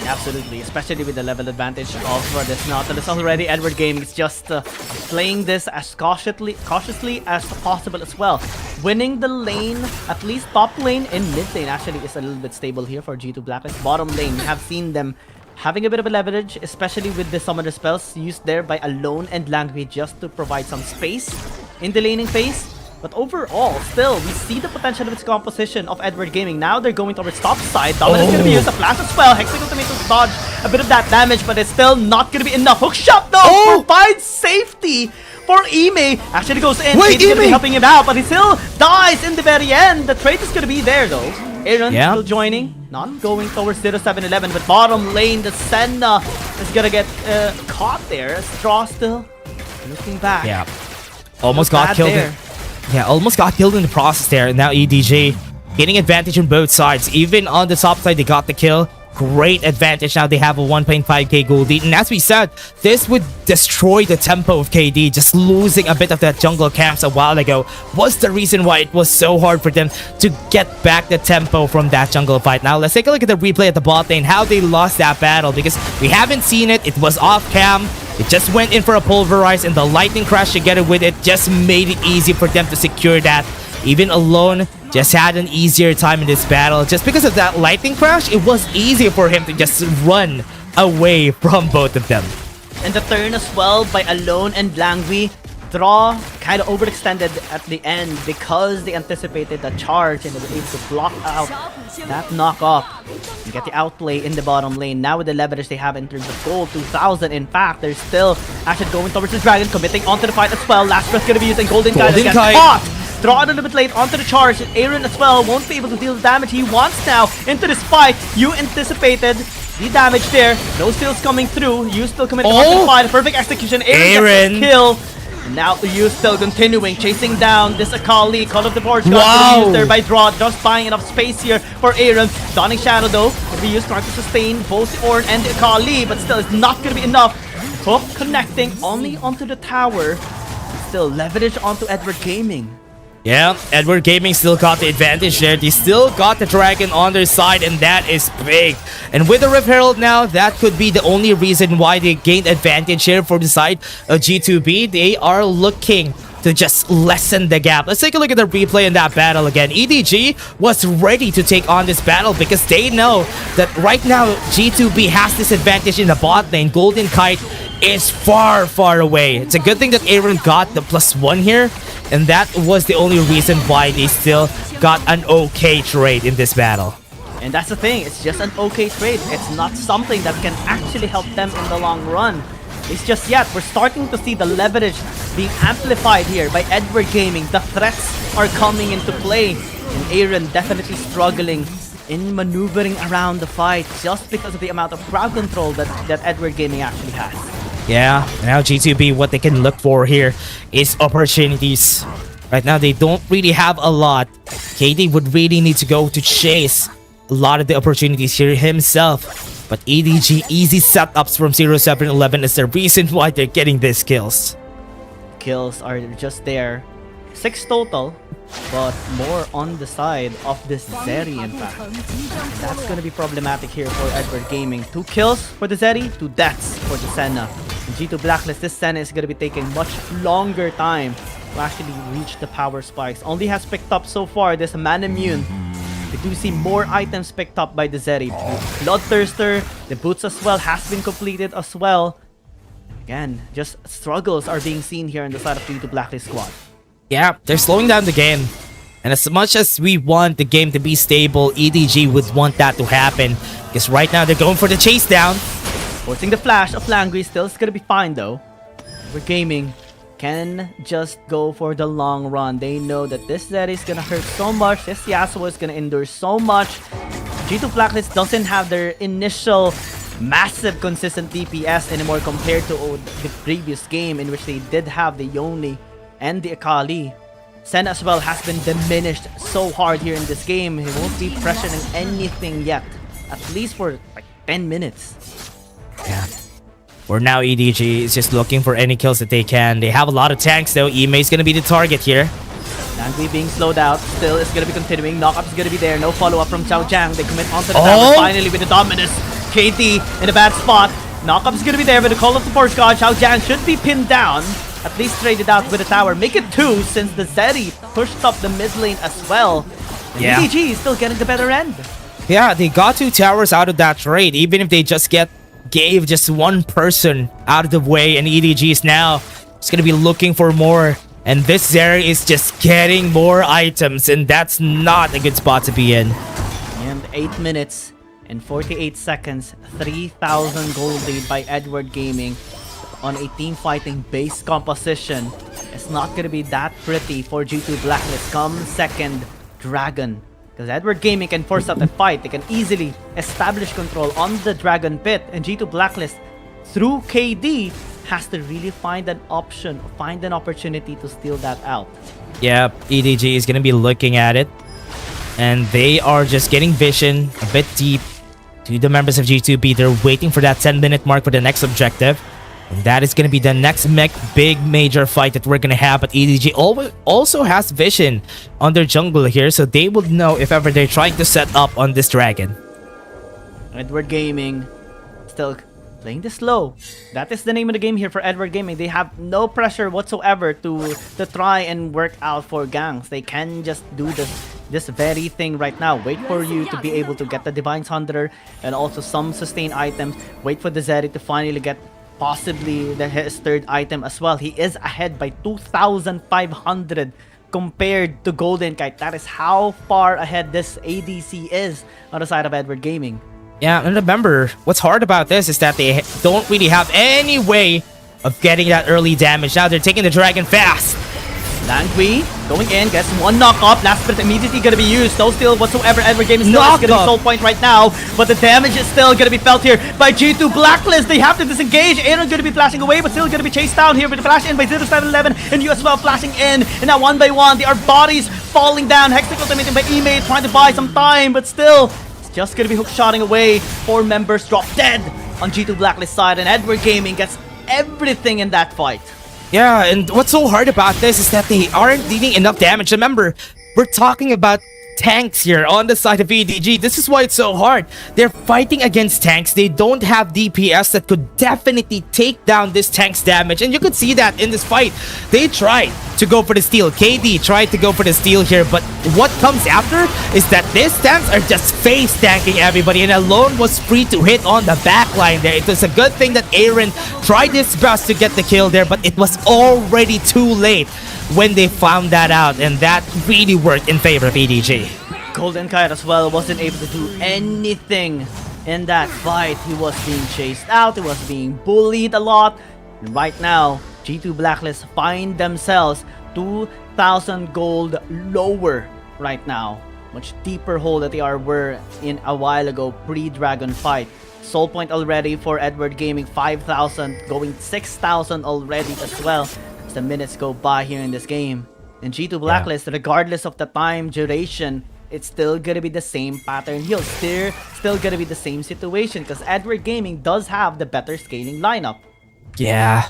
Absolutely, especially with the level advantage of this Nautilus already. Edward Gaming is just playing this as cautiously as possible as well. Winning the lane, at least top lane and mid lane actually is a little bit stable here for G2 Blacklist. Bottom lane, we have seen them having a bit of a leverage, especially with the summoner spells used there by Alone and Langui just to provide some space in the laning phase. But overall, still, we see the potential of its composition of Edward Gaming. Now they're going towards top side. Dominus is going to be used, a flash as well. Hexagon Tomatoes dodge a bit of that damage, but it's still not going to be enough. Hook shot though provides safety for Ime. Actually goes in. Wait, He's going to be helping him out, but he still dies in the very end. The trade is going to be there though. Aaron still joining, not going towards 0711, but bottom lane, the Senna is going to get caught there. Straw still looking back. Yeah, almost got killed. Yeah, almost got killed in the process there. And now EDG getting advantage on both sides. Even on the top side, they got the kill. Great advantage. Now they have a 1.5k gold lead. And as we said, this would destroy the tempo of KD. Just losing a bit of that jungle camps a while ago was the reason why it was so hard for them to get back the tempo from that jungle fight. Now let's take a look at the replay at the bot lane, how they lost that battle, because we haven't seen it. It was off cam. It just went in for a pulverize, and the lightning crash together with it just made it easy for them to secure that. Even Alone just had an easier time in this battle. Just because of that lightning crash, it was easier for him to just run away from both of them. And the turn as well by Alone and Langui. Draw kind of overextended at the end because they anticipated the charge and they were able to block out that knockoff and get the outplay in the bottom lane. Now with the leverage they have in terms of gold, 2,000. In fact, they're still actually going towards the dragon, committing onto the fight as well. Last breath gonna be using Golden Kite against caught. Draw it a little bit late onto the charge, and Aaron as well won't be able to deal the damage he wants now into this fight. You anticipated the damage there. No steals coming through. You still committing onto the fight. Perfect execution. Aaron gets the kill. And now you still continuing, chasing down this Akali. Call of the Forge got used there by Draw, just buying enough space here for Aaron. Donning Shadow though, will be used trying to sustain both the Ornn and the Akali, but still it's not going to be enough. Hook connecting only onto the tower. Still leverage onto Edward Gaming. Yeah, Edward Gaming still got the advantage there. They still got the dragon on their side, and that is big. And with the Rift Herald now, that could be the only reason why they gained advantage here for the side of G2B. They are looking to just lessen the gap. Let's take a look at the replay in that battle again. EDG was ready to take on this battle because they know that right now G2B has this advantage in the bot lane. Golden Kite is far, far away. It's a good thing that Aaron got the +1 here, and that was the only reason why they still got an okay trade in this battle. And that's the thing, it's just an okay trade. It's not something that can actually help them in the long run. It's just yet, we're starting to see the leverage being amplified here by Edward Gaming. The threats are coming into play, and Aaron definitely struggling in maneuvering around the fight just because of the amount of crowd control that Edward Gaming actually has. Yeah, now G2B, what they can look for here is opportunities. Right now, they don't really have a lot. KD would really need to go to chase a lot of the opportunities here himself. But EDG easy setups from 0711 is the reason why they're getting these kills. Kills are just there. 6 total. but more on the side of this Zeri, in fact. And that's gonna be problematic here for Edward Gaming. 2 kills for the Zeri, 2 deaths for the Senna. And G2 Blacklist, this Senna is gonna be taking much longer time to actually reach the power spikes. Only has picked up so far this Man Immune. We do see more items picked up by the Zeri. Bloodthirster, the boots as well has been completed as well. Again, just struggles are being seen here on the side of G2 Blacklist squad. Yeah, they're slowing down the game. And as much as we want the game to be stable, EDG would want that to happen. Because right now they're going for the chase down. Forcing the flash of Langry, still is gonna be fine though. We're gaming. Can just go for the long run. They know that this Zeri is gonna hurt so much. This Yasuo is gonna endure so much. G2 Blacklist doesn't have their initial massive consistent DPS anymore compared to the previous game in which they did have the Yoni and the Akali. Sen as well has been diminished so hard here in this game. He won't be pressuring anything yet. At least for like 10 minutes. Yeah. For now, EDG is just looking for any kills that they can. They have a lot of tanks though. Ime is gonna be the target here. Langui being slowed out, still is gonna be continuing. Knockup is gonna be there. No follow-up from Chao Jiang. They commit onto the tower finally with the dominus. KT in a bad spot. Knockup is gonna be there with the call of the Force God. Chao Jiang should be pinned down. At least traded out with the tower. Make it 2 since the Zeri pushed up the mid lane as well. And Yeah. EDG is still getting the better end. Yeah, they got 2 towers out of that trade. Even if they just gave just 1 person out of the way, and EDG is now just gonna be looking for more. And this Zeri is just getting more items, and that's not a good spot to be in. And 8 minutes and 48 seconds, 3,000 gold lead by Edward Gaming on a team fighting base composition. It's not gonna be that pretty for G2 Blacklist come second Dragon. Because Edward Gaming can force out the fight. They can easily establish control on the Dragon Pit. And G2 Blacklist, through KD, has to really find an option, find an opportunity to steal that out. Yeah, EDG is gonna be looking at it. And they are just getting vision a bit deep to the members of G2B. They're waiting for that 10-minute mark for the next objective. And that is going to be the next big major fight that we're going to have. But EDG also has vision on their jungle here. So they would know if ever they're trying to set up on this dragon. Edward Gaming still playing this slow. That is the name of the game here for Edward Gaming. They have no pressure whatsoever to try and work out for ganks. They can just do this very thing right now. Wait for you to be able to get the Divine Thunder and also some sustain items. Wait for the Zeri to finally get possibly his 3rd item as well. He is ahead by 2,500 compared to Golden Kite. That is how far ahead this ADC is on the side of Edward Gaming. Yeah, and remember, what's hard about this is that they don't really have any way of getting that early damage. Now they're taking the dragon fast. Langui going in, gets 1 knock-up. Last sprint immediately gonna be used. No steal whatsoever. Edward Gaming still is gonna be soul point right now. But the damage is still gonna be felt here by G2 Blacklist. They have to disengage. Aaron gonna be flashing away, but still gonna be chased down here with the flash in by 0711. And you as well flashing in. And now 1 by 1, there are bodies falling down. Hextech ultimating by Ime, trying to buy some time, but still, it's just gonna be hook-shotting away. 4 members drop dead on G2 Blacklist side, and Edward Gaming gets everything in that fight. Yeah, and what's so hard about this is that they aren't dealing enough damage. Remember, we're talking about tanks here on the side of EDG. This is why it's so hard. They're fighting against tanks. They don't have DPS that could definitely take down this tank's damage. And you could see that in this fight. They tried to go for the steal. KD tried to go for the steal here. But what comes after is that these tanks are just face tanking everybody. And Alone was free to hit on the backline there. It was a good thing that Aaron tried his best to get the kill there. But it was already too late when they found that out, and that really worked in favor of EDG. Golden Kite as well wasn't able to do anything in that fight. He was being chased out, he was being bullied a lot. And right now, G2 Blacklist find themselves 2,000 gold lower right now. Much deeper hole that they were in a while ago, pre-Dragon fight. Soul point already for Edward Gaming, 5,000, going 6,000 already as well. The minutes go by here in this game. And G2 Blacklist, regardless of the time duration, it's still gonna be the same pattern here. Still gonna be the same situation because Edward Gaming does have the better scaling lineup. Yeah.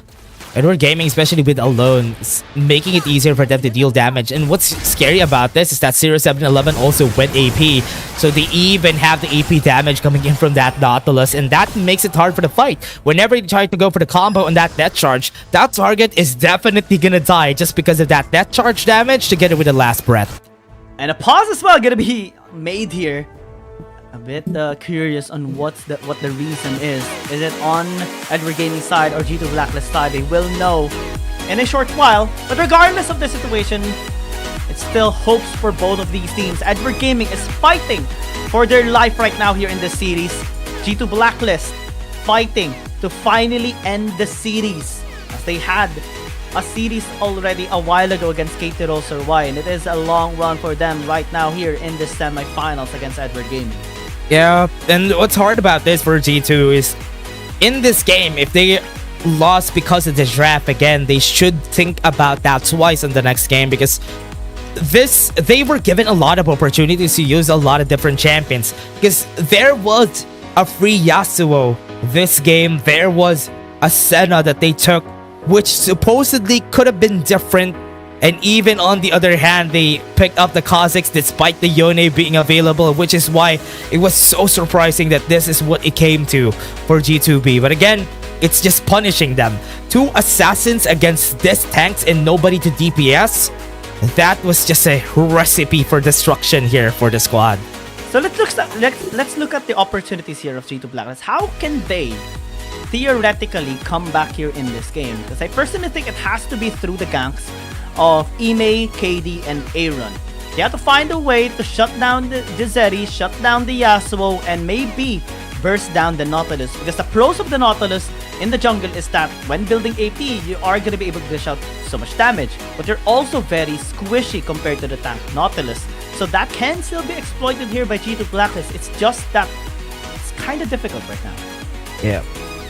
Edward Gaming, especially with Alone, is making it easier for them to deal damage. And what's scary about this is that 0711 also went AP. So they even have the AP damage coming in from that Nautilus. And that makes it hard for the fight. Whenever you try to go for the combo on that death charge, that target is definitely gonna die just because of that death charge damage together with the last breath. And a pause as well gonna be made here. A bit curious on what the reason is. Is it on Edward Gaming side or G2 Blacklist side? They will know in a short while. But regardless of the situation, it's still hopes for both of these teams. Edward Gaming is fighting for their life right now here in this series. G2 Blacklist fighting to finally end the series, as they had a series already a while ago against KT.RY, and it is a long run for them right now here in the semifinals against Edward Gaming. Yeah, and what's hard about this for G2 is in this game, if they lost because of the draft again, they should think about that twice in the next game, because they were given a lot of opportunities to use a lot of different champions, because there was a free Yasuo this game, there was a Senna that they took, which supposedly could have been different. And even on the other hand, they picked up the Kha'Zix despite the Yone being available, which is why it was so surprising that this is what it came to for G2B. But again, it's just punishing them. 2 assassins against this tanks and nobody to DPS. That was just a recipe for destruction here for the squad. So let's look at the opportunities here of G2 Blacklist. How can they theoretically come back here in this game? Because I personally think it has to be through the ganks of Ime, KD, and Aaron. They have to find a way to shut down the Zeri, shut down the Yasuo, and maybe burst down the Nautilus. Because the pros of the Nautilus in the jungle is that when building AP, you are going to be able to dish out so much damage. But they're also very squishy compared to the tank Nautilus. So that can still be exploited here by G2 Blacklist. It's just that it's kind of difficult right now. Yeah.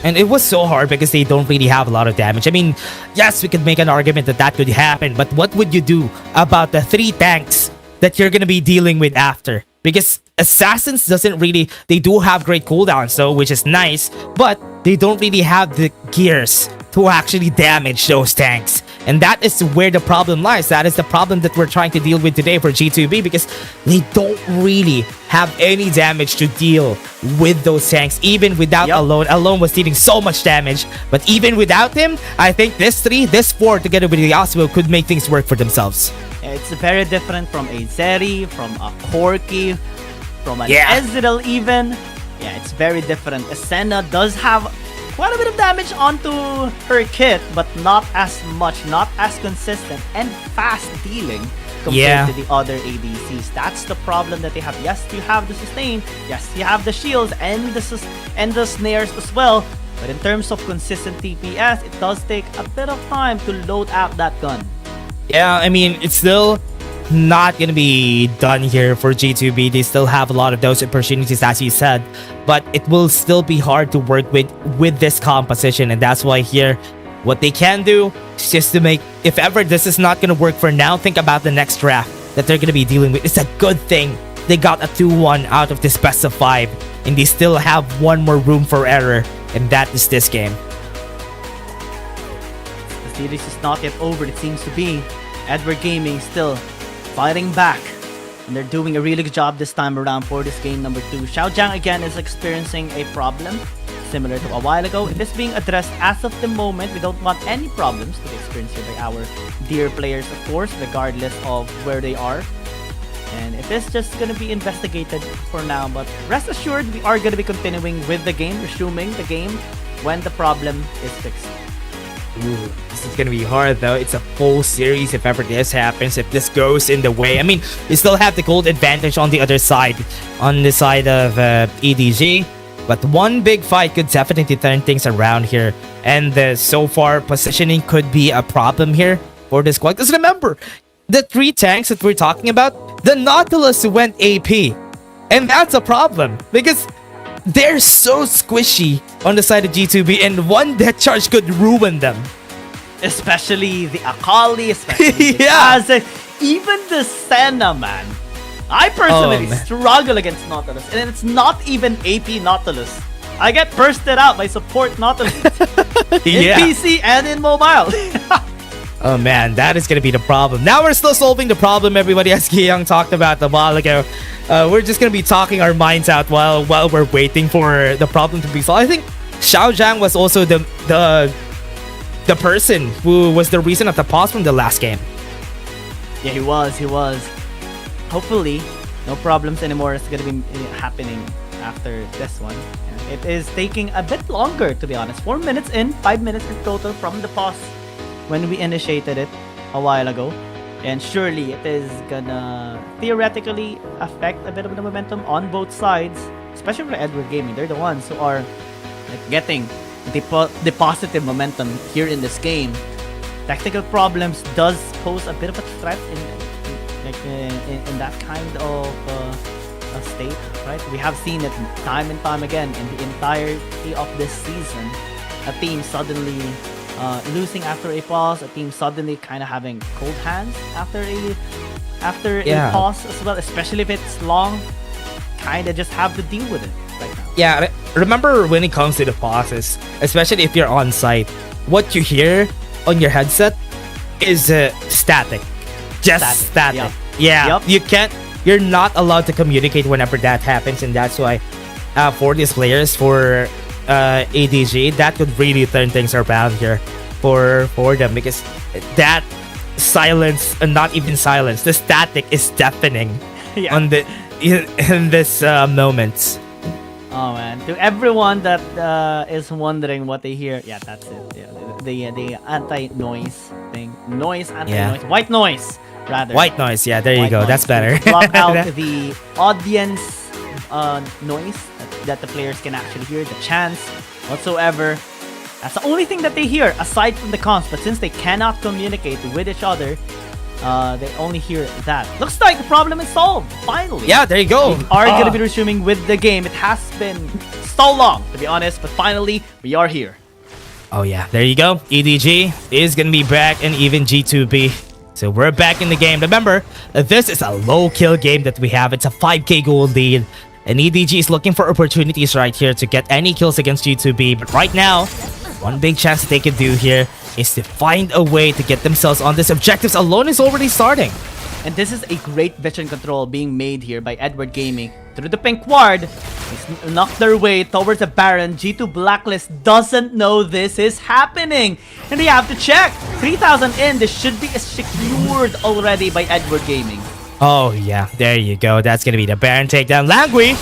And it was so hard because they don't really have a lot of damage. I mean, yes, we could make an argument that that could happen, but what would you do about the 3 tanks that you're gonna be dealing with after? Because Assassins doesn't really, they do have great cooldowns though, which is nice, but they don't really have the gears to actually damage those tanks. And that is where the problem lies. That is the problem that we're trying to deal with today for G2B, because they don't really have any damage to deal with those tanks, even without Alone. Alone was dealing so much damage, but even without him, I think this 4 together with the Yasuo could make things work for themselves. It's very different from a Zeri, from a Corki, from an Ezreal even. Yeah, it's very different. Senna does have quite a bit of damage onto her kit, but not as much, not as consistent and fast dealing compared to the other ADCs. That's the problem that they have. Yes, you have the sustain. Yes, you have the shields and the snares as well. But in terms of consistent TPS, it does take a bit of time to load out that gun. Yeah, I mean, it's still not gonna be done here for G2B. They still have a lot of those opportunities, as you said, but it will still be hard to work with this composition. And that's why here, what they can do is just to make, if ever this is not gonna work for now, think about the next draft that they're gonna be dealing with. It's a good thing they got a 2-1 out of this best of 5, and they still have one more room for error, and that is this game. The series is not yet over, it seems to be. Edward Gaming still fighting back, and they're doing a really good job this time around for this game number 2. Xiaojiang again is experiencing a problem similar to a while ago. It is being addressed as of the moment. We don't want any problems to be experienced here by our dear players, of course, regardless of where they are. And it is just going to be investigated for now, but rest assured, we are going to be continuing with the game, resuming the game when the problem is fixed. Ooh, this is gonna be hard though. It's a full series if ever this happens, if this goes in the way. I mean, you still have the gold advantage on the other side, on the side of EDG, but one big fight could definitely turn things around here. And so far, positioning could be a problem here for this squad. Because remember, the 3 tanks that we're talking about, the Nautilus went AP. And that's a problem, because they're so squishy on the side of G2B, and one death charge could ruin them. Especially the Akali, especially the Kha'Zix, even the Senna, man. I personally struggle against Nautilus, and it's not even AP Nautilus. I get bursted out by support not in Yeah. PC and in mobile. Oh man, that is gonna be the problem. Now we're still solving the problem, everybody, as Young talked about a while ago. We're just gonna be talking our minds out while we're waiting for the problem to be solved. I think Xiao Zhang was also the person who was the reason of the pause from the last game. Yeah, he was. Hopefully, no problems anymore is gonna be happening after this one. Yeah, it is taking a bit longer, to be honest. 4 minutes in, 5 minutes in total from the pause when we initiated it a while ago. And surely it is gonna theoretically affect a bit of the momentum on both sides, especially for Edward Gaming. They're the ones who are like getting the positive momentum here in this game. Technical problems does pose a bit of a threat in that kind of state, right? We have seen it time and time again in the entirety of this season. A team suddenly losing after a pause, a team suddenly kind of having cold hands after a pause as well, especially if it's long. Kind of just have to deal with it right now. Yeah, remember when it comes to the pauses, especially if you're on site, what you hear on your headset is static. Just static. Yep. Yeah, Yep. you're not allowed to communicate whenever that happens, and that's why for these players, for EDG, that could really turn things around here for them, because that silence, and not even silence, the static is deafening on the in this moment. Oh man, to everyone that is wondering what they hear, yeah, that's it. Yeah, the anti-noise thing, anti-noise, white noise rather. White noise, yeah, there you White go. noise. That's better. Block out the audience noise that the players can actually hear, the chants whatsoever. That's the only thing that they hear aside from the comms. But since they cannot communicate with each other, they only hear that. Looks like the problem is solved, finally. Yeah, there you go. We are going to be resuming with the game. It has been so long, to be honest, but finally, we are here. Oh yeah, there you go. EDG is gonna be back, and even G2B. So we're back in the game. Remember, this is a low kill game that we have. It's a 5k gold lead, and EDG is looking for opportunities right here to get any kills against G2B. But right now, one big chance that they can do here is to find a way to get themselves on this. Objectives alone is already starting. And this is a great vision control being made here by Edward Gaming. Through the pink ward, they knocked their way towards the Baron. G2 Blacklist doesn't know this is happening. And they have to check. 3,000 in, this should be secured already by Edward Gaming. Oh yeah, there you go. That's gonna be the Baron takedown. Langui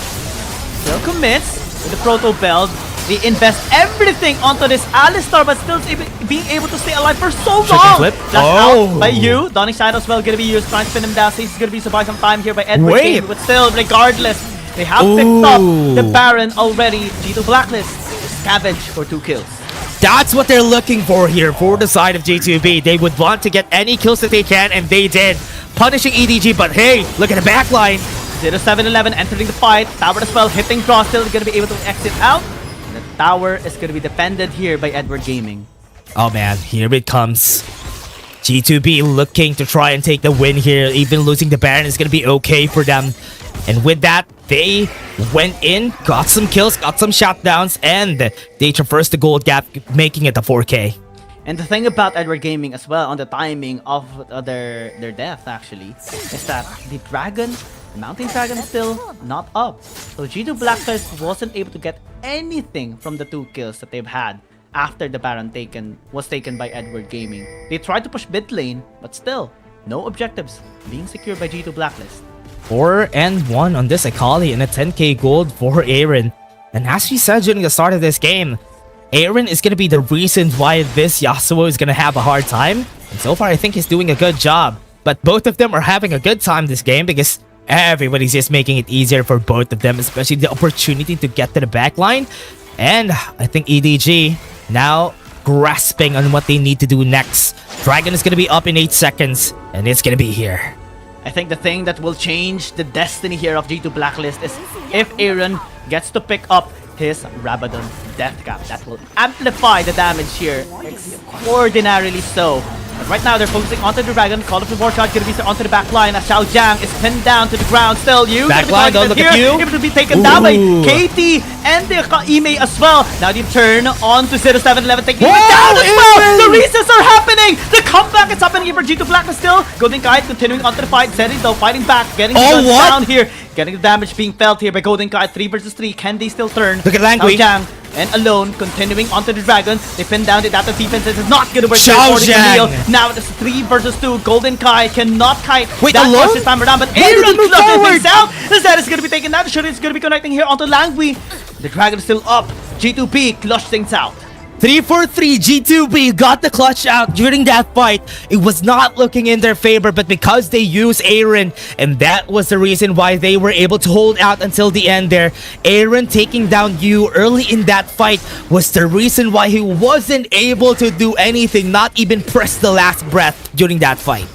Still commits with the Proto Belt. They invest everything onto this Alistar, but still being able to stay alive for so long. Flip. Flash out by you. Donning Shadow as well gonna be used, trying to spin him down. So he's gonna be survived some time here by Edward Gaming, but still, regardless, they have picked up the Baron already. G2 Blacklist scavenge for 2 kills. That's what they're looking for here for the side of G2B. They would want to get any kills that they can, and they did. Punishing EDG, but hey, look at the backline. 0711 entering the fight. Tower as well, hitting draw, still gonna be able to exit out. The tower is gonna be defended here by Edward Gaming. Oh man, here it comes. G2B looking to try and take the win here. Even losing the Baron is gonna be okay for them. And with that, they went in, got some kills, got some shutdowns, and they traversed the gold gap, making it a 4K. And the thing about Edward Gaming as well on the timing of their death actually is that the Mountain Dragon is still not up. So G2 Blacklist wasn't able to get anything from the 2 kills that they've had after the Baron was taken by Edward Gaming. They tried to push mid lane, but still, no objectives being secured by G2 Blacklist. 4-1 on this Akali and a 10k gold for Aaron. And as we said during the start of this game, Aaron is going to be the reason why this Yasuo is going to have a hard time. And so far, I think he's doing a good job. But both of them are having a good time this game because everybody's just making it easier for both of them, especially the opportunity to get to the backline. And I think EDG now grasping on what they need to do next. Dragon is going to be up in 8 seconds, and it's going to be here. I think the thing that will change the destiny here of G2 Blacklist is if Aaron gets to pick up his Rabadon Death Cap. That will amplify the damage here, extraordinarily so. But right now they're focusing onto the Dragon. Call of the War Shot gonna be onto the back line as Xiao Zhang is pinned down to the ground. Still, you back line, don't look here, at you. able to be taken down by KT. and the Ime as well. Now they turn on to 0711, taking it Whoa, down as well. Aaron! The resets are happening. The comeback is happening here for G2 Black still. Golden Kite continuing on to the fight. Zeri though fighting back, getting the guns what? down here. Getting the damage being felt here by Golden Kite. 3 versus 3. Can they still turn? Look at Langui. Xiao Jiang and Alone continuing onto the Dragon. They pin down the adaptive defense. This is not going to work. Xiao According to Jiang. Neil. Now it's 3 versus 2. Golden Kite cannot kite Wait, that Alone? much this time around. But Why did Aaron he move clutches forward? things out. Zed is going to be taken down. Shuri is going to be connecting here onto Langui. The Dragon is still up. G2B clutch things out. 3-4-3, G2B got the clutch out during that fight. It was not looking in their favor, but because they used Aaron, and that was the reason why they were able to hold out until the end there. Aaron taking down you early in that fight was the reason why he wasn't able to do anything, not even press the last breath during that fight.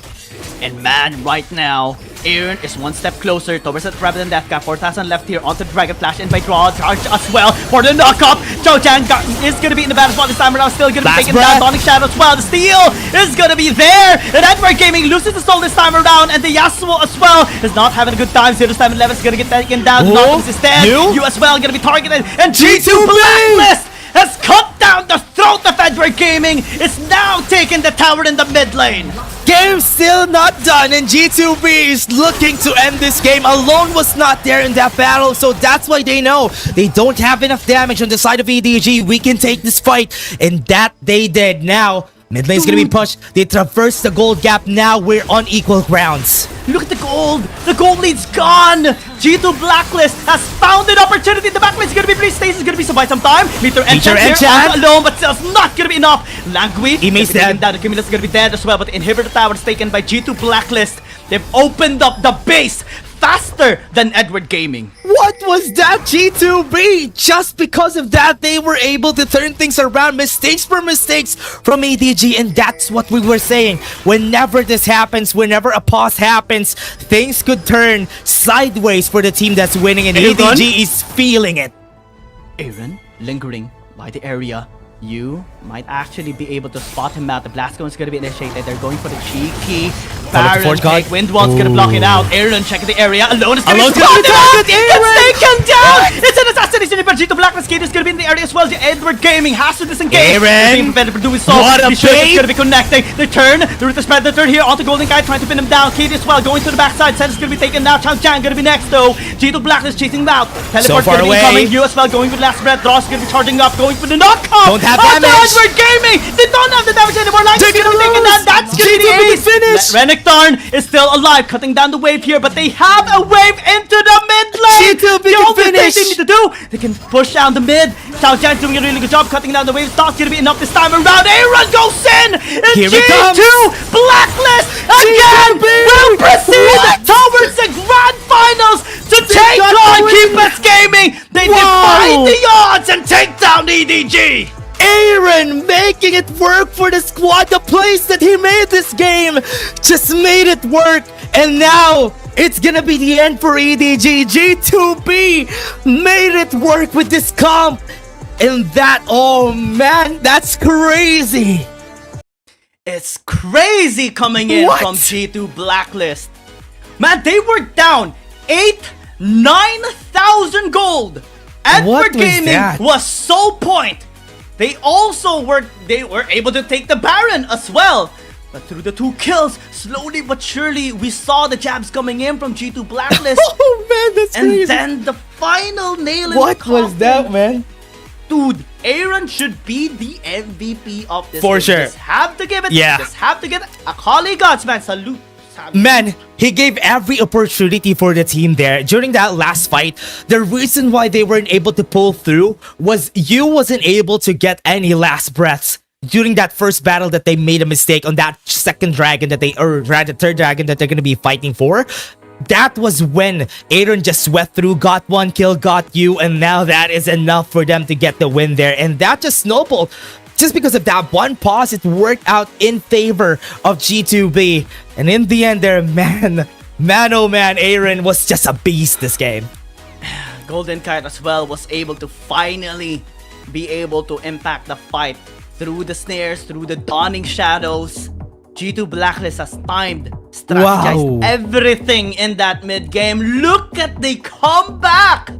And man, right now, Aaron is one step closer towards that Rabbit and Death Cap. 4,000 left here onto the Dragon Flash in by Draw. Charge as well for the knockup. Xiao Jiang is going to be in the battle spot this time around. Still going to be Last taken breath. down. Donic Shadow as well. The steal is going to be there. And Edward Gaming loses the soul this time around. And the Yasuo as well is not having a good time. 0-7-11 is going to get taken down. Whoa. Knockums is dead. You? You as well going to be targeted. And G2 G2B. Blacklist has cut down the throat of Edward Gaming. Is now taking the tower in the mid lane. Game still not done, and G2B is looking to end this game. Alone was not there in that battle, so that's why they know they don't have enough damage on the side of EDG. We can take this fight, and that they did. Now, mid lane's gonna be pushed. They traverse the gold gap. Now we're on equal grounds. Look at the gold! The gold lead's gone! G2 Blacklist has found an opportunity. The backlist is gonna be pretty stasis, is gonna be survive some time. Meter Enchant. alone, but still it's not gonna be enough. Langui Ime's dead. down. The Cumulus is gonna be dead as well, but the inhibitor tower is taken by G2 Blacklist. They've opened up the base faster than Edward Gaming. What was that, G2B? Just because of that, they were able to turn things around. Mistakes for mistakes from EDG, and that's what we were saying. Whenever this happens, whenever a pause happens, things could turn sideways for the team that's winning, and Aaron? EDG is feeling it. Aaron lingering by the area. You might actually be able to spot him out. The blast gun is going to be initiated. They're going for the cheeky Baron force guard. pick. Wind Wall's going to block it out. Aaron checking the area. Alone is going to Alone's be gonna be spotted out. targeted. Aaron! It's taken down. It's an assassination. But G2 Blackness Kid is going to be in the area as well. The Edward Gaming has to disengage. Aaron! They're being prevented from doing so. What a The shield is bait. going to be connecting. The turn. The Ruthless Spread. The turn here onto Golden Guy trying to pin him down. Kid as well going to the backside. Sen is going to be taken down. Xiao Jiang going to be next though. G2 Blackness chasing him out. Teleport far going to be away. coming. You as well going with last breath. Dross going to be charging up. Going for the knockout. Don't have Onto damage. Edward Gaming! They don't have the damage anymore. Like Take it's gonna it be taken loose. down. That's gonna be the G2B ace. finish. Renekton is still alive, cutting down the wave here, but they have a wave into the mid lane. G2B the can only thing finish. they need to do, they can push down the mid. Xiao Jiang's doing a really good job cutting down the wave. It's not gonna be enough this time around. Aaron goes in, and Here it G2 comes. Blacklist again G2B. will proceed What? towards the grand finals to take got on the win. Keepers Gaming. They defy Wow. the odds and take down EDG. Aaron making it work for the squad. The plays that he made this game just made it work. And now it's gonna be the end for EDG. G2B made it work with this comp. And that, oh man, that's crazy. It's crazy coming in What? from G2 Blacklist. Man, they were down 9,000 gold. Edward What was Gaming that? was so point. They also were able to take the Baron as well. But through the 2 kills, slowly but surely, we saw the jabs coming in from G2 Blacklist. Oh man, that's And crazy. then the final nail in What the was that, coffin. man? Dude, Aaron should be the MVP of this For game. sure. Just have to give it. Yeah. Just have to give it. A Kali Gods, man. Salute. Man, he gave every opportunity for the team there. During that last fight, the reason why they weren't able to pull through was you wasn't able to get any last breaths during that first battle that they made a mistake on that second dragon that they, or rather third dragon that they're gonna be fighting for. That was when Aaron just swept through, got 1 kill, got you, and now that is enough for them to get the win there. And that just snowballed. Just because of that one pause, it worked out in favor of G2B. And in the end there, man, oh man, Aaron was just a beast this game. Golden Kite as well was able to finally be able to impact the fight through the snares, through the dawning shadows. G2 Blacklist has timed, strategized Wow. everything in that mid game. Look at the comeback!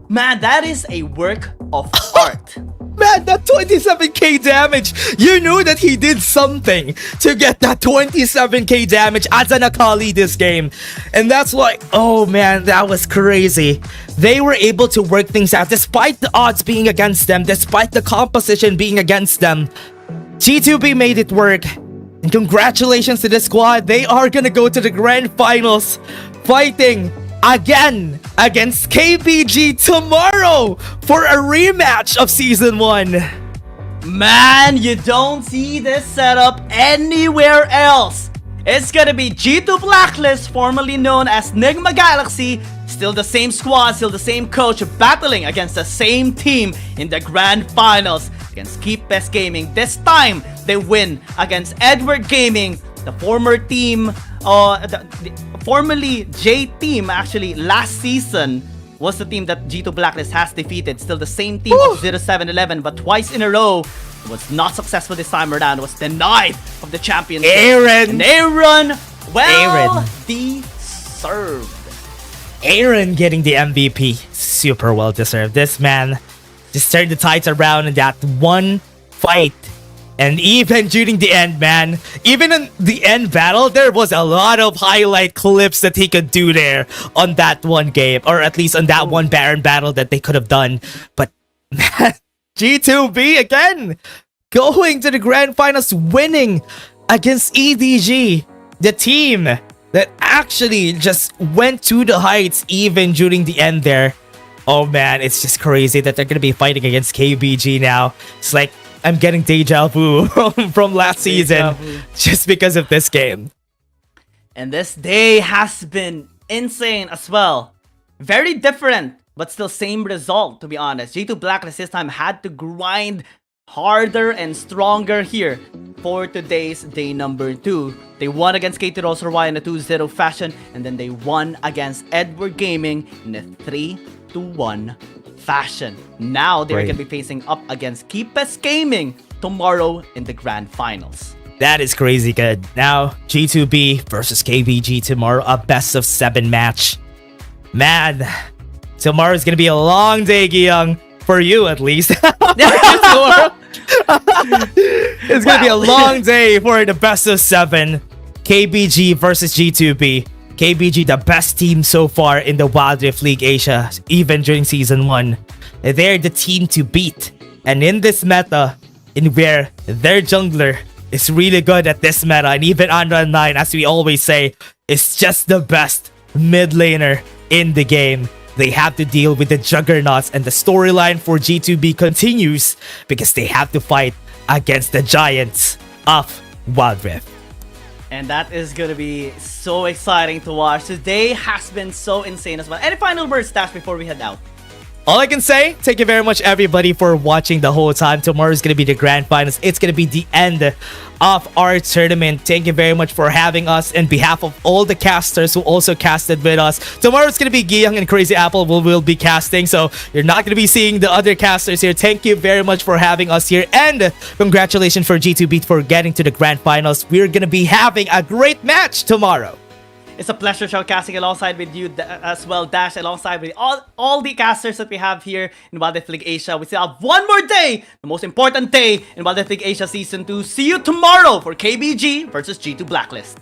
Man, that is a work of art. Man, that 27k damage! You knew that he did something to get that 27k damage as an Akali this game. And that's why, oh man, that was crazy. They were able to work things out despite the odds being against them, despite the composition being against them. G2B made it work. And congratulations to the squad. They are gonna go to the grand finals, fighting again against KBG tomorrow for a rematch of Season 1. Man, you don't see this setup anywhere else. It's gonna be G2 Blacklist, formerly known as Nigma Galaxy, still the same squad, still the same coach, battling against the same team in the grand finals against Keep Best Gaming. This time, they win against Edward Gaming, the former team, formerly J team. Actually, last season was the team that G2 Blacklist has defeated. Still the same team of 0711, but twice in a row was not successful this time around. Was denied of the championship. Aaron, well deserved. Aaron getting the MVP, super well deserved. This man just turned the tides around in that one fight. And even during the end, man, even in the end battle, there was a lot of highlight clips that he could do there on that one game, or at least on that one Baron battle that they could have done. But man, G2B again, going to the grand finals, winning against EDG, the team that actually just went to the heights even during the end there. Oh man, it's just crazy that they're gonna be fighting against KBG now. It's like I'm getting deja vu from last season just because of this game. And this day has been insane as well. Very different, but still same result, to be honest. G2 Blacklist this time had to grind harder and stronger here for today's day number 2. They won against KT.RY in a 2-0 fashion, and then they won against Edward Gaming in a 3-1 fashion. Now they're going to be facing up against Keep Best Gaming tomorrow in the grand finals. That is crazy good. Now G2B versus KBG tomorrow, a best of 7 match. Man, tomorrow's gonna be a long day, Giyang, for you at least. It's gonna be a long day for the best of 7. KBG versus G2B. KBG, the best team so far in the Wild Rift League Asia, even during Season 1. They're the team to beat. And in this meta, in where their jungler is really good at this meta, and even Unreal 9, as we always say, is just the best mid laner in the game. They have to deal with the juggernauts, and the storyline for G2B continues because they have to fight against the giants of Wild Rift. And that is going to be so exciting to watch. Today has been so insane as well. Any final words, Dash, before we head out? All I can say, thank you very much everybody for watching the whole time. Tomorrow is going to be the grand finals. It's going to be the end of our tournament. Thank you very much for having us. On behalf of all the casters who also casted with us, tomorrow it's going to be Giyang and Crazy Apple who will be casting. So you're not going to be seeing the other casters here. Thank you very much for having us here. And congratulations for G2B for getting to the grand finals. We're going to be having a great match tomorrow. It's a pleasure showcasing alongside with you as well, Dash, alongside with all the casters that we have here in Wild Rift League Asia. We still have one more day, the most important day in Wild Rift League Asia Season 2. See you tomorrow for KBG versus G2 Blacklist.